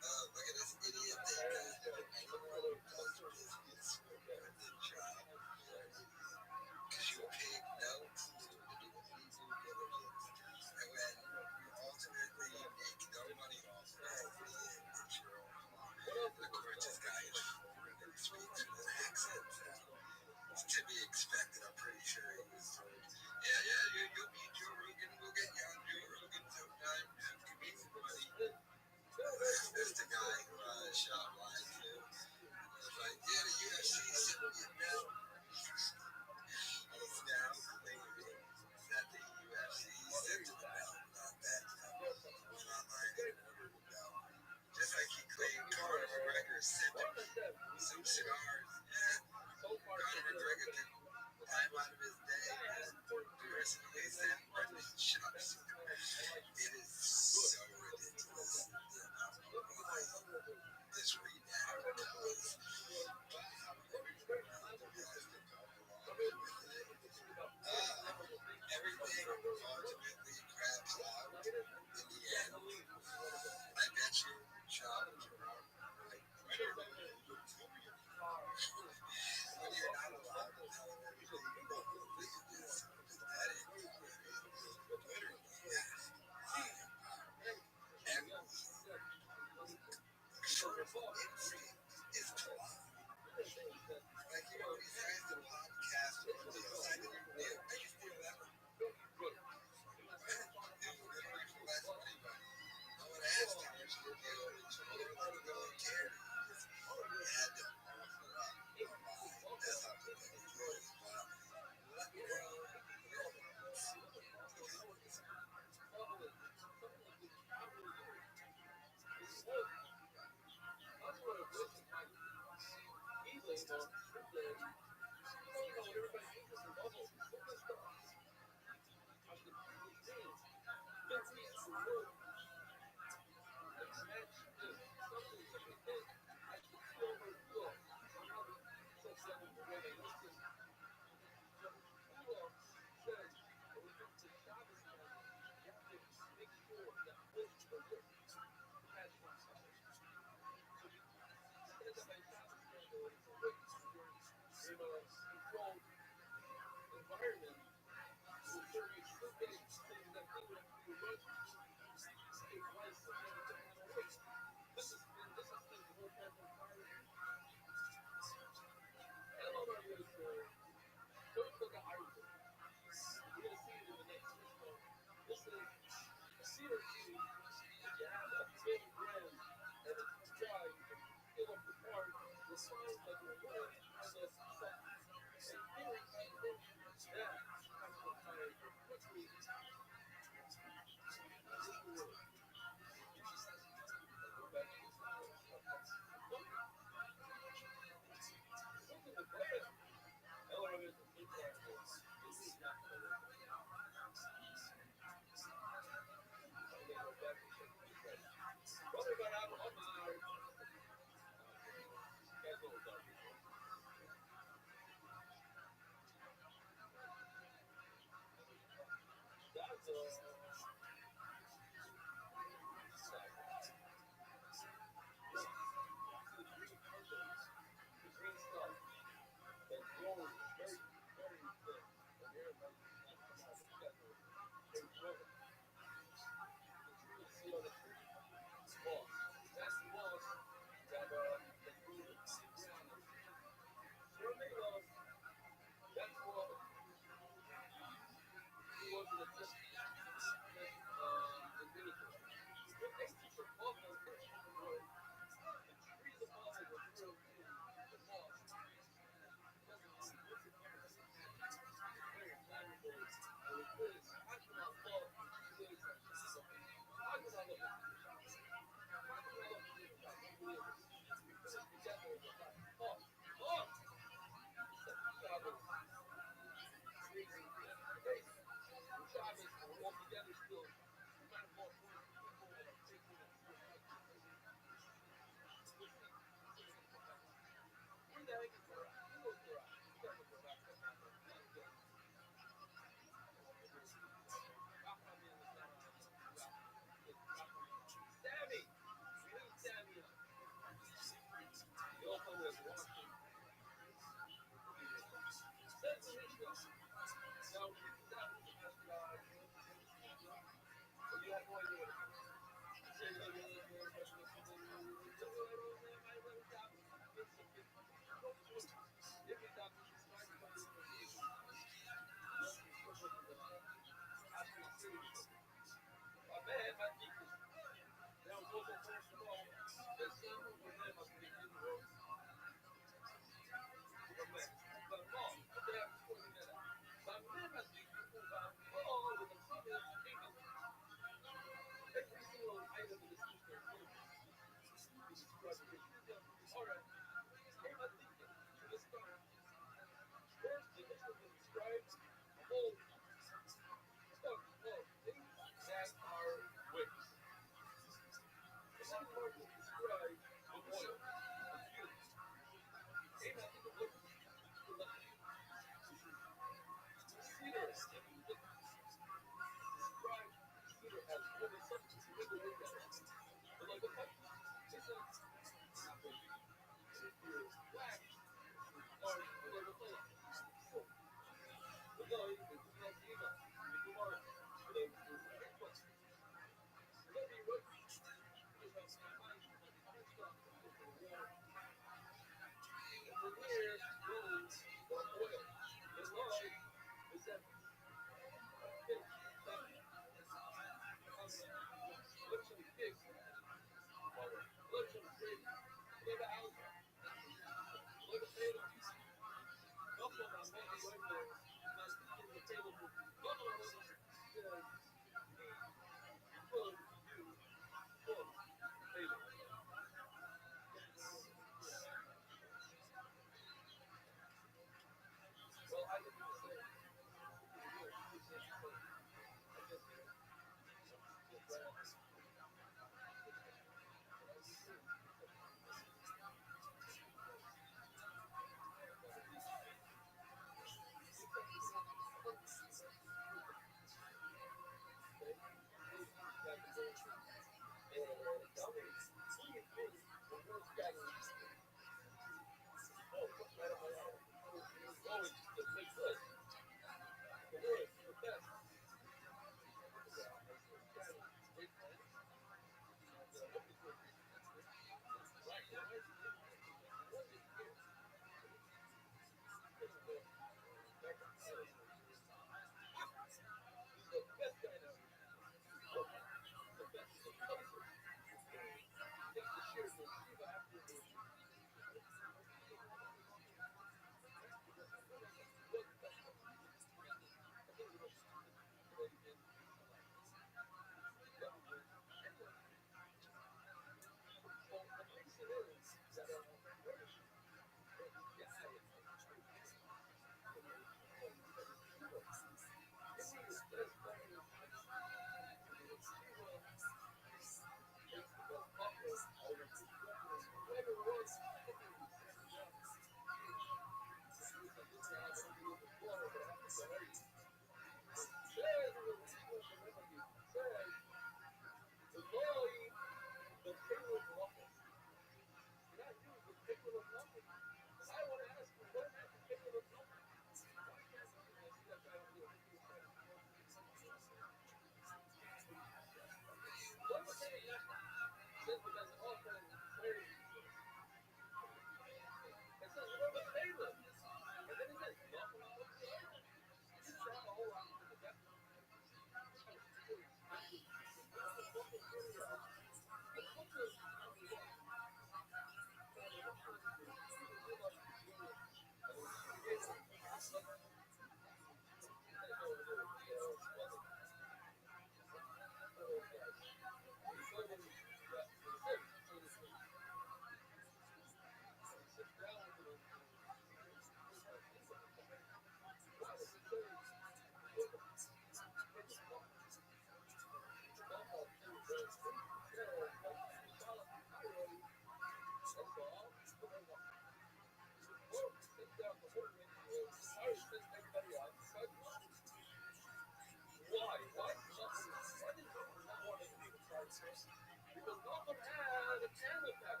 sponsors. Because Malcolm had a camel pack.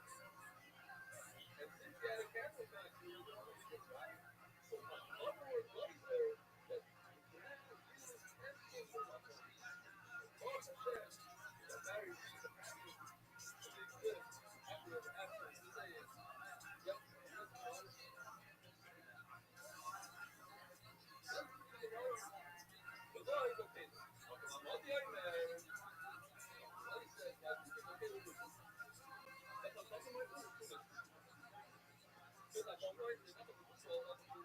And since he had a camel pack, he was on the kids, right? So my mother was laser that man used everything for my phone. Also said, that married me to happy. So they live happy ever after. He said, yep, that's all. But no, he's okay. I'm not the only man. What he said, that he's okay with it. That's a fucking way to do it. Because like, I'm going to have a control of the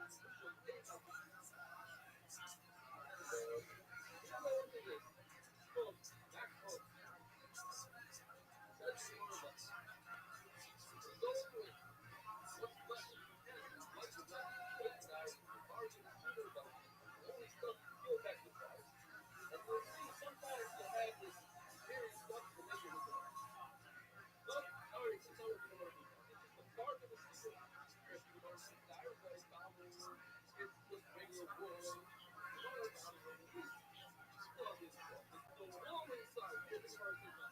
sometimes you have this very stuff to make it work. But, alright, since I was going to do the part of the season, if you don't see the Irish found it's just regular wood. You know what I'm saying? Still this stuff. The real inside, here's the first thing.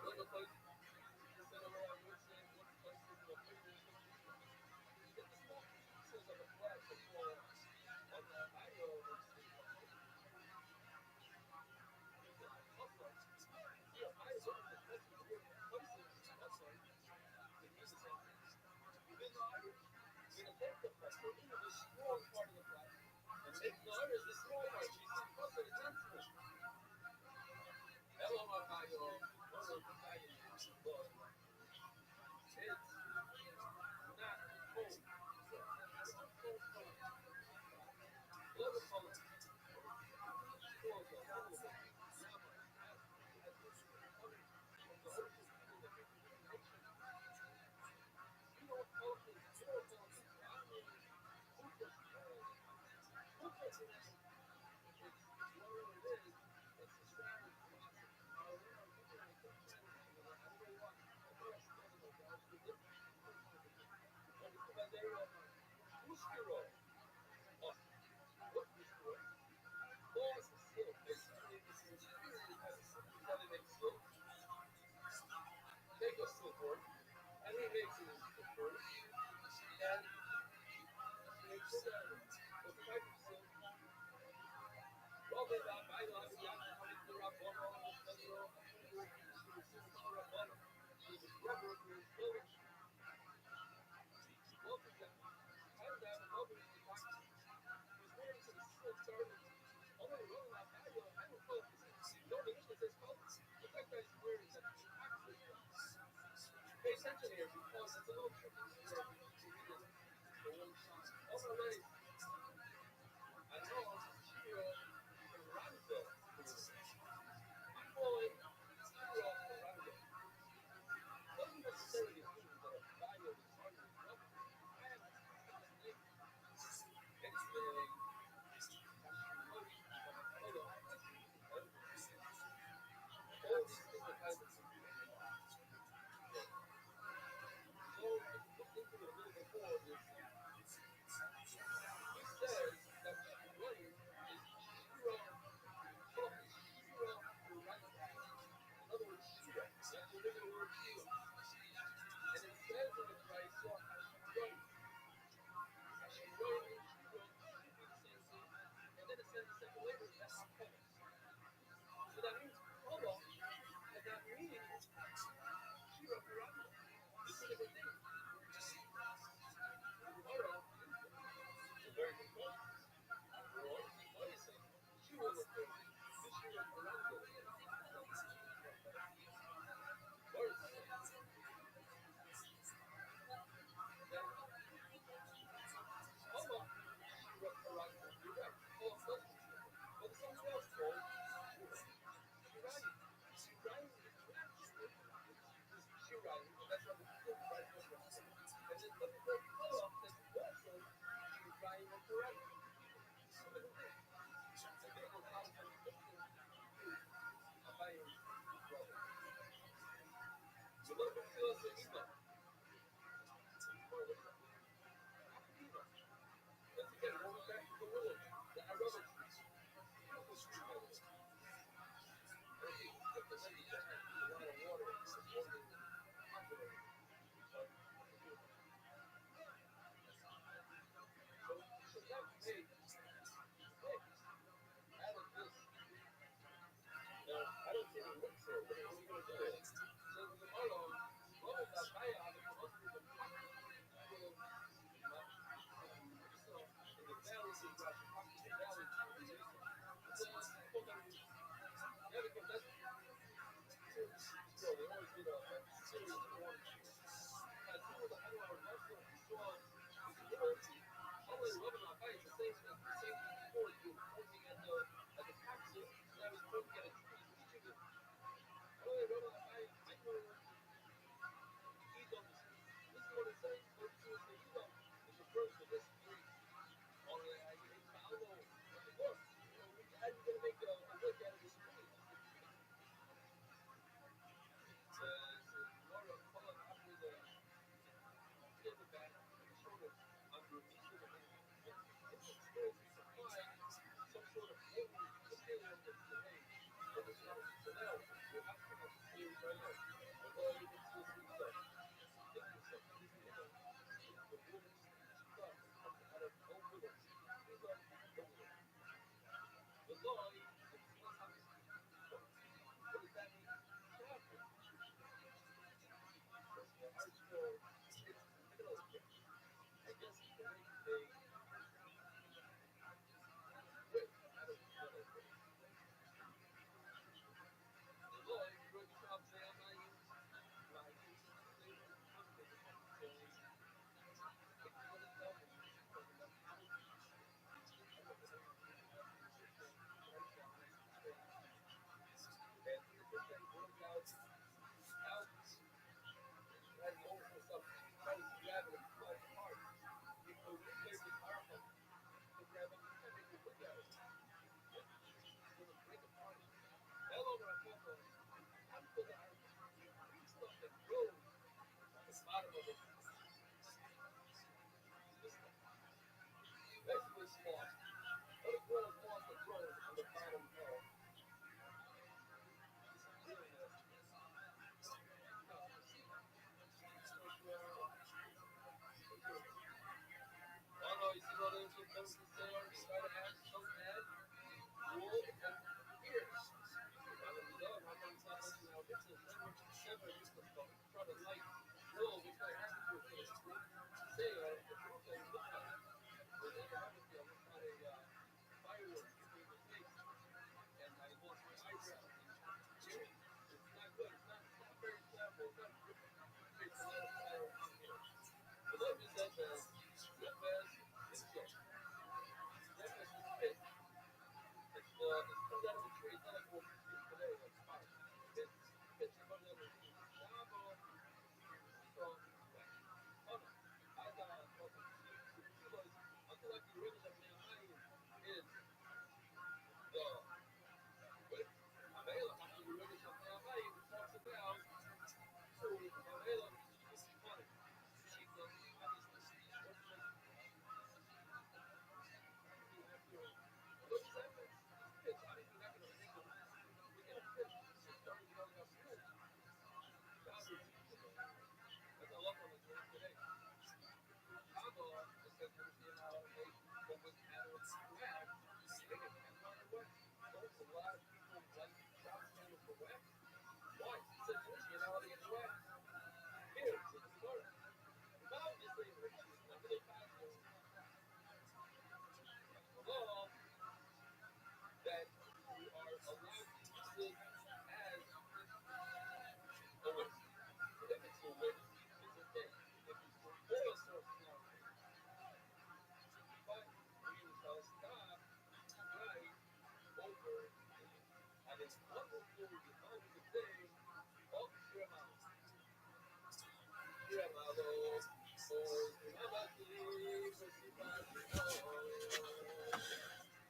Another place, you said a lot of wood saying, what place is the bigger you get the small pieces of the flag before on the IO. Take a silkworm, and he makes it into the first, and he makes it out of the type of silk. Well, then, I love the young one, the Rabbono, the Pedro, the Rabbono, the rubber, the village. Well, the tired out of nobody in the box. He's wearing some silk garments. Although he wrote about I don't focus. No, the English says focus. The fact that he's wearing that pay attention here because it's a little tricky. The one shot. Also, ready. I know Chiro and Ranzo. I'm calling Chiro and Ranzo. Doesn't necessarily mean that a value is harder than another. I have his name. It's the all these things are kind of so, if you look into it a little bit more,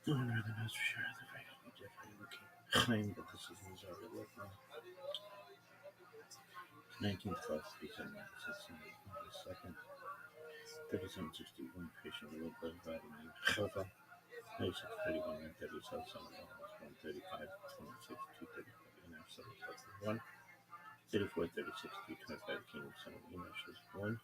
Under the nose for sure, the fight will be definitely looking claim that this is already looked now. 1912, 37, 2nd, 3761, patient with blood vitamin named Khava, 9631, and 37, 135, 26, 235, and 7, 1, 34, 36, 325, Kingdom, son of Enosh, 1,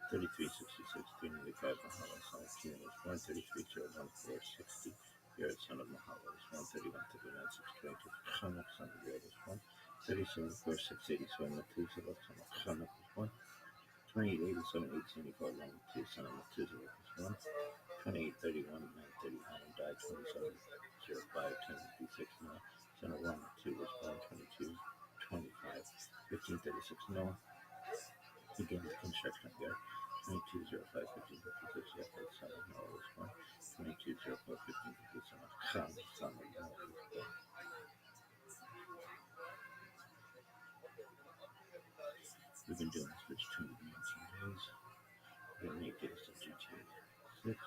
33, 66, 395, Mahala, son of King, 1, 33, 014, 60, Jared, son of Mahala, 1, 31, 39, 622, Hanak, son of Jared, 1, 37, 4, 687, Methuselah, son of Hanak, 1, 28, 87, 874, 92, son of Methuselah, 1, 28, 31, 930, Adam died, 27, 05, 10, 56, Noah, son of 1, 2 was born, 22, 25, 15, 36, Noah, began the construction of the ark. 22, 05, 15, 56, Yaakov, son of Noah was born. 22, 04, 15, 50, son of Ham, son of Noah was born. We've been doing this for 219 days. We're going to get us to GTA 6.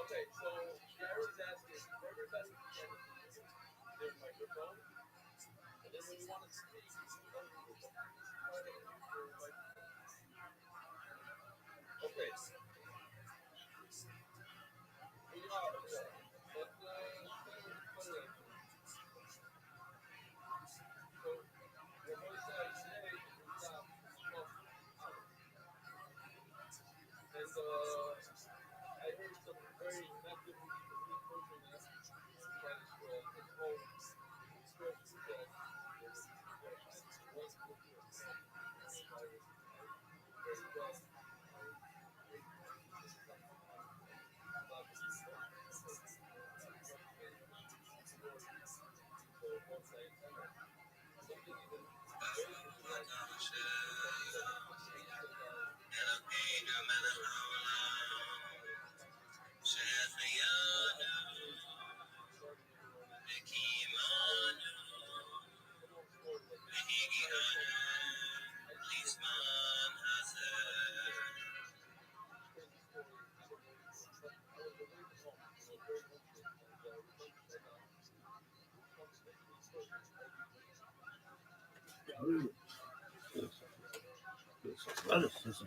Okay, so Gary's asking everybody their microphone, and then when you want to speak, okay. We are, but so what we said today is that and I heard some very negative reinforcement that Spanish for the whole experience that once we do it, very well. Ooh, his athleticism.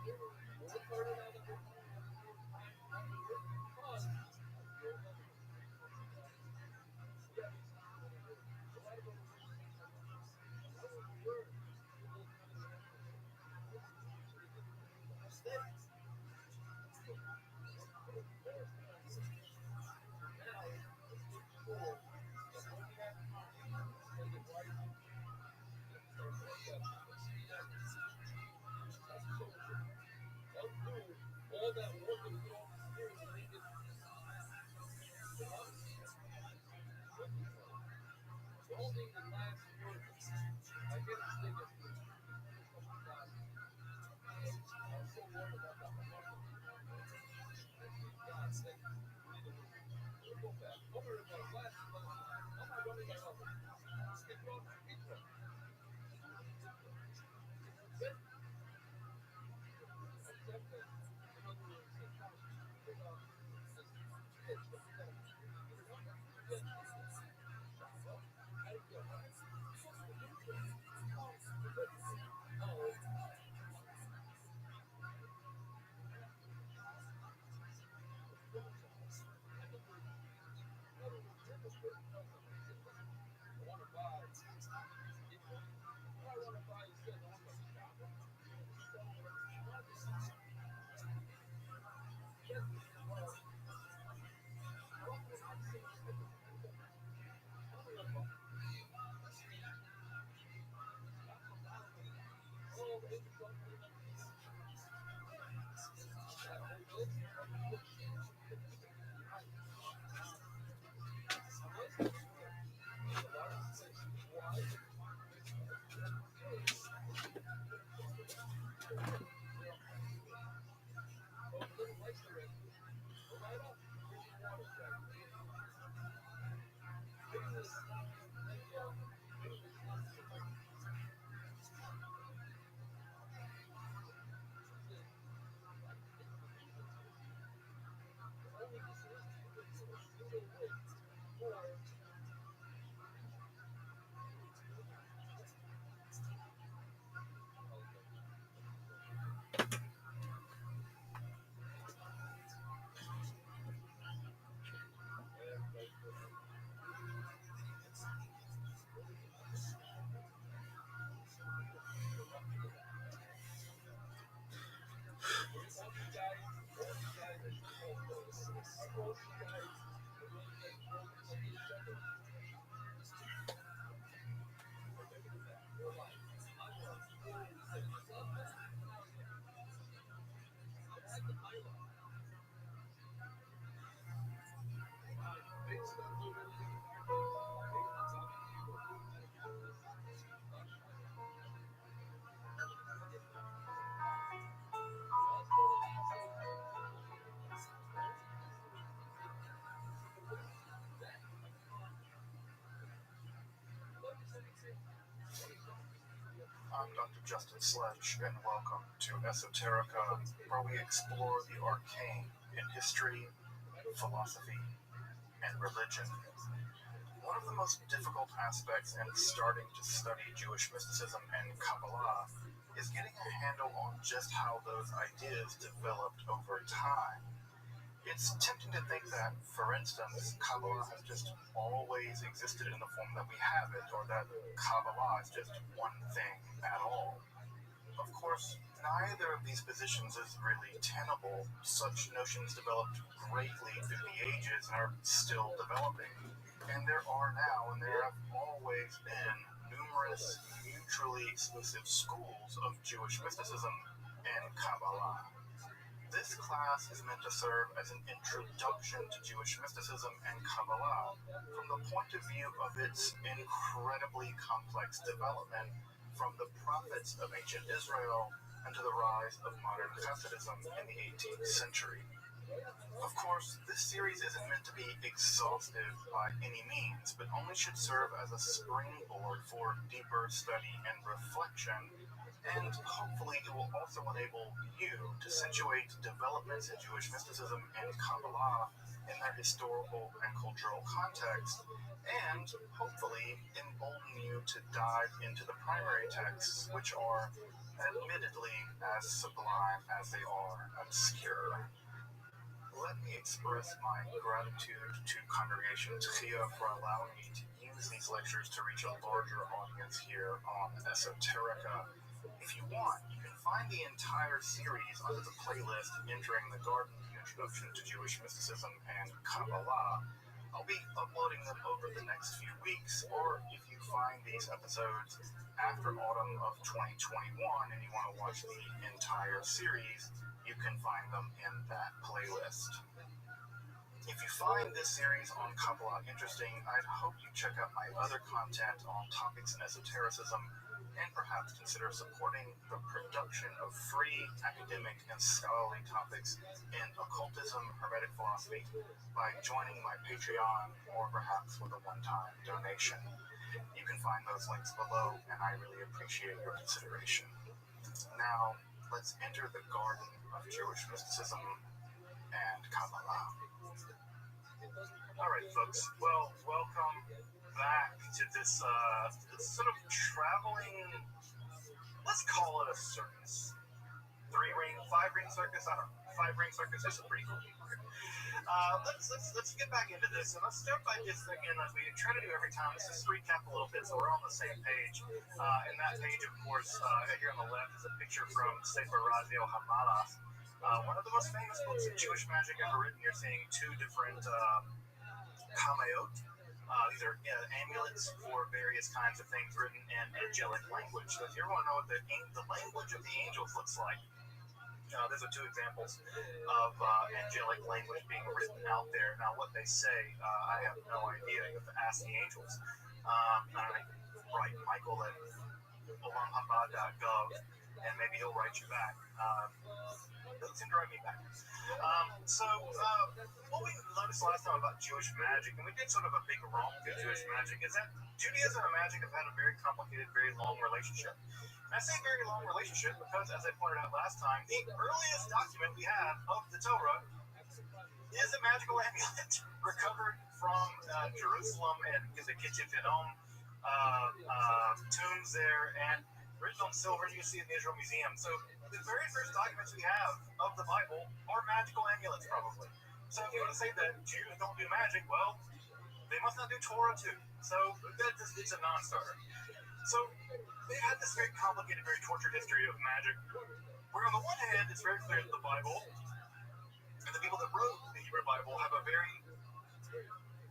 All that work and put all these years and they just the only thing that lasts more I get a stick at the I'm so worried about that. God, thank you. We'll go back. Over in the last month, I'm not running my own. Stick on pizza. I'm Dr. Justin Sledge, and welcome to Esoterica, where we explore the arcane in history, philosophy, and religion. One of the most difficult aspects in starting to study Jewish mysticism and Kabbalah is getting a handle on just how those ideas developed over time. It's tempting to think that, for instance, Kabbalah has just always existed in the form that we have it, or that Kabbalah is just one thing at all. Of course, neither of these positions is really tenable. Such notions developed greatly through the ages and are still developing. And there are now, and there have always been, numerous mutually exclusive schools of Jewish mysticism and Kabbalah. This class is meant to serve as an introduction to Jewish mysticism and Kabbalah from the point of view of its incredibly complex development from the prophets of ancient Israel and to the rise of modern Hasidism in the 18th century. Of course, this series isn't meant to be exhaustive by any means, but only should serve as a springboard for deeper study and reflection, and hopefully it will also enable you to situate developments in Jewish mysticism and Kabbalah in their historical and cultural context, and hopefully embolden you to dive into the primary texts, which are admittedly as sublime as they are obscure. Let me express my gratitude to Congregation Tchia for allowing me to use these lectures to reach a larger audience here on Esoterica. If you want, you can find the entire series under the playlist Entering the Garden, the Introduction to Jewish Mysticism and Kabbalah. I'll be uploading them over the next few weeks, or if you find these episodes after autumn of 2021 and you want to watch the entire series, you can find them in that playlist. If you find this series on Kabbalah interesting, I'd hope you check out my other content on topics in esotericism and perhaps consider supporting the production of free academic and scholarly topics in occultism, hermetic philosophy by joining my Patreon or perhaps with a one-time donation. You can find those links below, and I really appreciate your consideration. Now, let's enter the garden of Jewish mysticism and Kabbalah. All right, folks. Well, welcome back to this sort of traveling, let's call it a circus. 5-ring circus? I don't know. 5-ring circus is pretty cool. Let's get back into this, and let's start by just, again, as we try to do every time, let's just recap a little bit so we're on the same page. And that page, of course, here on the left is a picture from Sefer Razi Hamalas, one of the most famous books of Jewish magic ever written. You're seeing two different kamayot. These are amulets for various kinds of things written in angelic language. So if you ever want to know what the language of the angels looks like, these are two examples of angelic language being written out there. Now, what they say, I have no idea. You have to ask the angels. Write Michael at olamhabad.gov, and maybe he'll write you back. Doesn't seem to write me back. What we noticed last time about Jewish magic, and we did sort of a big wrong with Jewish magic, is that Judaism and magic have had a very complicated, very long relationship. And I say very long relationship because, as I pointed out last time, the earliest document we have of the Torah is a magical amulet recovered from Jerusalem and the Kitchen Tenom tombs there, and written on silver. You can see in the Israel Museum. So the very first documents we have of the Bible are magical amulets, probably. So if you want to say that Jews don't do magic, well, they must not do Torah too. So it's a non-starter. So they had this very complicated, very tortured history of magic, where on the one hand, it's very clear that the Bible and the people that wrote the Hebrew Bible have a very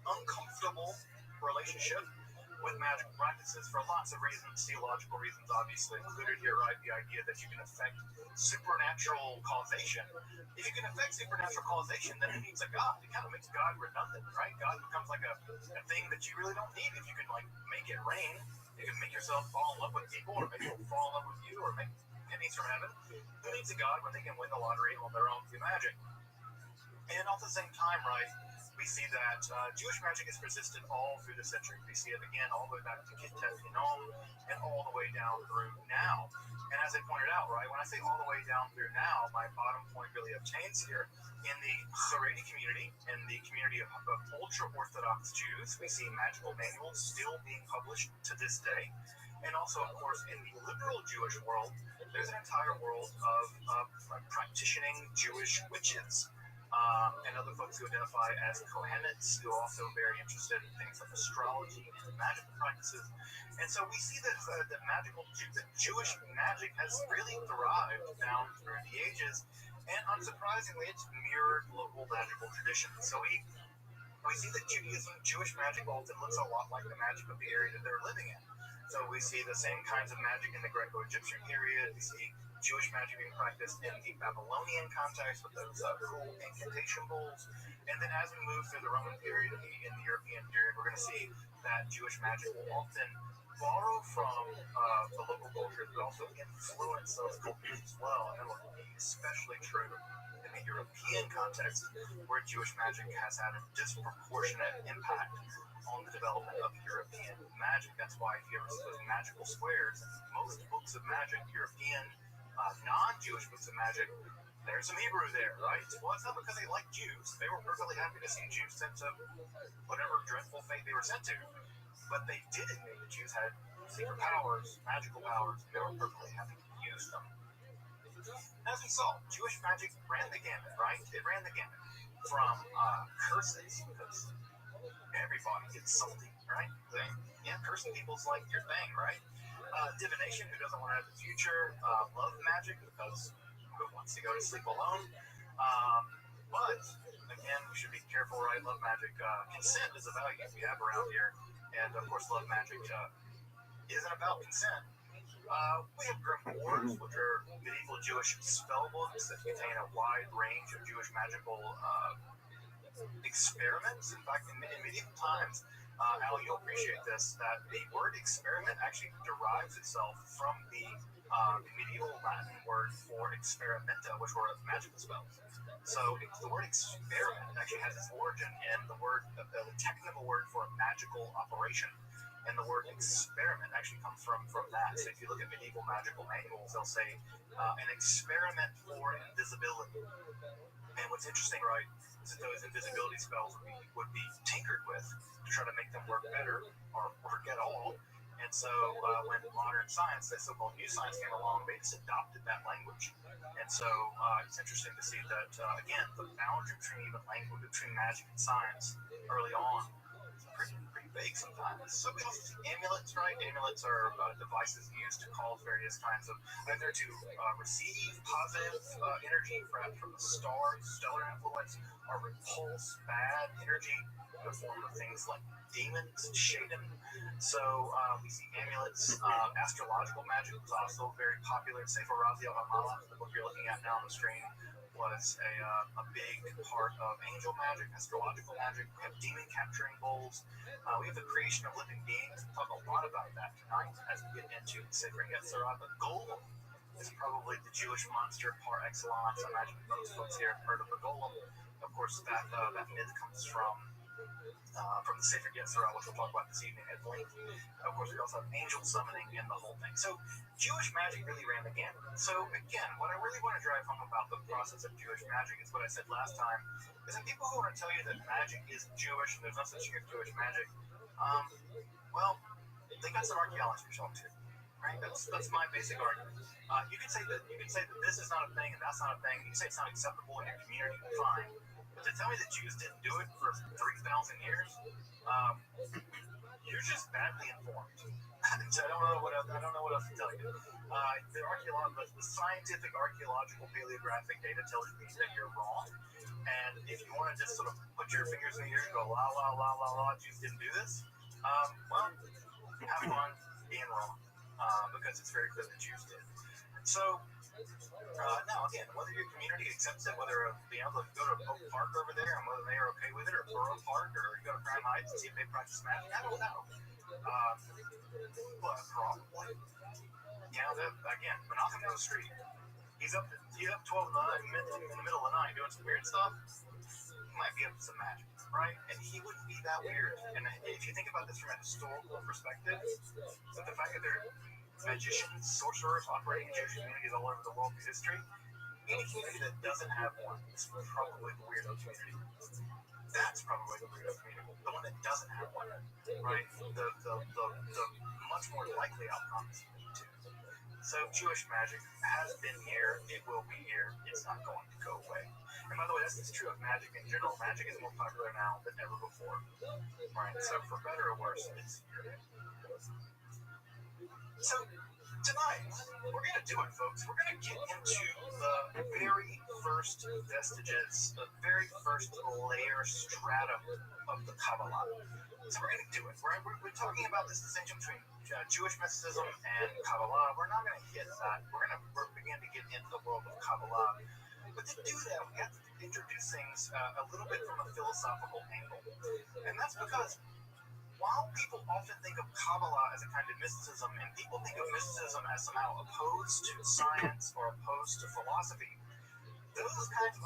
uncomfortable relationship with magical practices for lots of reasons, theological reasons obviously included here, right? The idea that you can affect supernatural causation. If you can affect supernatural causation, then it needs a God. It kind of makes God redundant, right? God becomes like a thing that you really don't need. If you can like make it rain, you can make yourself fall in love with people, or make people fall in love with you, or make pennies from heaven. Who needs a God when they can win the lottery on their own through magic? And at the same time, right, we see that Jewish magic has persisted all through the centuries. We see it again all the way back to Kittet Tenom and all the way down through now. And as I pointed out, right, when I say all the way down through now, my bottom point really obtains here. In the Haredi community, in the community of ultra-Orthodox Jews, we see magical manuals still being published to this day. And also, of course, in the liberal Jewish world, there's an entire world of practicing Jewish witches. And other folks who identify as Kohenites, who are also very interested in things like astrology and magical practices. And so we see that that Jewish magic has really thrived down through the ages, and unsurprisingly, it's mirrored local magical traditions. So we see that Jewish magic often looks a lot like the magic of the area that they're living in. So we see the same kinds of magic in the Greco-Egyptian period. We see Jewish magic being practiced in the Babylonian context with those cool incantation bowls. And then as we move through the Roman period and the European period, we're going to see that Jewish magic will often borrow from the local cultures, but also influence those cultures as well. And that will be especially true in the European context, where Jewish magic has had a disproportionate impact on the development of European magic. That's why if you ever see those magical squares, most books of magic, European non-Jewish books of magic, there's some Hebrew there, right? Well, it's not because they like Jews. They were perfectly happy to see Jews sent to whatever dreadful fate they were sent to. But they didn't know the Jews had secret powers, magical powers, and they were perfectly happy to use used them. As we saw, Jewish magic ran the gamut, right? It ran the gamut from curses, because everybody gets salty, right? Cursing people's like your thing, right? Divination, who doesn't want to have the future? Love magic, because who wants to go to sleep alone? But again, we should be careful, right? Love magic, consent is a value we have around here, and of course, love magic isn't about consent. We have grimoires, which are medieval Jewish spell books that contain a wide range of Jewish magical experiments. In fact, in medieval times, Al, you'll appreciate this, that the word experiment actually derives itself from the medieval Latin word for experimenta, which were magical spells. So the word experiment actually has its origin in the technical word for a magical operation. And the word experiment actually comes from that. So if you look at medieval magical manuals, they'll say an experiment for invisibility. And what's interesting, right, is that those invisibility spells would be tinkered with to try to make them work better or work at all. And so when modern science, that so-called new science, came along, they just adopted that language. And so it's interesting to see that, again, the boundary between magic and science early on is pretty vague sometimes. So we also see amulets, right? Amulets are devices used to cause various kinds of, either to receive positive energy from the stars, stellar influence, or repulse bad energy in the form of things like demons, Shaden. So we see amulets. Astrological magic was also very popular. Sefer Raziel HaMalach, the book you're looking at now on the screen, was a big part of angel magic, astrological magic. We have demon capturing bowls. We have the creation of living beings. We'll talk a lot about that tonight as we get into Sefer Yetzirah. The golem is probably the Jewish monster par excellence. I imagine most folks here have heard of the golem. Of course, that myth comes from the Sefer Yetzirah, which we'll talk about this evening at length. Of course, we also have angel summoning and the whole thing. So Jewish magic really ran the gamut. So again, what I really want to drive home about the process of Jewish magic is what I said last time, is that people who want to tell you that magic is Jewish and there's no such thing as Jewish magic, well, they got some archaeology to show them too. Right? That's my basic argument. You could say that this is not a thing and that's not a thing. You can say it's not acceptable in your community, fine. But to tell me that Jews didn't do it for 3,000 years, you're just badly informed. So I don't know what else to tell you. The scientific archaeological paleographic data tells me that you're wrong. And if you want to just sort of put your fingers in the air and go, la, la, la, la, la, Jews didn't do this, well, have fun being wrong. Because it's very clear that Jews did. So, now again, whether your community accepts it, whether you go to Oak Park over there and whether they are okay with it, or Borough Park, or you go to Crown Heights and see if they practice magic, I don't know. But probably, again, Menachem down the street, he's up 12 in the middle of the night doing some weird stuff. He might be up to some magic, right? And he wouldn't be that weird. And if you think about this from a historical perspective, so the fact that there are magicians, sorcerers operating in Jewish communities all over the world through history, any community that doesn't have one is probably the weirdo community. That's probably the weirdo community. The one that doesn't have one, right? The much more likely outcome is two. So Jewish magic has been here. It will be here. It's not going to go away. And by the way, that's true of magic in general. Magic is more popular now than ever before, right? So for better or worse, it's here. So tonight, we're going to do it, folks. We're going to get into the very first vestiges, the very first layer stratum of the Kabbalah. So we're going to do it. We're talking about this distinction between Jewish mysticism and Kabbalah. We're not going to hit that. We're going to begin to get into the world of Kabbalah. But to do that, we have to introduce things a little bit from a philosophical angle. And that's because while people often think of Kabbalah as a kind of mysticism, and people think of mysticism as somehow opposed to science or opposed to philosophy, those kinds of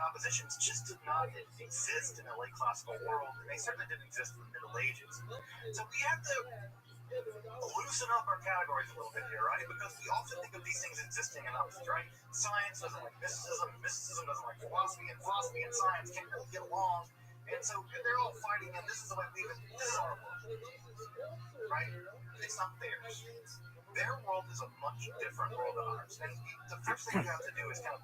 oppositions just did not exist in the late classical world, and they certainly didn't exist in the Middle Ages. So we have to loosen up our categories a little bit here, right? Because we often think of these things existing in opposites, right? Science doesn't like mysticism, and mysticism doesn't like philosophy, and philosophy and science can't really get along. And so they're all fighting, and this is the way we live. This is our world, right? It's not theirs. their world is a much different world than ours. And the first thing you have to do is kind of,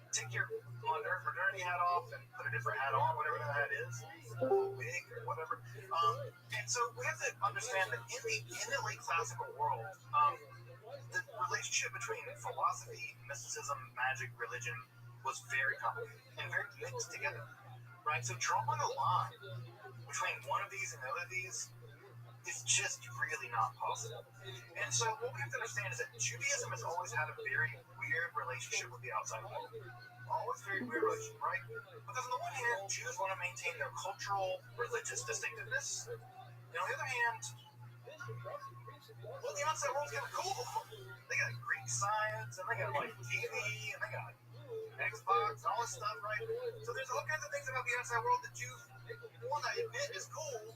take your modernity hat off and put a different hat on, whatever that hat is, wig or whatever. And so we have to understand that in the late classical world, the relationship between philosophy, mysticism, magic, religion was very complicated and very mixed together, right? So drawing a line between one of these and the other of these is just really not possible. And so what we have to understand is that Judaism has always had a very weird relationship with the outside world. Always very weird relationship, right? Because on the one hand, Jews want to maintain their cultural, religious distinctiveness. And on the other hand, well, the outside world's kind of cool. They got Greek science, and they got like TV, and they got Xbox, and all this stuff, right? So there's all kinds of things about the outside world that Jews want to admit is cool,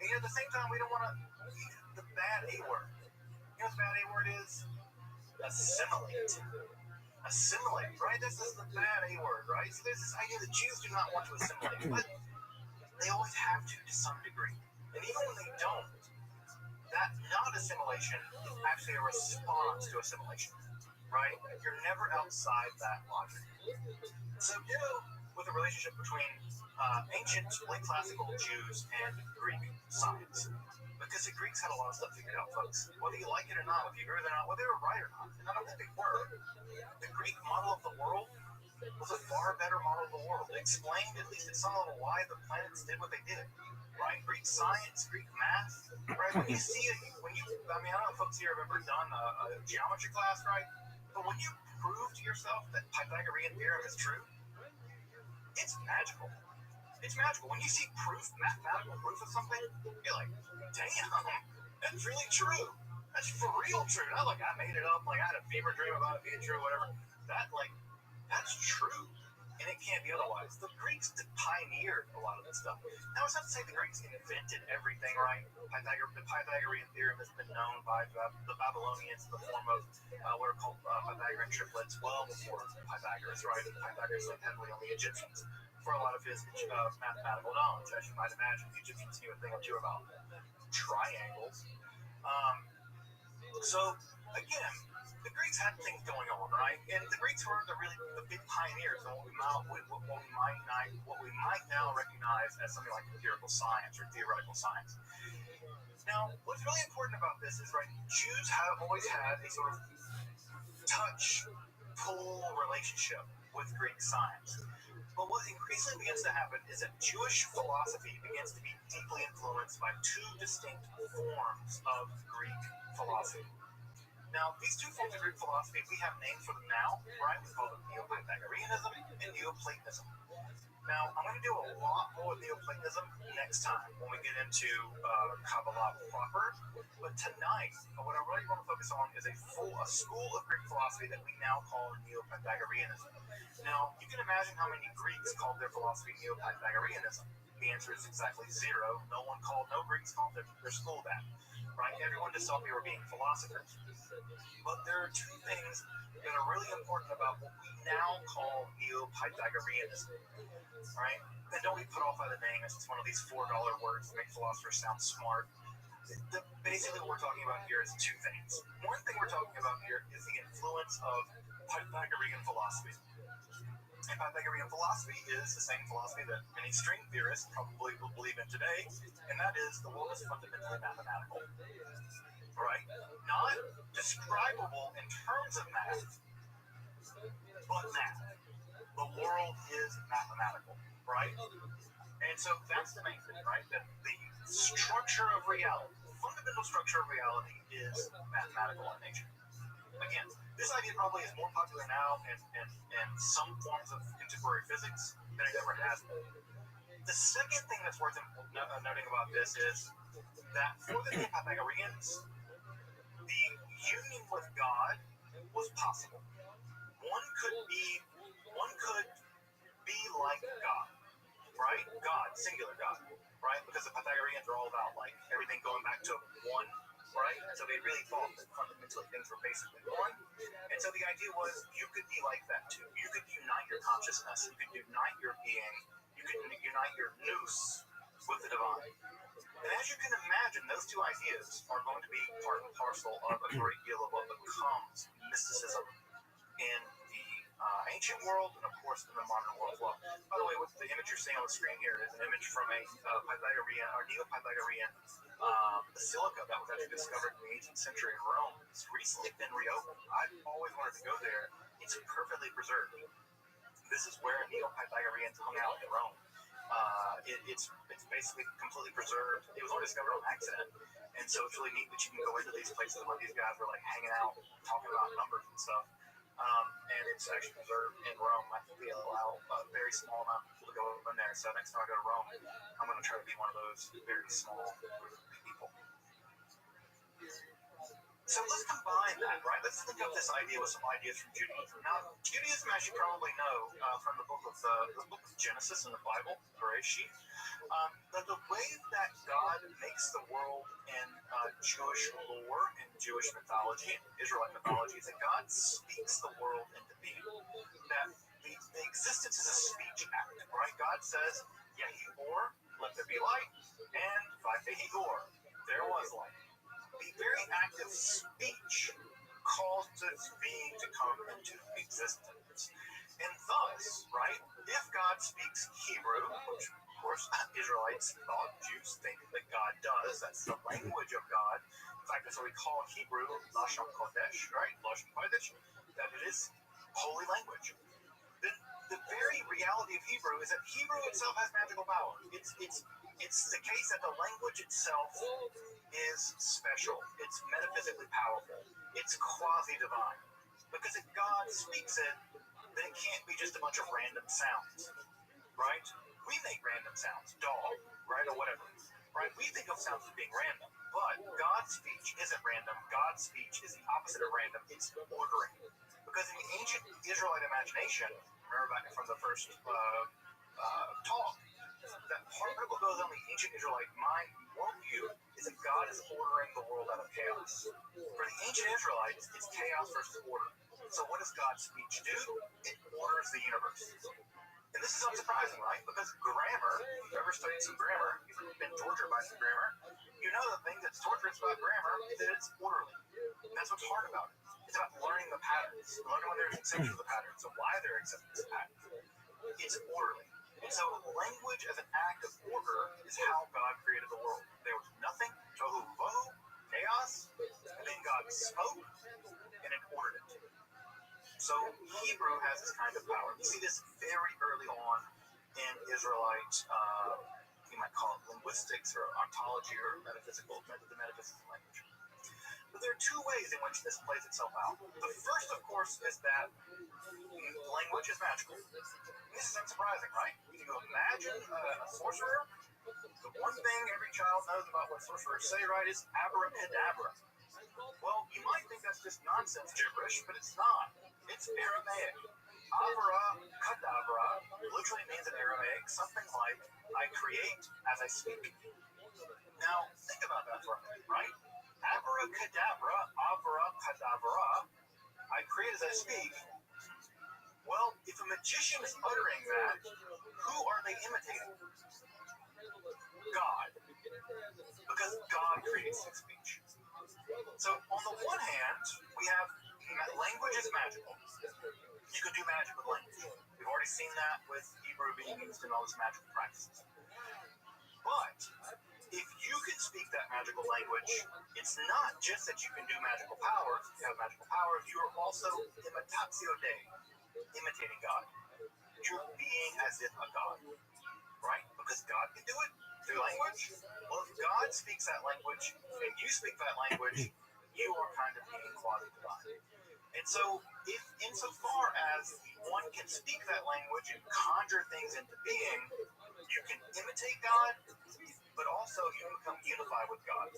and yet at the same time, we don't want to eat the bad A word. You know what the bad A word is? Assimilate. Assimilate, right? This is the bad A word, right? So there's this idea that Jews do not want to assimilate, but they always have to some degree. And even when they don't, that not assimilation is actually a response to assimilation, right? You're never outside that logic. So with the relationship between ancient, late classical Jews and Greek science. Because the Greeks had a lot of stuff figured out, folks. Whether you like it or not, whether you agree with it or not, whether they were right or not, and I don't think they were, the Greek model of the world was a far better model of the world. It explained, at least at some level, why the planets did what they did. Right? Greek science, Greek math, right? When you see it, I don't know if folks here have ever done a geometry class, right? But when you prove to yourself that Pythagorean theorem is true, it's magical. It's magical. When you see mathematical proof of something, you're like, damn, that's really true. That's for real true. Not like I made it up, like I had a fever dream about it being true, whatever. That's true. And it can't be otherwise. The Greeks pioneered a lot of this stuff. Now, it's not to say the Greeks invented everything, right? The Pythagorean theorem has been known by the Babylonians in the form of what are called Pythagorean triplets well before Pythagoras, right? Pythagoras leaned heavily on the Egyptians for a lot of his mathematical knowledge. As you might imagine, the Egyptians knew a thing or two about triangles. So, again, the Greeks had things going on, right? And the Greeks were the big pioneers of what we might now recognize as something like empirical science or theoretical science. Now, what's really important about this is, right, Jews have always had a sort of touch-pull relationship with Greek science. But what increasingly begins to happen is that Jewish philosophy begins to be deeply influenced by two distinct forms of Greek philosophy. Now, these two forms of Greek philosophy, we have names for them now, right? We call them Neo-Pythagoreanism and Neoplatonism. Now, I'm going to do a lot more with Neoplatonism next time when we get into Kabbalah proper. But tonight, what I really want to focus on is a school of Greek philosophy that we now call Neo-Pythagoreanism. Now, you can imagine how many Greeks called their philosophy Neo-Pythagoreanism. The answer is exactly 0. No Greeks called their school that. Right? Everyone just thought they were being philosophers. But there are two things that are really important about what we now call Neo-Pythagoreanism. Right? And don't be put off by the name. It's just one of these $4 words that make philosophers sound smart. Basically, what we're talking about here is two things. One thing we're talking about here is the influence of Pythagorean philosophy. And Pythagorean philosophy is the same philosophy that many string theorists probably will believe in today, and that is the world is fundamentally mathematical. Right? Not describable in terms of math, but math. The world is mathematical, right? And so that's the main thing, right? That the structure of reality, the fundamental structure of reality is mathematical in nature. Again, this idea probably is more popular now in some forms of contemporary physics than it ever has been. The second thing that's worth noting about this is that for the Pythagoreans, the union with God was possible. One could be like God, right? God, singular God, right? Because the Pythagoreans are all about like everything going back to one. Right? So they really thought that fundamentally things were basically one. And so the idea was you could be like that too. You could unite your consciousness. You could unite your being. You could unite your nous with the divine. And as you can imagine, those two ideas are going to be part and parcel of a great deal of what becomes mysticism in the ancient world and, of course, in the modern world as well. By the way, what the image you're seeing on the screen here is an image from a Pythagorean or Neo-Pythagorean basilica that was actually discovered in the 18th century in Rome. It's recently been reopened. I've always wanted to go there. It's perfectly preserved. This is where Neo-Pythagoreans hung out in Rome. It's basically completely preserved. It was only discovered on accident, and so it's really neat that you can go into these places where these guys were like hanging out, talking about numbers and stuff. And it's actually preserved in Rome. I think they allow a very small amount of people to go in there. So next time I go to Rome, I'm going to try to be one of those very small group of people. So let's combine that, right? Let's think of this idea with some ideas from Judaism. Now, Judaism, as you probably know from the book of Genesis in the Bible, Bereshit, that the way that God makes the world in Jewish lore and Jewish mythology, Israelite mythology, is that God speaks the world into being. That the existence is a speech act, right? God says, Yehi or, let there be light, and Vayehi or, there was light. The very act of speech caused its being to come into existence. And thus, right, if God speaks Hebrew, which of course Israelites thought, Jews think that God does, that's the language of God. In fact, that's what we call Hebrew Lashon Kodesh, right? Lashon Kodesh, that it is holy language. Then the very reality of Hebrew is that Hebrew itself has magical power. It's the case that the language itself is special. It's metaphysically powerful. It's quasi-divine. Because if God speaks it, then it can't be just a bunch of random sounds, right? We make random sounds, dog, right, or whatever, right? We think of sounds as being random, but God's speech isn't random. God's speech is the opposite of random. It's ordering. Because in the ancient Israelite imagination, remember back from the first talk, that part of what goes on in the ancient Israelite mind worldview is that God is ordering the world out of chaos. For the ancient Israelites, it's chaos versus order. So what does God's speech do? It orders the universe. And this is unsurprising, right? Because grammar, if you've ever studied some grammar, if you've been tortured by some grammar, you know the thing that's torturous about grammar is that it's orderly. And that's what's hard about it. It's about learning the patterns, learning when there's exceptions to the patterns, and why there are exceptions to the patterns. It's orderly. And so language as an act of order is how God created the world. There was nothing, tohu bohu, chaos, and then God spoke, and it ordered it. So Hebrew has this kind of power. You see this very early on in Israelite, you might call it linguistics or ontology or the metaphysical language. But there are two ways in which this plays itself out. The first, of course, is that language is magical. This is unsurprising, right? Can you imagine a sorcerer? The one thing every child knows about what sorcerers say, right, is abracadabra. Well, you might think that's just nonsense gibberish, but it's not. It's Aramaic. Abracadabra literally means in Aramaic something like, I create as I speak. Now, think about that for a minute, right? Abracadabra, I create as I speak. Well, if a magician is uttering that, who are they imitating? God. Because God creates his speech. So, on the one hand, we have language is magical. You can do magic with language. We've already seen that with Hebrew being used in all these magical practices. But if you can speak that magical language, it's not just that you can do magical powers. You have magical powers. You are also imitatio Dei, imitating God. You're being as if a God, right? Because God can do it through language. Well, if God speaks that language and you speak that language, you are kind of being quasi-divine. And so, if insofar as one can speak that language and conjure things into being, you can imitate God, but also you become unified with God.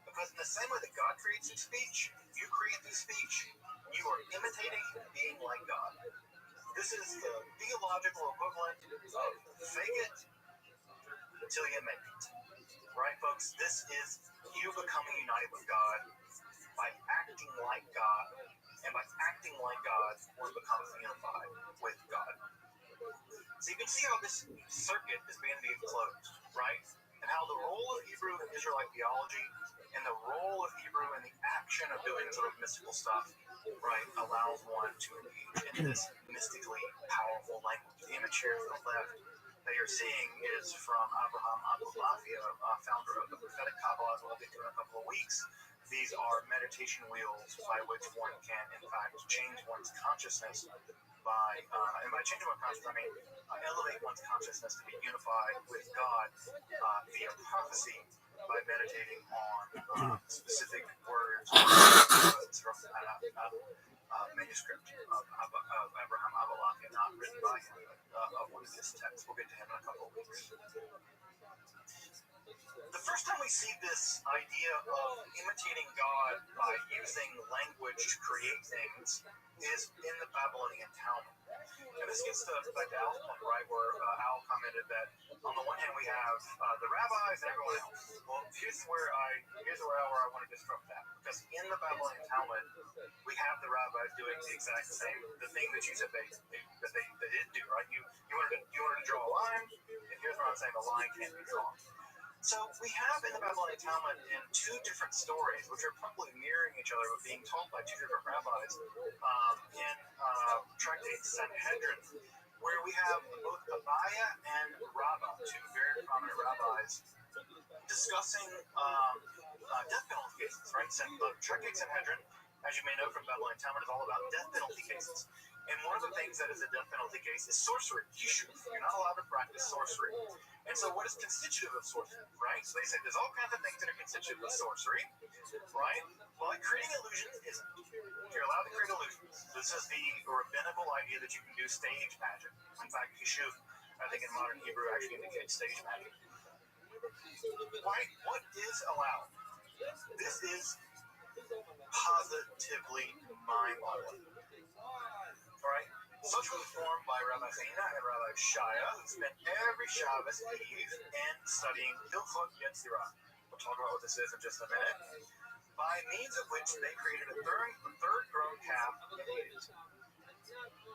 Because in the same way that God creates through speech, you create through speech. You are imitating being like God. This is the theological equivalent of fake it until you make it. Right, folks? This is you becoming united with God by acting like God. And by acting like God, one becomes unified with God. So you can see how this circuit is being closed, right? and how the role of Hebrew in Israelite theology and the role of Hebrew in the action of doing sort of mystical stuff, right, allows one to engage in this mystically powerful language. The image here to the left that you're seeing is from Abraham Abulafia, founder of the prophetic Kabbalah, that we'll get to in a couple of weeks. These are meditation wheels by which one can, in fact, change one's consciousness by, and by changing one's consciousness, I mean elevate one's consciousness to be unified with God via prophecy by meditating on specific words from manuscript of Abraham Abulafia, not written by him, but of one of his texts. We'll get to him in a couple of weeks. The first time we see this idea of imitating God by using language to create things is in the Babylonian Talmud. And this gets back to Al's point, right, where Al commented that on the one hand we have the rabbis and everyone else. Well, here's where I want to disrupt that, because in the Babylonian Talmud we have the rabbis doing the exact same, the thing that you said they did do, right? You wanted to draw a line, and here's what I'm saying: the line can't be drawn. So we have in the Babylonian Talmud in two different stories, which are probably mirroring each other, but being told by two different rabbis in Tractate Sanhedrin, where we have both Abaye and Rabbah, two very prominent rabbis, discussing death penalty cases, right? So Tractate Sanhedrin, as you may know from Babylonian Talmud, is all about death penalty cases. And one of the things that is a death penalty case is sorcery. You're not allowed to practice sorcery. And so what is constitutive of sorcery, right? So they say there's all kinds of things that are constitutive of sorcery, right? Well, creating illusions isn't. You're allowed to create illusions. This is the rabbinical idea that you can do stage magic. In fact, Yishuv, I think in modern Hebrew, actually indicates stage magic. Right? What is allowed? This is positively mind-boggling. Right? Such was formed by Rabbi Zena and Rabbi Shaya, who spent every Shabbos Eve in studying Hilchot Yetzirah. We'll talk about what this is in just a minute. By means of which they created a third grown calf and ate it.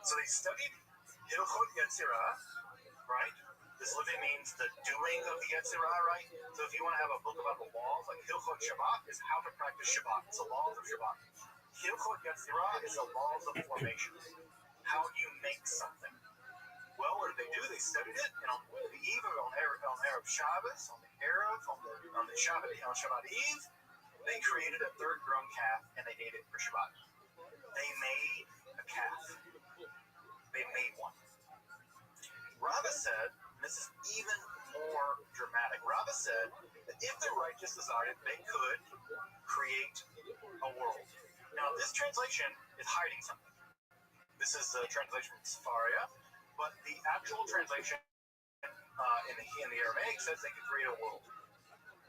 So they studied Hilchot Yetzirah, right? This literally means the doing of the Yetzirah, right? So if you want to have a book about the laws, like Hilchot Shabbat is how to practice Shabbat. It's the laws of Shabbat. Hilchot Yetzirah is the laws of formation. How you make something. Well, what did they do? They studied it, and on the eve of on Erev Shabbos, on Shabbat Eve, they created a third grown calf and they ate it for Shabbat. They made a calf. They made one. Rabbah said, and this is even more dramatic. Rabbah said that if the righteous desired it, they could create a world. Now, this translation is hiding something. This is a translation from Sefaria, but the actual translation in the Aramaic says they could create a world,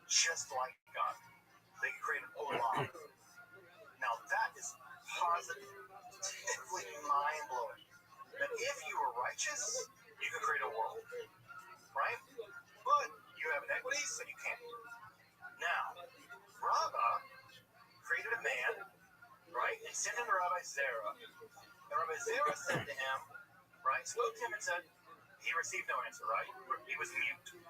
just like God. They could create an olam. Now that is positively mind-blowing. That if you were righteous, you could create a world, right? But you have inequities, so you can't. Now, Rabbah created a man, right, and sent him to Rabbi Zerah. And Rabbi Zerah said to him, right, spoke to him and said, he received no answer, right? He was mute.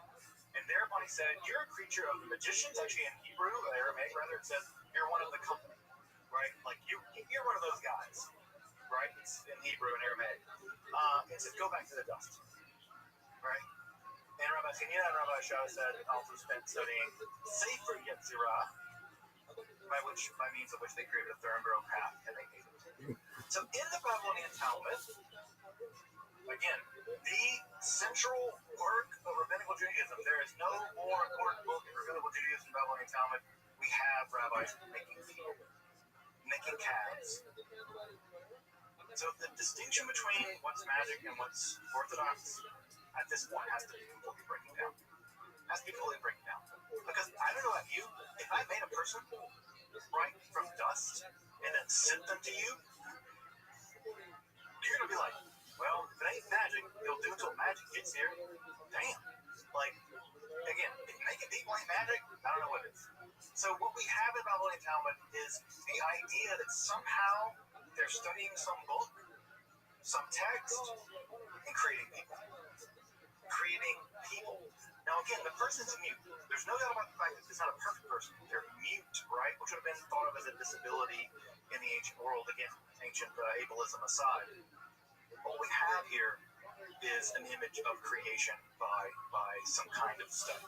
And thereupon he said, you're a creature of the magicians. Actually, in Hebrew, Aramaic rather, it says, you're one of the company, right? Like, you're one of those guys, right? It's in Hebrew and Aramaic. It says, go back to the dust, right? And Rabbi Zenia and Rabbi Shah said, also spent studying Sefer Yetzirah, by means of which they created a third grown calf, and they ate it. So in the Babylonian Talmud, again, the central work of rabbinical Judaism, there is no more important book in rabbinical Judaism than Babylonian Talmud. We have rabbis making calves. So the distinction between what's magic and what's orthodox at this point has to be completely breaking down. Because I don't know about you, if I made a person right from dust and then sent them to you, you're gonna be like, well, if it ain't magic, you'll do it until magic gets here. Damn. Like, again, if making people ain't magic, I don't know what it is. So what we have in Babylonian Talmud is the idea that somehow they're studying some book, some text, and creating people. Now, again, the person's mute. There's no doubt about the fact that it's not a perfect person. They're mute, right? Which would have been thought of as a disability in the ancient world. Again, ancient ableism aside. What we have here is an image of creation by some kind of stuff.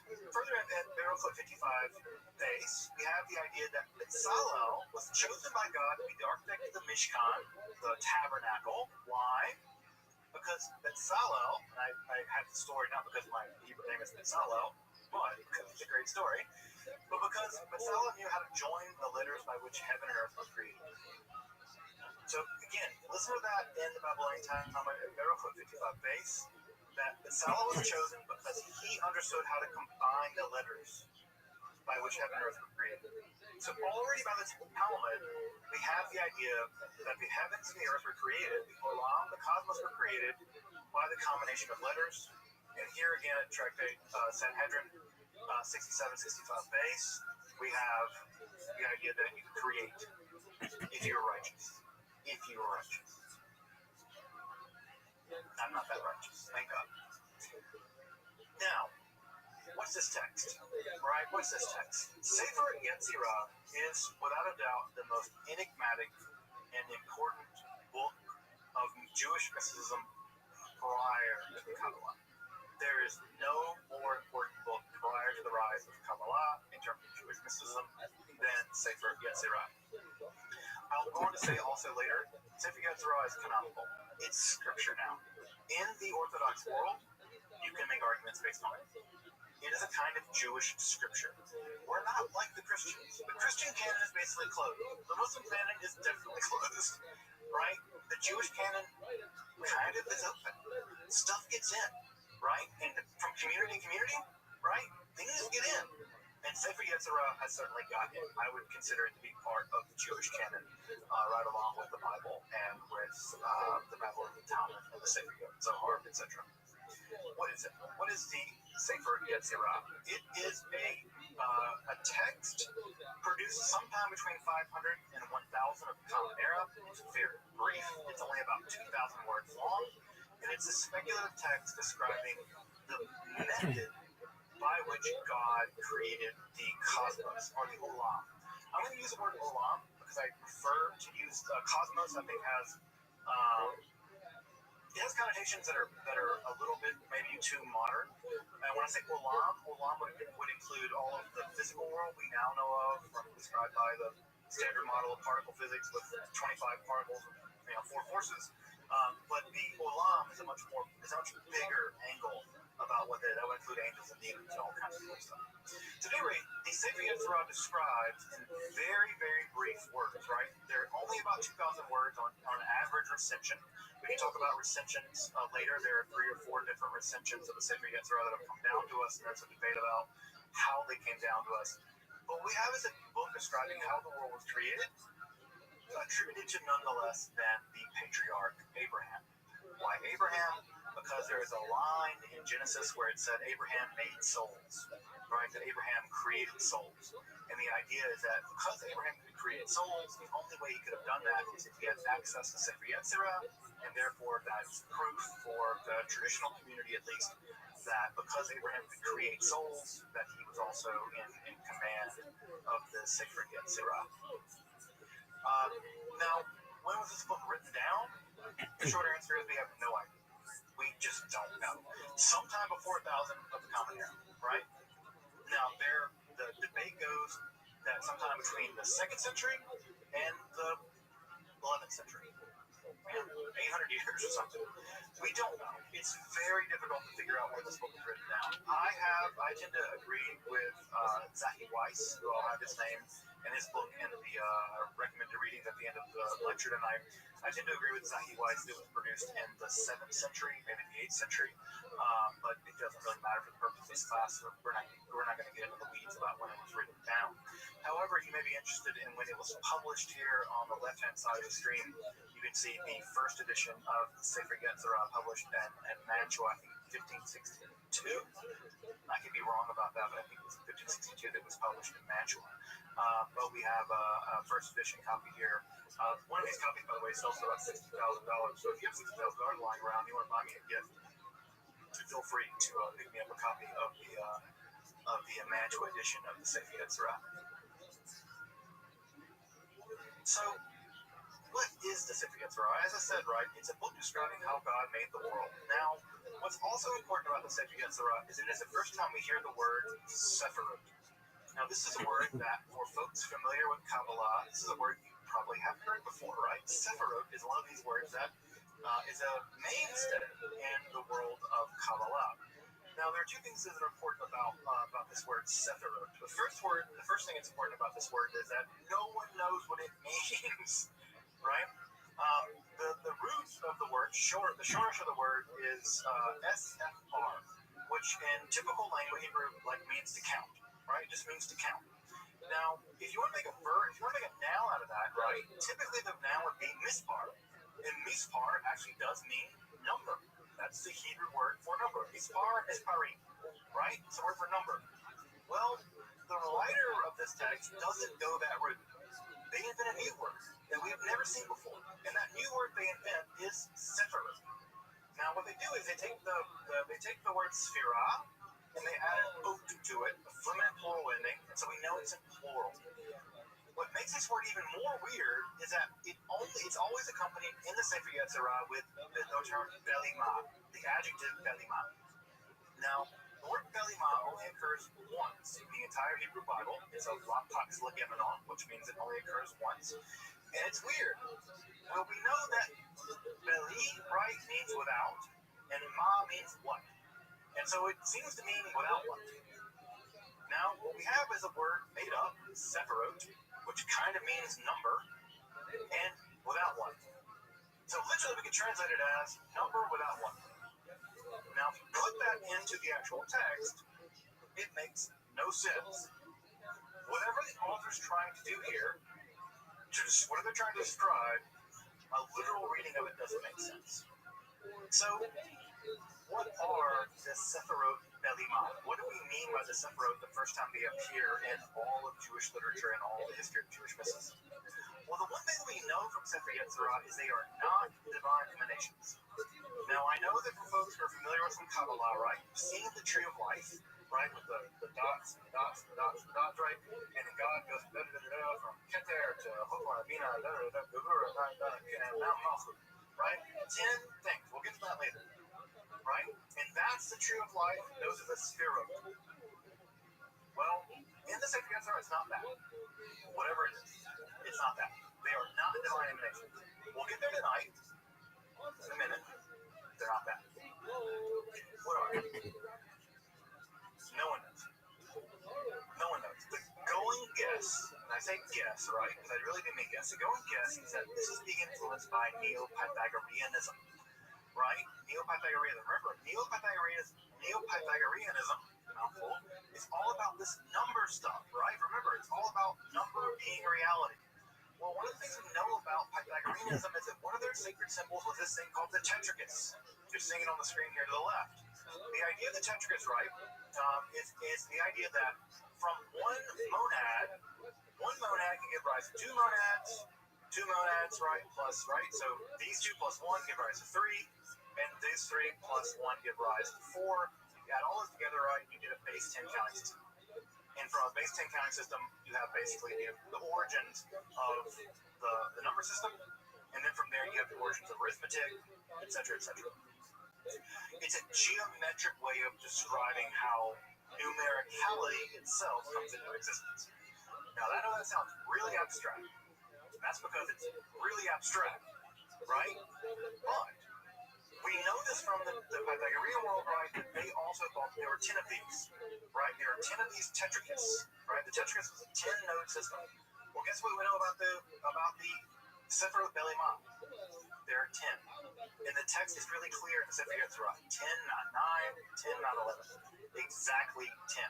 Further at Baruch 55 base, we have the idea that Bezalel was chosen by God to be the architect of the Mishkan, the tabernacle. Why? Because Bezalel, and I have the story not because my Hebrew name is Bezalel, but because it's a great story, but because Bezalel knew how to join the letters by which heaven and earth were created. So again, listen to that in the Babylonian Talmud at Baruch 55 base, that Bezalel was chosen because he understood how to combine the letters by which heaven and earth were created. So already by the Talmud, we have the idea that the heavens and the earth were created, the Olam, the cosmos were created by the combination of letters. And here again at Tractate Sanhedrin 67-65 base, we have the idea that you create if you're righteous. If you are righteous. I'm not that righteous, thank God. Now, what's this text? Right? What's this text? Sefer Yetzirah is, without a doubt, the most enigmatic and important book of Jewish mysticism prior to the Kabbalah. There is no more important book prior to the rise of Kabbalah in terms of Jewish mysticism than Sefer Yetzirah. I'll go on to say also later, Sefer Yetzirah is canonical. It's scripture now. In the Orthodox world, you can make arguments based on it. It is a kind of Jewish scripture. We're not like the Christians. The Christian canon is basically closed. The Muslim canon is definitely closed, right? The Jewish canon kind of is open. Stuff gets in, right? And from community to community, right? Things get in. And Sefer Yetzirah has certainly got in. I would consider it to be part of the Jewish canon, right along with the Bible and with the Babylonian Talmud and the Sefer Zohar, etc. What is it? What is the Sefer Yetzirah? It is a text produced sometime between 500 and 1,000 of the Common Era. It's very brief. It's only about 2,000 words long, and it's a speculative text describing the method by which God created the cosmos, or the Olam. I'm going to use the word Olam because I prefer to use cosmos. I think it has connotations that are a little bit maybe too modern. And when I say Olam would include all of the physical world we now know of, described by the standard model of particle physics with 25 particles, 4 forces. But the Olam is a much bigger angle about what that would include angels and demons and all kinds of cool stuff. To any rate, the Sefer Yetzirah describes in very, very brief words, right? There are only about 2,000 words on average recension. We can talk about recensions later. There are 3 or 4 different recensions of the Sefer Yetzirah that have come down to us, and there's a debate about how they came down to us. What we have is a book describing how the world was created, attributed to none less than the patriarch Abraham. Why Abraham? Because there is a line in Genesis where it said Abraham made souls, right? That Abraham created souls. And the idea is that because Abraham could create souls, the only way he could have done that is if he had access to Sefer Yetzirah, and therefore that's proof for the traditional community at least that because Abraham could create souls, that he was also in command of the Sefer Yetzirah. Now, when was this book written down? The short answer is we have no idea. We just don't know. Sometime before 1,000 of the Common Era, right? Now, the debate goes that sometime between the 2nd century and the 11th century, 800 years or something. We don't know. It's very difficult to figure out where this book is written down. I tend to agree with Zahi Weiss, who I'll have his name and his book in the recommended readings at the end of the lecture tonight. I tend to agree with Zahi Weiss that it was produced in the 7th century, maybe the 8th century, but it doesn't really matter for the purpose of this class. So we're not going to get into the weeds about when it was written down. However, you may be interested in when it was published. Here on the left-hand side of the screen, you can see the first edition of Sefer Yetzirah published in Mantua, I think 1562. I could be wrong about that, but I think it was 1562 that was published in Mantua. But we have a first edition copy here. One of these copies, by the way, sells for about $60,000. So if you have $60,000 lying around, you want to buy me a gift. If feel free to pick me up a copy of the Mantua edition of the Sefer Yetzirah. So, what is the Sefer Yetzirah? As I said, right, it's a book describing how God made the world. Now, what's also important about the Sefer Yetzirah is it is the first time we hear the word Sephirot. Now, this is a word that, for folks familiar with Kabbalah, this is a word you probably haven't heard before, right? Sephirot is one of these words that is a mainstay in the world of Kabbalah. Now, there are two things that are important about this word Sephirot. The first thing that's important about this word is that no one knows what it means, right? The root of the word, the shortish of the word is SFR, which in typical language Hebrew means to count. Right? It just means to count. Now, if you want to make a verb, if you want to make a noun out of that, right, typically the noun would be mispar. And mispar actually does mean number. That's the Hebrew word for number. Mispar, misparim, right? It's a word for number. Well, the writer of this text doesn't go that route. They invent a new word that we have never seen before. And that new word they invent is sephirot. Now, what they do is they take the word sphira, and they add an oat to it, a feminine plural ending, and so we know it's in plural. What makes this word even more weird is that it's always accompanied in the Sefer Yetzirah with the term belima, the adjective belima. Now, the word belima only occurs once in the entire Hebrew Bible. It's a lapax legemenon, which means it only occurs once. And it's weird. Well, we know that beli, right, means without, and ma means what. And so it seems to mean without one. Now, what we have is a word made up, sephirot, which kind of means number, and without one. So literally we can translate it as number without one. Now, if you put that into the actual text, it makes no sense. Whatever the author's trying to do here, whatever they're trying to describe, a literal reading of it doesn't make sense. So, what are the Sephirot Belima? What do we mean by the Sephirot the first time they appear in all of Jewish literature and all the history of Jewish mysticism? Well, the one thing we know from Sefer Yetzirah is they are not divine emanations. Now, I know that for folks who are familiar with some Kabbalah, right, you've seen the Tree of Life, right, with the dots, right, and then God goes from Keter to Chokmah, Bina, Gevurah, and Mount Malchut, right? 10 things. We'll get to that later. Right? And that's the Tree of Life. Those are the Sphirot. Well, in the Sefer Yetzirah, it's not that. Whatever it is, it's not that. They are not divine emanations. We'll get there tonight. In a minute. They're not that. What are they? No one knows. No one knows. The going guess, and I say guess, right, because I really didn't mean guess. The going guess is that this is being influenced by Neo-Pythagoreanism. Right? Neo-Pythagoreanism. Remember, Neo-Pythagoreanism, mouthful, is all about this number stuff, right? Remember, it's all about number being reality. Well, one of the things we know about Pythagoreanism is that one of their sacred symbols was this thing called the tetrachus. You're seeing it on the screen here to the left. The idea of the tetrachus, right, is the idea that from one monad can give rise to two monads, right, plus, right? So these two plus one give rise to three. And these 3 plus 1 give rise to 4. You add all this together, right, you get a base 10 counting system. And from a base 10 counting system, you have basically the origins of the number system. And then from there, you have the origins of arithmetic, etc., etc. It's a geometric way of describing how numericality itself comes into existence. Now, I know that sounds really abstract. That's because it's really abstract, right? But we know this from the Pythagorean world, right, that they also thought there were 10 of these, right? There are 10 of these tetrachus, right? The tetrachus is a 10-node system. Well, guess what we know about the Sephirot Belima? There are 10. And the text is really clear in the Sefer Yetzirah. 10, not 9, 10, not 11. Exactly 10.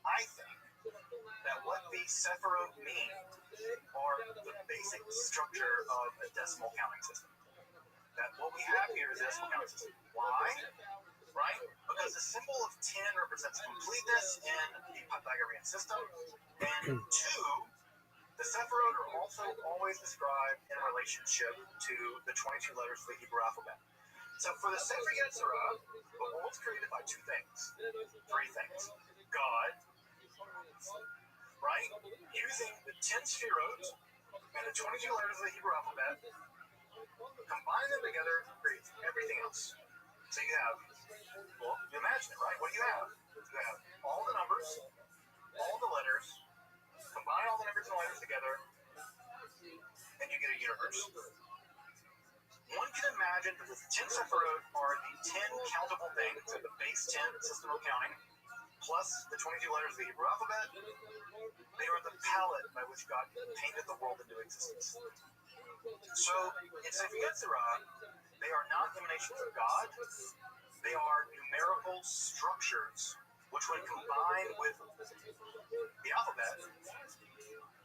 I think, that what the Sephirot mean are the basic structure of a decimal counting system. That what we have here is a decimal counting system. Why? Right? Because the symbol of 10 represents completeness in the Pythagorean system. And 2, the Sephirot are also always described in relationship to the 22 letters of the Hebrew alphabet. So for the Sefer Yetzirah, the world's created by three things. God, right? Using the 10 sefirot and the 22 letters of the Hebrew alphabet, combine them together, creates everything else. So you have, well, you imagine it, right? What do you have? You have all the numbers, all the letters, combine all the numbers and letters together, and you get a universe. One can imagine that the 10 Sephirot are the 10 countable things at the base 10 system of counting, plus the 22 letters of the Hebrew alphabet. They are the palette by which God painted the world into existence. So, in Sefer Yetzirah, they are not emanations of God. They are numerical structures, which when combined with the alphabet,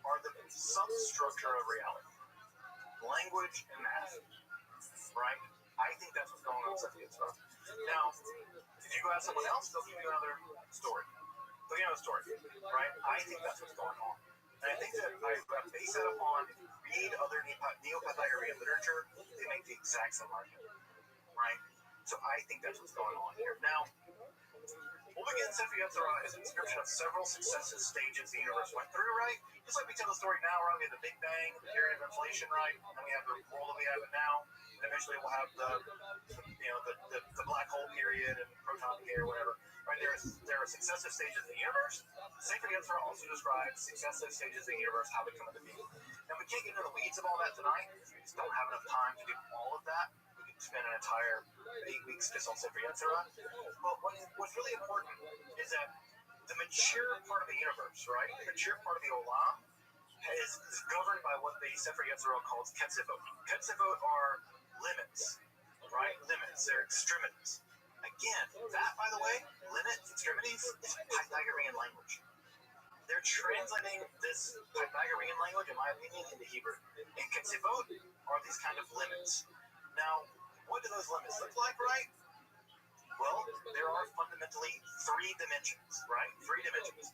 are the substructure of reality. Language and math. Right? I think that's what's going on in Sefer Yetzirah. Now, if you go ask someone else, they'll give you another story. They'll give you another story. Right? I think that's what's going on. And I think that I base that upon, if you read other Neo-Pythagorean literature, they make the exact same argument. Right? So I think that's what's going on here. Now, we'll begin Sefer Yetzirah as a description of several successive stages the universe went through, right? Just like we tell the story now, right? We have the Big Bang, the period of inflation, right? And then we have the world that we have it now. And eventually we'll have the black hole period and proton decay or whatever. Right? There are successive stages of the universe. Sefer Yetzirah also describes successive stages of the universe, how they come into being. And we can't get into the weeds of all that tonight because we just don't have enough time to do all of that. We could spend an entire 8 weeks just on Sefer Yetzirah. But what's really important is that the mature part of the universe, right? The mature part of the Olam is governed by what the Sefer Yetzirah calls ketzivot. Ketzivot are limits, right? Limits, they're extremities. Again, that, by the way, limits, extremities, is Pythagorean language. They're translating this Pythagorean language, in my opinion, into Hebrew. And ketzivot are these kind of limits. Now, what do those limits look like, right? Well, there are fundamentally 3 dimensions, right? 3 dimensions.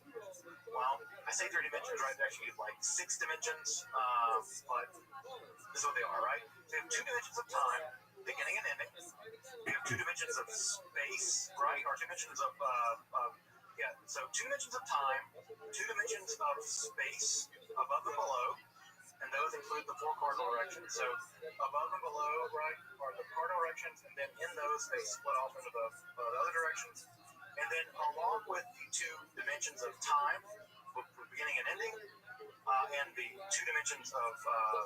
Well, I say 3 dimensions, right? They actually like 6 dimensions, but this is what they are, right? So you have 2 dimensions of time, beginning and ending. You have 2 dimensions of space, right? Or 2 dimensions of, so 2 dimensions of time, 2 dimensions of space, above and below. And those include the 4 cardinal directions. So above and below, right, are the cardinal directions, and then in those they split off into the other directions. And then along with the 2 dimensions of time, beginning and ending, and the 2 dimensions of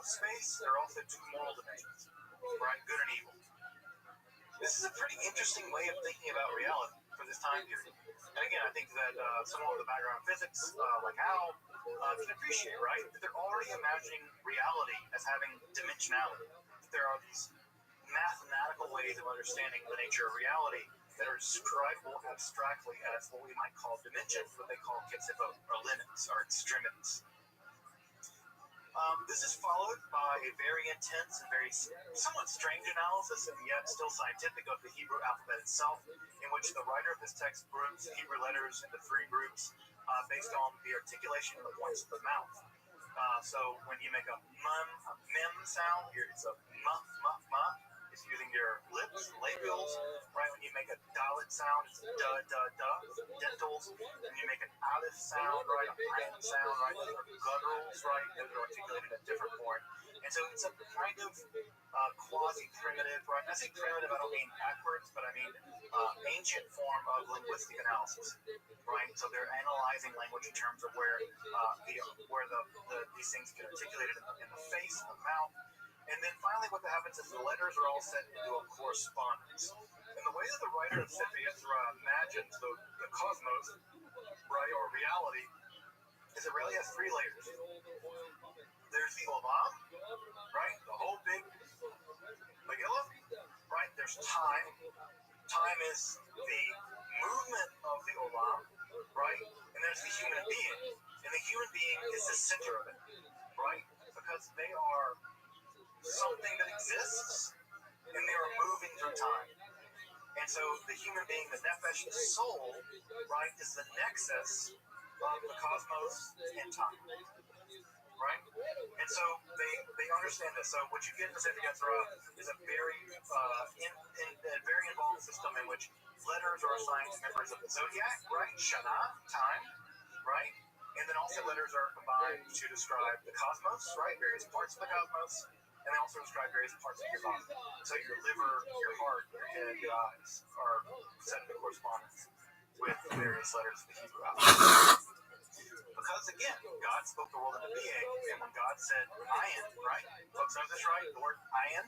space, there are also 2 moral dimensions, right, good and evil. This is a pretty interesting way of thinking about reality for this time period. And again, I think that someone with a background in physics, like Al, can appreciate, right, that they're already imagining reality as having dimensionality. There are these mathematical ways of understanding the nature of reality that are describable abstractly as what we might call dimensions, what they call ketzivot, or limits, or extremities. This is followed by a very intense and very somewhat strange analysis, and yet still scientific, of the Hebrew alphabet itself, in which the writer of this text groups Hebrew letters into 3 groups based on the articulation of the points of the mouth. So when you make a mem sound, it's a ma. It's using your lips, labials, right? When you make a dalet sound, it's da. Dentals. When you make an aleph sound, right? A ayin sound, right? Those are gutturals, right? Those are articulated at different point. And so it's a kind of quasi-primitive, right? I say primitive, I don't mean backwards, but I mean ancient form of linguistic analysis, right? So they're analyzing language in terms of where these things get articulated in the face, in the mouth. And then finally what happens is the letters are all set into a correspondence. And the way that the writer of Sefer Yetzirah imagines the cosmos, right, or reality, is it really has 3 layers. There's the Olam, right, the whole big Megillah, right? There's time. Time is the movement of the Olam, right? And there's the human being. And the human being is the center of it, right? Because they are something that exists, and they are moving through time. And so the human being, the nefesh, the soul, right, is the nexus of the cosmos and time, right? And so they understand this. So what you get in the Sefer Yetzirah is a very Shana, time, right? And then also letters are combined to describe the cosmos, right? Various parts of the cosmos. And they also describe various parts of your body. So your liver, your heart, your head, your eyes are set into correspondence with the various letters of the Hebrew alphabet. Because again, God spoke the world into being, and when God said ayin, right? Folks know this, right? The word ayin.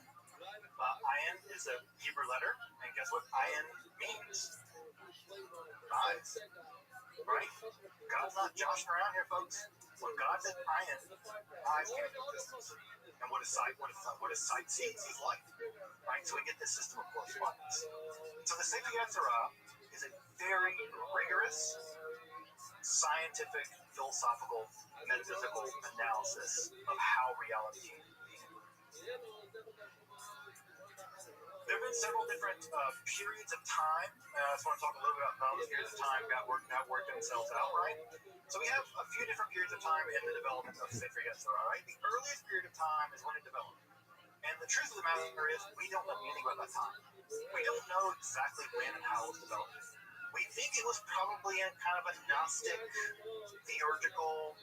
Ayin is a Hebrew letter, and guess what ayin means? Eyes. Right? God's not joshing around here, folks. When God said ayin, eyes came into existence. And what is sight? What is sight? Sees light. Right? So we get this system of correspondence. So the Sefer Yetzirah is a very rigorous, scientific, philosophical, metaphysical analysis of how reality came to be. There have been several different periods of time. I just want to talk a little bit about how those periods of time got worked themselves out, right? So we have a few different periods of time in the development of Sefer Yetzirah, right? The earliest period of time is when it developed. And the truth of the matter is, we don't know anything about that time. We don't know exactly when and how it was developed. We think it was probably in kind of a Gnostic, theurgical,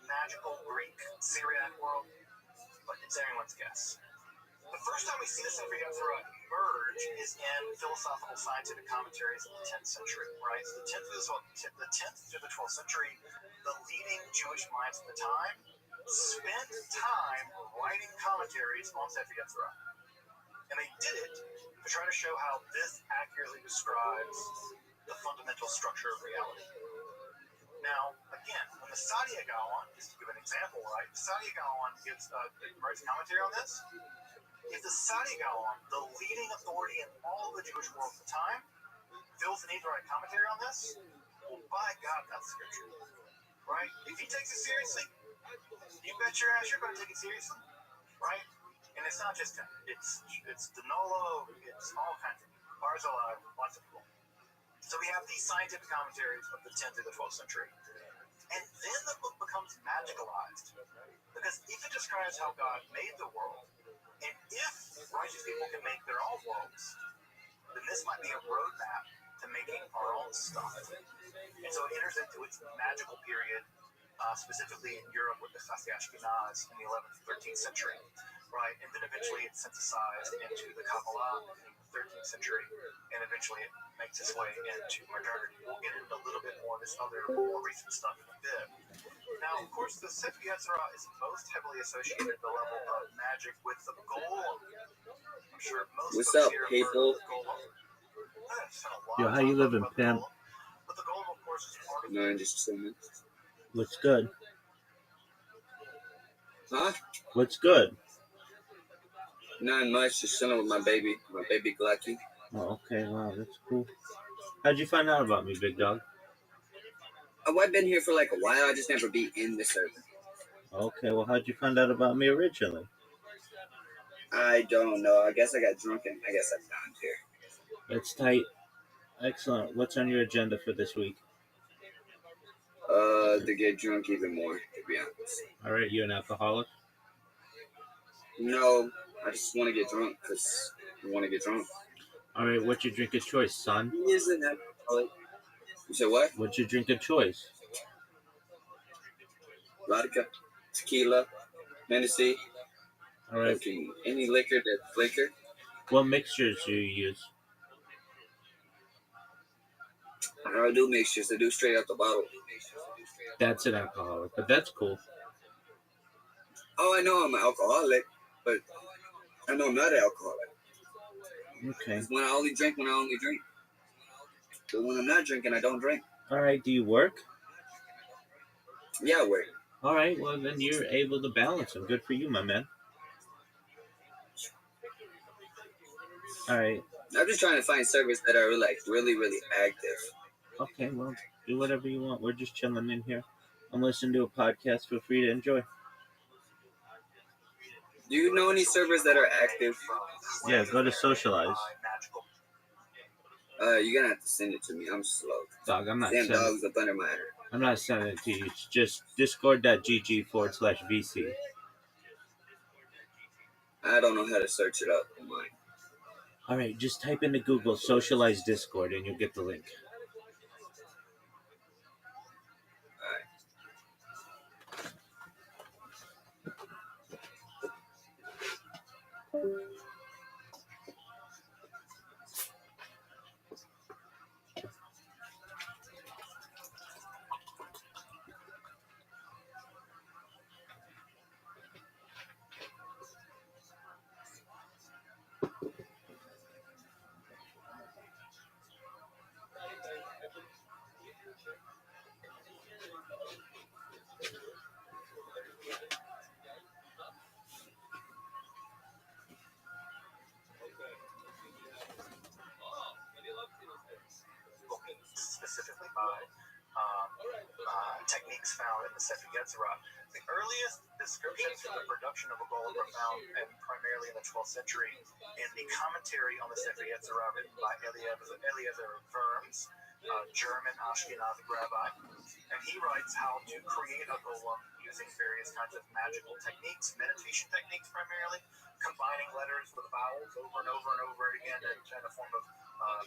magical Greek, Syriac world, but it's anyone's guess. The first time we see the Sefer Yetzirah emerge is in philosophical scientific commentaries in the 10th century, right? So the 10th through the 12th century, the leading Jewish minds at the time spent time writing commentaries on Sefer Yetzirah. And they did it to try to show how this accurately describes the fundamental structure of reality. Now, again, when the Saadia Gaon, just to give an example, right? The Saadia Gaon writes commentary on this. If the Saadia Gaon, the leading authority in all of the Jewish world at the time, feels the need to write commentary on this, well, by God, that's scripture, right? If he takes it seriously, you bet your ass you're going to take it seriously, right? And it's not just him. It's Danilo, it's all kinds of people. Barzilai, lots of people. So we have these scientific commentaries of the 10th through the 12th century. And then the book becomes magicalized. Because if it describes how God made the world, and if righteous people can make their own worlds, then this might be a roadmap to making our own stuff. And so it enters into its magical period, specifically in Europe with the Chassidei Ashkenaz in the 11th and 13th century, right? And then eventually it's synthesized into the Kabbalah in the 13th century, and eventually it makes its way into modernity. We'll get into a little bit more of this other more recent stuff in a bit. Now, of course, the Sefer Yetzirah is most heavily associated at the level of magic with the Golem. I'm sure most What's folks up, here have people? heard of the Golem. I've spent a lot Yo, of how time you talking living, about the pimp? Golem, but the Golem, of course, is part of No, I'm just chilling. What's good? Huh? What's good? Not much. Just chilling with my baby Glucky. Oh, okay, wow, that's cool. How'd you find out about me, big dog? Oh, I've been here for like a while. I just never be in the server. Okay, well, how'd you find out about me originally? I don't know. I guess I got drunk and I guess I found here. That's tight. Excellent. What's on your agenda for this week? To get drunk even more, to be honest. All right, you an alcoholic? No, I just want to get drunk because I want to get drunk. All right, what's your drink of choice, son? He isn't alcoholic. You said what? What's your drink of choice? Vodka, tequila, Hennessy. All right. Okay, any liquor that's liquor. What mixtures do you use? I don't do mixtures. I do straight out the bottle. That's an alcoholic, but that's cool. Oh, I know I'm an alcoholic, but I know I'm not an alcoholic. Okay. When I only drink, But when I'm not drinking, I don't drink. All right, do you work? Yeah, I work. All right, well, then you're able to balance them. Good for you, my man. All right. I'm just trying to find servers that are like really, really active. Okay, well, do whatever you want. We're just chilling in here. I'm listening to a podcast. Feel free to enjoy. Do you know any servers that are active? Yeah, go to Socialize. You're gonna have to send it to me. I'm slow. Dog, I'm not Damn sending dogs up under my hair. I'm not sending it to you. It's just discord.gg/VC. I don't know how to search it up on mine. All right, just type into Google Socialize Discord and you'll get the link. by techniques found in the Sefer Yetzirah. The earliest descriptions for the production of a golem were found primarily in the 12th century in the commentary on the Sefer Yetzirah written by Eliezer Verms, German Ashkenazi rabbi, and he writes how to create a golem using various kinds of magical techniques, meditation techniques primarily, combining letters with vowels over and over and over again in a form of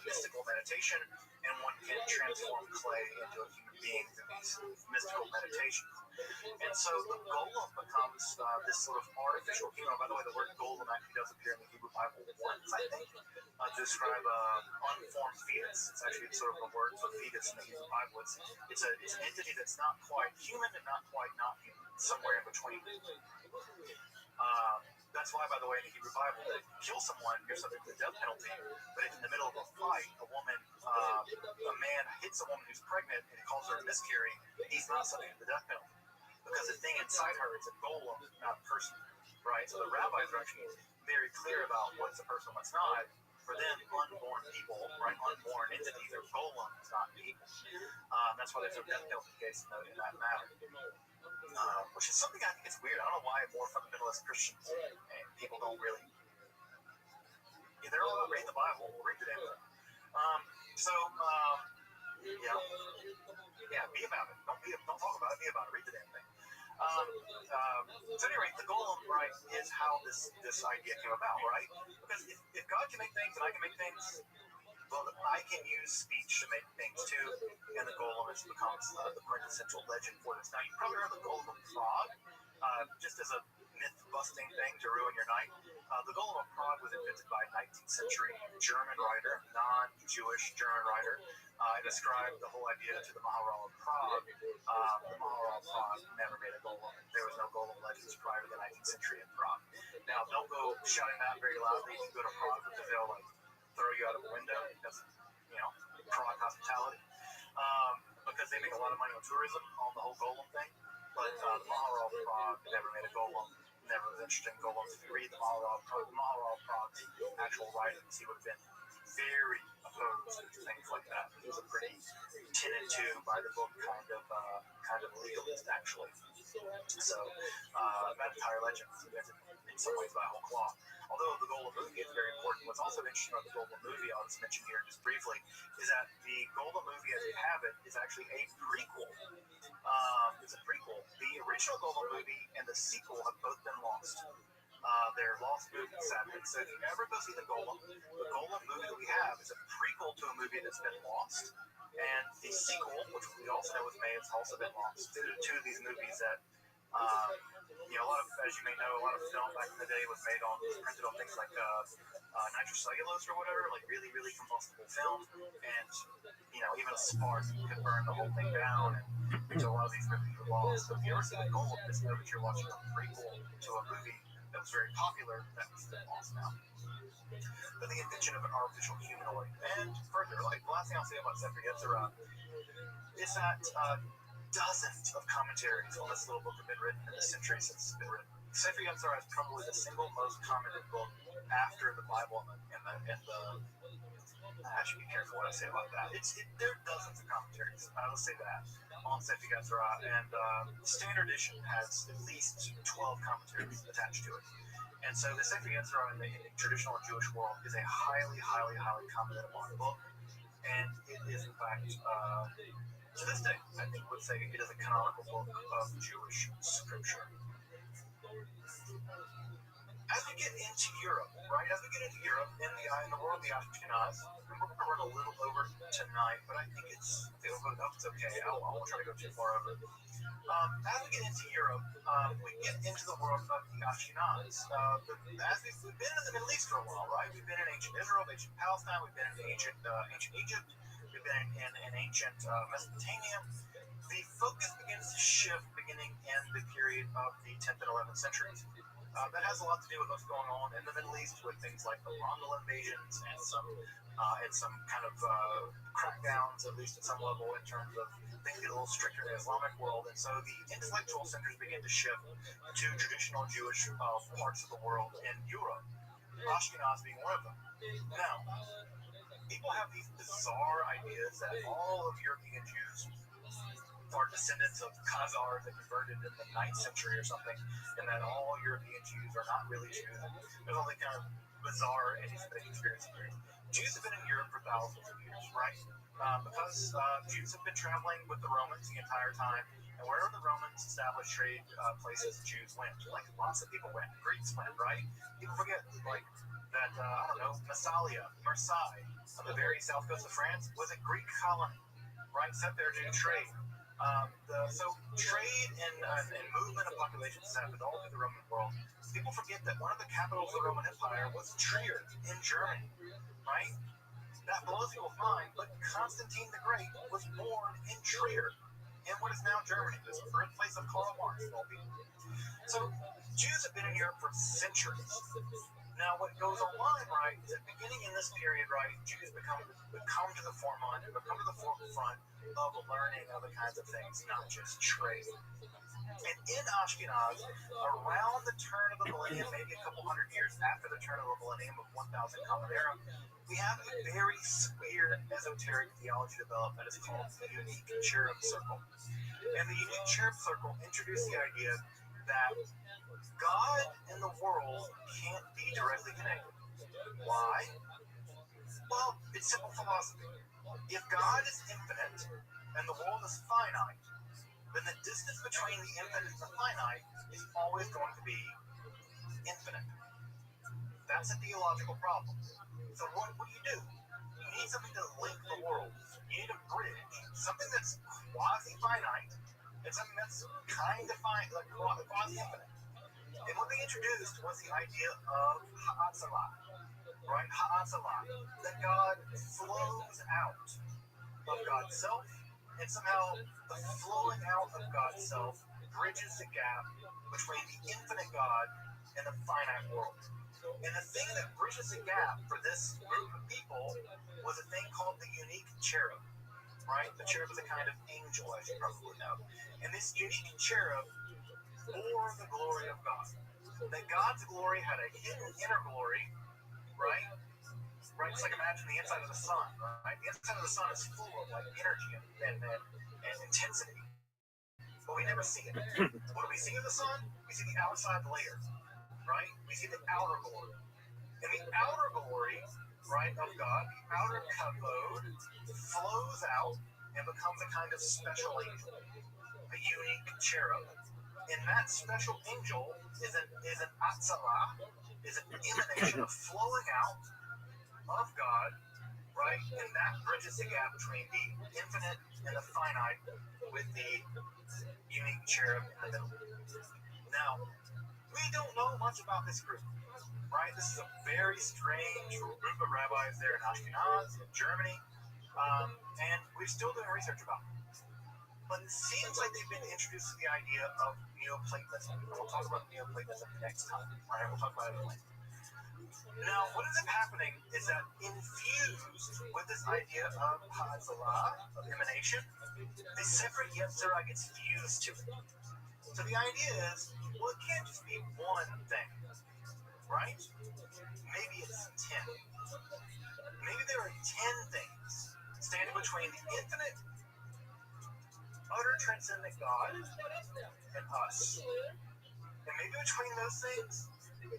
mystical meditation, and one can transform clay into a human being through these mystical meditations. And so the golem becomes this sort of artificial human. By the way, the word golem actually does appear in the Hebrew Bible once, I think, to describe an unformed fetus. It's actually sort of a word for fetus in the Hebrew Bible. It's an entity that's not quite human and not quite not human, somewhere in between. That's why, by the way, in the Hebrew Bible, that if you kill someone, you're subject to the death penalty. But if in the middle of a fight, a man hits a woman who's pregnant and calls her a miscarry, he's not subject to the death penalty. Because the thing inside her is a golem, not a person, right? So the rabbis are actually very clear about what's a person, what's not. For them, unborn people, right, unborn entities are golems, not people. That's why there's a death penalty case in that matter. Which is something I think is weird. I don't know why more fundamentalist Christians and people don't really. They're all about reading the Bible, read the damn thing. Be about it. Don't talk about it. Be about it. Read the damn thing. So anyway, the golem, right, is how this idea came about, right? Because if God can make things and I can make things, well, I can use speech to make things too, and the golem becomes the quintessential legend for this. Now, you probably heard the golem of Prague, just as a myth-busting thing to ruin your night. The golem of Prague was invented by a 19th century German writer, non-Jewish German writer. It described the whole idea to the Maharal of Prague. The Maharal of Prague never made a golem. There was no golem legends prior to the 19th century in Prague. Now, don't go shouting that very loudly. You can go to Prague because they'll throw you out of a window. That's, Prague hospitality. Because they make a lot of money on tourism, on the whole golem thing. But the Maharal of Prague never made a golem. Never was interested in golems. If you read the Maharal of Prague's actual writings, he would have been very opposed to things like that. He was a pretty 10 and 2 by the book kind of legalist, actually. So that entire legend was invented in some ways by whole cloth. Although the Golem movie is very important, what's also interesting about the Golem movie, I'll just mention here just briefly, is that the Golem movie, as you have it, is actually a prequel. It's a prequel. The original Golem movie and the sequel have both been lost. They're lost movies, sadly. So if you ever go see the Golem movie that we have is a prequel to a movie that's been lost. And the sequel, which we also know was made, has also been lost. Two of these movies that, a lot of, as you may know, a lot of film back in the day was printed on things like nitrocellulose or whatever, like really, really combustible film. And, even a spark could burn the whole thing down. And so a lot of these movies were lost. So if you ever see the Golem, just know that you're watching a prequel to a movie that was very popular that was lost now. But the invention of an artificial humanoid. And further, the last thing I'll say about Sefer Yetzirah is that dozens of commentaries on this little book have been written in the century since it's been written. Sefer Yetzirah is probably the single most commented book after the Bible and the I should be careful what I say about that. There are dozens of commentaries. I will say that on Sefer Yetzirah, and the Standard Edition has at least 12 commentaries attached to it. And so the Sefer Yetzirah in the traditional Jewish world is a highly, highly, highly commented upon book, and it is in fact, to this day, I think would say it is a canonical book of Jewish scripture. As we get into Europe, right? As we get into Europe in the world of the Ashkenaz, and we're going to run a little over tonight, but I think it's okay. I won't try to go too far over. As we get into Europe, we get into the world of the Ashkenaz. As we've been in the Middle East for a while, right? We've been in ancient Israel, ancient Palestine. We've been in ancient Egypt. We've been in ancient Mesopotamia. The focus begins to shift beginning in the period of the 10th and 11th centuries. That has a lot to do with what's going on in the Middle East with things like the Mongol invasions and some kind of crackdowns, at least at some level, in terms of things get a little stricter in the Islamic world. And so the intellectual centers begin to shift to traditional Jewish parts of the world in Europe, Ashkenaz being one of them. Now, it people have these bizarre ideas that all of European Jews are descendants of Khazars that converted in the 9th century or something, and that all European Jews are not really Jews. There's all the kind of bizarre anti-Semitic conspiracy theories. Jews have been in Europe for thousands of years, right? Because Jews have been traveling with the Romans the entire time, and wherever the Romans established trade places, Jews went. Like lots of people went. Greeks went, right? People forget, like that. I don't know, Massalia, Marseille, on the very south coast of France, was a Greek colony, right? Set there to do trade. So trade and movement of populations happened all through the Roman world. People forget that one of the capitals of the Roman Empire was Trier in Germany, right? That blows people's mind, but Constantine the Great was born in Trier, in what is now Germany, the birthplace of Karl Marx. So Jews have been in Europe for centuries. Now, what goes on, right, is that beginning in this period, right, Jews come to the forefront of learning other kinds of things, not just trade. And in Ashkenaz, around the turn of the millennium, maybe a couple hundred years after the turn of the millennium of 1000 Common Era, we have a very weird esoteric theology developed that is called the unique cherub circle. And the unique cherub circle introduced the idea that God and the world can't be directly connected. Why? Well, it's simple philosophy. If God is infinite and the world is finite, then the distance between the infinite and the finite is always going to be infinite. That's a theological problem. So what do? You need something to link the worlds. You need a bridge, something that's quasi-finite and something that's kind of finite, like quasi-infinite. And what they introduced was the idea of Ha'atzalah, right? Ha'atzalah, that God flows out of God's self, and somehow the flowing out of God's self bridges the gap between the infinite God and the finite world. And the thing that bridges the gap for this group of people was a thing called the unique cherub, right? The cherub is a kind of angel, as you probably know. And this unique cherub bore the glory of God. That God's glory had a hidden inner glory, right? Right? It's like imagine the inside of the sun, right? The inside of the sun is full of like energy and intensity. But we never see it. What do we see of the sun? We see the outside layer, right? We see the outer glory. And the outer glory, right, of God, the outer kavod, flows out and becomes a kind of special angel, a unique cherub. And that special angel is an atzalah, is an emanation of flowing out of God, right? And that bridges the gap between the infinite and the finite with the unique cherub in the middle. Now, we don't know much about this group, right? This is a very strange group of rabbis there in Ashkenaz, in Germany, and we're still doing research about them. But it seems like they've been introduced to the idea of Neoplatonism. We'll talk about Neoplatonism next time, right? We'll talk about it later. Now, what ends up happening is that infused with this idea of Ha'atzalah, of emanation, the separate Yetzirah gets fused to it. So the idea is, well, it can't just be one thing, right? Maybe it's 10. Maybe there are 10 things standing between the infinite, utter transcendent God and us. And maybe between those things,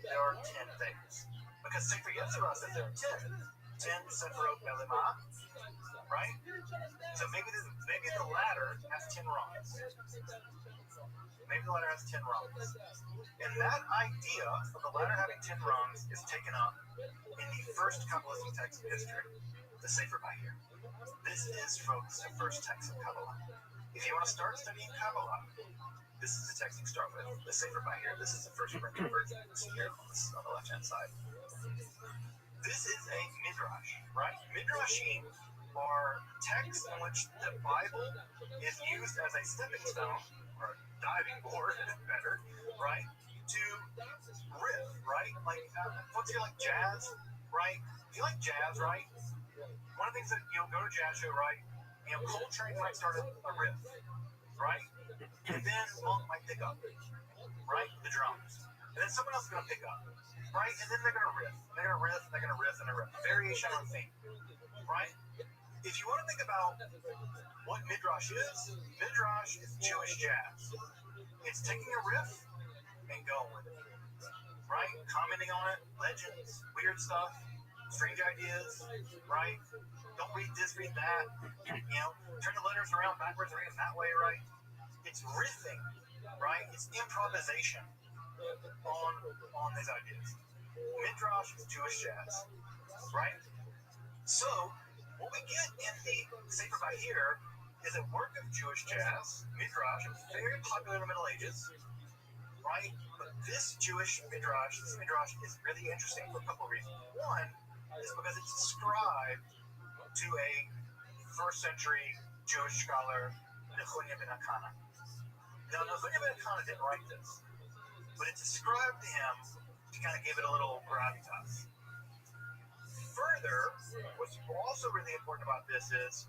there are 10 things. Because Sefer Yetzirah says there are 10. 10 Sephirot Belimah, right? So maybe the ladder has 10 rungs. Maybe the ladder has 10 rungs. And that idea of the ladder having 10 rungs is taken up in the first Kabbalistic text of history, the Sefer Bahir. This is, folks, the first text of Kabbalah. If you want to start studying Kabbalah, this is the text you start with, the Sefer Bahir. This is the first printed version you see here on the left-hand side. This is a midrash, right? Midrashim are texts in which the Bible is used as a stepping stone, or diving board, better, right? To riff, right? Like, folks here like jazz, right? Do you like jazz, right? One of the things that you'll go to a jazz show, right? You know, Coltrane might start a riff, right? And then Monk might pick up, right? The drums. And then someone else is going to pick up, right? And then they're going to riff. They're going to riff, and they're going to riff, and a riff. Variation on the theme. right? If you want to think about what Midrash is Jewish jazz. It's taking a riff and going with it, right? Commenting on it, legends, weird stuff, strange ideas, right? Don't read this, read that, turn the letters around backwards and read them that way, right? It's riffing, right? It's improvisation on these ideas. Midrash is Jewish jazz, right? So, what we get in the Sefer Bahir is a work of Jewish jazz, Midrash. It was very popular in the Middle Ages, right? But this Midrash is really interesting for a couple of reasons. One is because it's ascribed to a first century Jewish scholar, Nechunya ben Akana. Now, Nechunya ben Akana didn't write this, but it's ascribed to him to kind of give it a little gravitas. Further, what's also really important about this is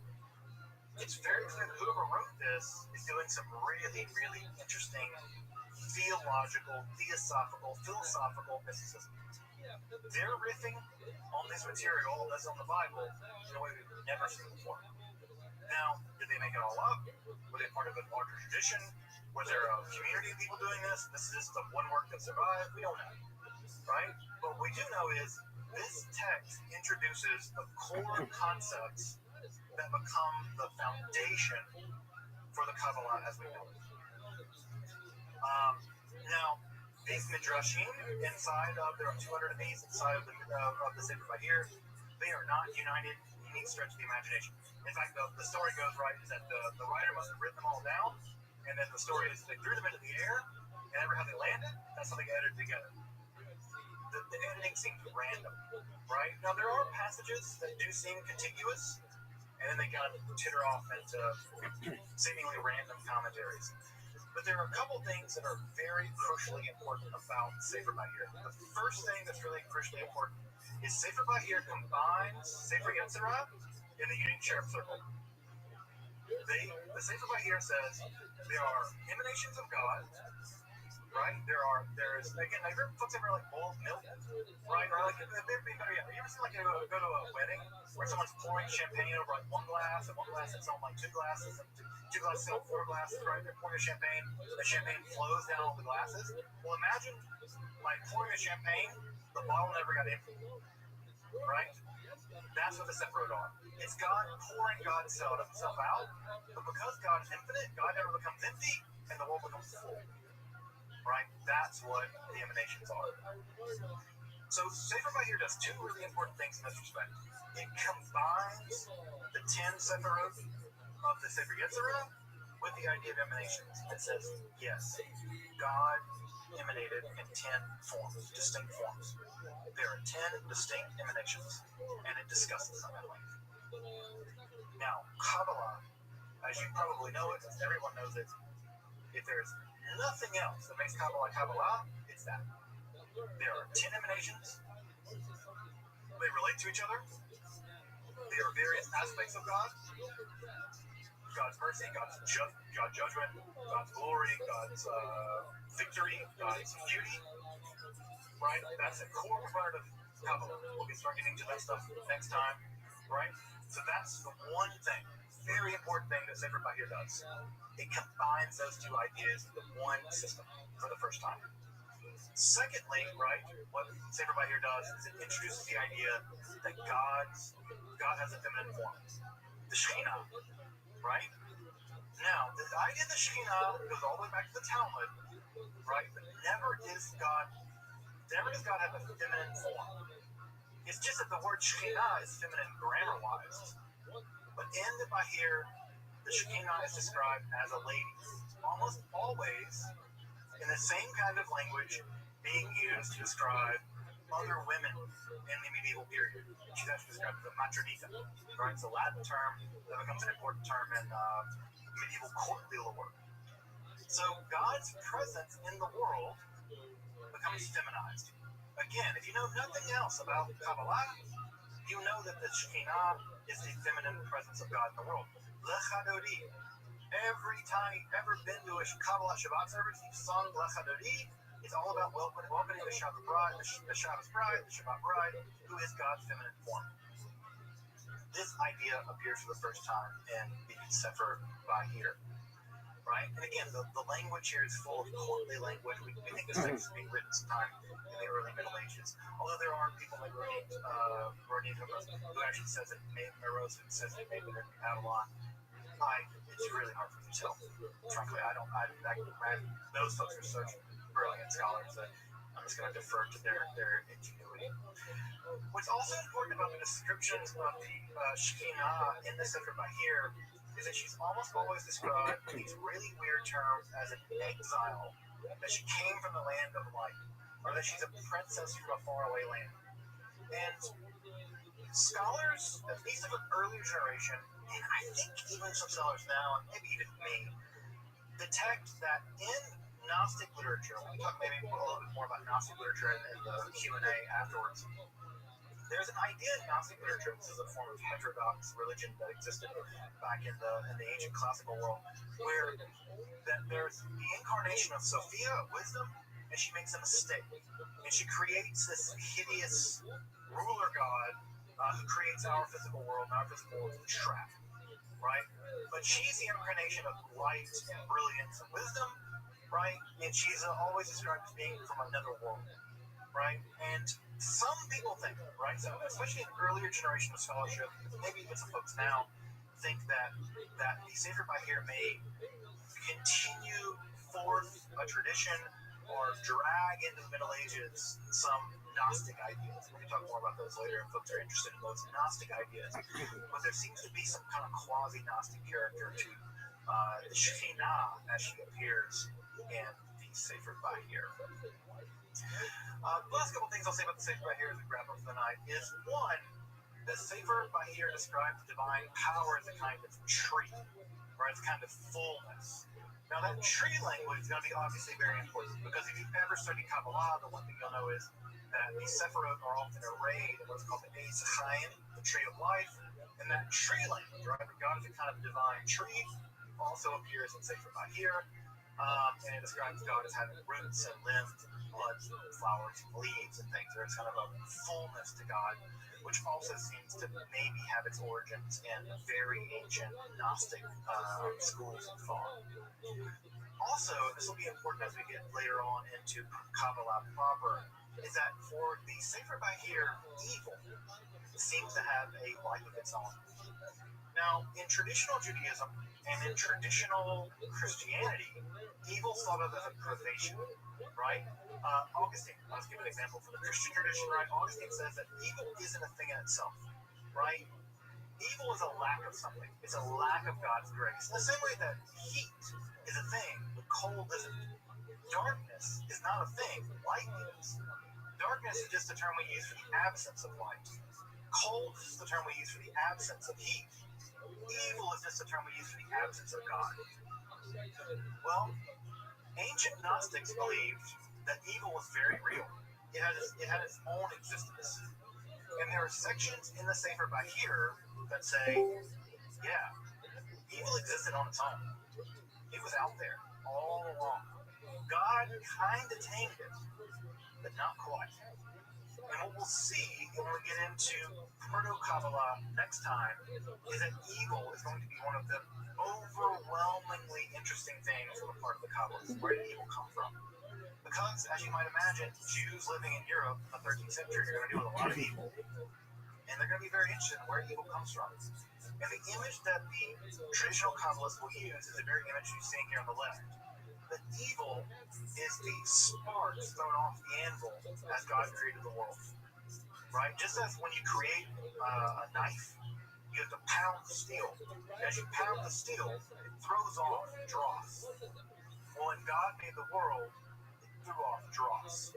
it's very clear that whoever wrote this is doing some really, really interesting philosophical mysticism. They're riffing on this material that's on the Bible in a way we've never seen before. Now, did they make it all up? Were they part of a larger tradition? Was there a community of people doing this? This is just the one work that survived? We don't know, right? But what we do know is this text introduces the core concepts that become the foundation for the Kabbalah as we know it. Now, these midrashim inside of, there are 200 of these inside of the Sefer Bahir, they are not united in any stretch of the imagination. In fact, the story goes, right, is that the writer must have written them all down, and then the story is they threw them into the air, and ever how they landed, that's how they got edited together. The editing seems random, right? Now, there are passages that do seem contiguous, and then they kind of titter off into seemingly random commentaries. But there are a couple things that are very crucially important about Sefer Bahir. The first thing that's really crucially important is Sefer Bahir combines Sefer Yetzirah in the unique cherub circle. The Sefer Bahir says there are emanations of God, right? There's again, have you ever folks ever like boiled milk, right? Or like, you ever seen like go to a wedding where someone's pouring champagne over like one glass, and one glass sits on like two glasses, and two glasses sit on four glasses, right? They're pouring the champagne flows down all the glasses. Well, imagine like pouring the champagne, the bottle never got empty, right? That's what the Sephirot are. It's God pouring God's self out, but because God is infinite, God never becomes empty, and the world becomes full. Right? That's what the emanations are. So Sefer Bahir does two really important things in this respect. It combines the 10 Sephirot of the Sefer Yetzirah with the idea of emanations. It says, yes, God emanated in 10 forms, distinct forms. There are 10 distinct emanations, and it discusses them at length. Now, Kabbalah, as you probably know it, everyone knows it, if there's nothing else that makes Kabbalah, it's that. There are 10 emanations. They relate to each other. There are various aspects of God. God's mercy, God's judgment, God's glory, God's victory, God's beauty. Right? That's a core part of Kabbalah. We'll start getting to that stuff next time. Right? So that's the one thing, very important thing that Sefer Bahir does. It combines those two ideas into one system for the first time. Secondly, right, what Sefer Bahir does is it introduces the idea that God has a feminine form, the Shekhinah, right? Now, the idea of the Shekhinah goes all the way back to the Talmud, right? But never does God have a feminine form. It's just that the word Shekhinah is feminine grammar-wise. But in the Bahir, the Shekhinah is described as a lady, almost always in the same kind of language being used to describe other women in the medieval period. She's actually described as a matronita, right? It's a Latin term that becomes an important term in medieval court legal work. So God's presence in the world becomes feminized. Again, if you know nothing else about Kabbalah, you know that the Shekhinah is the feminine presence of God in the world. Lechadodi. Every time you've ever been to a Kabbalah Shabbat service, you've sung Lechadodi. It's all about welcoming the Shabbat bride, the Shabbat bride, who is God's feminine form. This Sophia appears for the first time in the Sefer Bahir. Right? And again, the language here is full of courtly language. We think this text is being written sometime in the early Middle Ages. Although there are people like Ronit who actually says it made Meroz, who says it made it in Babylon. It's really hard for me to tell. Frankly, those folks are such brilliant scholars that I'm just going to defer to their ingenuity. What's also important about the descriptions of the Shekinah in the Sefer Bahir is that she's almost always described in these really weird terms as an exile, that she came from the land of light, or that she's a princess from a faraway land. And scholars, at least of an earlier generation, and I think even some scholars now, and maybe even me, detect that in Gnostic literature, we'll talk maybe a little bit more about Gnostic literature in the Q&A afterwards. There's an idea in Gnostic literature, this is a form of heterodox religion that existed back in the ancient classical world, where that there's the incarnation of Sophia, wisdom, and she makes a mistake. And she creates this hideous ruler god who creates our physical world, and our physical world is a trap, right? But she's the incarnation of light and brilliance and wisdom, right? And she's always described as being from another world, right? And some people think, right, so especially in earlier generation of scholarship, maybe even some folks now think that the Sefer Bahir may continue forth a tradition or drag into the Middle Ages some Gnostic ideas. We can talk more about those later if folks are interested in those Gnostic ideas. But there seems to be some kind of quasi-Gnostic character to the Shekinah as she appears in the Sefer Bahir. The last couple things I'll say about the Sefer Bahir as we wrap up for the night is, one, the Sefer Bahir describes divine power as a kind of tree, right? It's a kind of fullness. Now, that tree language is going to be obviously very important, because if you've ever studied Kabbalah, the one thing you'll know is that the Sephirot are often arrayed in what's called the Eitz Chaim, the tree of life, and that tree language, right? God is a kind of divine tree, also appears in Sefer Bahir, and it describes God as having roots and limbs and buds and flowers and leaves and things. There's kind of a fullness to God, which also seems to maybe have its origins in very ancient Gnostic schools of thought. Also, this will be important as we get later on into Kabbalah proper, is that for the Sefer Bahir, evil seems to have a life of its own. Now, in traditional Judaism and in traditional Christianity, evil is thought of as a privation, right? Augustine, I'll just give an example for the Christian tradition, right? Augustine says that evil isn't a thing in itself, right? Evil is a lack of something. It's a lack of God's grace. In the same way that heat is a thing, but cold isn't. Darkness is not a thing, light is. Darkness is just a term we use for the absence of light. Cold is the term we use for the absence of heat. Evil is just a term we use for the absence of God. Well, ancient Gnostics believed that evil was very real. It had its own existence. And there are sections in the Sefer Bahir that say, yeah, evil existed on its own. It was out there all along. God kind of tamed it, but not quite. And what we'll see when we get into Proto-Kabbalah next time is that evil is going to be one of the overwhelmingly interesting things from a part of the Kabbalah. Where did evil come from? Because, as you might imagine, Jews living in Europe in the 13th century are going to deal with a lot of evil. And they're going to be very interested in where evil comes from. And the image that the traditional Kabbalists will use is the very image you're seeing here on the left. That evil is the sparks thrown off the anvil as God created the world. Right? Just as when you create a knife, you have to pound the steel. As you pound the steel, it throws off dross. Well, when God made the world, it threw off dross.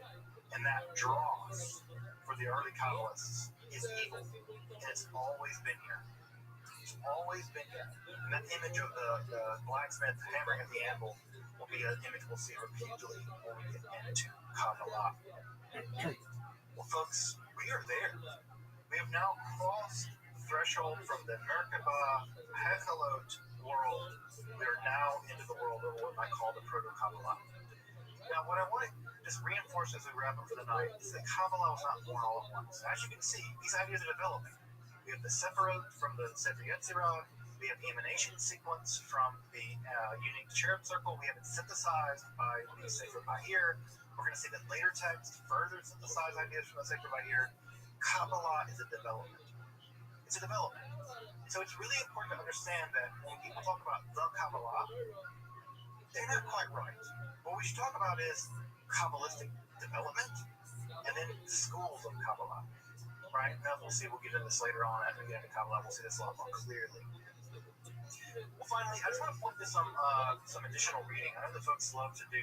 And that dross, for the early Kabbalists, is evil. And it's always been here. It's always been here. And that image of the blacksmith hammering at the anvil will be an image we'll see repeatedly when we get into Kabbalah. Well, folks, we are there. We have now crossed the threshold from the Merkabah Hechalot world. We are now into the world of what I call the Proto-Kabbalah. Now, what I want to just reinforce as we wrap up for the night is that Kabbalah was not born all at once. As you can see, these ideas are developing. We We have the Sephiroth from the Sefer Yetzirah. We have the emanation sequence from the unique cherub circle. We have it synthesized by the Sefer Bahir. We're going to see that later text further synthesize ideas from the Sefer Bahir. Kabbalah is a development. It's a development. So it's really important to understand that when people talk about the Kabbalah, they're not quite right. What we should talk about is Kabbalistic development and then schools of Kabbalah. Right? Now we'll see, we'll get into this later on after we get into Kabbalah, we'll see this a lot more clearly. Well, finally, I just want to point to some additional reading. I know that folks love to do,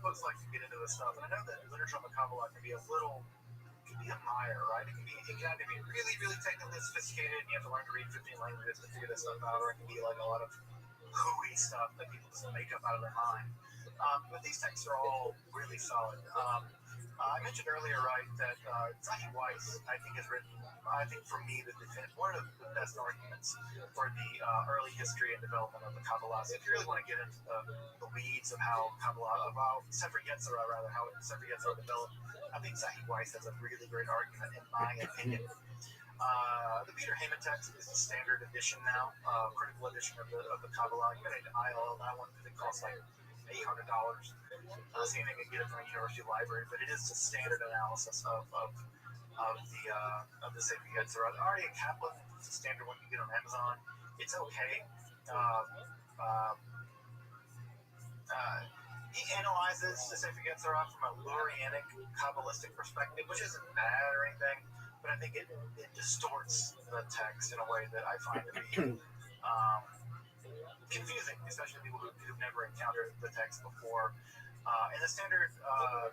folks like to get into this stuff, and I know that literature on the Kabbalah can be a mire, right? It can either be really, really technically sophisticated, and you have to learn to read 15 languages to figure this stuff out, or it can be like a lot of hooey stuff that people just make up out of their mind. But these texts are all really solid. I mentioned earlier, right, that Zahi Weiss, I think, has written, for me, one of the best arguments for the early history and development of the Kabbalah. So if you really want to get into the weeds of how Kabbalah, about Sefer Yetzirah, rather, how Sefer Yetzirah developed, I think Zahi Weiss has a really great argument, in my opinion. The Peter Heyman text is the standard edition now, critical edition of the Kabbalah. You got to ILL that one because it costs like $800. So you can get it from a university library, but it is the standard analysis of the Sefer Yetzirah. The Aryeh Kaplan is the standard one you get on Amazon. It's okay. He analyzes the Sefer Yetzirah from a Lurianic Kabbalistic perspective, which isn't bad or anything, but I think it distorts the text in a way that I find to be confusing, especially people who've never encountered the text before. In the standard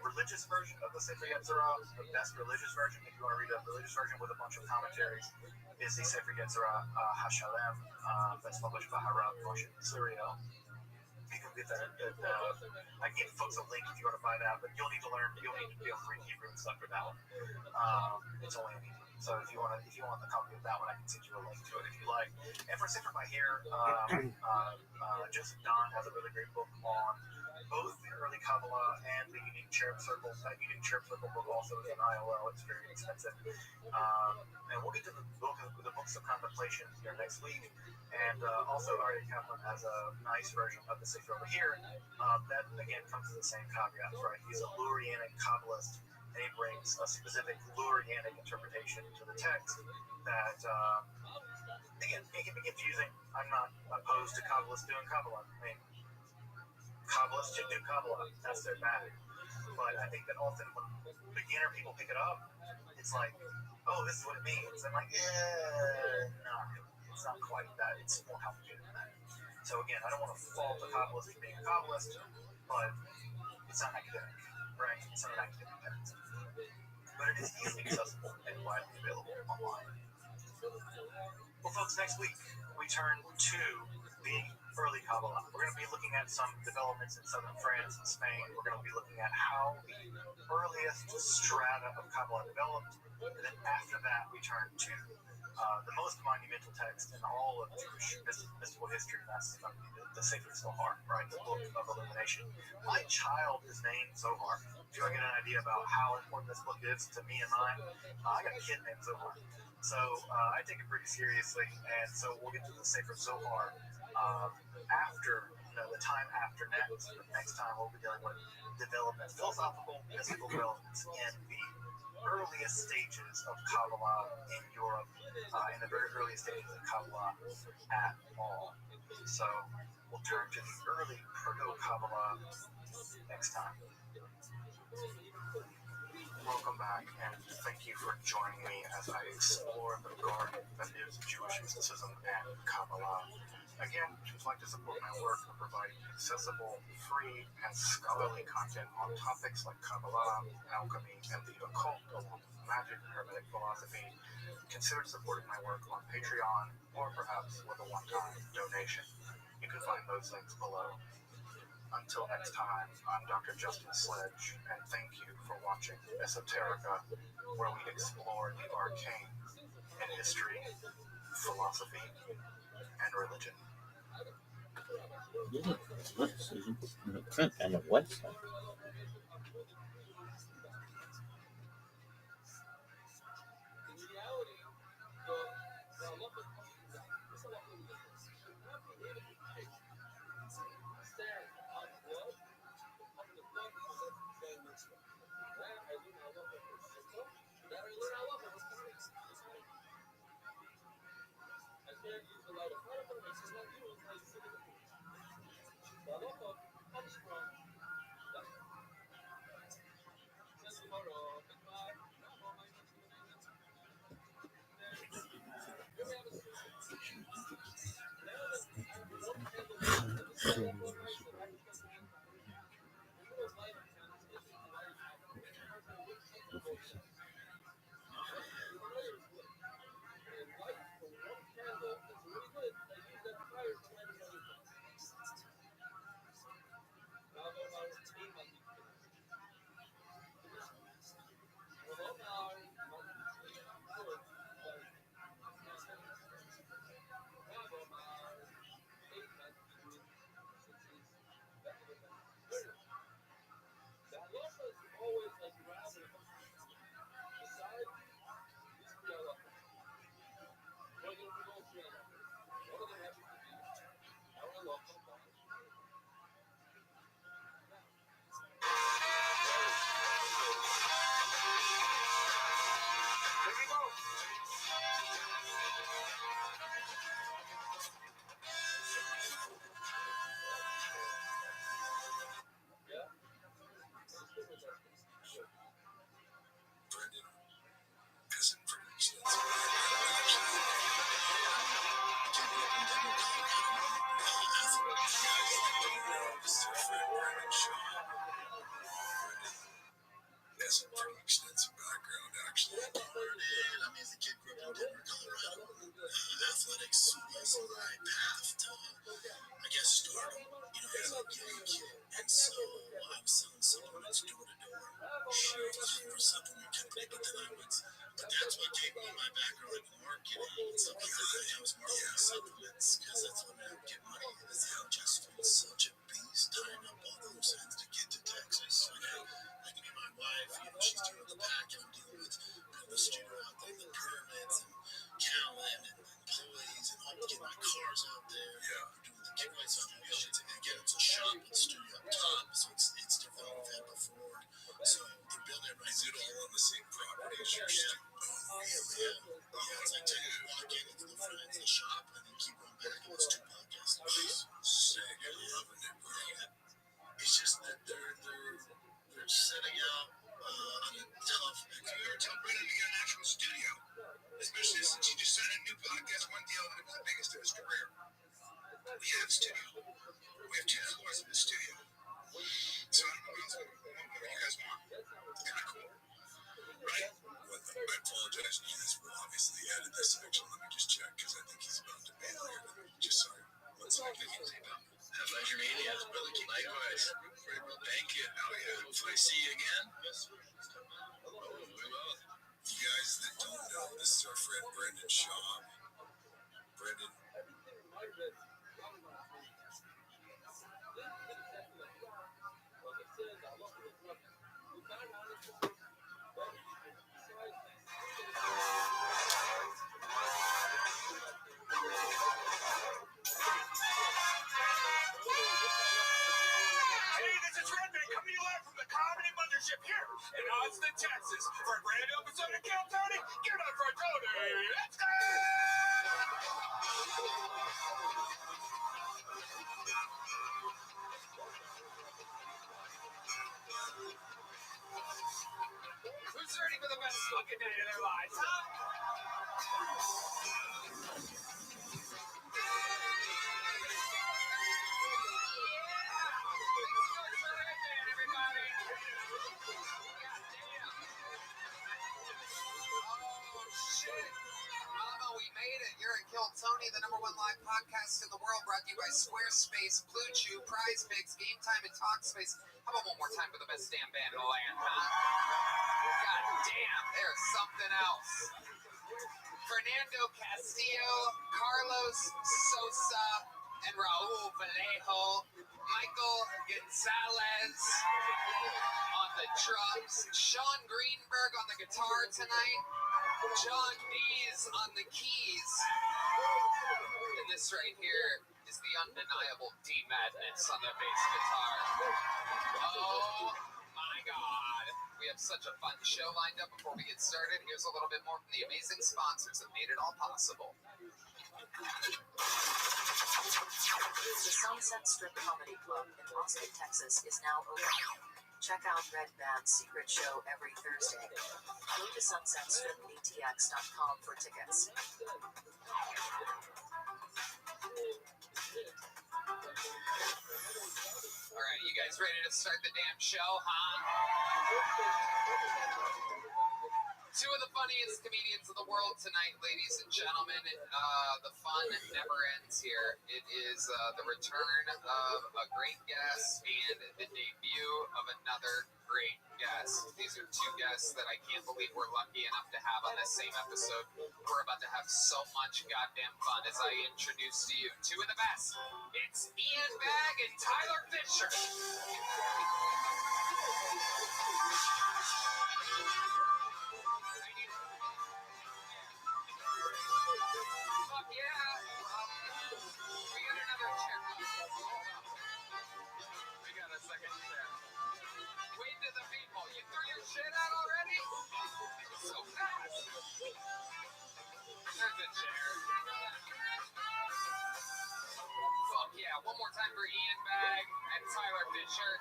religious version of the Sefer Yetzirah, the best religious version, if you want to read a religious version with a bunch of commentaries, is the Sefer Yetzirah HaShalem, that's published by Harav Moshe Suriel. You can get that I can give folks a link if you want to buy that, but you'll need to be able to read Hebrew and stuff for that one. It's only in Hebrew. So if you want the copy of that one, I can send you a link to it if you like. And for Sefer Bahir, Joseph Don has a really great book on both the early Kabbalah and the unique cherub circle. That unique cherub circle book also is an IOL. It's very expensive. And we'll get to the books of contemplation here next week. And also Aryeh Kaplan has a nice version of the Sefer Bahir that again comes with the same caveats, right? He's a Lurianic Kabbalist. And he brings a specific Lurianic interpretation to the text that, again, it can be confusing. I'm not opposed to Kabbalists doing Kabbalah. I mean, Kabbalists should do Kabbalah. That's their bag. But I think that often when beginner people pick it up, it's like, oh, this is what it means. I'm like, no, it's not quite that. It's more complicated than that. So again, I don't want to fault a Kabbalist for being a Kabbalist, but it's not academic, right? It's not an academic text. But it is easily accessible and widely available online. Well, folks, next week we turn to the early Kabbalah. We're going to be looking at some developments in southern France and Spain. We're going to be looking at how the earliest strata of Kabbalah developed. And then after that, we turn to the most monumental text in all of Jewish mystical history, and that's the Sefer Zohar, right? The Book of Illumination. My child is named Zohar. If you want to get an idea about how important this book is to me and mine, I got a kid named Zohar. So I take it pretty seriously, and so we'll get to the Sefer Zohar after, the time after next. The next time we'll be dealing with developments, philosophical, mystical developments in the earliest stages of Kabbalah in Europe, in the very earliest stages of Kabbalah at all. So we'll turn to the early Proto-Kabbalah next time. Welcome back, and thank you for joining me as I explore the garden that is Jewish mysticism and Kabbalah. Again, if you'd like to support my work of providing accessible, free, and scholarly content on topics like Kabbalah, alchemy, and the occult, along with magic and hermetic philosophy, consider supporting my work on Patreon, or perhaps with a one-time donation. You can find those links below. Until next time, I'm Dr. Justin Sledge, and thank you for watching Esoterica, where we explore the arcane in history, philosophy, and religion. And a website. In reality, Brendan isn't pretty extensive. Has a pretty extensive background, actually. I mean, as a kid, grew up in Denver, Colorado. Athletics was my path to, I guess, stardom. You know, as a young kid. And so I was selling supplements door to door. She was looking for a supplement company, but then but that's what gave me my background in marketing. And supplements. I was marketing supplements because that's when I would get money. That's how just was such a beast tying up all those ends to get to Texas. Like me and my wife, you know, she's dealing with the pack, and I'm dealing with the studio out there, the pyramids and Callan and employees, and all getting my cars out there. Yeah. Doing the giveaways on all shit. And again, it's a shop with a studio up top, so it's different than we've had before. So they're building it right. Is it all on the same property as your studio? Oh, really? Yeah, it's like taking a walk in into the front end of the shop and then keep going back, and it's 2 podcasts. Sick. I'm loving it, bro. It's just that they're setting out on a tough experience. Tell Brendan to get an actual studio, especially since he just signed a new podcast, one deal, and it was the biggest of his career. We have a studio. We have 2 floors in the studio. So I don't know what you guys want. It's kind of cool. Right? I apologize. You guys will obviously edit this section. Let me just check, because I think he's about to be here. Just sorry. What's up? Have pleasure meeting you. Likewise. Thank you. Oh, yeah. Hopefully I see you again. Oh, we will. You guys that don't know, this is our friend Brendan Shaw. Brendan. Here in Austin, Texas, for a brand new episode of Kill Tony. Get up for Tony. Let's go! Who's ready for the best fucking day of their lives, huh? You're at Kill Tony, the #1 live podcast in the world, brought to you by Squarespace, Blue Chew, Prize Picks, Game Time, and Talkspace. How about one more time for the best damn band in the land, huh? God damn, there's something else. Fernando Castillo, Carlos Sosa, and Raul Vallejo, Michael Gonzalez on the drums, Sean Greenberg on the guitar tonight, John Dees on the keys, and this right here is the undeniable D Madness on the bass guitar. Oh my God. We have such a fun show lined up. Before we get started, here's a little bit more from the amazing sponsors that made it all possible. The Sunset Strip Comedy Club in Austin, Texas is now open. Check out Red Band's secret show every Thursday. Go to sunsetstripatx.com for tickets. Alright, you guys ready to start the damn show, huh? Two of the funniest comedians of the world tonight, ladies and gentlemen. The fun never ends here. It is the return of a great guest and the debut of another great guest. These are two guests that I can't believe we're lucky enough to have on this same episode. We're about to have so much goddamn fun as I introduce to you two of the best. It's Ian Bagg and Tyler Fischer. Fuck yeah. We got another chair. We got a second chair. Wait to the people. You threw your shit out already? So fast. There's a chair. Fuck yeah. One more time for Ian Bagg and Tyler Fischer.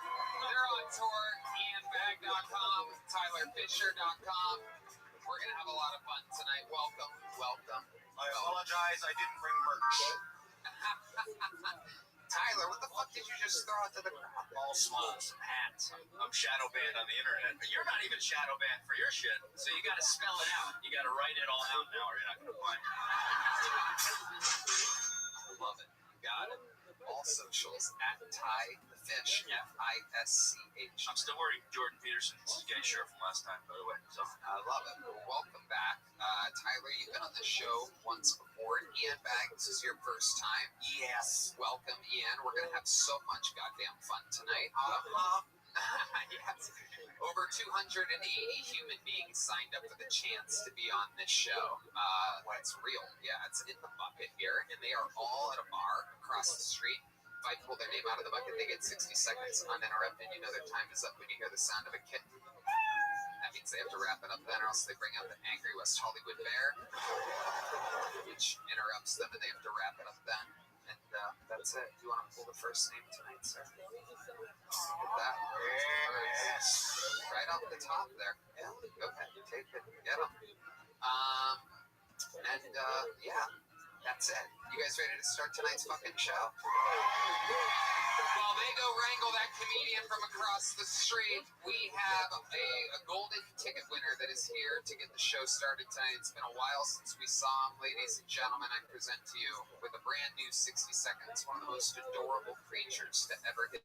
They're on tour. IanBagg.com, TylerFischer.com. We're going to have a lot of fun tonight. Welcome. I apologize, I didn't bring merch. Tyler, what the fuck did you just throw out to the crowd? All smiles and hats. I'm shadow banned on the internet, but you're not even shadow banned for your shit. So you got to spell it out. You got to write it all out now, or you're not going to play. Love it. Got it. All socials at Ty the Fish, F-I-S-C-H. I'm still wearing Jordan Peterson's gay shirt from last time, by the way. So I love it. Welcome back. Tyler, you've been on the show once before. Ian Bagg, this is your first time. yes. Welcome, Ian. We're going to have so much goddamn fun tonight. Yes. Over 280 human beings signed up for the chance to be on this show. It's real. Yeah, it's in the bucket here, and they are all at a bar across the street. If I pull their name out of the bucket, they get 60 seconds uninterrupted. You know their time is up when you hear the sound of a kitten. That means they have to wrap it up then, or else they bring out the angry West Hollywood bear, which interrupts them, and they have to wrap it up then. And that's it. Do you want to pull the first name tonight, sir? Get that. Yes. Right off the top there. Yeah, go ahead. Take it. Get them. Yeah, that's it. You guys ready to start tonight's fucking show? While they go wrangle that comedian from across the street, we have a golden ticket winner that is here to get the show started tonight. It's been a while since we saw him. Ladies and gentlemen, I present to you with a brand new 60 seconds, one of the most adorable creatures to ever hit